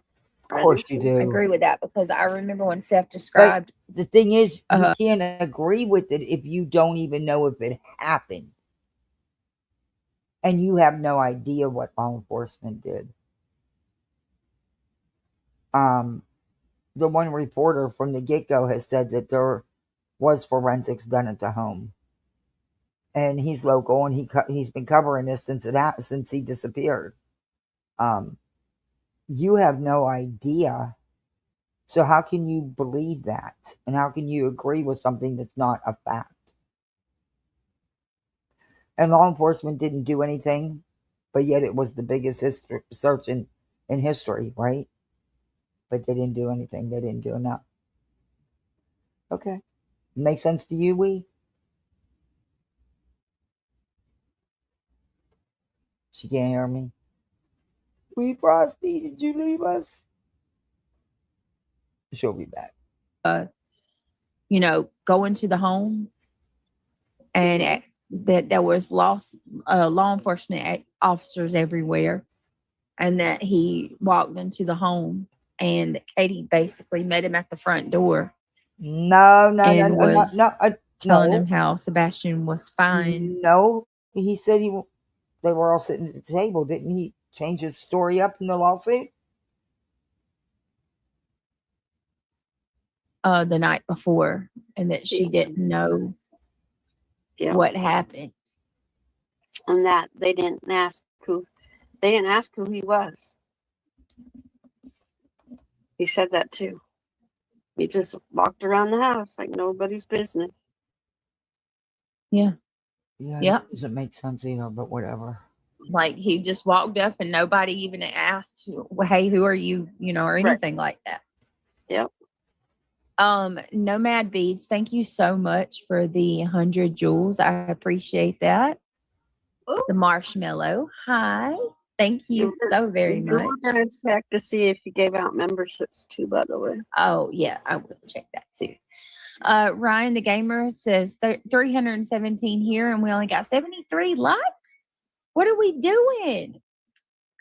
course you do. I agree with that because I remember when Seth described. But the thing is, you can't agree with it if you don't even know if it happened. And you have no idea what law enforcement did. The one reporter from the get-go has said that there was forensics done at the home. And he's local, and he's been covering this since he disappeared. You have no idea. So how can you believe that? And how can you agree with something that's not a fact? And law enforcement didn't do anything, but yet it was the biggest search in history, right? But they didn't do anything. They didn't do enough. Okay. Make sense to you, Wee? She can't hear me. Wee Frosty, did you leave us? She'll be back. Go into the home, and that there was law enforcement officers everywhere, and that he walked into the home, and Katie basically met him at the front door. No. Telling him how Sebastian was fine. No, he said they were all sitting at the table. Didn't he change his story up in the lawsuit? The night before, and that she didn't know what happened, and that they didn't ask who he was. He said that too. He just walked around the house like nobody's business. Yeah. It doesn't make sense either, but whatever. Like he just walked up and nobody even asked, "Hey, who are you?" Or anything like that. Yep. Nomad Beads, thank you so much for the 100 jewels. I appreciate that. Ooh. The marshmallow. Hi. Thank you so very much. We're going to check to see if you gave out memberships too, by the way. Oh, yeah. I will check that too. Ryan the Gamer says 317 here, and we only got 73 likes. What are we doing?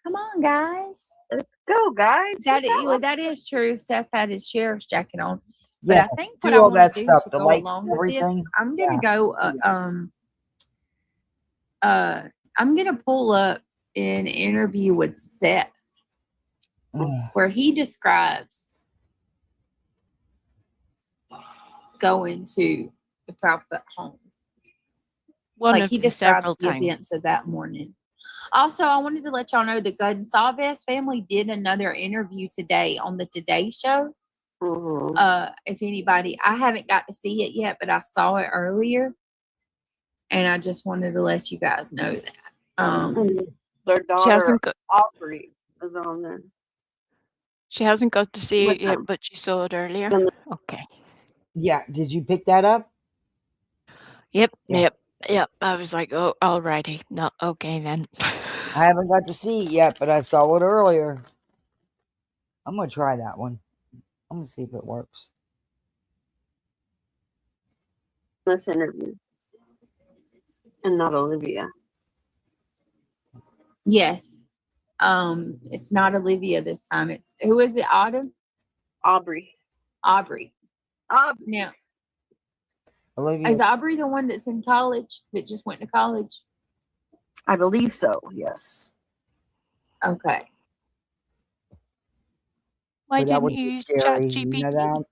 Come on, guys. Let's go, guys. That is true. Seth had his sheriff's jacket on. But Yeah, I think do what I all want that to do stuff, to the go lights along and with this, everything. I'm gonna go. I'm gonna pull up an interview with Seth where he describes going to the Proudfoot home. He describes the events of that morning. Also, I wanted to let y'all know the Gonsalves family did another interview today on the Today Show. Mm-hmm. If anybody, I haven't got to see it yet, but I saw it earlier, and I just wanted to let you guys know that. Their daughter Aubrey is on there. She hasn't got to see it yet, but she saw it earlier. Okay. Yeah. Did you pick that up? Yep. I was like, oh, alrighty. No, okay then. I haven't got to see it yet, but I saw it earlier. I'm gonna try that one. I'm gonna see if it works. This interview, and not Olivia. Yes. It's not Olivia this time. It's who is it? Aubrey. Now, Olivia. Is Aubrey the one that's in college that just went to college? I believe so. Yes. Okay. Why didn't you use ChatGPT? You know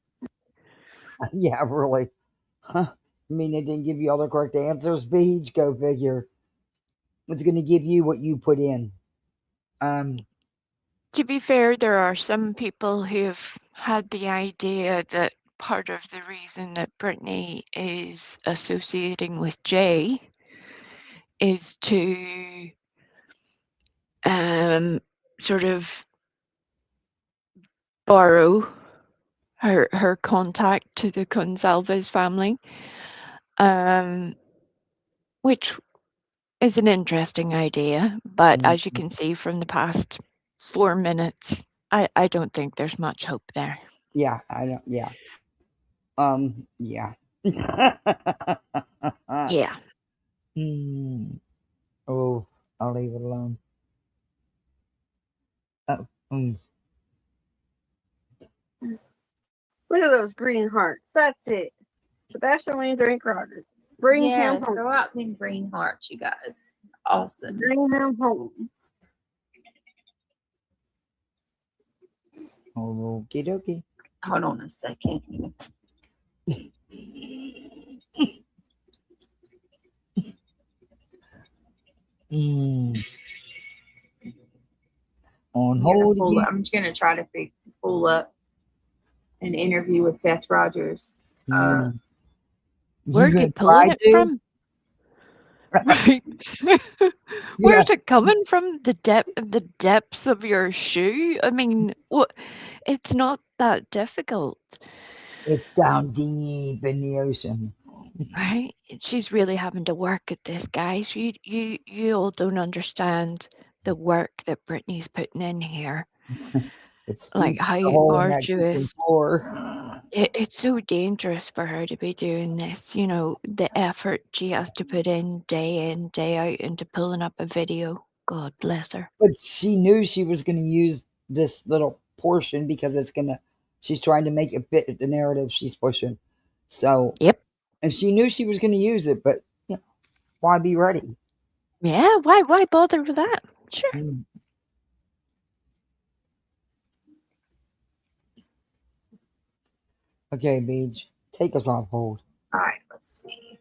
that? Yeah, really. Huh. I mean, it didn't give you all the correct answers, Beach. Go figure. It's going to give you what you put in. To be fair, there are some people who've had the idea that part of the reason that Brittany is associating with Jay is to sort of borrow her contact to the Gonsalves family, which is an interesting idea, but as you can see from the past 4 minutes, I don't think there's much hope there. Yeah, I don't. Yeah. Yeah. Yeah. Oh, I'll leave it alone. Oh. Look at those green hearts. That's it. Sebastian Wayne Drake Rogers. Bring him home. Throw out them green hearts, you guys. Awesome. Bring him home. Okie dokie. Hold on a second. On hold again. I'm just gonna try to pull up an interview with Seth Rogers. Where are you pulling it from? Right. Where's it coming from? The depths of your shoe? I mean, what? It's not that difficult. It's down deep in the ocean. Right? She's really having to work at this, guys. You all don't understand the work that Brittany's putting in here. It's like how arduous. It's so dangerous for her to be doing this. You know, the effort she has to put in, day out into pulling up a video. God bless her. But she knew she was going to use this little portion because she's trying to make it fit the narrative she's pushing. So, yep. And she knew she was going to use it, but why be ready? Yeah, why bother with that? Sure. Okay, Beach, take us off hold. All right, let's see.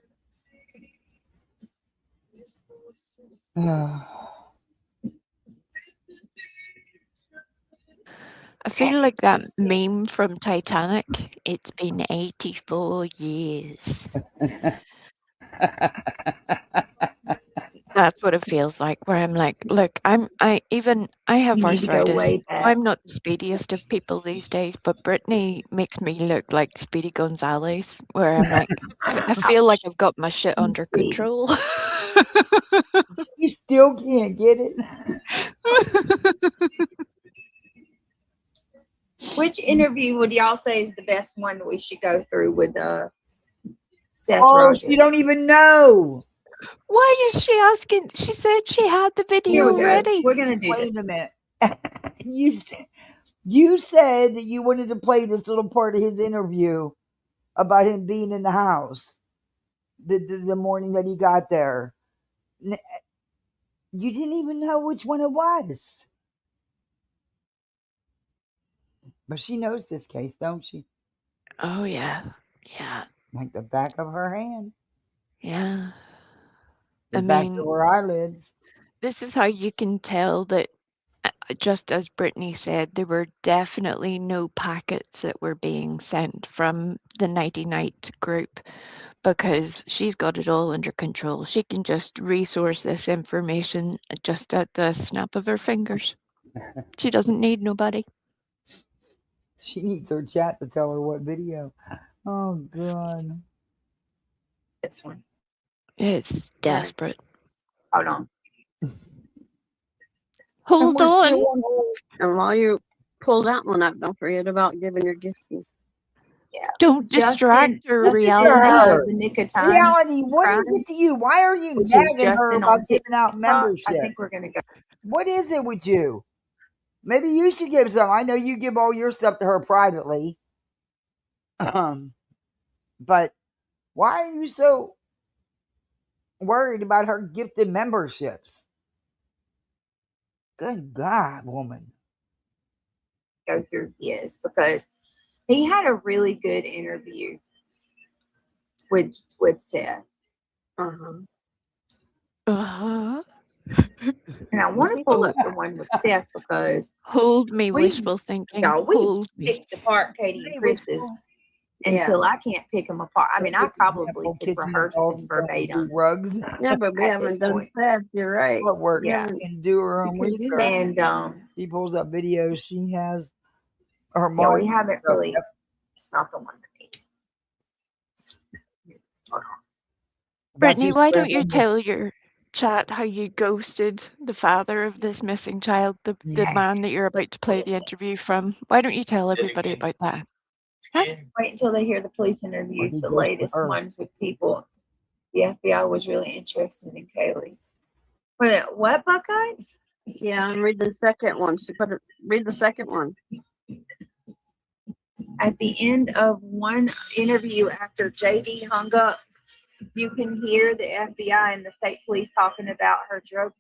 I feel like that meme from Titanic. It's been 84 years. That's what it feels like, where I'm like, look, I have arthritis. I'm not the speediest of people these days, but Brittany makes me look like Speedy Gonzales, where I'm like, I feel like I've got my shit under control. She still can't get it. Which interview would y'all say is the best one that we should go through with Seth Rogers? She don't even know. Why is she asking? She said she had the video already. We're gonna do Wait a minute. You said that you wanted to play this little part of his interview about him being in the house the morning that he got there. You didn't even know which one it was. But she knows this case, don't she? Oh, yeah. Yeah. Like the back of her hand. Yeah. The backs of her eyelids. This is how you can tell that, just as Brittany said, there were definitely no packets that were being sent from the Nighty Night group, because she's got it all under control. She can just resource this information just at the snap of her fingers. She doesn't need nobody. She needs her chat to tell her what video. Oh, God. This one. It's desperate. Hold on. Hold on. And while you pull that one up, don't forget about giving your gifting. Yeah. Don't distract her reality. The Nick of Time. Reality, what is it to you? Why are you nagging her about giving out membership? I think we're going to go. What is it with you? Maybe you should give some. I know you give all your stuff to her privately. But why are you so worried about her gifted memberships? Good God, woman. Go through his, because he had a really good interview with Seth. And I want to pull up the one with Seth because hold me, wishful thinking. We picked apart Katie and Chris's until I can't pick them apart. I mean, I probably could rehearse them verbatim. Yeah, but we haven't done Seth. You're right. What work? Yeah, you can do her own research. And she pulls up videos. She has her. Yeah, we haven't really. It's not the one that Brittany, why don't you tell your chat how you ghosted the father of this missing child, the man that you're about to play the interview from. Why don't you tell everybody about that? Wait until they hear the police interviews, the latest ones with people. The FBI was really interested in Kaylee. What, Buckeye? Yeah, and read the second one. Read the second one. At the end of one interview after JD hung up, you can hear the FBI and the state police talking about her drug.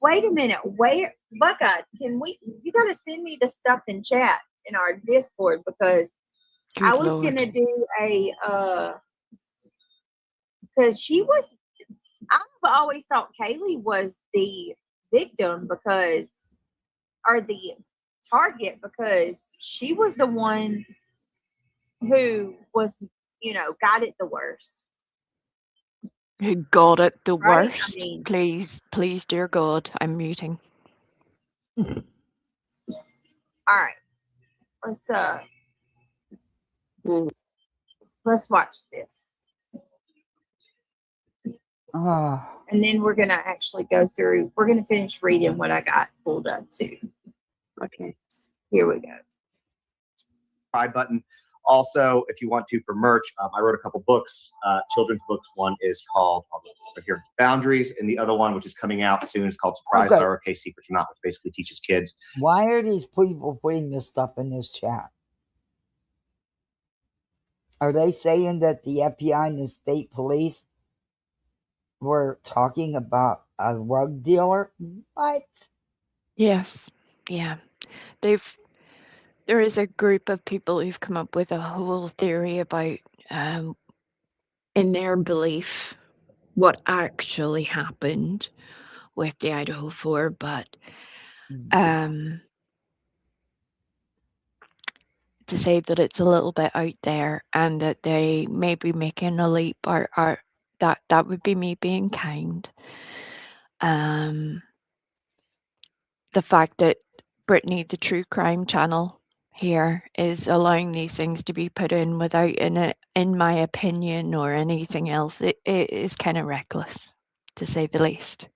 Wait a minute. Where, Buckeye, you got to send me the stuff in chat in our Discord, because Good I was Lord. going to do because I've always thought Kaylee was the victim or the target, because she was the one who was, got it the worst. Who got it the Right? worst? Please, dear God, I'm muting. All right. Let's watch this. And then we're going to actually we're going to finish reading what I got pulled up too. Okay. Here we go. Subscribe button. Also, if you want to, for merch, I wrote a couple books, children's books. One is called here, Boundaries, and the other one, which is coming out soon, is called Surprise Sorrow, Case Secrets or Not, which basically teaches kids. Why are these people putting this stuff in this chat? Are they saying that the FBI and the state police were talking about a rug dealer? What? Yes. Yeah. There is a group of people who've come up with a whole theory about, in their belief, what actually happened with the Idaho 4, but to say that it's a little bit out there and that they may be making a leap, or that would be me being kind. The fact that Brittany, the true crime channel here, is allowing these things to be put in without, in my opinion, or anything else, it is kind of reckless, to say the least.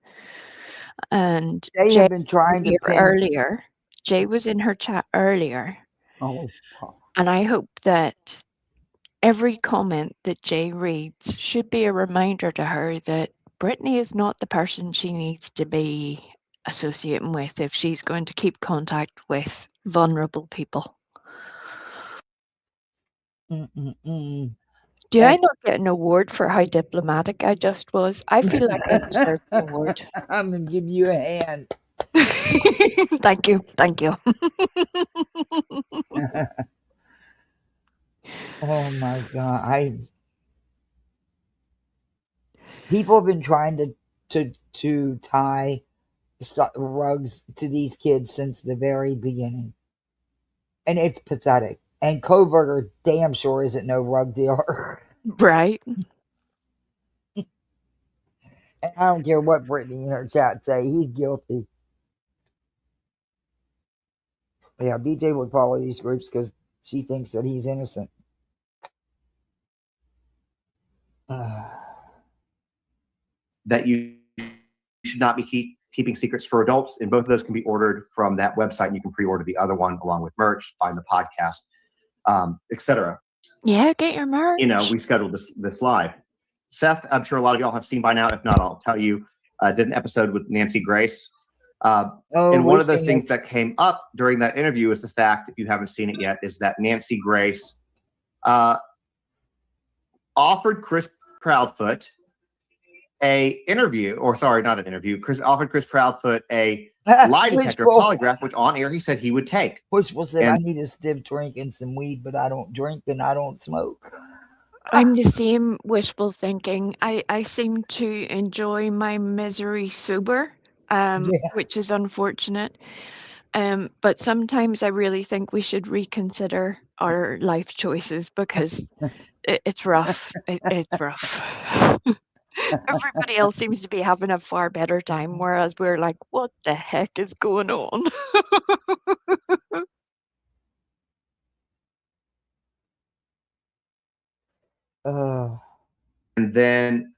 And they have been trying to pin earlier. Jay was in her chat earlier. Oh. And I hope that every comment that Jay reads should be a reminder to her that Brittany is not the person she needs to be associating with if she's going to keep contact with vulnerable people. Do I not get an award for how diplomatic I just was? I feel like I deserve an award. I'm going to give you a hand. Thank you. Thank you. Oh my God. People have been trying to tie rugs to these kids since the very beginning. And it's pathetic. And Koberger damn sure isn't no rug dealer. Right. And I don't care what Brittany in her chat say. He's guilty. Yeah, BJ would follow these groups because she thinks that he's innocent. That you should not be keeping secrets for adults, and both of those can be ordered from that website. And you can pre-order the other one along with merch, find the podcast, etc. Yeah, get your merch. We scheduled this live. Seth, I'm sure a lot of y'all have seen by now. If not, I'll tell you. Did an episode with Nancy Grace. And one of those things that came up during that interview is the fact, if you haven't seen it yet, is that Nancy Grace offered Chris Proudfoot offered Chris Proudfoot a lie detector polygraph, which on air he said he would take. Which was that I need a stiff drink and some weed, but I don't drink and I don't smoke. I'm the same wishful thinking. I seem to enjoy my misery sober, which is unfortunate. But sometimes I really think we should reconsider our life choices, because it's rough. It's rough. Everybody else seems to be having a far better time, whereas we're like, what the heck is going on? And then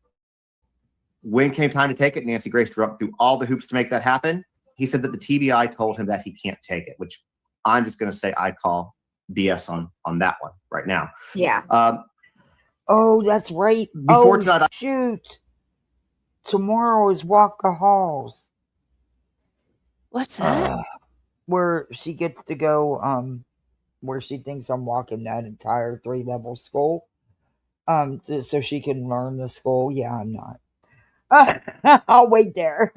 when came time to take it, Nancy Grace jumped through all the hoops to make that happen. He said that the TBI told him that he can't take it, which I'm just going to say I call BS on that one right now. Yeah. Oh, that's right. Before tonight, shoot. Tomorrow is Walk the Halls. What's that? Where she gets to go, where she thinks I'm walking that entire 3-level school. So she can learn the school. Yeah, I'm not. I'll wait there.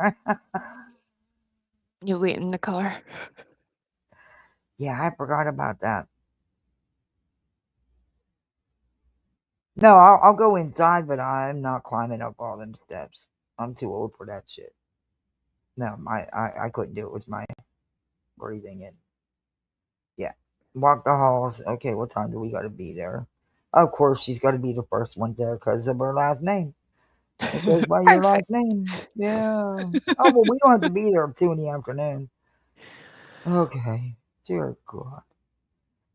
You wait in the car. Yeah, I forgot about that. No, I'll go inside, but I'm not climbing up all them steps. I'm too old for that shit. No, I couldn't do it with my breathing in. Yeah. Walk the halls. Okay, what time do we got to be there? Of course, she's got to be the first one there because of her last name. It goes by your last name. Yeah. Oh, well, we don't have to be there at 2 in the afternoon. Okay. Dear God.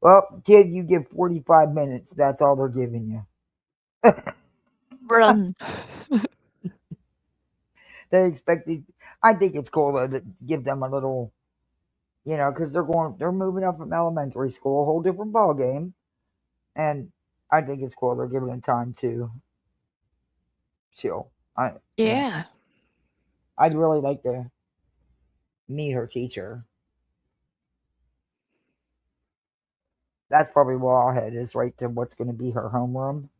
Well, kid, you get 45 minutes. That's all they're giving you. Run. They expected. I think it's cool though to give them a little, because they're moving up from elementary school, a whole different ball game, and I think it's cool they're giving them time to chill. Yeah. I'd really like to meet her teacher. That's probably where I'll head, is right to what's going to be her homeroom.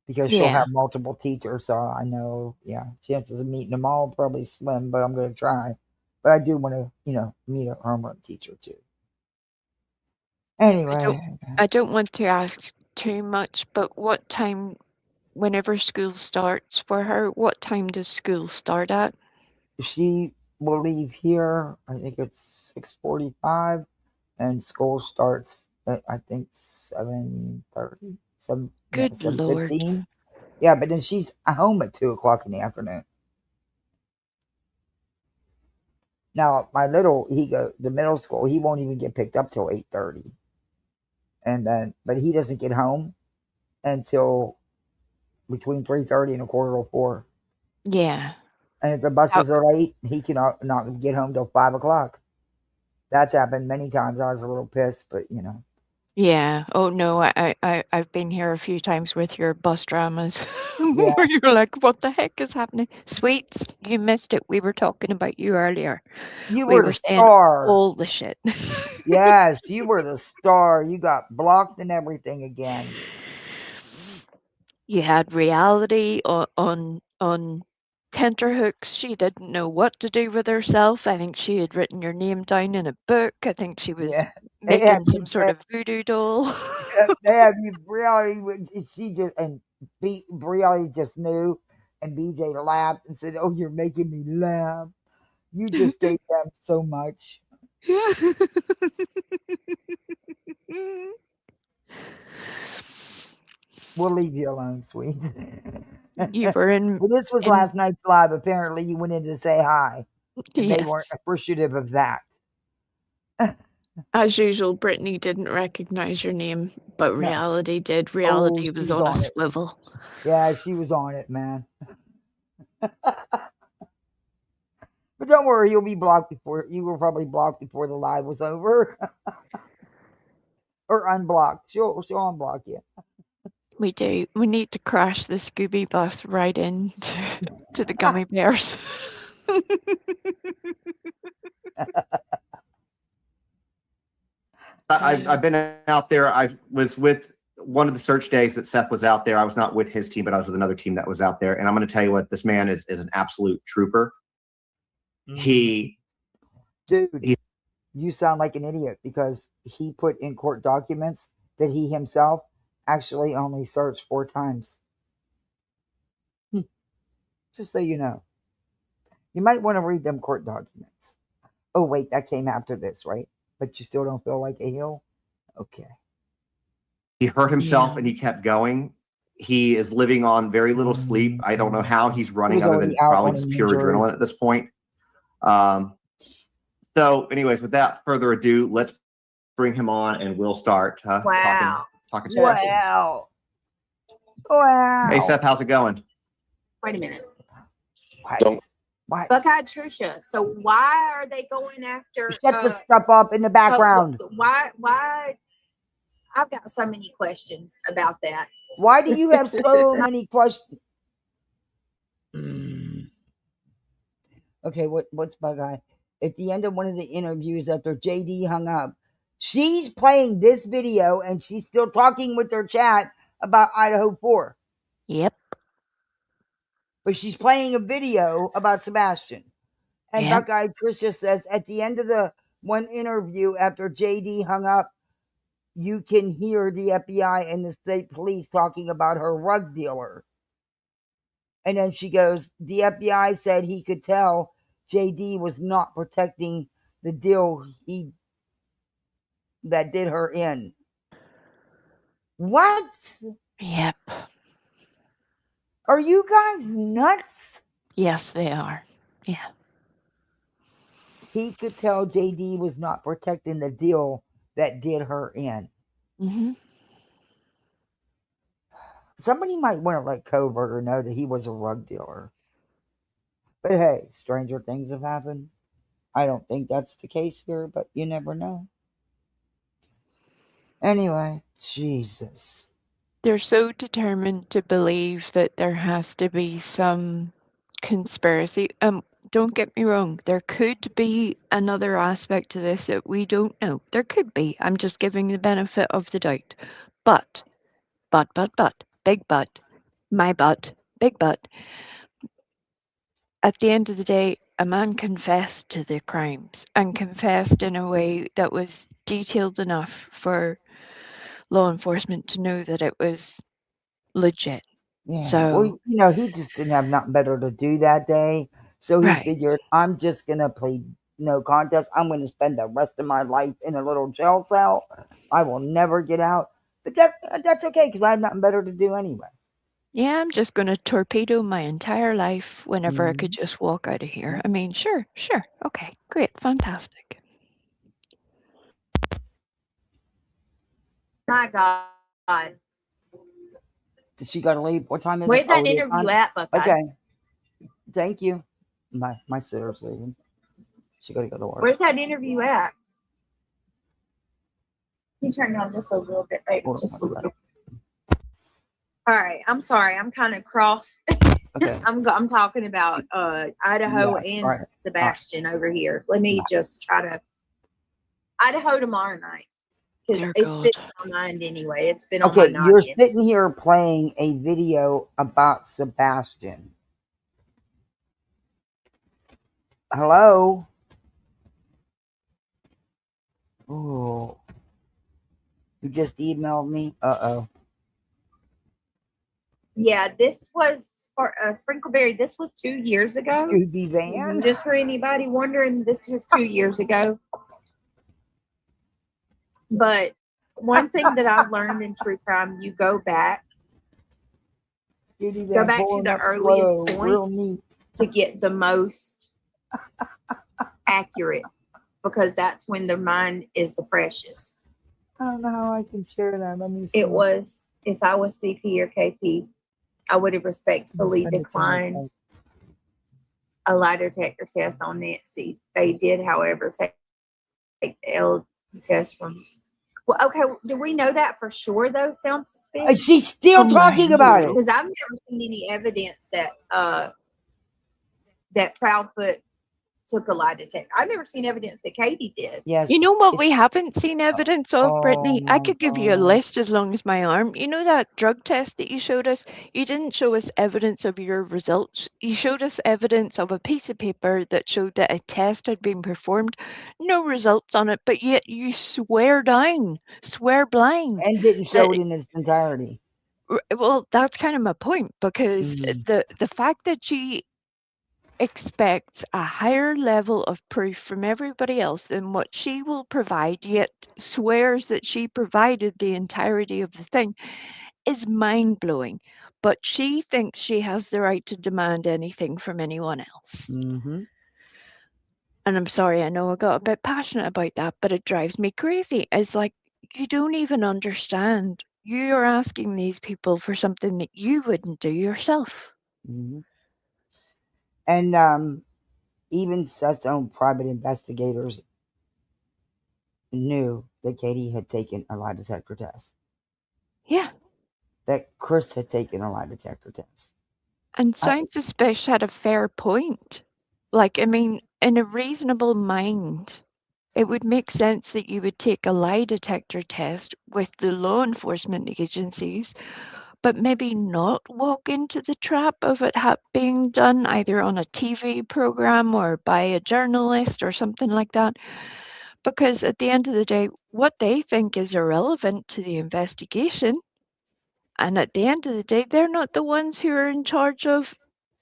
Because she'll have multiple teachers, so I know, chances of meeting them all probably slim, but I'm going to try. But I do want to, meet a homeroom teacher too. Anyway. I don't want to ask too much, but what time, whenever school starts for her, what time does school start at? She will leave here, I think it's 6:45, and school starts at, I think, 7:30. Good Lord. 7:15. Yeah, but then she's home at 2:00 in the afternoon. Now, my the middle school, he won't even get picked up till 8:30. But he doesn't get home until between 3:30 and 3:45. Yeah. And if the buses are late, he cannot not get home till 5:00. That's happened many times. I was a little pissed, but Yeah. Oh no, I've been here a few times with your bus dramas where you're like, what the heck is happening? Sweets, you missed it. We were talking about you earlier. You were the star. All the shit. Yes, you were the star. You got blocked and everything again. You had reality on tenterhooks. She didn't know what to do with herself. I think she had written your name down in a book. I think she was making some sort of voodoo doll. They have you reality. Reality just knew, and BJ laughed and said, "Oh, you're making me laugh. You just gave them so much." We'll leave you alone, sweet. You were in. Well, this was last night's live. Apparently, you went in to say hi. And they weren't appreciative of that. As usual, Brittany didn't recognize your name, but reality did. Reality was on a swivel. Yeah, she was on it, man. But don't worry, you'll be blocked before. You were probably blocked before the live was over. Or unblocked. She'll unblock you. We do. We need to crash the Scooby bus right into to the gummy bears. I've been out there. I was with one of the search days that Seth was out there. I was not with his team, but I was with another team that was out there. And I'm going to tell you what, this man is an absolute trooper. Dude, you sound like an idiot because he put in court documents that he himself actually only searched 4 times. Just so you know. You might want to read them court documents. Oh, wait, that came after this, right? But you still don't feel like a heel? Okay. He hurt himself and he kept going. He is living on very little sleep. I don't know how he's running other than probably just pure adrenaline at this point. So anyways, without further ado, let's bring him on and we'll start talking Wow. Wow. Hey, Seth, how's it going? Wait a minute. What? Buckeye Trisha. So why are they going after? Shut the stuff up in the background. Why? I've got so many questions about that. Why do you have so many questions? Okay, what's Buckeye? At the end of one of the interviews after JD hung up, she's playing this video and she's still talking with her chat about Idaho 4. Yep. But she's playing a video about Sebastian. And Yep. Buckeye Tricia says at the end of the one interview after JD hung up, you can hear the FBI and the state police talking about her rug dealer. And then she goes, the FBI said he could tell JD was not protecting the deal that did her in. What? Yep. Are you guys nuts? Yes, they are. Yeah. He could tell JD was not protecting the deal that did her in. Mm-hmm. Somebody might want to let Kohberger know that he was a rug dealer. But hey, stranger things have happened. I don't think that's the case here, but you never know. Anyway, Jesus. They're so determined to believe that there has to be some conspiracy. Don't get me wrong. There could be another aspect to this that we don't know. There could be. I'm just giving the benefit of the doubt. But, big but, my but, big but. At the end of the day, a man confessed to the crimes and confessed in a way that was detailed enough for law enforcement to know that it was legit. Yeah. So, well, he just didn't have nothing better to do that day. So he right. figured, I'm just going to play no contest. I'm going to spend the rest of my life in a little jail cell. I will never get out. But that's okay because I have nothing better to do anyway. Yeah, I'm just going to torpedo my entire life whenever I could just walk out of here. Yeah. I mean, sure. Okay, great, fantastic. My God. Does she got to leave? What time is Where's it? that interview at, Buckeye? Okay. Thank you. My sitter's leaving. She got to go to work. Where's that interview at? You turned on just a little bit, baby. Just a little. All right. I'm sorry. I'm kind of cross. Okay. I'm talking about Idaho and Sebastian over here. Let me just try to Idaho tomorrow night. Because it's been on my mind anyway. It's been on my noggin. You're sitting here playing a video about Sebastian. Hello? Oh. You just emailed me? Uh-oh. Yeah, this was Sprinkleberry. This was 2 years ago. Scooby Van. Just for anybody wondering, this was 2 years ago. But one thing that I've learned in true crime, you go back to the earliest point to get the most accurate, because that's when the mind is the freshest. I don't know how I can share that. Let me see. It was, if I was CP or KP, I would have respectfully declined a lie detector test on Nancy. They did, however, take the LD test from. Well, okay. Do we know that for sure, though? Sounds suspicious. She's still talking about it. Because I've never seen any evidence that that Proudfoot took a lie detector. I've never seen evidence that Katie did. Yes. You know what we haven't seen evidence of, Brittany? I could give you a list as long as my arm. You know that drug test that you showed us? You didn't show us evidence of your results. You showed us evidence of a piece of paper that showed that a test had been performed. No results on it, but yet you swear blind. And didn't show it in its entirety. Well, that's kind of my point, because the fact that she expects a higher level of proof from everybody else than what she will provide, yet swears that she provided the entirety of the thing, is mind-blowing. But she thinks she has the right to demand anything from anyone else. Mm-hmm. And I'm sorry, I know I got a bit passionate about that, but it drives me crazy. It's like, you don't even understand. You're asking these people for something that you wouldn't do yourself. Mm-hmm. And even Seth's own private investigators knew that Katie had taken a lie detector test. Yeah. That Chris had taken a lie detector test. And Sound Suspicious had a fair point. Like, I mean, in a reasonable mind, it would make sense that you would take a lie detector test with the law enforcement agencies, but maybe not walk into the trap of it being done either on a TV program or by a journalist or something like that. Because at the end of the day, what they think is irrelevant to the investigation. And at the end of the day, they're not the ones who are in charge of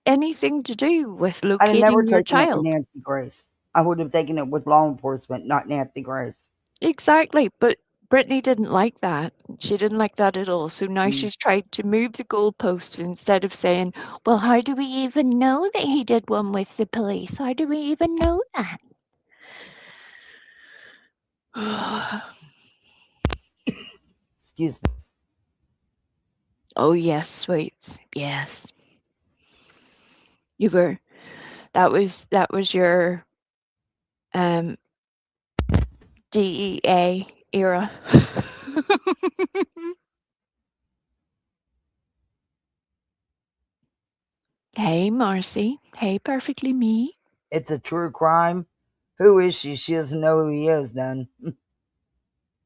anything to do with I'd have never locating your taken it with child. Nancy Grace. I would have taken it with law enforcement, not Nancy Grace. Exactly. But Brittany didn't like that. She didn't like that at all. So now she's tried to move the goalposts instead of saying, well, how do we even know that he did one with the police? How do we even know that? Excuse me. Oh, yes, sweets. Yes. You were, that was your DEA era. Hey, Marcy. Hey, Perfectly Me. It's a true crime. Who is she? She doesn't know who he is then.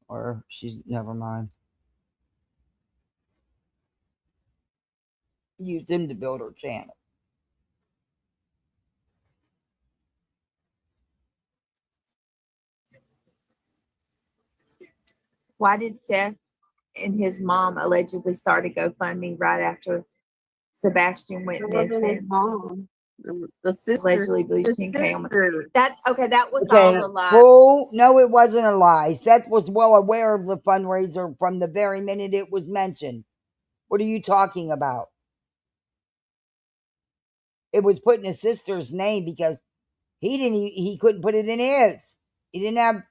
Or she's, never mind. Use him to build her channel. Why did Seth and his mom allegedly start a GoFundMe right after Sebastian went missing? The sister, Allegedly blew 10K on my. That's okay. That was Okay. all a lie. Oh, no, it wasn't a lie. Seth was well aware of the fundraiser from the very minute it was mentioned. What are you talking about? It was put in his sister's name because he couldn't put it in his. He didn't have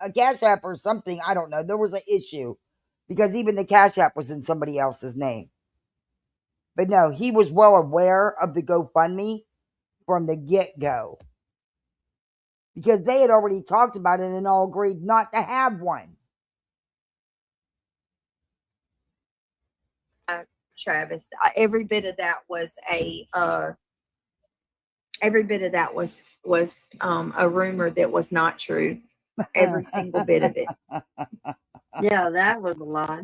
a Cash App or something. I don't know. There was an issue because even the Cash App was in somebody else's name. But no, he was well aware of the GoFundMe from the get-go because they had already talked about it and all agreed not to have one. Travis, every bit of that was a rumor that was not true. Every single bit of it. Yeah, that was a lie.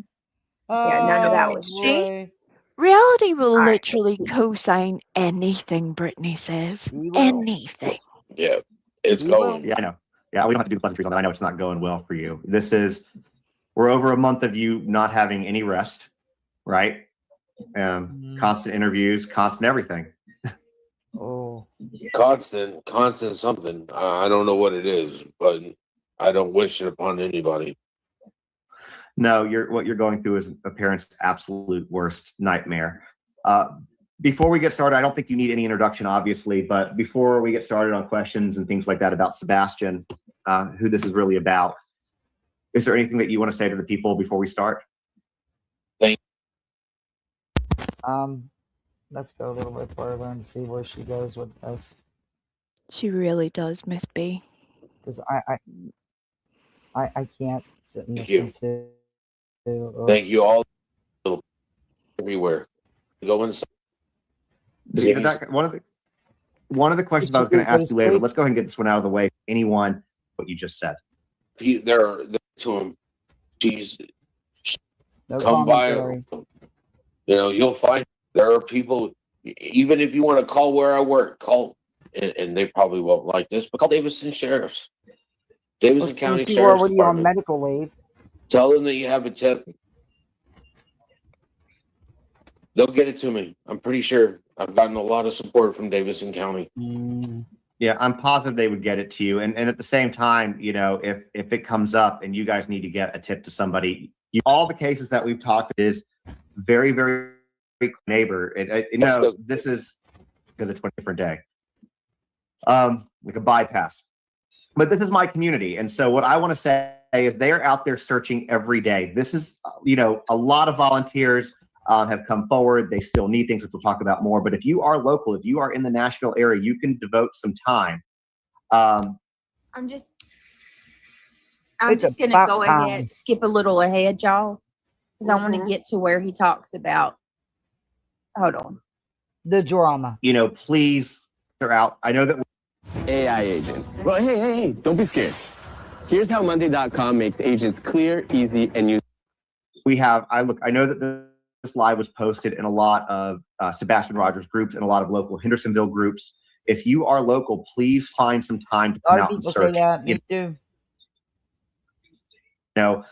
Yeah, none of that was See? Reality will literally co-sign anything Brittany says. Anything. Yeah, it's going. Yeah, I know. Yeah, we don't have to do pleasantries on that. I know it's not going well for you. We're over a month of you not having any rest, right? Constant interviews, constant everything. Constant something. I don't know what it is, but I don't wish it upon anybody. No, what you're going through is a parent's absolute worst nightmare. Before we get started, I don't think you need any introduction, obviously, but before we get started on questions and things like that about Sebastian, who this is really about, is there anything that you want to say to the people before we start? Let's go a little bit further and see where she goes with this. She really does, Miss B. Because I can't sit and listen to. Thank you all. Everywhere. Go inside. One of the questions I was going to ask you later. Let's go ahead and get this one out of the way. Anyone, what you just said. They're to him. She's no come by. You'll find there are people. Even if you want to call where I work, call, and they probably won't like this, but call Davison Sheriff's, Davison County Sheriff's already Department. on medical leave. Tell them that you have a tip. They'll get it to me. I'm pretty sure. I've gotten a lot of support from Davison County. Yeah, I'm positive they would get it to you. And at the same time, if it comes up and you guys need to get a tip to somebody, all the cases that we've talked is very, very neighbor. This is because it's a different day. Like a bypass. But this is my community. And so what I want to say is they are out there searching every day. This is, a lot of volunteers. have come forward. They still need things, which we'll talk about more. But if you are local, if you are in the Nashville area, you can devote some time. I'm just going to go ahead, skip a little ahead, y'all, because I want to get to where he talks about. Hold on. The drama. You know, please, they're out. I know that AI agents. Well, hey, don't be scared. Here's how Monday.com makes agents clear, easy, and useful. I know that this live was posted in a lot of Sebastian Rogers groups and a lot of local Hendersonville groups. If you are local, please find some time to come out and search. Say that. Me too. No.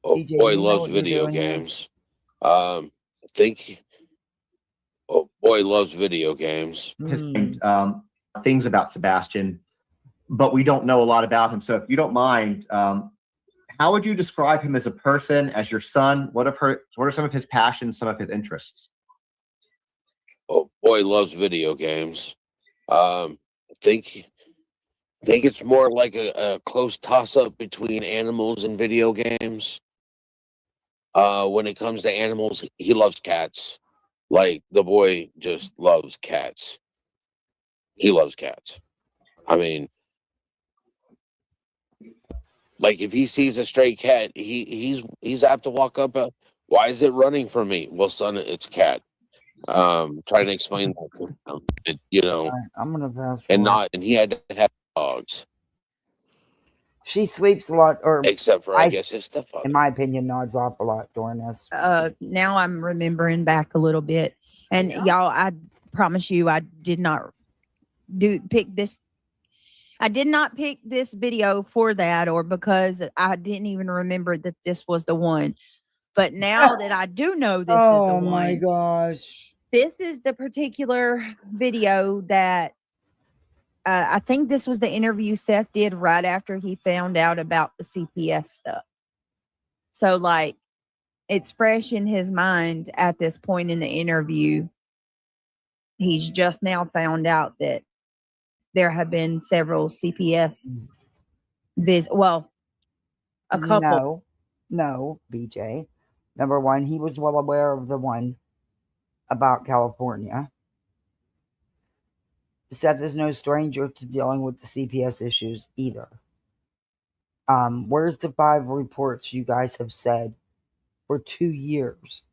Oh, DJ, boy loves video games. Boy loves video games. Things about Sebastian, but we don't know a lot about him. So if you don't mind, how would you describe him as a person, as your son? What are some of his passions, some of his interests? Oh, boy loves video games. I think it's more like a close toss-up between animals and video games. When it comes to animals, he loves cats. Like, the boy just loves cats. He loves cats. I mean, like, if he sees a stray cat, he's apt to walk up. Why is it running from me? Well, son, it's a cat. Trying to explain that to him, I'm gonna pass. And he had to have dogs. She sleeps a lot, or except for I guess his stepfather. In my opinion, nods off a lot during this. Now I'm remembering back a little bit, and y'all, I promise you, I did not pick this. I did not pick this video for that, or because I didn't even remember that this was the one. But now that I do know this is the one. Oh my gosh! This is the particular video that. I think this was the interview Seth did right after he found out about the CPS stuff. So, like, it's fresh in his mind at this point in the interview. He's just now found out that there have been several CPS visits. Well, a couple. No, BJ. Number one, he was well aware of the one about California. Seth is no stranger to dealing with the CPS issues either. Where's the 5 reports you guys have said for 2 years?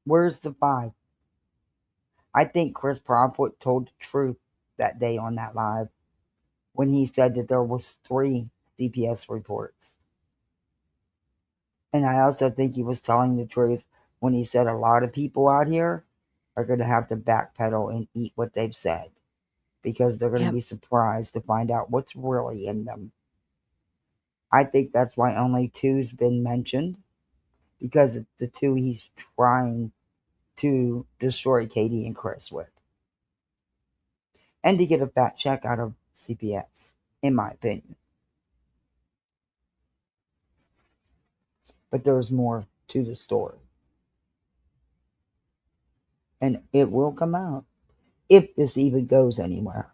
Where's the 5? I think Chris Promptwood told the truth that day on that live when he said that there was 3 CPS reports. And I also think he was telling the truth when he said a lot of people out here are going to have to backpedal and eat what they've said, because they're going to be surprised to find out what's really in them. I think that's why only 2's been mentioned, because it's the 2 he's trying to destroy Katie and Chris with. And to get a fat check out of CPS, in my opinion. But there's more to the story. And it will come out, if this even goes anywhere.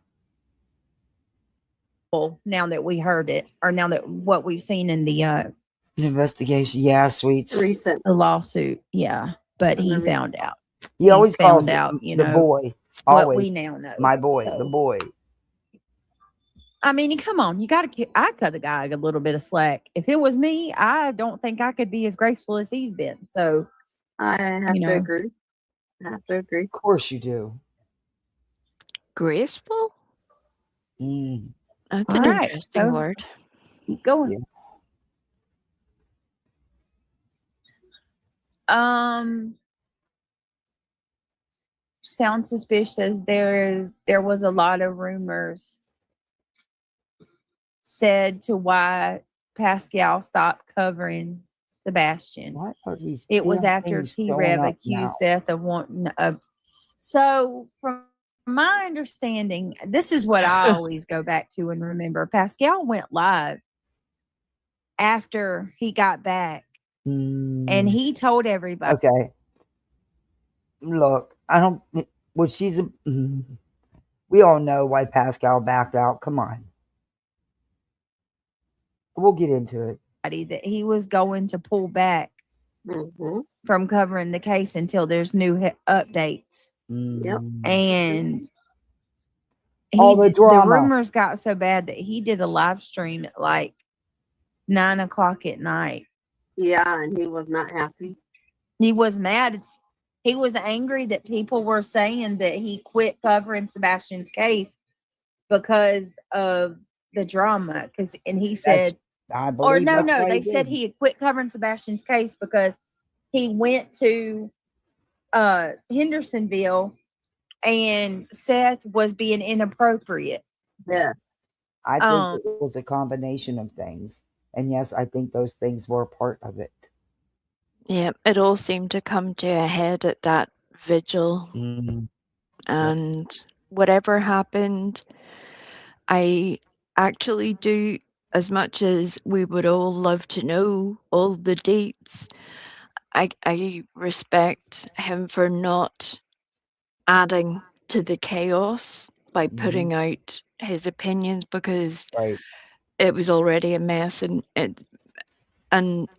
Now that we heard it, or now that what we've seen in the investigation, sweets. The lawsuit, but he found out. He always calls out, the boy. Always. What we now know. My boy, the boy. I mean, come on, I cut the guy a little bit of slack. If it was me, I don't think I could be as graceful as he's been. So I have to agree. Of course you do. Graceful? That's an right, interesting word. Keep going. Sound Suspicious says there was a lot of rumors said to why Pascal stopped covering Sebastian. What are these? It was after T-Rev accused Seth of wanting so from my understanding, this is what I always go back to and remember. Pascal went live after he got back, and he told everybody. Okay. Look, I don't. Well, we all know why Pascal backed out. Come on. We'll get into it. That he was going to pull back from covering the case until there's new updates. Yep. And all the drama. The rumors got so bad that he did a live stream at like 9 o'clock at night. Yeah, and he was not happy. He was mad. He was angry that people were saying that he quit covering Sebastian's case because of the drama. And he said, they said he had quit covering Sebastian's case because he went to Hendersonville and Seth was being inappropriate. Yes. I think it was a combination of things. And yes, I think those things were part of it. Yeah, it all seemed to come to a head at that vigil. And whatever happened, I actually do, as much as we would all love to know all the dates, I respect him for not adding to the chaos by putting out his opinions, because it was already a mess, and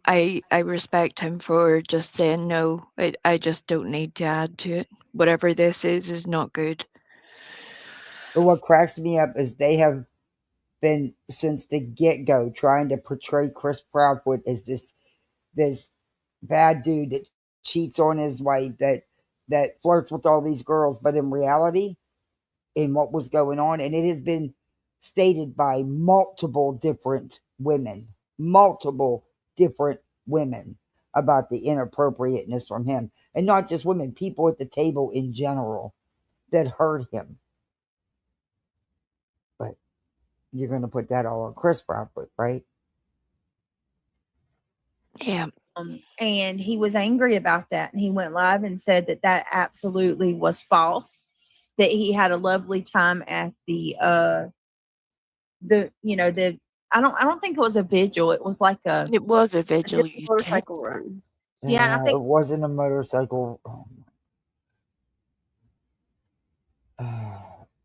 I respect him for just saying no. I just don't need to add to it. Whatever this is not good. But what cracks me up is they have been since the get-go trying to portray Chris Proudfoot as this bad dude that cheats on his wife, that flirts with all these girls, but in reality, in what was going on, and it has been stated by multiple different women about the inappropriateness from him, and not just women, people at the table in general that heard him. But you're going to put that all on Chris Proudfoot, right? Yeah. And he was angry about that, and he went live and said that absolutely was false, that he had a lovely time at the I don't think it was a vigil. It was like a vigil. Motorcycle run. Yeah, I think it wasn't a motorcycle.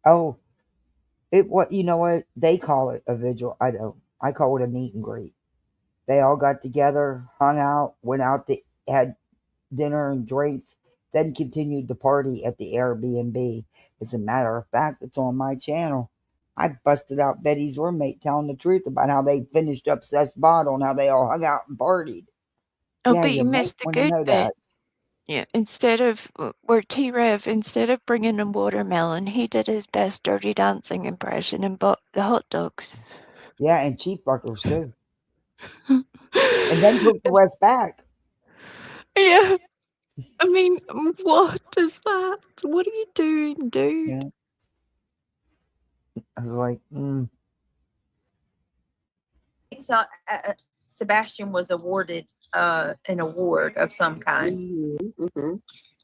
You know what? They call it a vigil. I don't. I call it a meet and greet. They all got together, hung out, went out to had dinner and drinks, then continued the party at the Airbnb. As a matter of fact, it's on my channel. I busted out Betty's roommate telling the truth about how they finished up Seth's bottle and how they all hung out and partied. Oh, but you missed the good bit. That. Yeah, instead of T-Rev, instead of bringing a watermelon, he did his best Dirty Dancing impression and bought the hot dogs. Yeah, and cheeseburgers too. And then took the rest back. Yeah. I mean, what is that? What are you doing, dude? Yeah. I was like, So, Sebastian was awarded an award of some kind.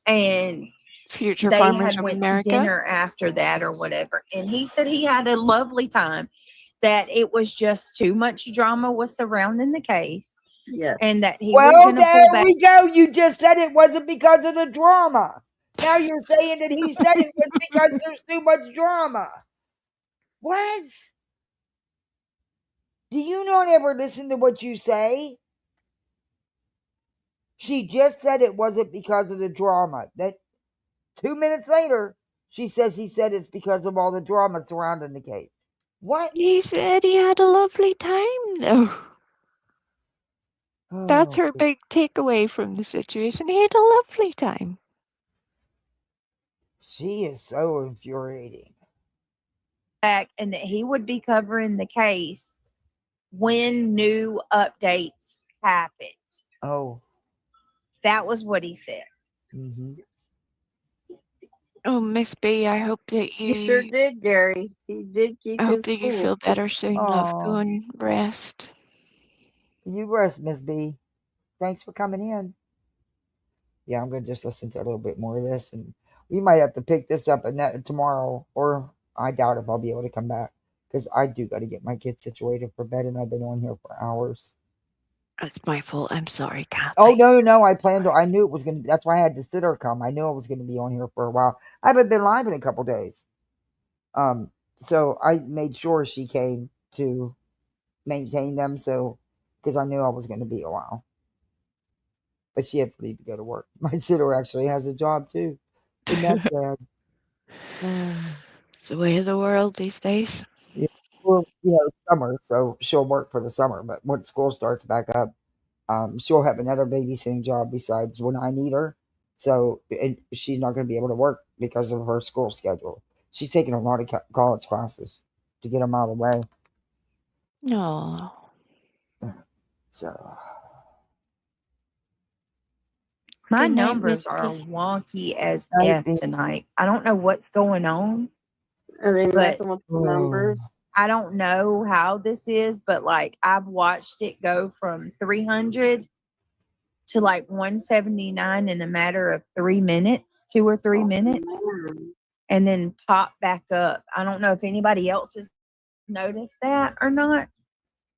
And Future they Farmers had of went America? to dinner after that or whatever. And he said he had a lovely time, that it was just too much drama was surrounding the case. Yes. And that he was going to pull back. There we go. You just said it wasn't because of the drama. Now you're saying that he said it was because there's too much drama. What? Do you not ever listen to what you say? She just said it wasn't because of the drama. That 2 minutes later, she says he said it's because of all the drama surrounding the case. What? He said he had a lovely time, though. That's her big takeaway from the situation. He had a lovely time. She is so infuriating. Back, and that he would be covering the case when new updates happened. Oh. That was what he said. Oh, Miss B, I hope that you... He sure did, Gary. He did keep I hope his that you cool. feel better soon, love. Go and rest. You rest, Miss B. Thanks for coming in. Yeah, I'm going to just listen to a little bit more of this, and we might have to pick this up tomorrow, or I doubt if I'll be able to come back, because I do got to get my kids situated for bed, and I've been on here for hours. That's my fault. I'm sorry, Kathy. Oh, no. I knew it was going to be. That's why I had to sit her come. I knew I was going to be on here for a while. I haven't been live in a couple days. So I made sure she came to maintain them, because I knew I was going to be a while. but she had to leave to go to work. My sitter actually has a job too. And that's sad. It's the way of the world these days. Yeah. Well, summer, so she'll work for the summer. But once school starts back up, she'll have another babysitting job besides when I need her. So she's not going to be able to work because of her school schedule. She's taking a lot of college classes to get them out of the way. No. So my Good night, numbers Miss are P. wonky as Night, F tonight. I don't know what's going on. Are they But messing with the numbers? I don't know how this is, but like I've watched it go from 300 to like 179 in a matter of 3 minutes, 2 or 3 minutes, and then pop back up. I don't know if anybody else has noticed that or not,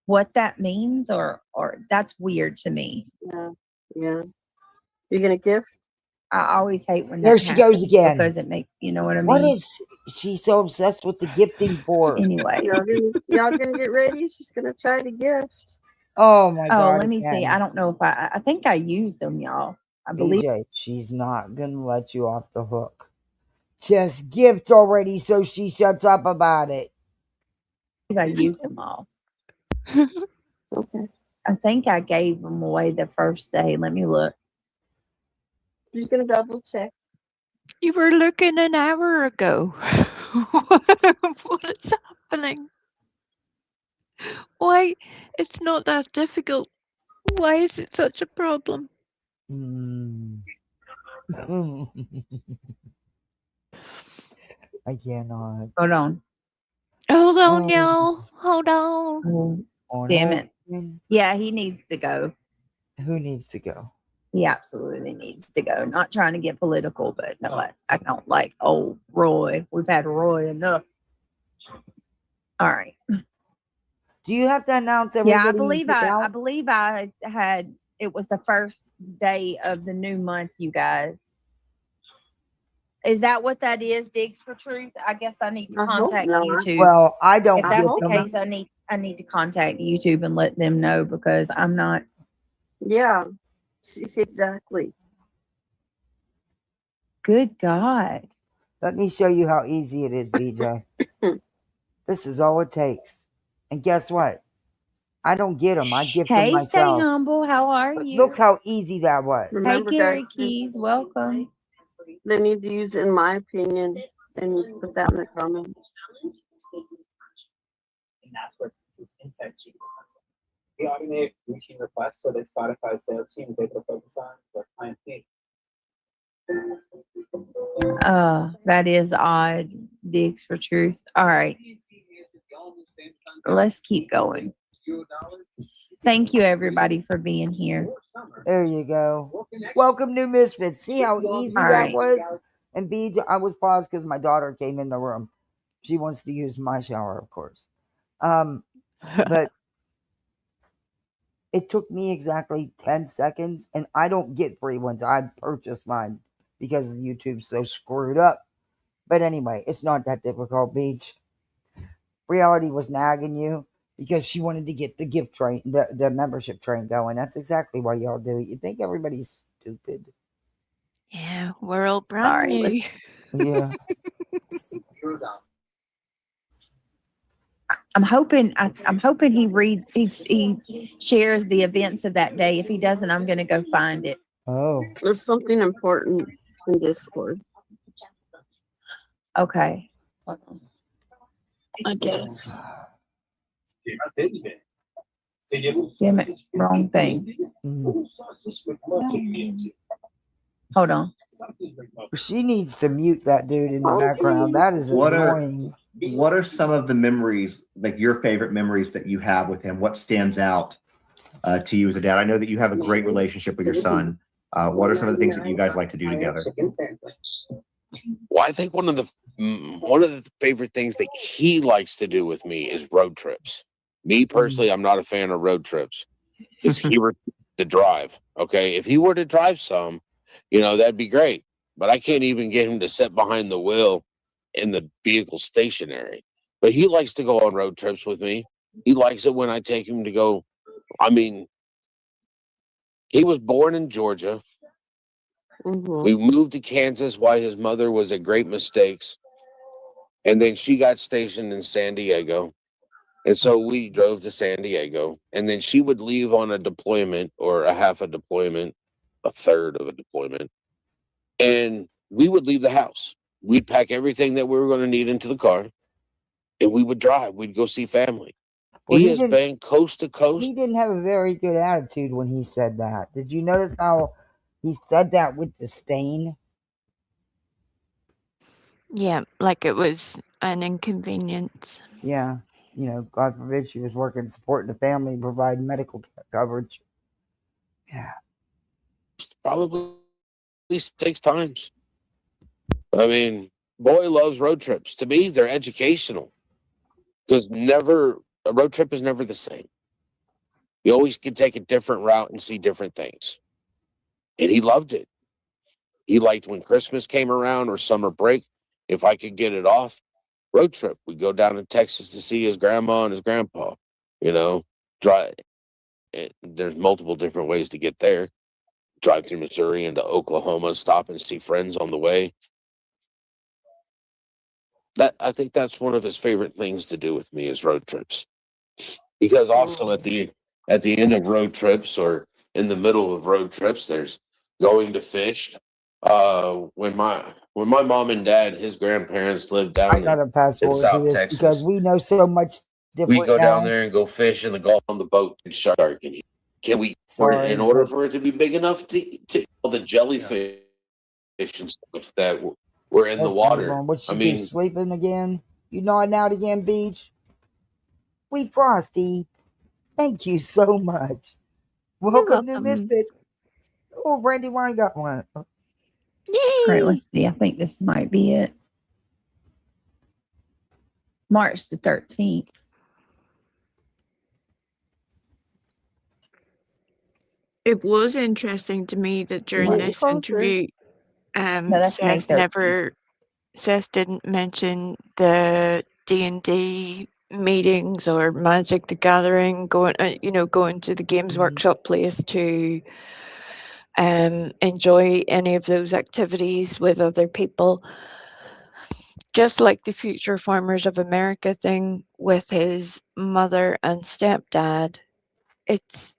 what that means, or that's weird to me. Yeah. You're gonna gift? I always hate when there that she goes happens again. because it makes, you know what I mean? What is she so obsessed with the gifting for? Anyway. Y'all gonna get ready? She's gonna try to gift. Oh my God! Let me see. I don't know if I think I used them, y'all. I believe BJ, she's not gonna let you off the hook. Just gift already, so she shuts up about it. I used them all. Okay. I think I gave them away the first day. Let me look. She's gonna double check. You were looking an hour ago. What is happening? Why? It's not that difficult. Why is it such a problem? I cannot. Hold on. Hold on, y'all. Hold on. Damn it. Yeah, he needs to go. Who needs to go? He absolutely needs to go. Not trying to get political, but no, I don't like old Roy. We've had Roy enough. All right. Do you have to announce everybody? Yeah, I believe I had, it was the first day of the new month, you guys. Is that what that is, Digs for Truth? I guess I need to contact YouTube. Well, I don't. If that's the case, I need to contact YouTube and let them know because I'm not. Yeah, exactly. Good God. Let me show you how easy it is, BJ. This is all it takes. And guess what? I don't get them. I gift them myself. Hey, Stay Humble. How are you? Look how easy that was. Remember, hey, Gary Keys. Welcome. They need to use it, in my opinion, and you put that in the comments. And that's what's inside Chico. We automate routine requests so that Spotify's sales team is able to focus on their client needs. That is odd. Digs for Truth. All right. Let's keep going. Thank you, everybody, for being here. There you go. Welcome, new misfits. See how easy that was? And BJ, I was paused because my daughter came in the room. She wants to use my shower, of course. But it took me exactly 10 seconds, and I don't get free ones. I purchased mine because YouTube's so screwed up. But anyway, it's not that difficult, Beach. Reality was nagging you because she wanted to get the gift train, the membership train going. That's exactly why y'all do it. You think everybody's stupid. Yeah, we're all brand new. Yeah. I'm hoping he reads, he shares the events of that day. If he doesn't, I'm going to go find it. Oh. There's something important in Discord. Okay. I guess. Damn it. Wrong thing. Hold on. She needs to mute that dude in the background. That is annoying. What are some of the memories, like your favorite memories that you have with him? What stands out to you as a dad? I know that you have a great relationship with your son. What are some of the things that you guys like to do together? Well, I think one of the favorite things that he likes to do with me is road trips. Me personally, I'm not a fan of road trips because he were to drive. Okay, if he were to drive some, that'd be great. But I can't even get him to sit behind the wheel in the vehicle stationary. But he likes to go on road trips with me. He likes it when I take him to go. I mean, He was born in Georgia. We moved to Kansas while his mother was at Great Mistakes. And then she got stationed in San Diego. And so we drove to San Diego. And then she would leave on a deployment or a half a deployment, a third of a deployment. And we would leave the house. We'd pack everything that we were going to need into the car. And we would drive. We'd go see family. Well, he has been coast to coast. He didn't have a very good attitude when he said that. Did you notice how he said that with disdain? Yeah, like it was an inconvenience. Yeah. You know, God forbid she was working supporting the family and providing medical coverage. Yeah. Probably 6 times. I mean, boy loves road trips. To me, they're educational. Because a road trip is never the same. You always can take a different route and see different things. And he loved it. He liked when Christmas came around or summer break. If I could get it off, road trip. We'd go down to Texas to see his grandma and his grandpa. You know, drive. There's multiple different ways to get there. Drive through Missouri into Oklahoma, stop and see friends on the way. I think that's one of his favorite things to do with me is road trips. Because also at the end of road trips or in the middle of road trips, there's going to fish. When my mom and dad, his grandparents lived down I gotta pass in forward to South this Texas. because we know so much different We go now. down there and go fish in the Gulf on the boat and shark. And Sorry, in order for it to be big enough to all the jellyfish and stuff that were in the let's move water. on. What's she I mean, do? Sleeping again? You nodding out again, Beach? We Frosty. Thank you so much. Welcome to Misfit. Oh, Brandy Wine got one. Yay! All right, let's see. I think this might be it. March the 13th. It was interesting to me that during this interview, that's May 13th. Seth didn't mention the D&D meetings or Magic the Gathering, going to the Games Workshop place to enjoy any of those activities with other people. Just like the Future Farmers of America thing with his mother and stepdad, it's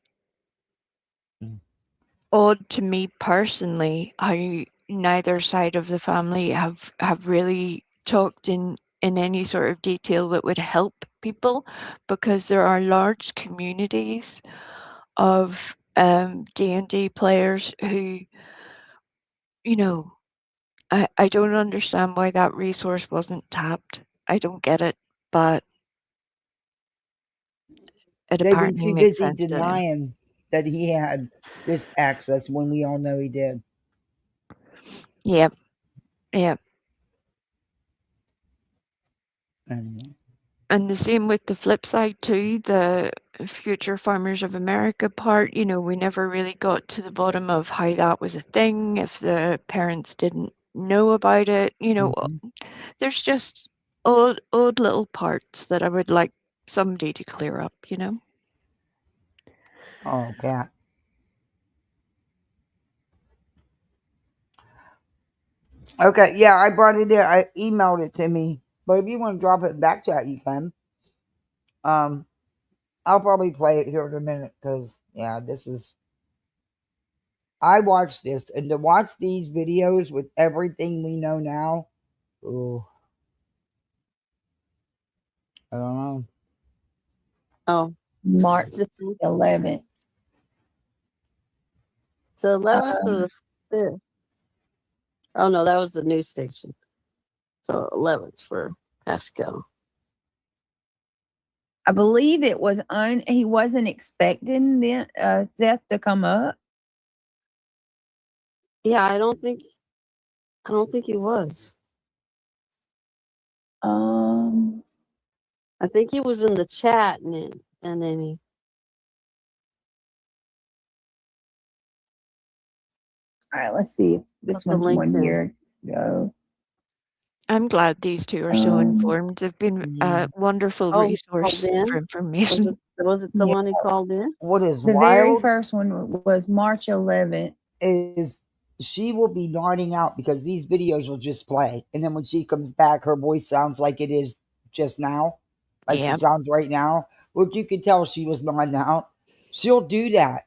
odd to me personally how neither side of the family have really talked in any sort of detail that would help people, because there are large communities of D&D players who, I don't understand why that resource wasn't tapped. I don't get it, but it They've been apparently too makes busy sense to them. denying that he had this access when we all know he did. Yep. And the same with the flip side too, the Future Farmers of America part, we never really got to the bottom of how that was a thing, if the parents didn't know about it, there's just odd little parts that I would like somebody to clear up, Oh, Cat. Okay, yeah, I brought it in. I emailed it to me. But if you want to drop it in back chat, you can. I'll probably play it here in a minute because, yeah, I watched this, and to watch these videos with everything we know now, ooh, I don't know. Oh, March the 11th. The 11th or the 5th? Oh, no, that was the news station. So 11th for Pascal. I believe it was he wasn't expecting Seth to come up. Yeah, I don't think he was. I think he was in the chat and then he. All right, let's see if this one's 1 year ago. I'm glad these two are so informed. They've been a wonderful resource for information. Was it the one he called in? What is The very wild first one was March 11th. is she will be nodding out because these videos will just play. And then when she comes back, her voice sounds like it is just now. Like she Yep. sounds right now. Which you can tell she was nodding out. She'll do that.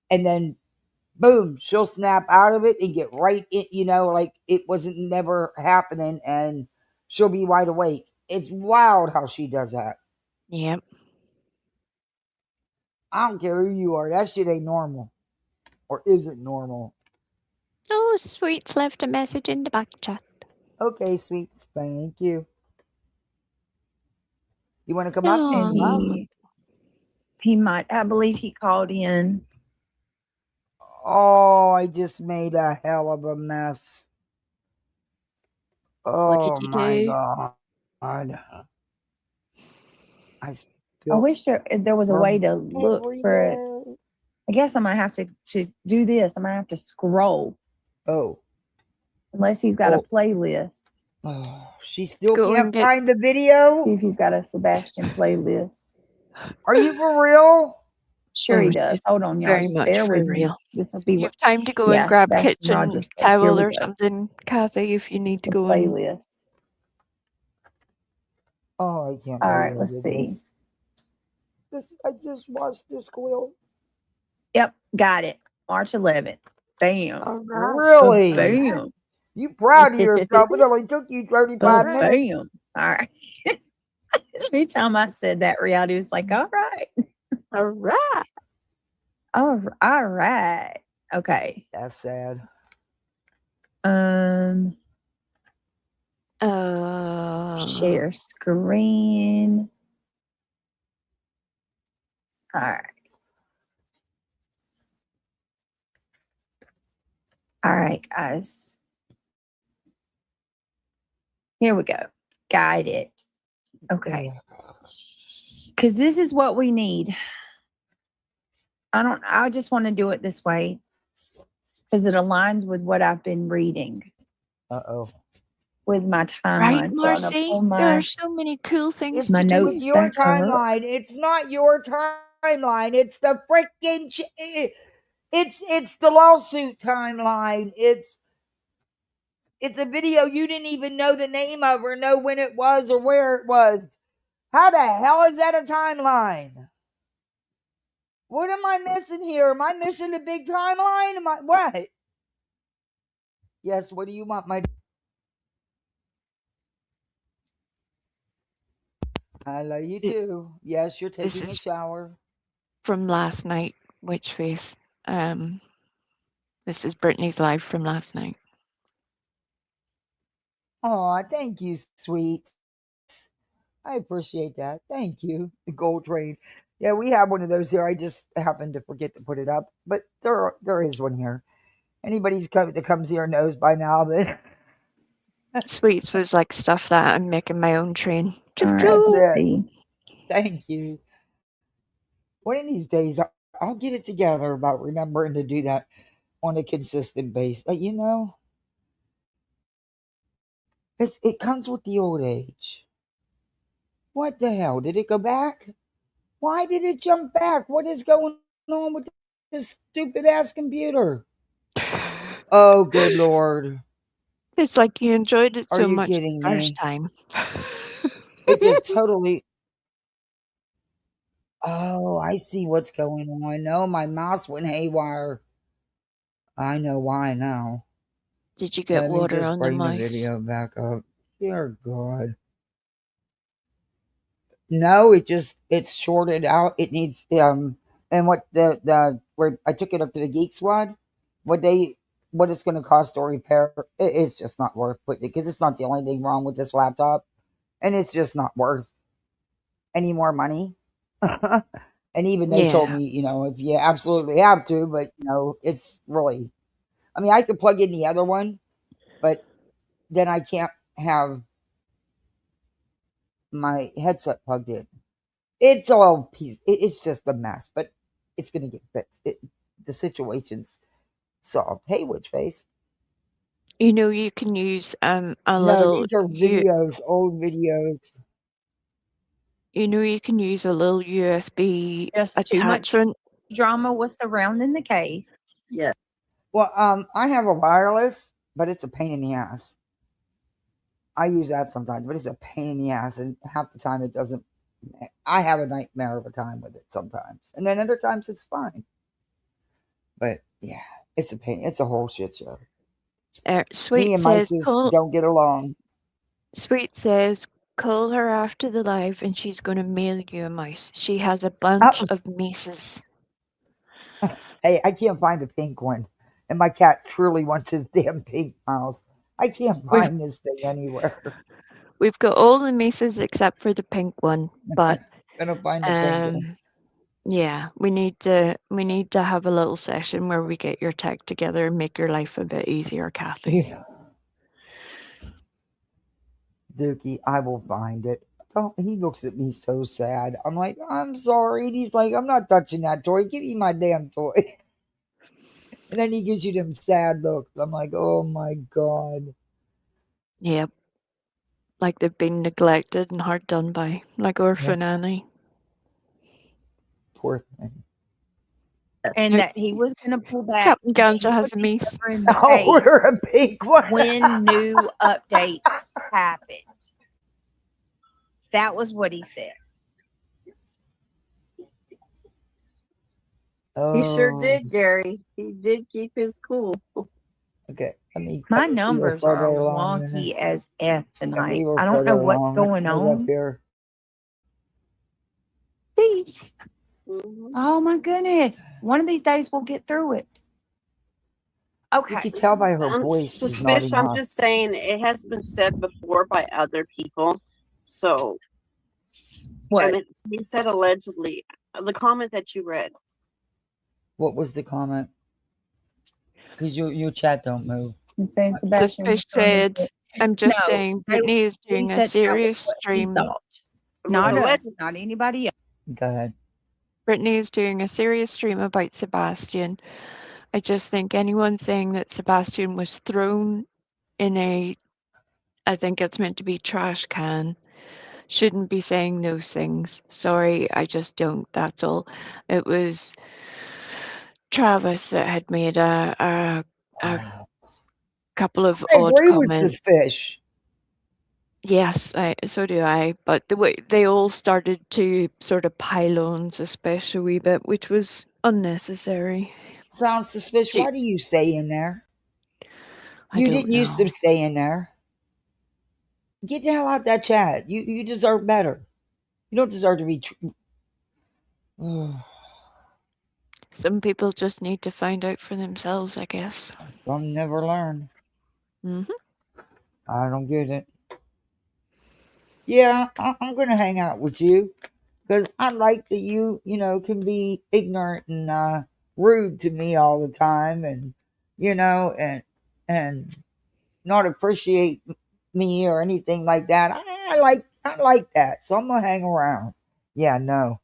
And then boom, she'll snap out of it and get right in, like it wasn't never happening, and she'll be wide awake. It's wild how she does that. Yep. I don't care who you are. That shit ain't normal. Or isn't normal. Oh, Sweets left a message in the back chat. Okay, Sweets. Thank you. You want to come up? And he might, I believe he called in. Oh, I just made a hell of a mess. Oh my God. I wish there was a way to look for it. I guess I might have to do this. I might have to scroll. Oh. Unless he's got a playlist. Oh, she still can't find the video? See if he's got a Sebastian playlist. Are you for real? Sure he does. Hold on, y'all. Very Just much bear for with real. me. This will be You have time to go and grab kitchen towel or something, Kathy, if you need to go in. Playlist. Oh, I can't. All right, let's see. I just watched this squeal. Yep, got it. March 11th. Bam. Really? Bam. You proud of yourself? It only took you 35 minutes. Bam. All right. Every time I said that, Reality was like, all right. All right. All right. Okay. That's sad. Share screen. All right. All right, guys. Here we go. Got it. Okay. Because this is what we need. I just want to do it this way because it aligns with what I've been reading. Uh-oh. With my timeline. Right, Marcy? There are so many cool things It's to do. with your timeline. It's not your timeline. It's the freaking it's the lawsuit timeline. It's a video you didn't even know the name of or know when it was or where it was. How the hell is that a timeline? What am I missing here? Am I missing a big timeline? What? Yes, what do you want, my... I love you too. Yes, you're taking a shower. From last night, Witch Face. This is Brittany's live from last night. Oh, thank you, sweet. I appreciate that. Thank you. The gold train. Yeah, we have one of those here. I just happened to forget to put it up, but there is one here. Anybody that comes here knows by now that Sweets was like stuff that I'm making my own train. That's it. Thank you. One of these days, I'll get it together about remembering to do that on a consistent basis. It comes with the old age. What the hell? Did it go back? Why did it jump back? What is going on with this stupid ass computer? Oh, good Lord. It's like you enjoyed it so much kidding the first me? time. It just totally... Oh, I see what's going on. No, my mouse went haywire. I know why now. Did you get water just on the bring mouse? the video back up. Dear God. No, it's shorted out. It needs and what where I took it up to the Geek Squad, what it's going to cost to repair, it's just not worth putting it because it's not the only thing wrong with this laptop, and it's just not worth any more money. And even they told me, if you absolutely have to, but it's really, I mean, I could plug in the other one, but then I can't have my headset plugged in. It's all it's just a mess, but it's gonna get fixed. The situation's solved. Hey, Witch Face. You can use a No, little. these are videos, old videos. You know, you can use a little USB Just too much attachment. drama was surrounding the case. Yeah. Well, I have a wireless, but it's a pain in the ass. I use that sometimes, but it's a pain in the ass, and half the time it doesn't. I have a nightmare of a time with it sometimes, and then other times it's fine. But yeah, it's a pain. It's a whole shit show. Sweet Me and my says, sis call, don't get along. Sweet says, call her after the live and she's going to mail you a mouse. She has a bunch of mices. Hey, I can't find a pink one, and my cat truly wants his damn pink mouse. I can't find this thing anywhere. We've got all the mices except for the pink one, but Gonna find the pink one. yeah, we need to have a little session where we get your tech together and make your life a bit easier, Kathy. Yeah. Dookie, I will find it. Oh, he looks at me so sad. I'm like, I'm sorry. And he's like, I'm not touching that toy. Give me my damn toy. And then he gives you them sad looks. I'm like, oh my God. Yep. Like they've been neglected and hard done by, like Orphan Annie. Poor thing. And that he was going to pull back. Captain Ganja has a mise. I'll order a pink one. When new updates happened. That was what he said. He sure did, Gary. He did keep his cool. Okay. My numbers are wonky as F tonight. I don't know what's going on. See? Oh my goodness. One of these days we'll get through it. Okay. You can tell by her voice. Suspicious. I'm just saying it has been said before by other people. So what? And he said allegedly. The comment that you read. What was the comment? Because your chat don't move. Suspicious said, I'm just saying, Brittany is doing a serious stream. Not us, not anybody else. Go ahead. Brittany is doing a serious stream about Sebastian. I just think anyone saying that Sebastian was thrown in I think it's meant to be trash can, shouldn't be saying those things. Sorry, I just don't. That's all. It was Travis that had made a couple of odd comments. With this fish. Yes, so do I. But the way they all started to sort of pile on suspicious a wee bit, which was unnecessary. Sounds suspicious. Why do you stay in there? You didn't used to stay in there. Get the hell out of that chat. You deserve better. You don't deserve to be. Some people just need to find out for themselves, I guess. Some never learn. I don't get it. Yeah, I'm gonna hang out with you because I like that you can be ignorant and rude to me all the time, and and not appreciate me or anything like that. I like that, so I'm gonna hang around. Yeah, no.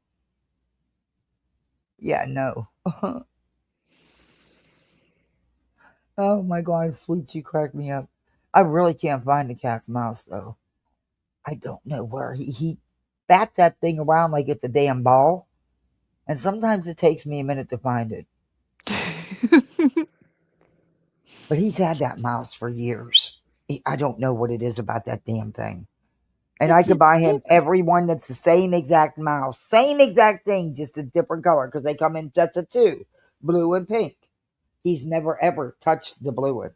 Oh my God, sweet, you crack me up. I really can't find the cat's mouse though. I don't know where he bats that thing around like it's a damn ball, and sometimes it takes me a minute to find it. But he's had that mouse for years. I don't know what it is about that damn thing. And I could buy him every one that's the same exact mouse, same exact thing, just a different color, because they come in sets of 2, blue and pink. He's never ever touched the blue one.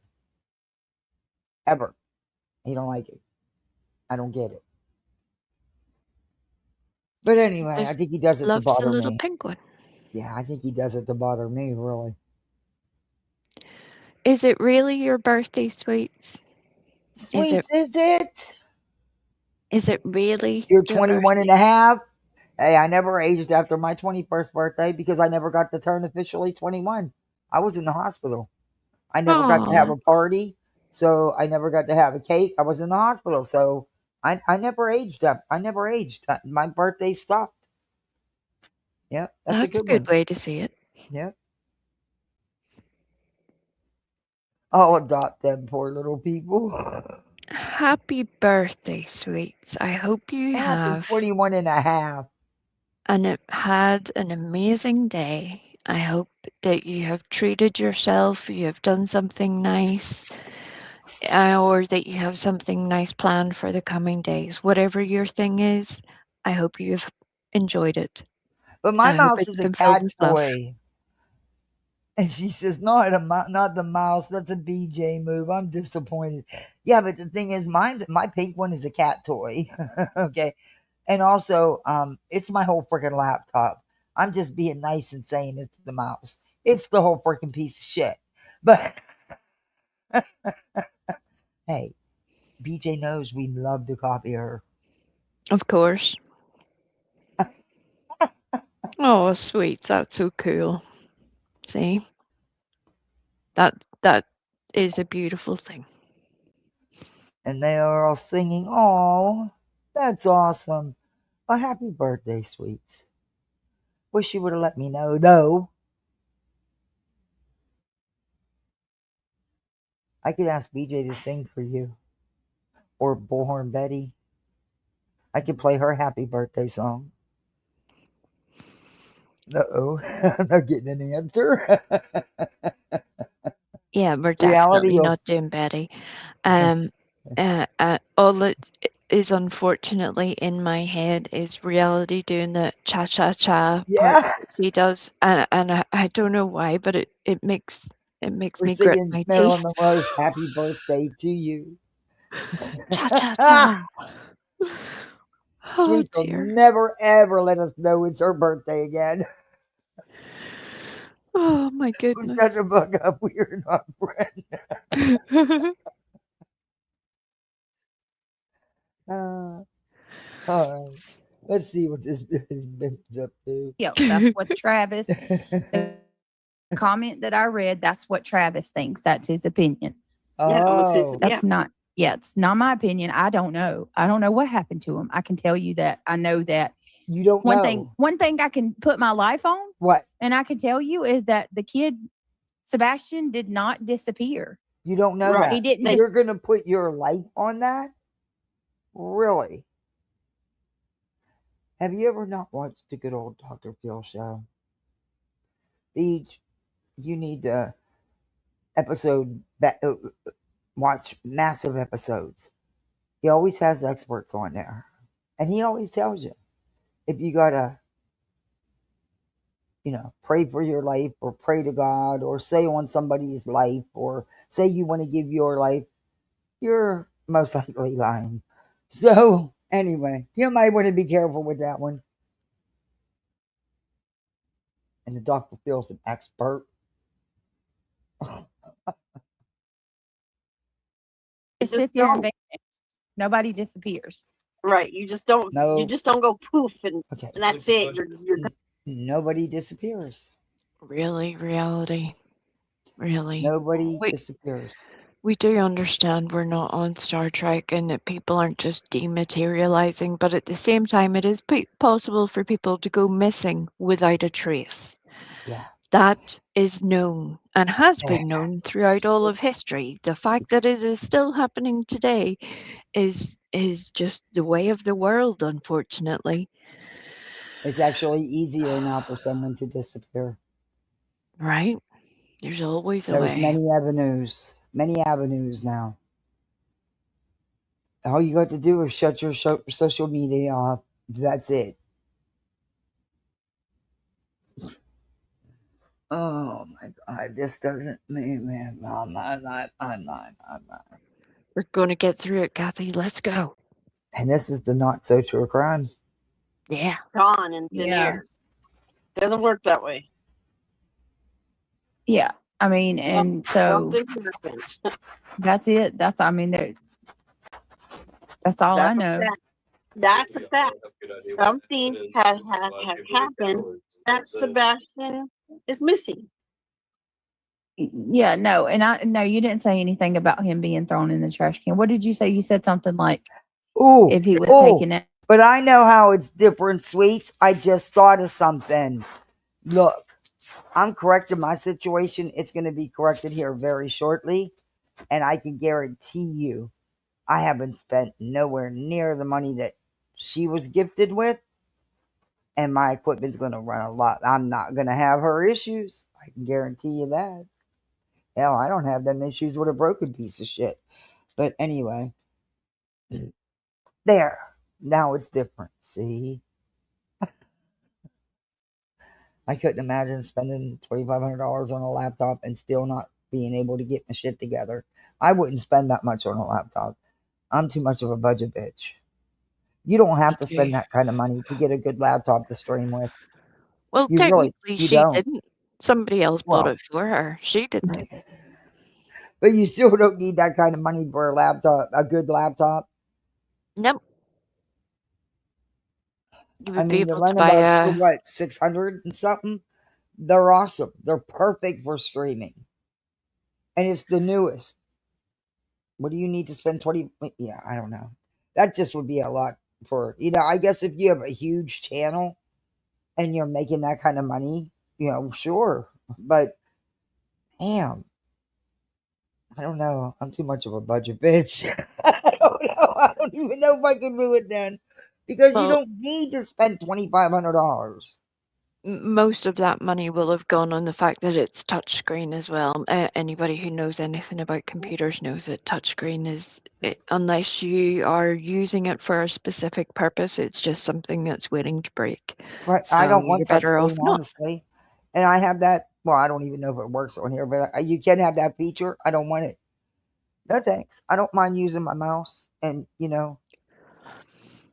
Ever. He don't like it. I don't get it. But anyway, I think he does it to bother the little me. Pink one. Yeah, I think he does it to bother me, really. Is it really your birthday, Sweets? Sweets, is it? Is it really? You're 21 and a half? Hey, I never aged after my 21st birthday because I never got to turn officially 21. I was in the hospital. I never got to have a party, so I never got to have a cake. I was in the hospital, so I never aged up. I never aged. My birthday stopped. Yeah, that's a good way to see it. Yeah. I'll adopt them poor little people. Happy birthday, sweets. I hope you Happy have 21 and a half. had an amazing day. I hope that you have treated yourself, you have done something nice, or that you have something nice planned for the coming days. Whatever your thing is, I hope you've enjoyed it. But my I hope mouse it's is a been filled cat with love. toy. And she says, not the mouse. That's a BJ move. I'm disappointed. Yeah, but the thing is, my pink one is a cat toy. Okay. And also, it's my whole freaking laptop. I'm just being nice and saying it's the mouse. It's the whole freaking piece of shit. But hey, BJ knows we love to copy her. Of course. Oh, sweet. That's so cool. See? That is a beautiful thing. And they are all singing, oh, that's awesome. A happy birthday, sweets. Wish you would have let me know, though. I could ask BJ to sing for you. Or Bullhorn Betty. I could play her happy birthday song. Uh-oh. I'm not getting an answer. Yeah, we're Reality definitely will... not doing Betty. All that is unfortunately in my head is Reality doing the cha-cha-cha part that she does. And I don't know why, but it makes We're me grit singing my Marilyn teeth. Monroe's happy birthday to you. Cha-cha-cha. Oh, Sweets will dear. never, ever let us know it's her birthday again. Oh, my Who's goodness. got the book up? We're not friends. All right. Let's see what this is up to. Else. That's what Travis, the comment that I read, that's what Travis thinks. That's his opinion. Yeah, it was his, That's not, it's not my opinion. I don't know. I don't know what happened to him. I can tell you that. I know that. You don't know. One thing I can put my life on. What? And I can tell you is that the kid, Sebastian, did not disappear. You don't know that. He didn't. You're going to put your life on that? Really? Have you ever not watched the good old Dr. Phil show? Beach, you need to watch massive episodes. He always has experts on there. And he always tells you, if you got to, pray for your life or pray to God or say on somebody's life or say you want to give your life, you're most likely lying. So, anyway, you might want to be careful with that one. And the Dr. Phil's an expert. Just sit there and nobody disappears. Right. You just don't go poof and that's it. You're Nobody disappears. Really, Reality. Really. Nobody disappears. We do understand we're not on Star Trek and that people aren't just dematerializing, but at the same time, it is possible for people to go missing without a trace. Yeah. That is known and has been known throughout all of history. The fact that it is still happening today is just the way of the world, unfortunately. It's actually easier now for someone to disappear. Right? There's always a way. There's many avenues now. All you got to do is shut your social media off. That's it. Oh my God, this doesn't mean, man. I'm not. We're going to get through it, Kathy. Let's go. And this is the not so true crime. Yeah. gone in thin air. Doesn't work that way. Yeah. I mean, and so that's it. That's all I know. That's a fact. Something has happened that Sebastian is missing. Yeah, no, and you didn't say anything about him being thrown in the trash can. What did you say? You said something like, if he was taken out. But I know how it's different, sweets. I just thought of something. Look, I'm correcting my situation. It's going to be corrected here very shortly. And I can guarantee you, I haven't spent nowhere near the money that she was gifted with, and my equipment's going to run a lot. I'm not going to have her issues. I can guarantee you that. Hell, I don't have them issues with a broken piece of shit. But anyway, there. Now it's different. See? I couldn't imagine spending $2,500 on a laptop and still not being able to get my shit together. I wouldn't spend that much on a laptop. I'm too much of a budget bitch. You don't have to spend that kind of money to get a good laptop to stream with. Well, You technically, she don't. didn't. Somebody else bought it for her. She didn't. But you still don't need that kind of money for a laptop, a good laptop. Nope. You would I be mean, the able to buy Lenovo's a. for what, 600 and something? They're awesome. They're perfect for streaming. And it's the newest. What do you need to spend 20? Yeah, I don't know. That just would be a lot for, I guess if you have a huge channel and you're making that kind of money, sure. But damn, I don't know. I'm too much of a budget bitch. I don't know. I don't even know if I can do it then. Because you don't need to spend $2,500. Most of that money will have gone on the fact that it's touchscreen as well. Anybody who knows anything about computers knows that touchscreen is, unless you are using it for a specific purpose, it's just something that's waiting to break. Right. So I don't you're want better off touchscreen, not. honestly. And I have that. Well, I don't even know if it works on here, but you can have that feature. I don't want it. No thanks. I don't mind using my mouse. And,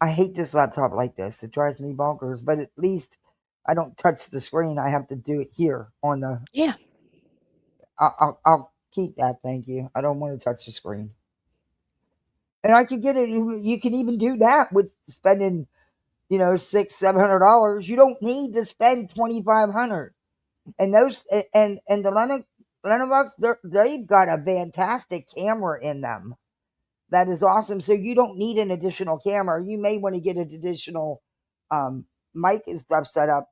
I hate this laptop like this. It drives me bonkers. But at least I don't touch the screen. I have to do it here on the. Yeah. I'll keep that. Thank you. I don't want to touch the screen. And I could get it. You can even do that with spending, $600-$700. You don't need to spend $2,500. And those and the Lenovo's, they've got a fantastic camera in them. That is awesome. So you don't need an additional camera. You may want to get an additional mic and stuff set up.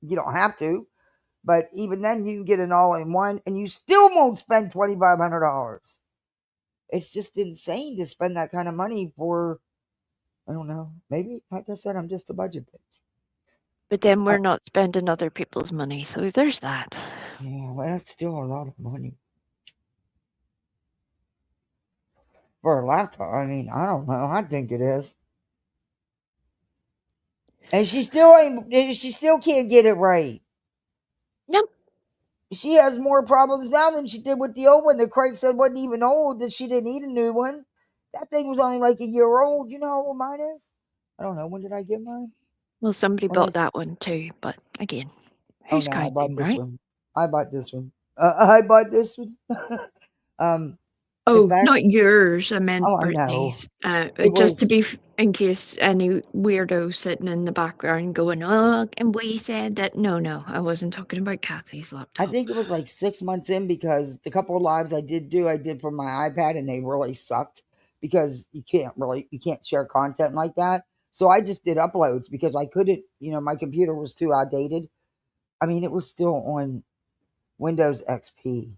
You don't have to, but even then, you can get an all-in-one, and you still won't spend $2,500. It's just insane to spend that kind of money for. I don't know. Maybe, like I said, I'm just a budget bitch. But then we're not spending other people's money, so there's that. Yeah, well, that's still a lot of money. For a laptop, I mean, I don't know. I think it is. And she still can't get it right. Nope. She has more problems now than she did with the old one that Craig said wasn't even old, that she didn't need a new one. That thing was only like a year old. You know how old mine is? I don't know. When did I get mine? Well, somebody bought that one too, but again, who's I bought counting, this right? one. I bought this one. I bought this one. Oh, not yours. I meant I know. Brittany's. It Just to was. be, in case any weirdo sitting in the background going, "Oh, and we said that." No, I wasn't talking about Kathy's laptop. I think it was like 6 months in, because the couple of lives I did for my iPad, and they really sucked because you can't share content like that. So I just did uploads because I couldn't, my computer was too outdated. I mean, it was still on Windows XP.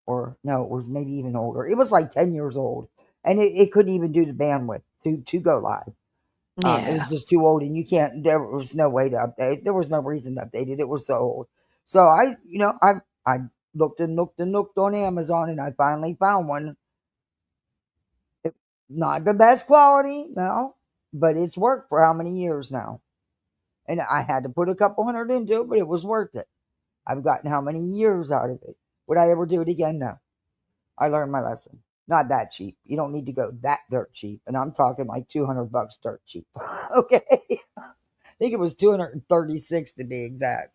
Or no, it was maybe even older. It was like 10 years old, and it couldn't even do the bandwidth to go live. It was just too old, and there was no way to update. There was no reason to update it. It was so old. So I looked and looked and looked on Amazon, and I finally found one. Not the best quality, no, but it's worked for how many years now? And I had to put a couple hundred into it, but it was worth it. I've gotten how many years out of it? Would I ever do it again? No. I learned my lesson. Not that cheap. You don't need to go that dirt cheap. And I'm talking like $200 dirt cheap. Okay. I think it was 236 to be exact.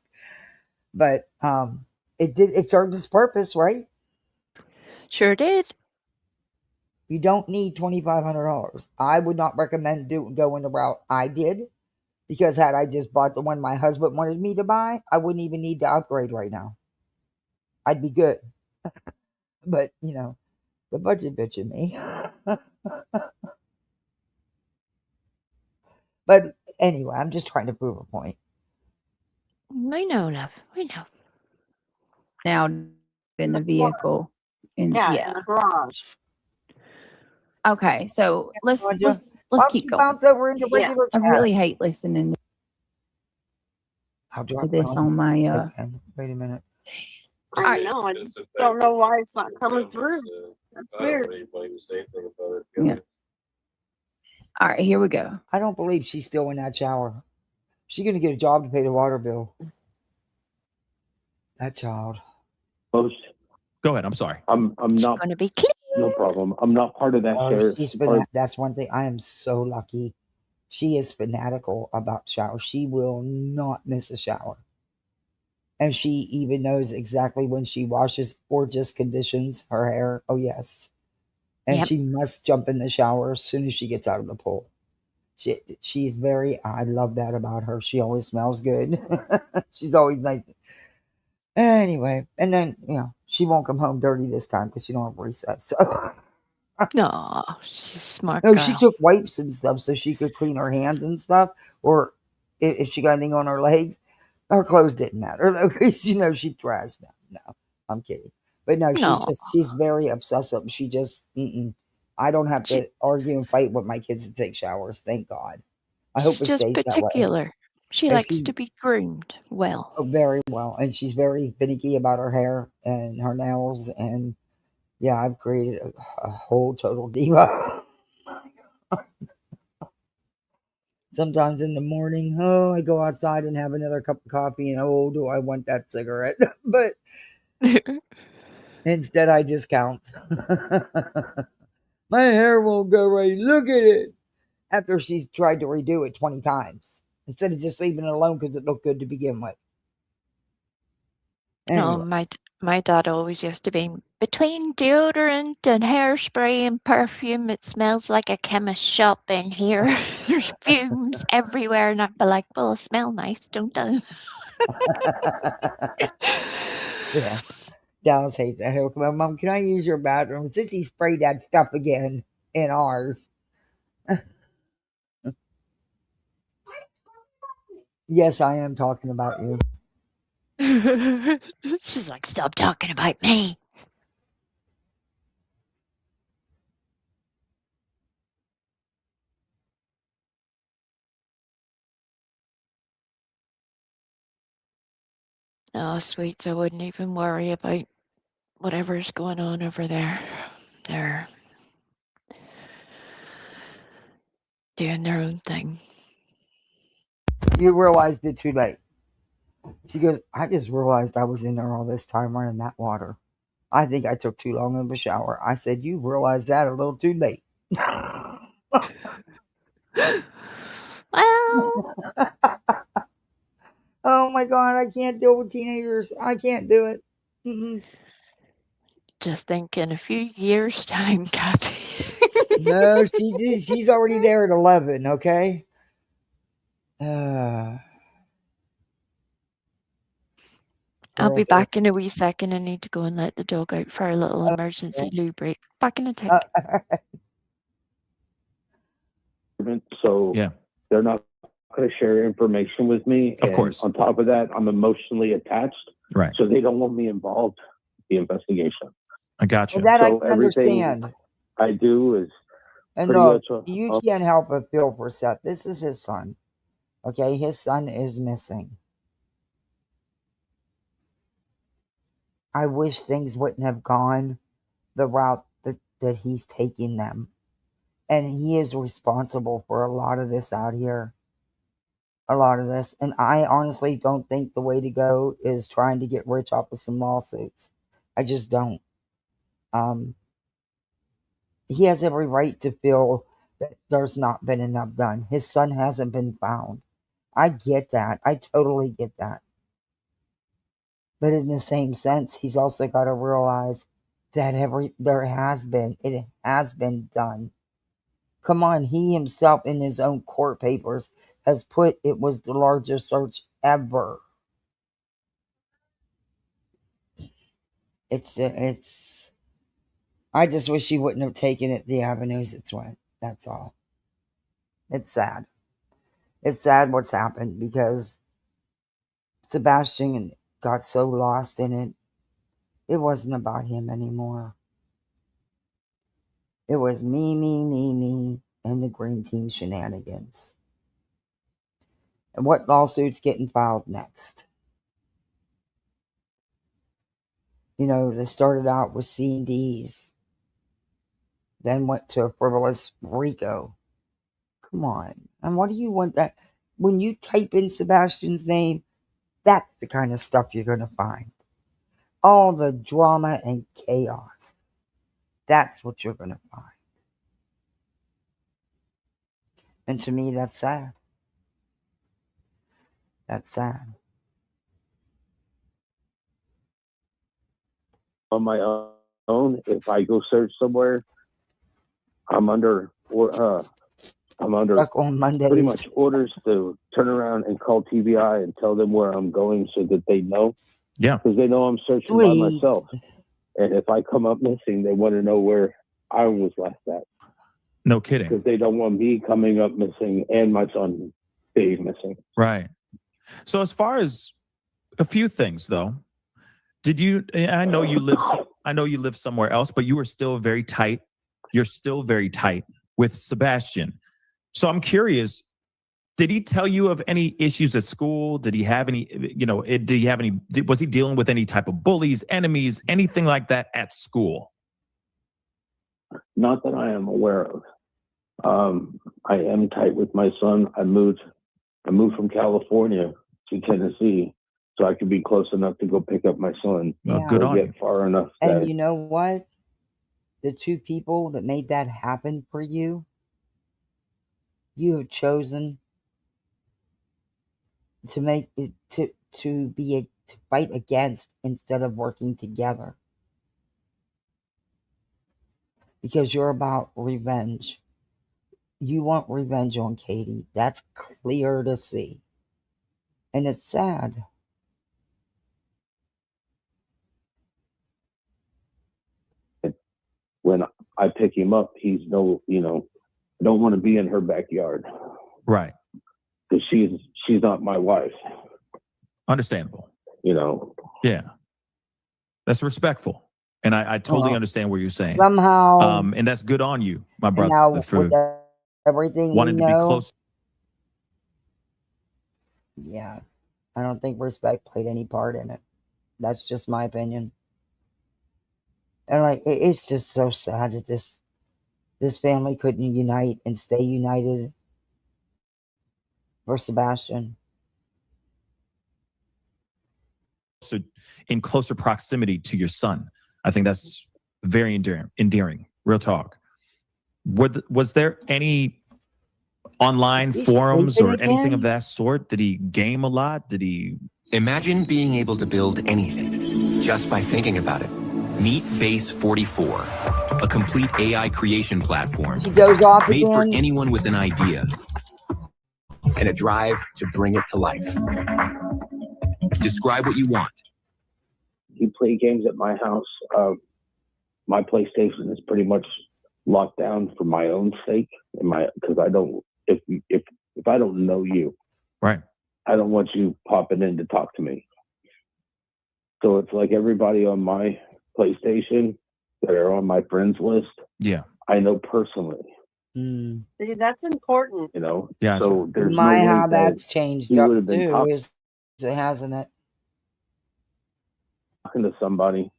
But it served its purpose, right? Sure did. You don't need $2,500. I would not recommend going the route I did, because had I just bought the one my husband wanted me to buy, I wouldn't even need to upgrade right now. I'd be good. But, the budget bitch in me. But anyway, I'm just trying to prove a point. I know, love. I know. Now in the vehicle. In the garage. Okay, so let's Why keep don't you going. bounce over into Yeah. regular I chat? really hate listening How do to I this on my okay, wait a minute. I know. I don't know why it's not coming through. That's weird. yeah. All right, here we go. I don't believe she's still in that shower. She's gonna get a job to pay the water bill. That child. Most. Go ahead. I'm sorry. I'm not going to be clean. No problem. I'm not part of that sheriff. That's one thing. I am so lucky. She is fanatical about showers. She will not miss a shower. And she even knows exactly when she washes or just conditions her hair. Oh, yes. And Yep. she must jump in the shower as soon as she gets out of the pool. She's very, I love that about her. She always smells good. She's always nice. Anyway, and then, she won't come home dirty this time because she don't have recess. So. No, she's a smart No, girl. she took wipes and stuff so she could clean her hands and stuff. Or if she got anything on her legs, her clothes didn't matter. Though, because, she dressed. No, I'm kidding. But no, she's very obsessive. She just, I don't have to argue and fight with my kids to take showers. Thank God. I hope it She's just stays that way. particular. She And likes to be groomed well. Oh, very well. And she's very finicky about her hair and her nails. And yeah, I've created a whole total diva. Sometimes in the morning, I go outside and have another cup of coffee, and do I want that cigarette? But instead, I just count. My hair won't go right. Look at it. After she's tried to redo it 20 times, instead of just leaving it alone because it looked good to begin with. No, my dad always used to be between deodorant and hairspray and perfume. It smells like a chemist shop in here. There's fumes everywhere, and I'd be like, "Well, I smell nice, don't I?" Yeah, Dallas hates that. He'll come up, Mom, can I use your bathroom? Since he sprayed that stuff again in ours. Yes, I am talking about you. She's like, "Stop talking about me." Oh, sweets, I wouldn't even worry about whatever's going on over there. They're doing their own thing. You realized it too late. She goes, I just realized I was in there all this time running that water. I think I took too long of a shower. I said, you realized that a little too late. Well. Oh my God, I can't deal with teenagers. I can't do it. Just think in a few years' time, Kathy. No, she's already there at 11, okay? I'll be back in a wee second. I need to go and let the dog out for a little emergency loo break. Back in a tick. So they're not going to share information with me. Of course. On top of that, I'm emotionally attached. Right. So they don't want me involved in the investigation. I got you. Well, that so I can understand. I do is and pretty look, much you can't help but feel for Seth. This is his son. Okay, his son is missing. I wish things wouldn't have gone the route that he's taking them. And he is responsible for a lot of this out here. A lot of this. And I honestly don't think the way to go is trying to get rich off of some lawsuits. I just don't. He has every right to feel that there's not been enough done. His son hasn't been found. I get that. I totally get that. But in the same sense, he's also got to realize that it has been done. Come on, he himself in his own court papers has put it was the largest search ever. It's I just wish he wouldn't have taken it the avenues it's went. That's all. It's sad. It's sad what's happened because Sebastian got so lost in it. It wasn't about him anymore. It was me, and the green team shenanigans. And what lawsuits getting filed next? You know, they started out with C&Ds, then went to a frivolous RICO. Come on. And what do you want that? When you type in Sebastian's name, that's the kind of stuff you're going to find. All the drama and chaos. That's what you're going to find. And to me, that's sad. That's sad. On my own, if I go search somewhere, I'm under Stuck on Mondays. pretty much orders to turn around and call TBI and tell them where I'm going so that they know. Yeah. Because they know I'm searching by myself. And if I come up missing, they want to know where I was last at. No kidding. Because they don't want me coming up missing and my son being missing. Right. So as far as a few things though, did you, I know you live somewhere else, but you were still very tight. You're still very tight with Sebastian. So I'm curious, did he tell you of any issues at school? Did he have any, was he dealing with any type of bullies, enemies, anything like that at school? Not that I am aware of. I am tight with my son. I moved from California to Tennessee so I could be close enough to go pick up my son. Yeah. Good on get you. far enough. And you know what? The two people that made that happen for you, you have chosen to make it to fight against instead of working together. Because you're about revenge. You want revenge on Katie. That's clear to see. And it's sad. When I pick him up, he's I don't want to be in her backyard. Right. Because she's not my wife. Understandable. Yeah. That's respectful. And I totally understand what you're saying. Somehow. And that's good on you, my brother. Now, for with everything wanting we to be know, close. Yeah. I don't think respect played any part in it. That's just my opinion. And it's just so sad that this family couldn't unite and stay united for Sebastian. So in closer proximity to your son. I think that's very endearing. Real talk. Was there any online forums or anything of that sort? Did he game a lot? Did he? Imagine being able to build anything just by thinking about it. Meet Base 44, a complete AI creation platform He goes off made for again. anyone with an idea and a drive to bring it to life. Describe what you want. He played games at my house. My PlayStation is pretty much locked down for my own sake, because I don't. If I don't know you, right, I don't want you popping in to talk to me. So it's like everybody on my PlayStation that are on my friends list. Yeah, I know personally. See, that's important. Yeah. So there's My no way how that that's changed he up would have been too, hasn't it? talking to somebody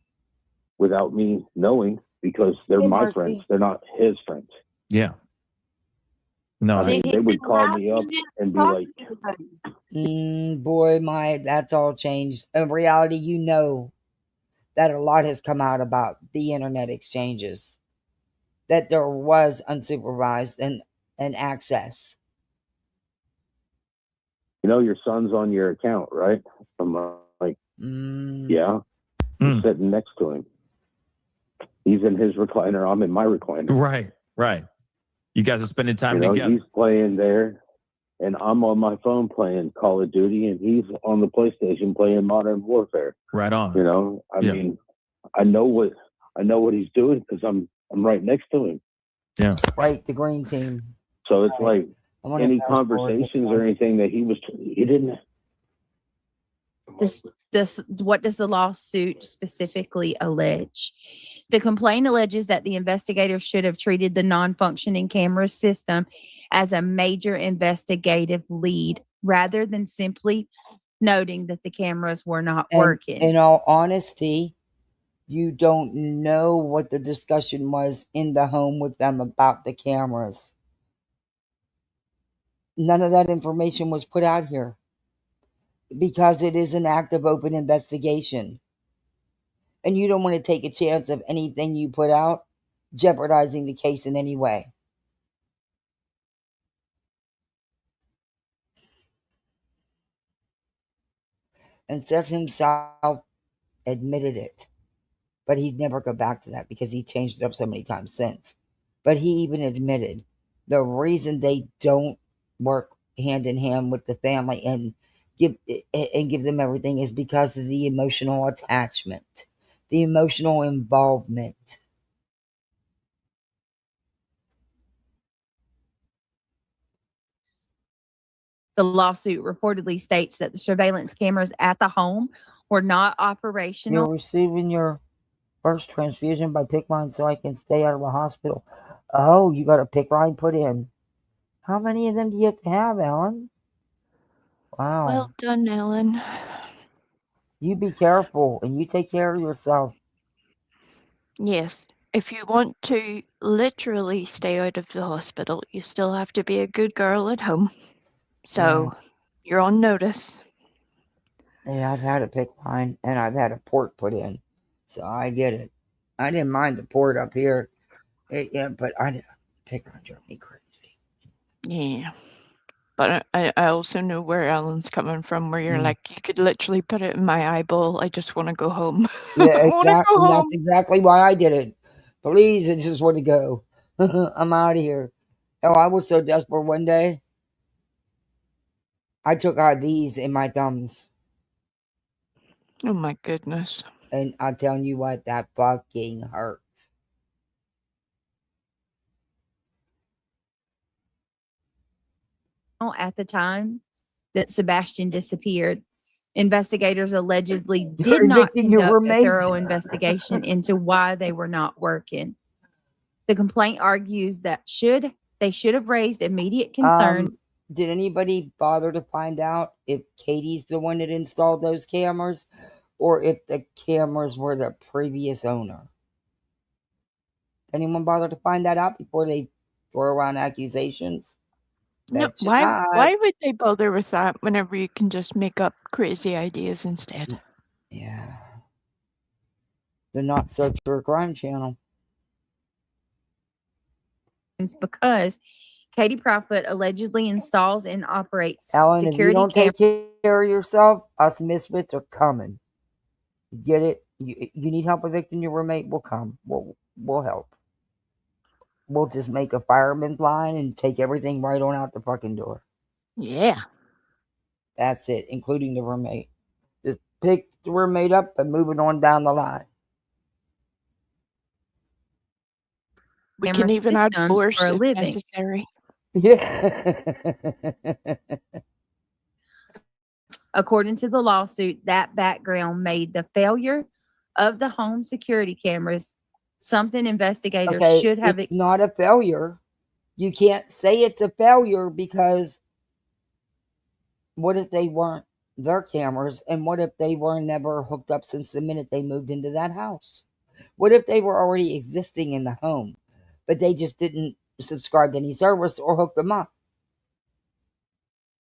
without me knowing, because they're my Marcy. friends. They're not his friends. Yeah. No. I mean, they would call me up and be like, Boy, that's all changed. In reality, you know that a lot has come out about the internet exchanges, that there was unsupervised and access. your son's on your account, right? I'm like, yeah. I'm sitting next to him. He's in his recliner. I'm in my recliner. Right. You guys are spending time together. He's playing there, and I'm on my phone playing Call of Duty, and he's on the PlayStation playing Modern Warfare. Right on. I mean, I know what he's doing because I'm right next to him. Yeah. Right, the green team. So it's like any conversations or anything that he didn't. What does the lawsuit specifically allege? The complaint alleges that the investigators should have treated the non-functioning camera system as a major investigative lead rather than simply noting that the cameras were not working. In all honesty, you don't know what the discussion was in the home with them about the cameras. None of that information was put out here because it is an active open investigation. And you don't want to take a chance of anything you put out jeopardizing the case in any way. And Seth himself admitted it. But he'd never go back to that because he changed it up so many times since. But he even admitted the reason they don't work hand in hand with the family and give them everything is because of the emotional attachment, the emotional involvement. The lawsuit reportedly states that the surveillance cameras at the home were not operational. You're receiving your first transfusion by PICC line so I can stay out of the hospital. Oh, you got a PICC line put in. How many of them do you have to have, Ellen? Wow. Well done, Ellen. You be careful and you take care of yourself. Yes. If you want to literally stay out of the hospital, you still have to be a good girl at home. So you're on notice. Yeah, I've had a PICC line and I've had a port put in. So I get it. I didn't mind the port up here. But PICC line drove me crazy. Yeah. But I also know where Ellen's coming from, where you're like, you could literally put it in my eyeball. I just want to go home. Yeah, I want to go home. That's exactly why I did it. Please, I just want to go. I'm out of here. Oh, I was so desperate one day. I took IVs in my thumbs. Oh my goodness. And I'm telling you what, that fucking hurts. At the time that Sebastian disappeared, investigators allegedly did not conduct a thorough investigation into why they were not working. The complaint argues that they should have raised immediate concern. Did anybody bother to find out if Katie's the one that installed those cameras or if the cameras were the previous owner? Anyone bother to find that out before they throw around accusations? No, why would they bother with that whenever you can just make up crazy ideas instead? Yeah. The Not So True Crime Channel. Because Katie Proudfoot allegedly installs and operates Ellen, security if you don't take care of yourself, us misfits are coming. Get it? You need help evicting your roommate? We'll come. We'll help. We'll just make a fireman's line and take everything right on out the fucking door. Yeah. That's it, including the roommate. Just pick the roommate up and move it on down the line. We can even add force if necessary. Yeah. According to the lawsuit, that background made the failure of the home security cameras something investigators should have. It's not a failure. You can't say it's a failure because what if they weren't their cameras, and what if they were never hooked up since the minute they moved into that house? What if they were already existing in the home, but they just didn't subscribe to any service or hook them up?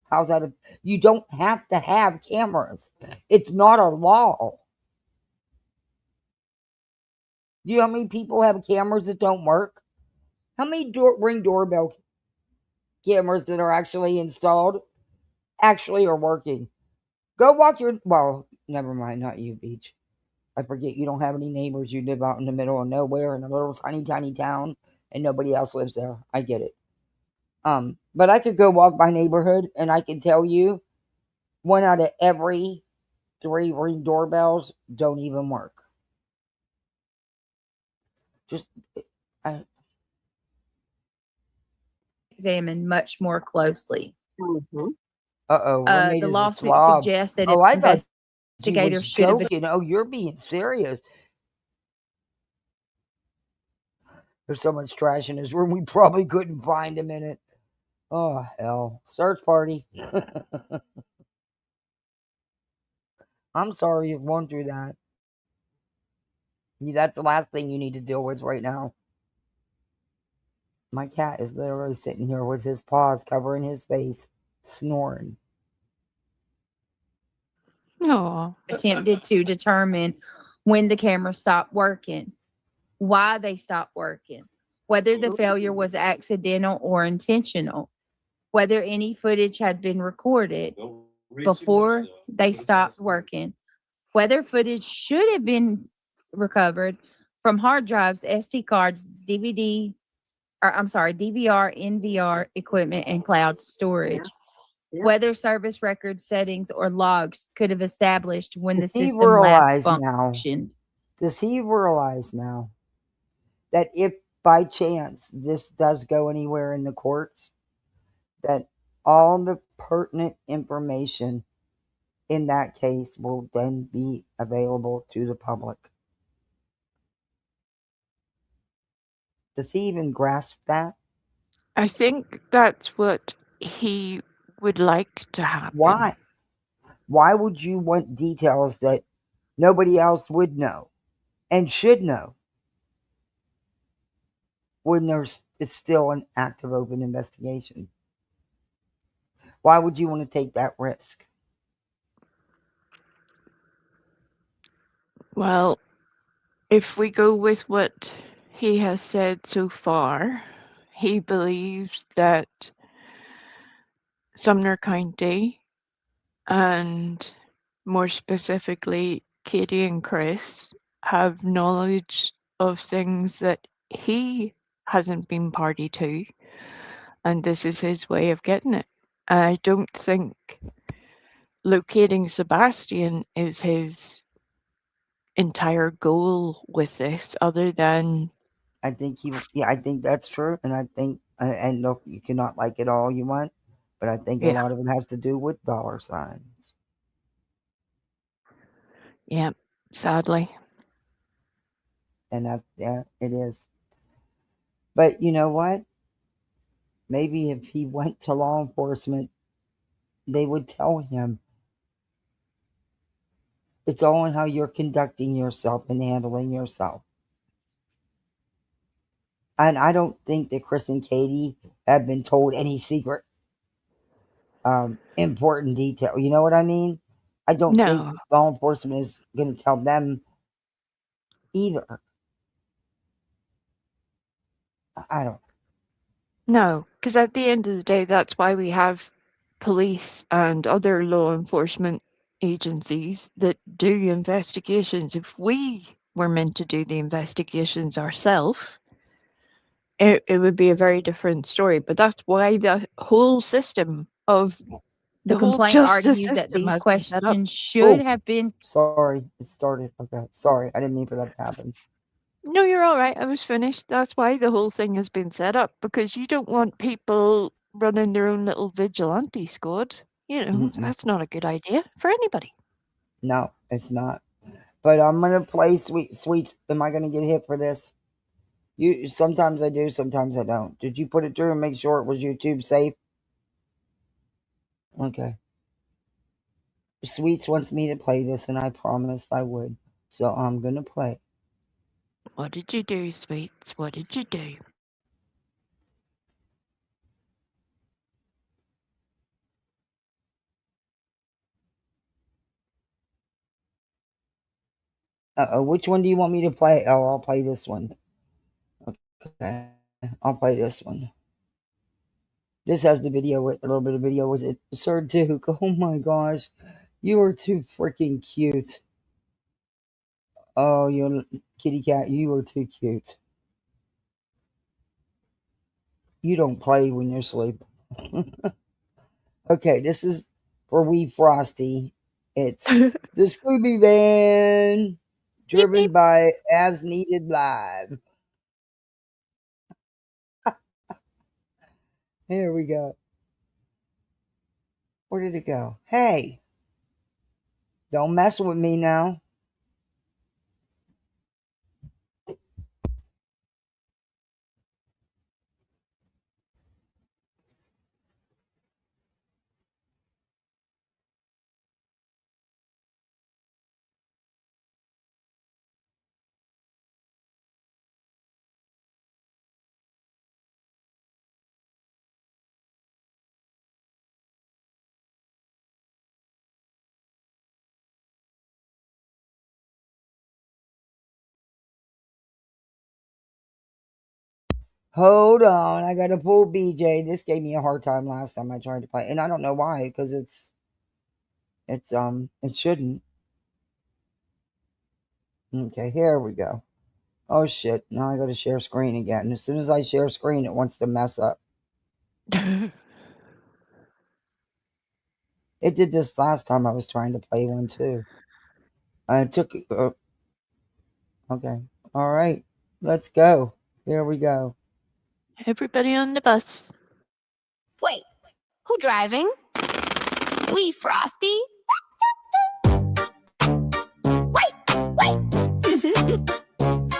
How's that? You don't have to have cameras. It's not a law. Do you know how many people have cameras that don't work? How many Ring doorbell cameras that are actually installed actually are working? Go walk your... Well, never mind, not you, Beach. I forget you don't have any neighbors. You live out in the middle of nowhere in a little tiny, tiny town and nobody else lives there. I get it. But I could go walk my neighborhood and I can tell you 1 out of every 3 Ring doorbells don't even work. Examined much more closely. Uh-oh. The lawsuit suggests that if investigators should have. joking. Oh, you're being serious. There's so much trash in his room, we probably couldn't find him in it. Oh, hell. Search party. I'm sorry you've gone through that. That's the last thing you need to deal with right now. My cat is literally sitting here with his paws covering his face, snoring. No. Attempted to determine when the camera stopped working, why they stopped working, whether the failure was accidental or intentional, whether any footage had been recorded before they stopped working, whether footage should have been recovered from hard drives, SD cards, DVR, NVR equipment, and cloud storage. Whether service record settings or logs could have established when the system last functioned. Does he realize now that if by chance this does go anywhere in the courts, that all the pertinent information in that case will then be available to the public? Does he even grasp that? I think that's what he would like to happen. Why? Why would you want details that nobody else would know and should know when it's still an active open investigation? Why would you want to take that risk? Well, if we go with what he has said so far, he believes that Sumner County, and more specifically Katie and Chris, have knowledge of things that he hasn't been party to, and this is his way of getting it. I don't think locating Sebastian is his entire goal with this, other than I think I think that's true, and I think, and look, you cannot like it all you want, but I think a lot of it has to do with dollar signs. Yeah, sadly. And it is. But you know what? Maybe if he went to law enforcement, they would tell him it's all in how you're conducting yourself and handling yourself. And I don't think that Chris and Katie have been told any secret important detail. You know what I mean? I don't think law enforcement is going to tell them either. I don't. No, because at the end of the day, that's why we have police and other law enforcement agencies that do investigations. If we were meant to do the investigations ourselves, it would be a very different story. But that's why the whole system of The whole complaint justice argues that system these has been set up. questions should have been. Sorry, it started. Okay, sorry, I didn't mean for that to happen. No, you're all right. I was finished. That's why the whole thing has been set up, because you don't want people running their own little vigilante squad. You know, that's not a good idea for anybody. No, it's not. But I'm gonna play Sweets. Am I gonna get hit for this? Sometimes I do, sometimes I don't. Did you put it through and make sure it was YouTube safe? Okay. Sweets wants me to play this, and I promised I would. So I'm gonna play. What did you do, Sweets? What did you do? Which one do you want me to play? Oh, I'll play this one. Okay, I'll play this one. This has the video with a little bit of video with it. Sir Duke, oh my gosh, you are too freaking cute. Oh, you kitty cat, you are too cute. You don't play when you're asleep. Okay, this is for Wee Frosty. It's the Scooby Van, driven by As Needed Live. Here we go. Where did it go? Hey. Don't mess with me now. Hold on, I gotta pull BJ. This gave me a hard time last time I tried to play, and I don't know why, because it shouldn't. Okay, here we go. Oh shit! Now I gotta share screen again. As soon as I share screen, it wants to mess up. It did this last time I was trying to play one too. I took. Okay, all right, let's go. Here we go. Everybody on the bus. Wait, who driving? We Frosty? Wait.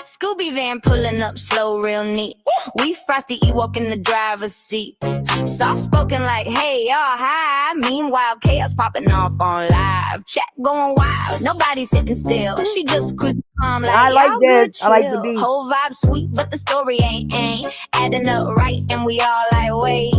Scooby van pulling up slow, real neat. We Frosty Ewok in the driver's seat. Soft spoken like, hey, y'all, hi. Meanwhile, chaos popping off on live. Chat going wild, nobody sitting still. She just cruising calm like, I like y'all that. good, chill. I like the beat. Whole vibe sweet, but the story ain't adding up right. And we all like, wait,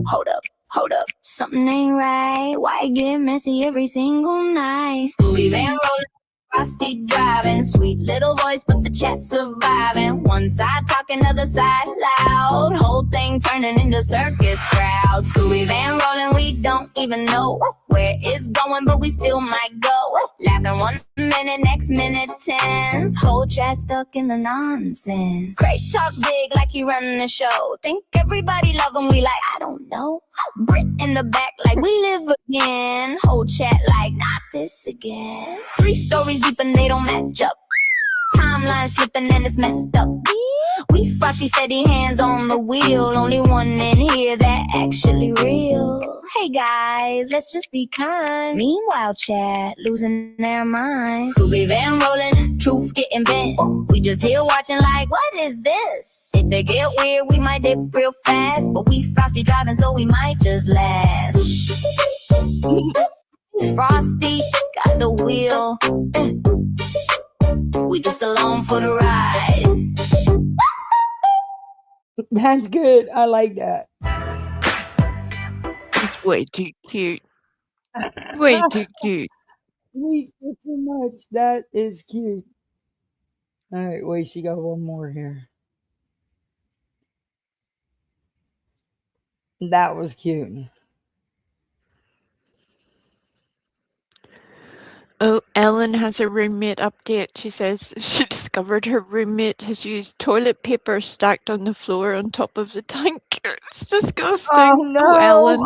hold up, something ain't right. Why it get messy every single night? Scooby van rolling, Frosty driving, sweet little voice, but the chat surviving. One side talking, other side loud. Whole thing turning into circus crowd. Scooby van rolling, we don't even know where it's going, but we still might go. Laughing 1 minute, next minute tense. Whole chat stuck in the nonsense. Great talk big like he running the show. Think everybody love him, we like, I don't know. Brit in the back like we live again. Whole chat like, not this again. 3 stories deep and they don't match up. Timeline slipping and it's messed up. We Frosty steady hands on the wheel. Only one in here that actually real. Hey guys, let's just be kind. Meanwhile chat losing their minds. Scooby van rolling, truth getting bent. We just here watching like, what is this? If it get weird we might dip real fast. But we Frosty driving so we might just last. Frosty got the wheel. We just along for the ride. That's good. I like that. It's way too cute. Way too cute. We said too much. That is cute. All right, wait, she got one more here. That was cute. Oh, Ellen has a roommate update. She says she discovered her roommate has used toilet paper stacked on the floor on top of the tank. It's disgusting. Oh no, Oh, Ellen.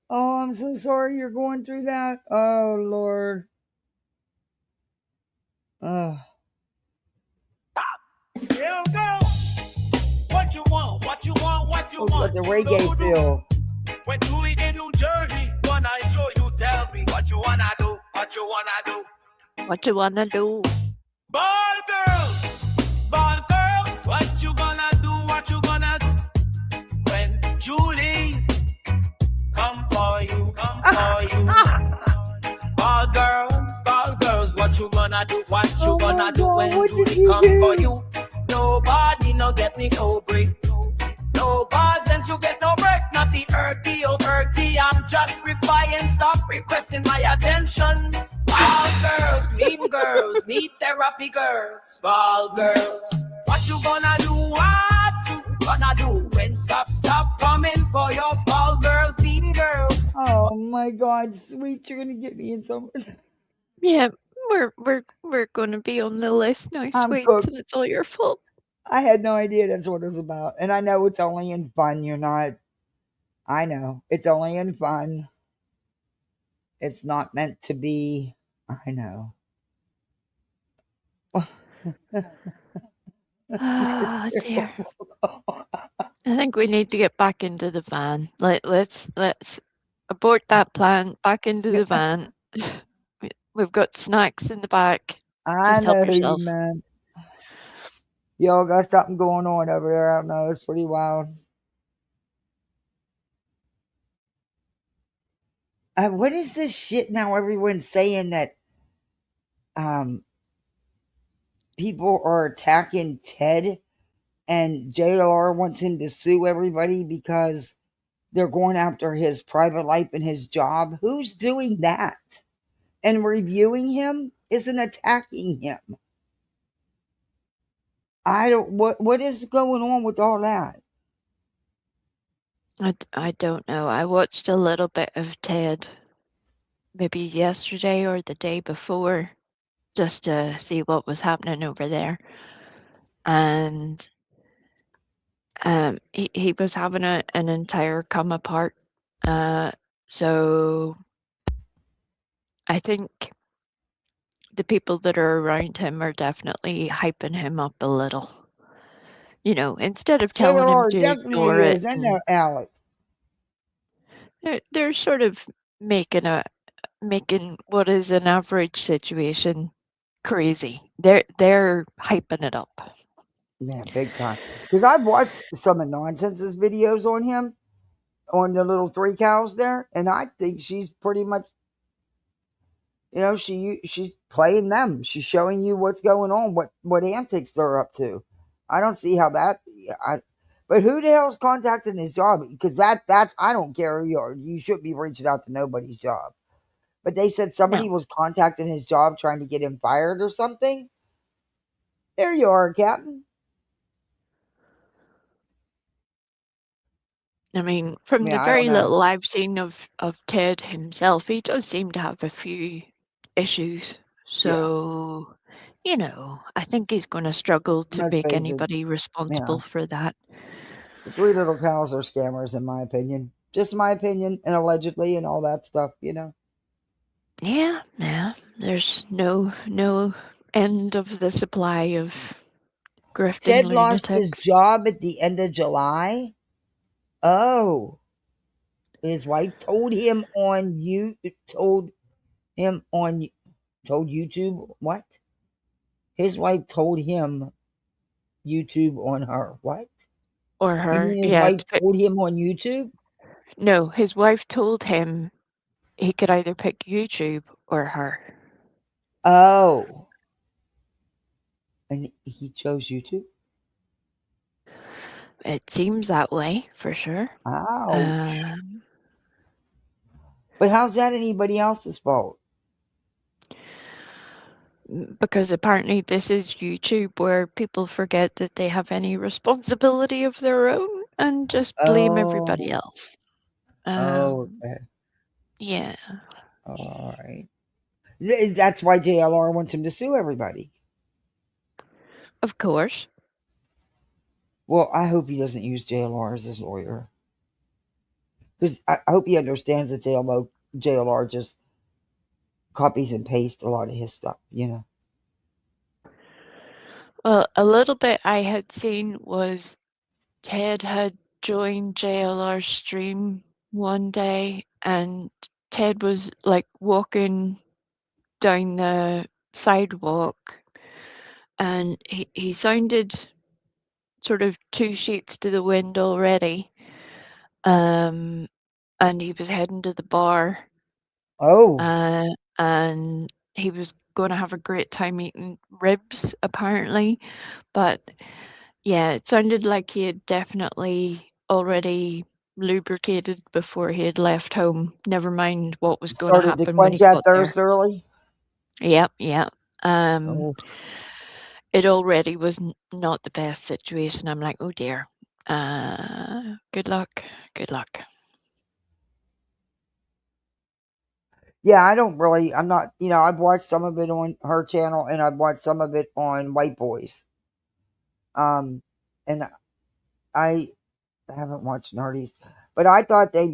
Oh, I'm so sorry you're going through that. Oh Lord. Oh. What you want? What you want? What you want? The reggae feel. When Julie in New Jersey, when I show you, tell me what you wanna do. What you wanna do? What you wanna do? Ball girls, what you gonna do? What you gonna do? When Julie come for you, come for you. Ball girls, what you gonna do? What you gonna do when Julie come for you? Nobody no get me no break. No bars and you get no break. Not the earthy, oh earthy. I'm just replying, stop requesting my attention. Ball girls, mean therapy girls. Ball girls, what you gonna do? What you gonna do when stop coming for your ball girls, mean girls? Oh my God, sweet, you're gonna get me in so much. Yeah, we're gonna be on the list now, Sweet, and it's all your fault. I had no idea that's what it was about. And I know it's only in fun. You're not. I know. It's only in fun. It's not meant to be. I know. Oh dear. I think we need to get back into the van. Let's abort that plan. Back into the van. We've got snacks in the back. I Just help know yourself. you, man. Y'all got something going on over there. I don't know. It's pretty wild. What is this shit now? Everyone's saying that people are attacking Ted, and JLR wants him to sue everybody because they're going after his private life and his job. Who's doing that? And reviewing him isn't attacking him. What is going on with all that? I don't know. I watched a little bit of Ted maybe yesterday or the day before just to see what was happening over there. And he was having an entire come apart. So I think the people that are around him are definitely hyping him up a little. You know, instead of telling him JLR to definitely ignore it, is. I know Alex. they're sort of making what is an average situation crazy. They're hyping it up. Yeah, big time. Because I've watched some of Nonsense's videos on him, on the little 3 cows there, and I think she's pretty much, she's playing them. She's showing you what's going on, what antics they're up to. I don't see how that. But who the hell's contacting his job? Because that's I don't care. You shouldn't be reaching out to nobody's job. But they said somebody was contacting his job trying to get him fired or something. There you are, Captain. I mean, from the very little I've seen of Ted himself, he does seem to have a few issues. So, I think he's going to struggle to Let's make face it. anybody responsible for that. The 3 little cows are scammers, in my opinion. Just my opinion, and allegedly, and all that stuff, Yeah. There's no end of the supply of grifting Ted lunatics. lost his job at the end of July. Oh. His wife told YouTube what? His wife told him YouTube on her. What? Or her. You mean his wife told him on YouTube? No, his wife told him he could either pick YouTube or her. Oh. And he chose YouTube? It seems that way, for sure. Ouch. But how's that anybody else's fault? Because apparently this is YouTube where people forget that they have any responsibility of their own and just blame everybody else. Okay. Yeah. All right. That's why JLR wants him to sue everybody. Of course. Well, I hope he doesn't use JLR as his lawyer. Because I hope he understands that JLR just copies and pastes a lot of his stuff, Well, a little bit I had seen was Ted had joined JLR's stream one day and Ted was like walking down the sidewalk and he sounded sort of 2 sheets to the wind already. And he was heading to the bar. Oh. And he was going to have a great time eating ribs, apparently. But yeah, it sounded like he had definitely already lubricated before he had left home. Never mind what was going to Started to happen when he quench that got there. thirst early? Yep. It already was not the best situation. I'm like, oh dear. Good luck. Yeah, I'm not, I've watched some of it on her channel and I've watched some of it on White Boys. And I haven't watched Nerdy's, but I thought they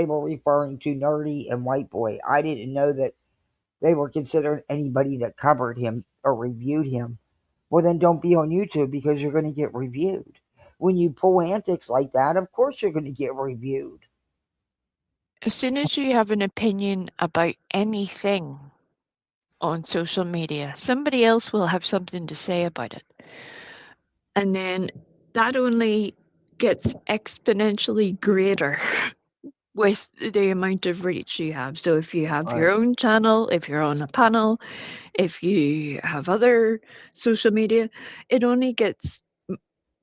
were referring to Nerdy and White Boy. I didn't know that they were considered anybody that covered him or reviewed him. Well, then don't be on YouTube because you're going to get reviewed. When you pull antics like that, of course you're going to get reviewed. As soon as you have an opinion about anything on social media, somebody else will have something to say about it. And then that only gets exponentially greater with the amount of reach you have. So if you have your own channel, if you're on a panel, if you have other social media, it only gets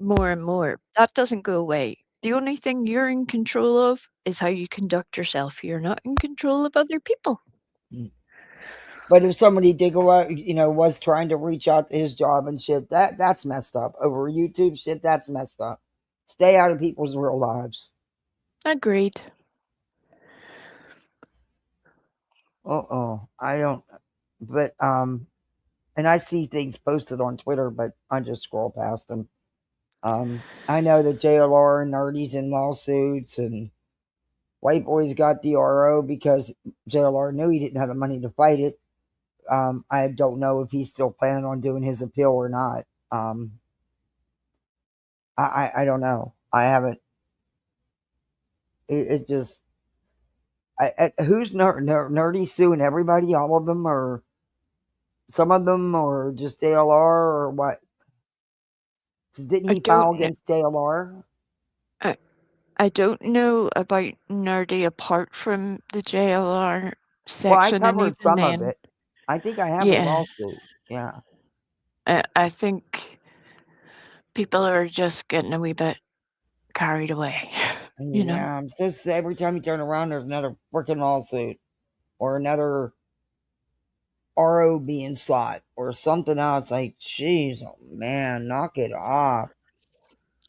more and more. That doesn't go away. The only thing you're in control of is how you conduct yourself. You're not in control of other people. But if somebody did go out, was trying to reach out to his job and shit, that's messed up. Over YouTube shit, that's messed up. Stay out of people's real lives. Agreed. I don't. But and I see things posted on Twitter, but I just scroll past them. I know that JLR and Nerdy's in lawsuits, and White Boy's got DRO because JLR knew he didn't have the money to fight it. I don't know if he's still planning on doing his appeal or not. I don't know. I haven't. It just. Who's Nerdy suing everybody? All of them, or some of them, or just JLR, or what? Because didn't he file against JLR? I don't know about Nerdy apart from the JLR section. Well, I covered and some then, of it. I think I have a lawsuit. Yeah. I think people are just getting a wee bit carried away. Yeah, I'm so sad. Every time you turn around, there's another freaking lawsuit or another RO being sought or something else. Like, jeez, oh man, knock it off.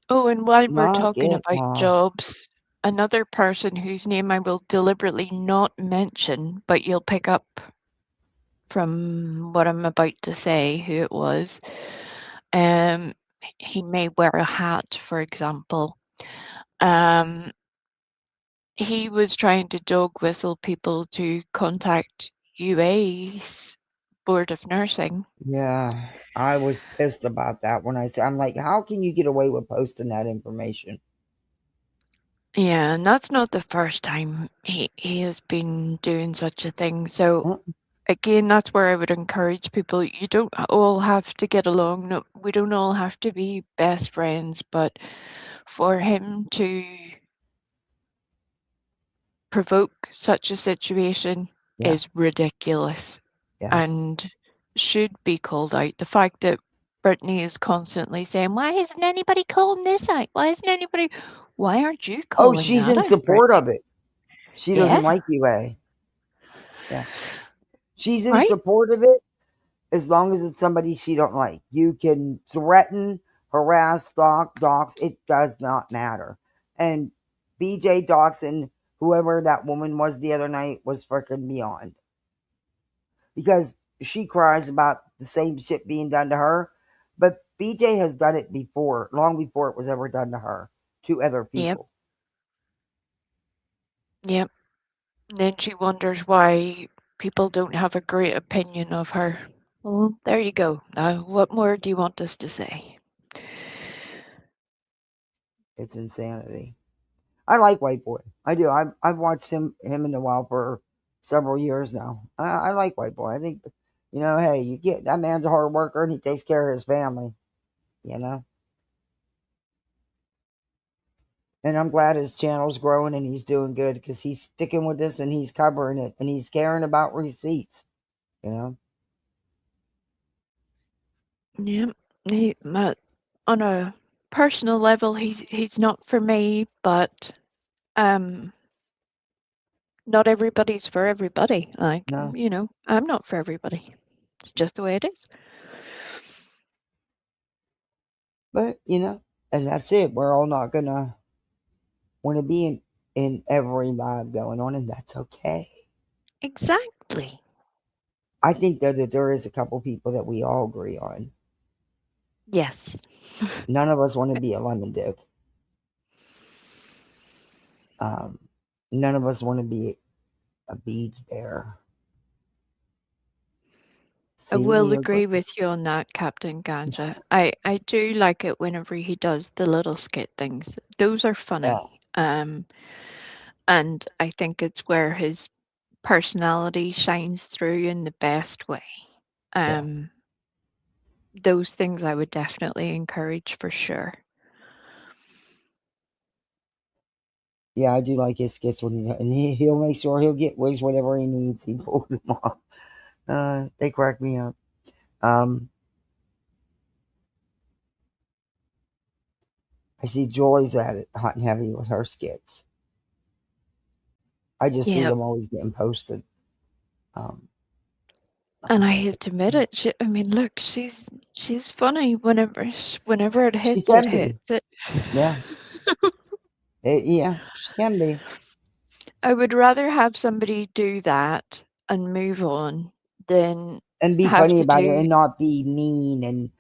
Oh, and while we're Knock talking it about off. jobs, another person whose name I will deliberately not mention, but you'll pick up from what I'm about to say who it was. He may wear a hat, for example. He was trying to dog whistle people to contact UA's Board of Nursing. Yeah, I was pissed about that when I'm like, how can you get away with posting that information? Yeah, and that's not the first time he has been doing such a thing. So again, that's where I would encourage people. You don't all have to get along. No, we don't all have to be best friends, but for him to provoke such a situation is ridiculous and should be called out. The fact that Brittany is constantly saying, why isn't anybody calling this out? Why aren't you calling she's that in out, support Brittany? of it. She doesn't like UA. Yeah. She's in support of it as long as it's somebody she don't like. You can threaten, harass, dox. It does not matter. And BJ Dawson, whoever that woman was the other night, was freaking beyond. Because she cries about the same shit being done to her. But BJ has done it before, long before it was ever done to her, to other people. Yep. Then she wonders why people don't have a great opinion of her. Well, there you go. Now, what more do you want us to say? It's insanity. I like White Boy. I do. I've watched him in the wild for several years now. I like White Boy. I think, hey, you get that man's a hard worker and he takes care of his family. And I'm glad his channel's growing and he's doing good because he's sticking with this and he's covering it and he's caring about receipts. Yeah, on a personal level, he's not for me, but not everybody's for everybody. I'm not for everybody. It's just the way it is. But and that's it. We're all not gonna want to be in every live going on, and that's okay. Exactly. I think that there is a couple people that we all agree on. Yes. None of us want to be a lemon dick. None of us want to be a beach bear. I will agree with you on that, Captain Ganja. I do like it whenever he does the little skit things. Those are funny. And I think it's where his personality shines through in the best way. Those things I would definitely encourage for sure. Yeah, I do like his skits and he'll make sure he'll get wigs whatever he needs. He pulls them off. They crack me up. I see Joy's at it hot and heavy with her skits. I just see them always getting posted. And I hate to admit it. I mean, look, she's funny whenever it hits. It hits it. Yeah. Yeah, she can be. I would rather have somebody do that and move on than and be funny about it and not be mean and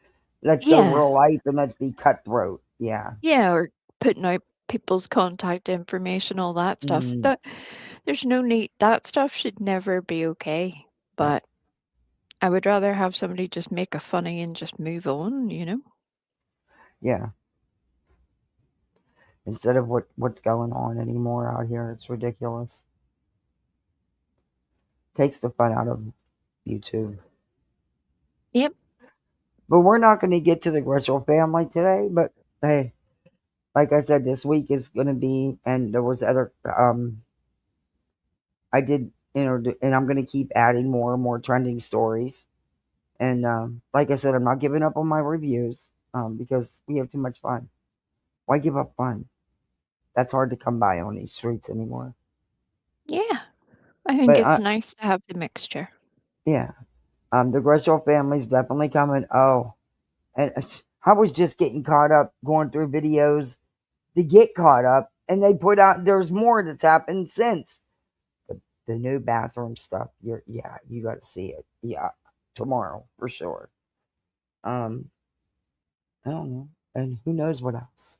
let's go real life and let's be cutthroat. Yeah. Yeah, or putting out people's contact information, all that stuff. That there's no need. That stuff should never be okay. But I would rather have somebody just make a funny and just move on, you know? Yeah. Instead of what's going on anymore out here, it's ridiculous. Takes the fun out of YouTube. Yep. But we're not going to get to the Gresham family today. But hey, like I said, this week is going to be, and there was other. I did, and I'm going to keep adding more and more trending stories. And like I said, I'm not giving up on my reviews because we have too much fun. Why give up fun? That's hard to come by on these streets anymore. Yeah. I think it's nice to have the mixture. Yeah. The Gresham family's definitely coming. Oh, and I was just getting caught up going through videos to get caught up, and they put out there's more that's happened since the new bathroom stuff. You got to see it. Yeah, tomorrow for sure. I don't know, and who knows what else.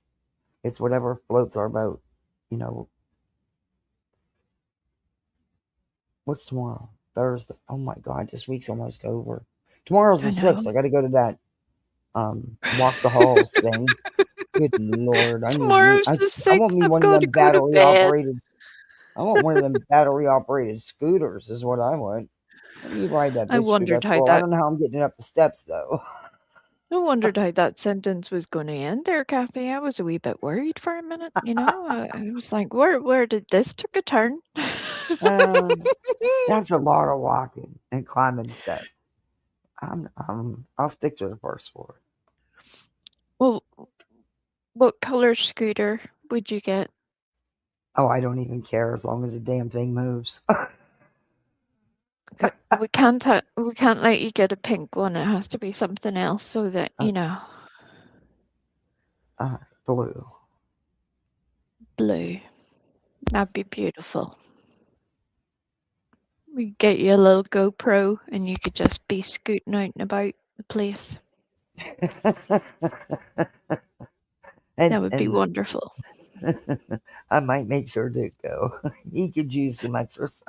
It's whatever floats our boat, you know. What's tomorrow? Thursday. Oh my God, this week's almost over. Tomorrow's the 6th. I got to go to that walk the halls thing. Good Lord. Tomorrow's the 6th. I want me one of them battery operated. I want one of them battery operated scooters is what I want. Let me ride that bitch. I wondered how I don't know how I'm getting up the steps though. I wondered how that sentence was going to end there, Kathy. I was a wee bit worried for a minute, you know. I was like, where did this took a turn? That's a lot of walking and climbing steps. I'll stick to the first floor. Well, what color scooter would you get? Oh, I don't even care as long as the damn thing moves. we can't let you get a pink one. It has to be something else so that you know. Blue. Blue. That'd be beautiful. We could get you a little GoPro and you could just be scooting out and about the place. That would be wonderful. I might make Sir Duke go. He could use some exercise.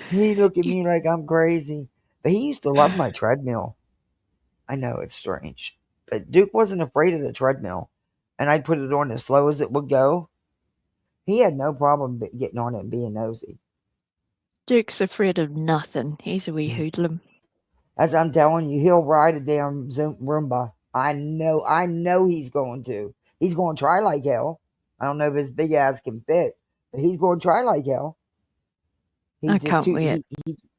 He look at me like I'm crazy. But he used to love my treadmill. I know it's strange. But Duke wasn't afraid of the treadmill. And I'd put it on as slow as it would go. He had no problem getting on it and being nosy. Duke's afraid of nothing. He's a wee hoodlum. As I'm telling you, he'll ride a damn Roomba. I know he's going to. He's going to try like hell. I don't know if his big ass can fit, but he's going to try like hell. I can't wait.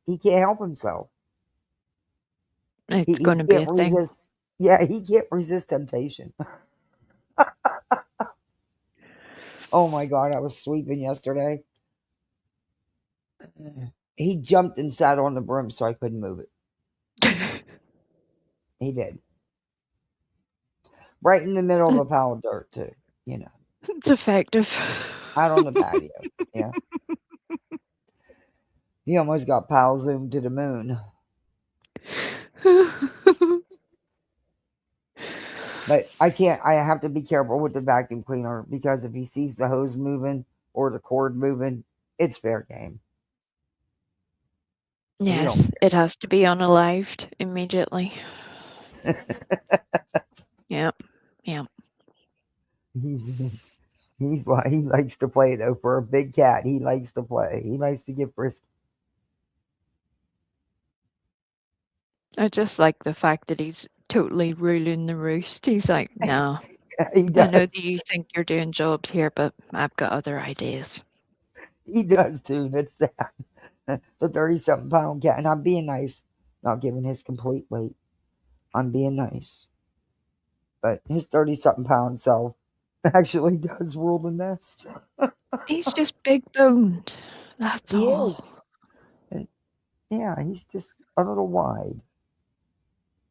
He can't help himself. It's going to be a thing. Yeah, he can't resist temptation. Oh my God, I was sweeping yesterday. He jumped and sat on the broom so I couldn't move it. He did. Right in the middle of a pile of dirt, too. You know. It's effective. Out on the patio. Yeah. He almost got pile zoomed to the moon. But I have to be careful with the vacuum cleaner because if he sees the hose moving or the cord moving, it's fair game. Yes, it has to be unalived immediately. Yep. He likes to play though. For a big cat, he likes to play. He likes to get frisky. I just like the fact that he's totally ruling the roost. He's like, no. He I know does. that you think you're doing jobs here, but I've got other ideas. He does too. That's that. The 30-something pound cat. And I'm being nice, not giving his complete weight. I'm being nice. But his 30-something pound self actually does rule the nest. He's just big boned. That's He all. is. And yeah, he's just a little wide.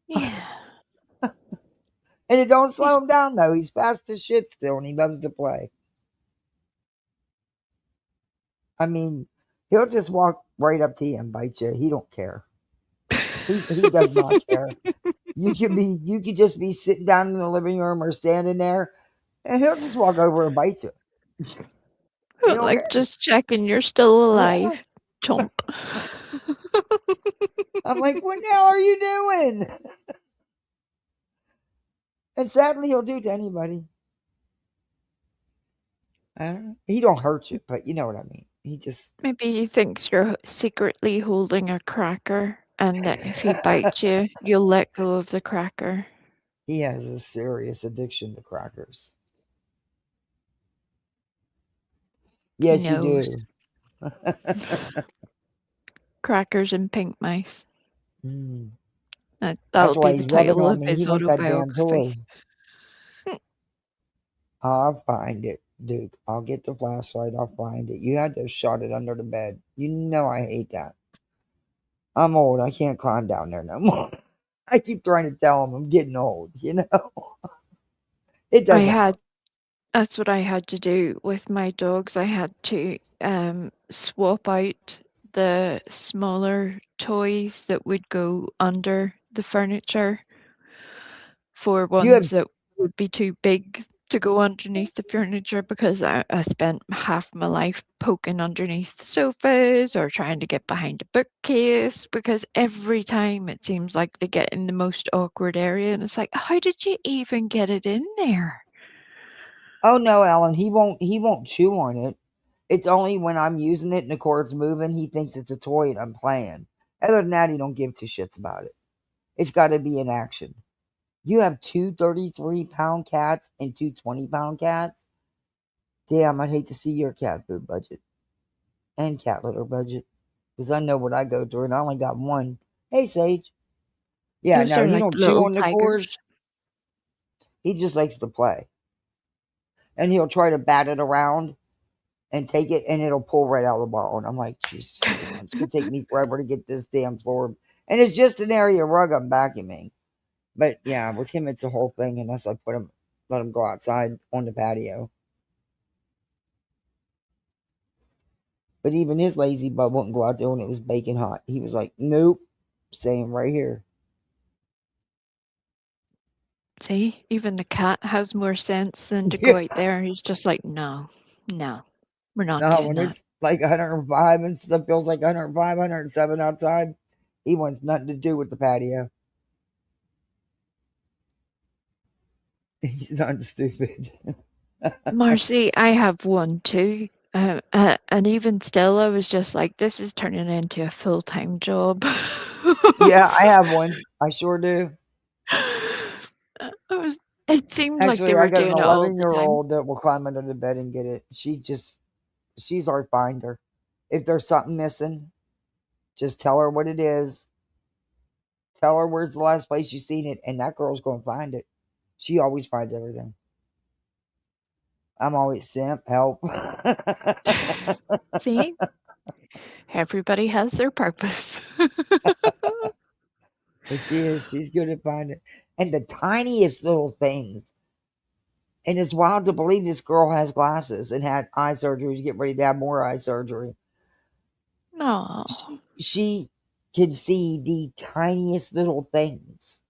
Yeah. And it don't slow him down though. He's fast as shit still, and he loves to play. I mean, he'll just walk right up to you and bite you. He don't care. He does not care. You could just be sitting down in the living room or standing there, and he'll just walk over and bite you. He don't Like care. just checking you're still alive. Yeah. Chomp. I'm like, what the hell are you doing? And sadly, he'll do it to anybody. I don't know. He don't hurt you, but you know what I mean. He just Maybe he thinks you're secretly holding a cracker, and that if he bites you, you'll let go of the cracker. he has a serious addiction to crackers. Yes, He you knows. do. Crackers and pink mice. Mm. That'll That's why be the he's rubbing title on of me. his He wants that damn autobiography. toy. I'll find it, Duke. I'll get the flashlight. I'll find it. You had to have shot it under the bed. You know I hate that. I'm old. I can't climb down there no more. I keep trying to tell him I'm getting old, you know? It doesn't work. That's what I had to do with my dogs. I had to swap out the smaller toys that would go under the furniture for ones that would be too big to go underneath the furniture, because I spent half my life poking underneath the sofas or trying to get behind a bookcase, because every time it seems like they get in the most awkward area, and it's like, how did you even get it in there? Oh no, Alan, he won't chew on it. It's only when I'm using it and the cord's moving, he thinks it's a toy and I'm playing. Other than that, he don't give two shits about it. It's got to be in action. You have two 33-pound cats and two 20-pound cats? Damn, I'd hate to see your cat food budget and cat litter budget, because I know what I go through, and I only got one. Hey, Sage. Yeah, Those no, are he like don't chew little on the tigers. cords. He just likes to play. And he'll try to bat it around and take it, and it'll pull right out of the ball. And I'm like, Jesus, it's going to take me forever to get this damn floor. And it's just an area rug I'm vacuuming. But yeah, with him, it's a whole thing unless I let him go outside on the patio. But even his lazy butt wouldn't go out there when it was baking hot. He was like, nope, staying right here. See, even the cat has more sense than to go out there. He's just like, no, we're not No, doing when that. it's like 105 and stuff feels like 105, 107 outside, he wants nothing to do with the patio. He's not stupid. Marcy, I have one too. And even still, I was just like, this is turning into a full-time job. Yeah, I have one. I sure do. It seemed like Actually, they I were got an doing it all the time. 11-year-old that will climb under the bed and get it. She's our finder. If there's something missing, just tell her what it is. Tell her where's the last place you seen it, and that girl's going to find it. She always finds everything. I'm always simp, help. See? Everybody has their purpose. But she's good at finding. And the tiniest little things. And it's wild to believe this girl has glasses and had eye surgery to get ready to have more eye surgery. No. She can see the tiniest little things.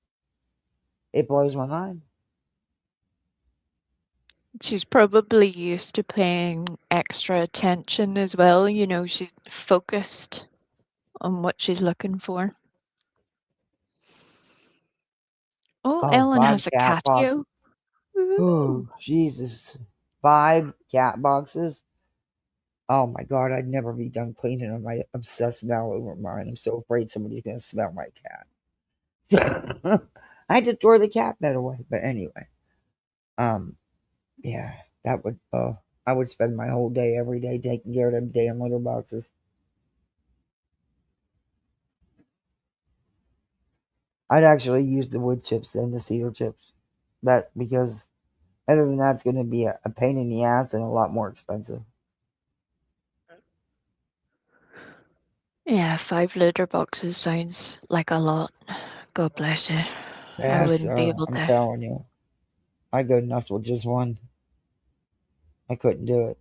It blows my mind. She's probably used to paying extra attention as well. You know, she's focused on what she's looking for. Oh, Ellen has a cat box. catio. Oh, Jesus. 5 cat boxes. Oh my God, I'd never be done cleaning them. I obsess now over mine. I'm so afraid somebody's going to smell my cat. So I had to throw the cat bed away. But anyway, yeah, that would, I would spend my whole day, every day, taking care of them damn litter boxes. I'd actually use the wood chips then, the cedar chips. That, because other than that, it's going to be a pain in the ass and a lot more expensive. Yeah, 5 litter boxes sounds like a lot. God bless you. I wouldn't be able I'm to. telling you. I'd go nuts with just one. I couldn't do it.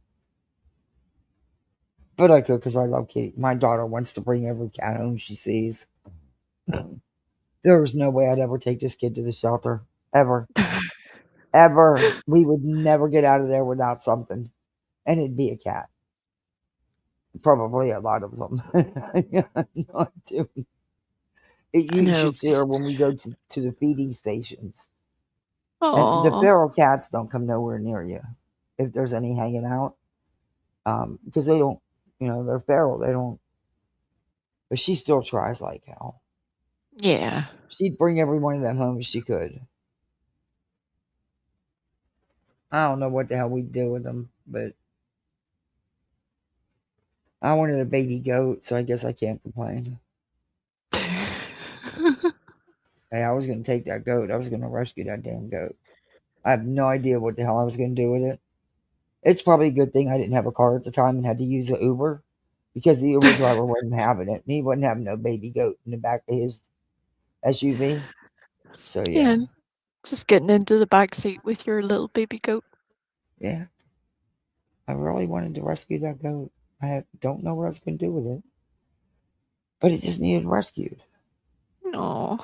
But I could because I love kitty. My daughter wants to bring every cat home she sees. There was no way I'd ever take this kid to the shelter. Ever. Ever. We would never get out of there without something. And it'd be a cat. Probably a lot of them. Not doing. You No, should see her when we go to the feeding stations. And the Aw. feral cats don't come nowhere near you if there's any hanging out. Because they don't, they're feral. They don't. But she still tries like hell. Yeah. She'd bring every one of them home if she could. I don't know what the hell we'd do with them, but I wanted a baby goat, so I guess I can't complain. Hey, I was going to take that goat. I was going to rescue that damn goat. I have no idea what the hell I was going to do with it. It's probably a good thing I didn't have a car at the time and had to use the Uber, because the Uber driver wasn't having it. And he wasn't having no baby goat in the back of his SUV. So, yeah. Yeah, just getting into the back seat with your little baby goat. Yeah. I really wanted to rescue that goat. I don't know what I was going to do with it. But it just needed rescued. No.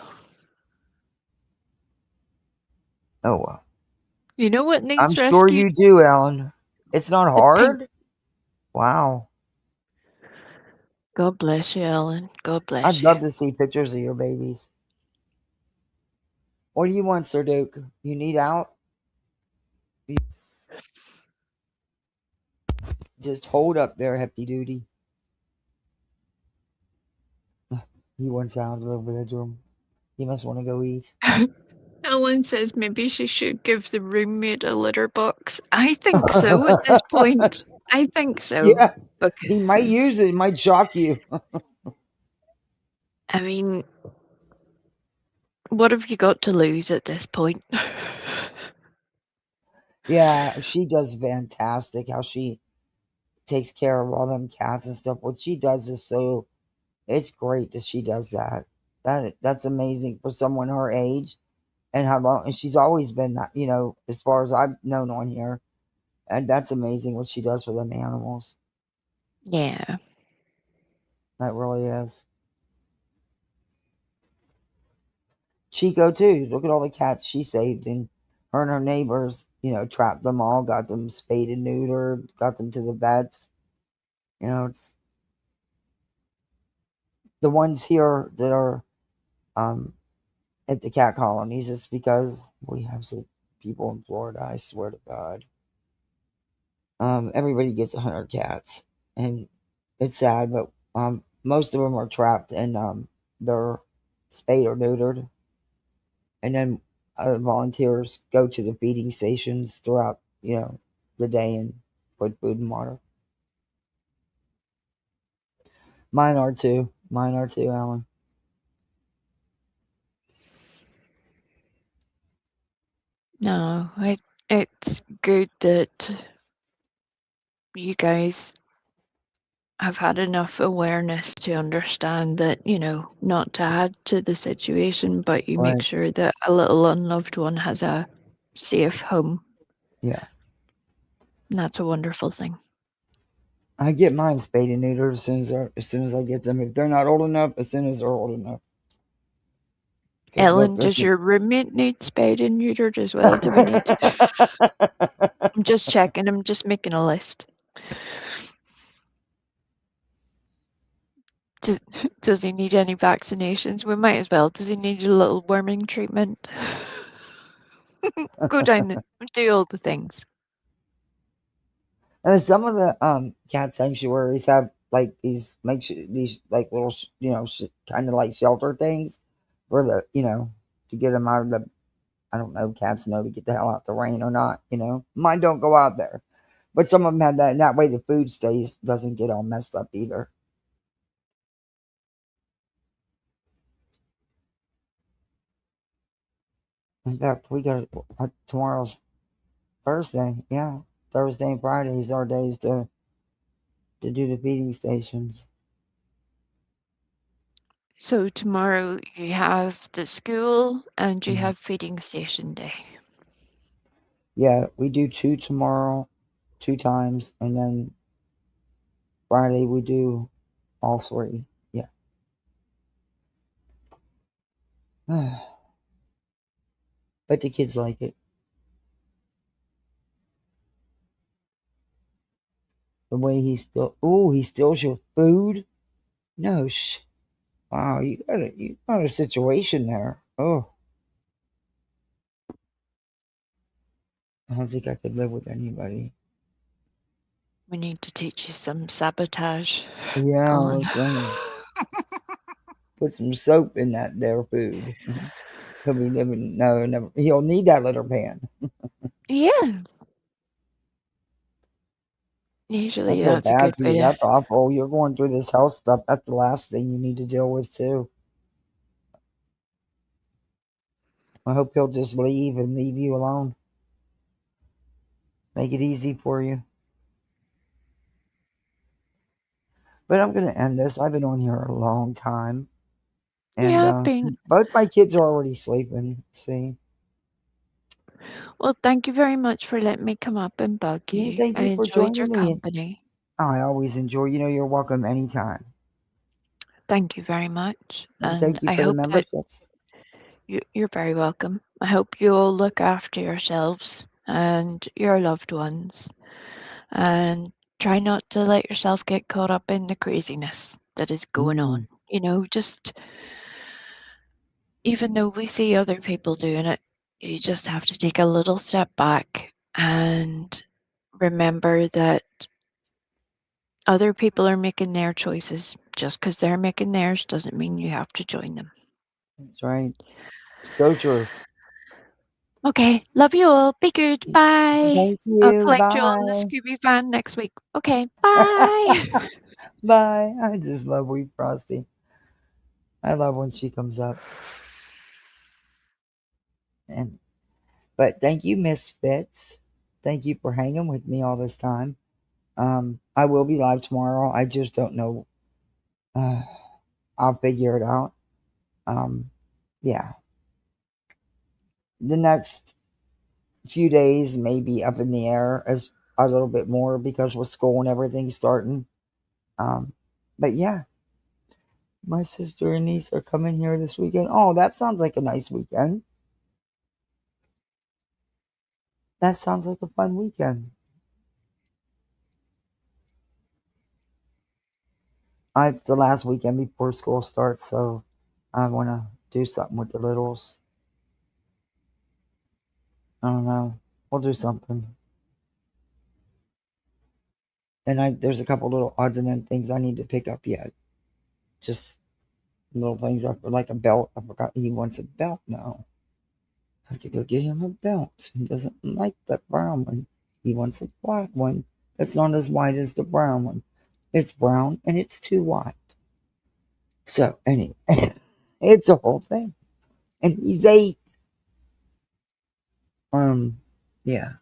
Oh, well. You know what I'm needs sure rescued? you do, Ellen. It's not hard? Wow. God bless you, Ellen. God bless I'd you. love to see pictures of your babies. What do you want, Sir Duke? You need out? Just hold up there, Hefty Duty. He wants out of the bedroom. He must want to go eat. Ellen says maybe she should give the roommate a litter box. I think so at this point. I think so. Yeah. Because, He might use it. It might shock you. I mean, what have you got to lose at this point? Yeah, she does fantastic. How she takes care of all them cats and stuff. What she does is so, it's great that she does that. That's amazing for someone her age and how long. And she's always been that, as far as I've known on here. And that's amazing what she does for them animals. Yeah. That really is. Chico too. Look at all the cats she saved, and her and her neighbors, trapped them all, got them spayed and neutered, got them to the vets. It's the ones here that are at the cat colonies. It's because we have sick people in Florida. I swear to God. Everybody gets 100 cats, and it's sad, but most of them are trapped and they're spayed or neutered. And then volunteers go to the feeding stations throughout, the day and put food and water. Mine are too, Alan. No, it's good that you guys have had enough awareness to understand that, not to add to the situation, but you make Right. sure that a little unloved one has a safe home. Yeah. And that's a wonderful thing. I get mine spayed and neutered as soon as I get them. If they're not old enough, as soon as they're old enough. Ellen, does your roommate need spayed and neutered as well? Do we need to... I'm just checking. I'm just making a list. Does he need any vaccinations? We might as well. Does he need a little worming treatment? Go down and do all the things. And some of the cat sanctuaries have like these these like little kind of like shelter things for the to get them out of the I don't know cats know to get the hell out the rain or not. Mine don't go out there, but some of them have that. And that way the food doesn't get all messed up either. In fact, we got tomorrow's Thursday. Yeah, Thursday and Friday is our days to do the feeding stations. So tomorrow you have the school and you Mhm. have feeding station day. Yeah, we do 2 tomorrow, 2 times, and then Friday we do all 3. Yeah. But the kids like it. The way he steals your food? No, wow, you got a situation there. Oh, I don't think I could live with anybody. We need to teach you some sabotage. Yeah, on- listen. Put some soap in that there food. He'll be living. No, never. He'll need that litter pan. Yes. I Usually feel that's a good bad for way you. to. That's awful. You're going through this health stuff. That's the last thing you need to deal with too. I hope he'll just leave and leave you alone. Make it easy for you. But I'm going to end this. I've been on here a long time. And Yeah, both my kids are already sleeping. See? Well, thank you very much for letting me come up and bug you. Thank I you for enjoyed your joining me. company. I always enjoy. You're welcome anytime. Thank you very much. And And thank you I for the hope that memberships. you're very welcome. I hope you all look after yourselves and your loved ones and try not to let yourself get caught up in the craziness that is going on. Just even though we see other people doing it, you just have to take a little step back and remember that other people are making their choices. Just because they're making theirs doesn't mean you have to join them. That's right. So true. Okay, love you all. Be good. Bye. Thank I'll you. collect you all in the Bye. Scooby van next week. Okay, bye. Bye. I just love Wee Frosty. I love when she comes up. But thank you, Miss Fitz. Thank you for hanging with me all this time. I will be live tomorrow. I just don't know. I'll figure it out. Yeah. The next few days may be up in the air as a little bit more because with school and everything starting. But yeah, my sister and niece are coming here this weekend. Oh, that sounds like a nice weekend. That sounds like a fun weekend. It's the last weekend before school starts, so I want to do something with the littles. I don't know. We'll do something. And there's a couple little odds and ends things I need to pick up yet. Just little things like a belt. I forgot he wants a belt now. I have to go get him a belt. He doesn't like that brown one. He wants a black one that's not as white as the brown one. It's brown and it's too white. So anyway, it's a whole thing. And he's 8. Yeah.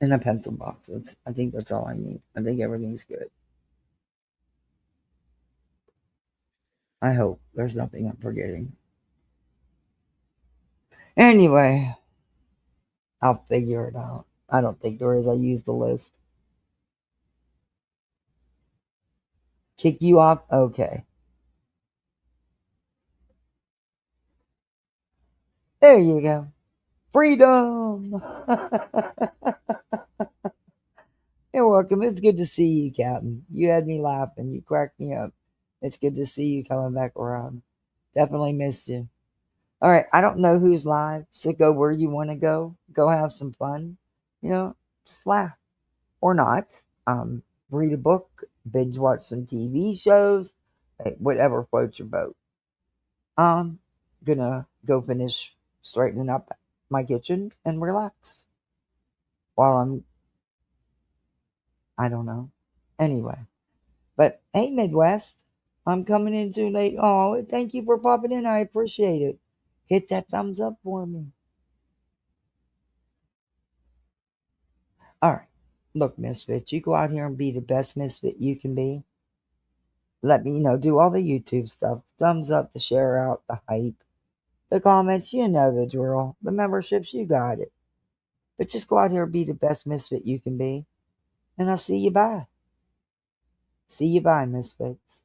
And a pencil box. I think that's all I need. I think everything's good. I hope there's nothing I'm forgetting. Anyway, I'll figure it out. I don't think there is. I used the list. Kick you off? Okay. There you go. Freedom! You're welcome. It's good to see you, Captain. You had me laughing. You cracked me up. It's good to see you coming back around. Definitely missed you. All right. I don't know who's live, so go where you want to go. Go have some fun. Just laugh. Or not. read a book, binge watch some TV shows, whatever floats your boat. I'm gonna go finish straightening up my kitchen and relax while I don't know. Anyway, but hey, Midwest, I'm coming in too late. Oh, thank you for popping in. I appreciate it. Hit that thumbs up for me. All right. Look, Misfit, you go out here and be the best Misfit you can be. Let me, do all the YouTube stuff. Thumbs up, the share out, the hype, the comments, you know the drill. The memberships, you got it. But just go out here and be the best Misfit you can be. And I'll see you bye. See you bye, Misfits.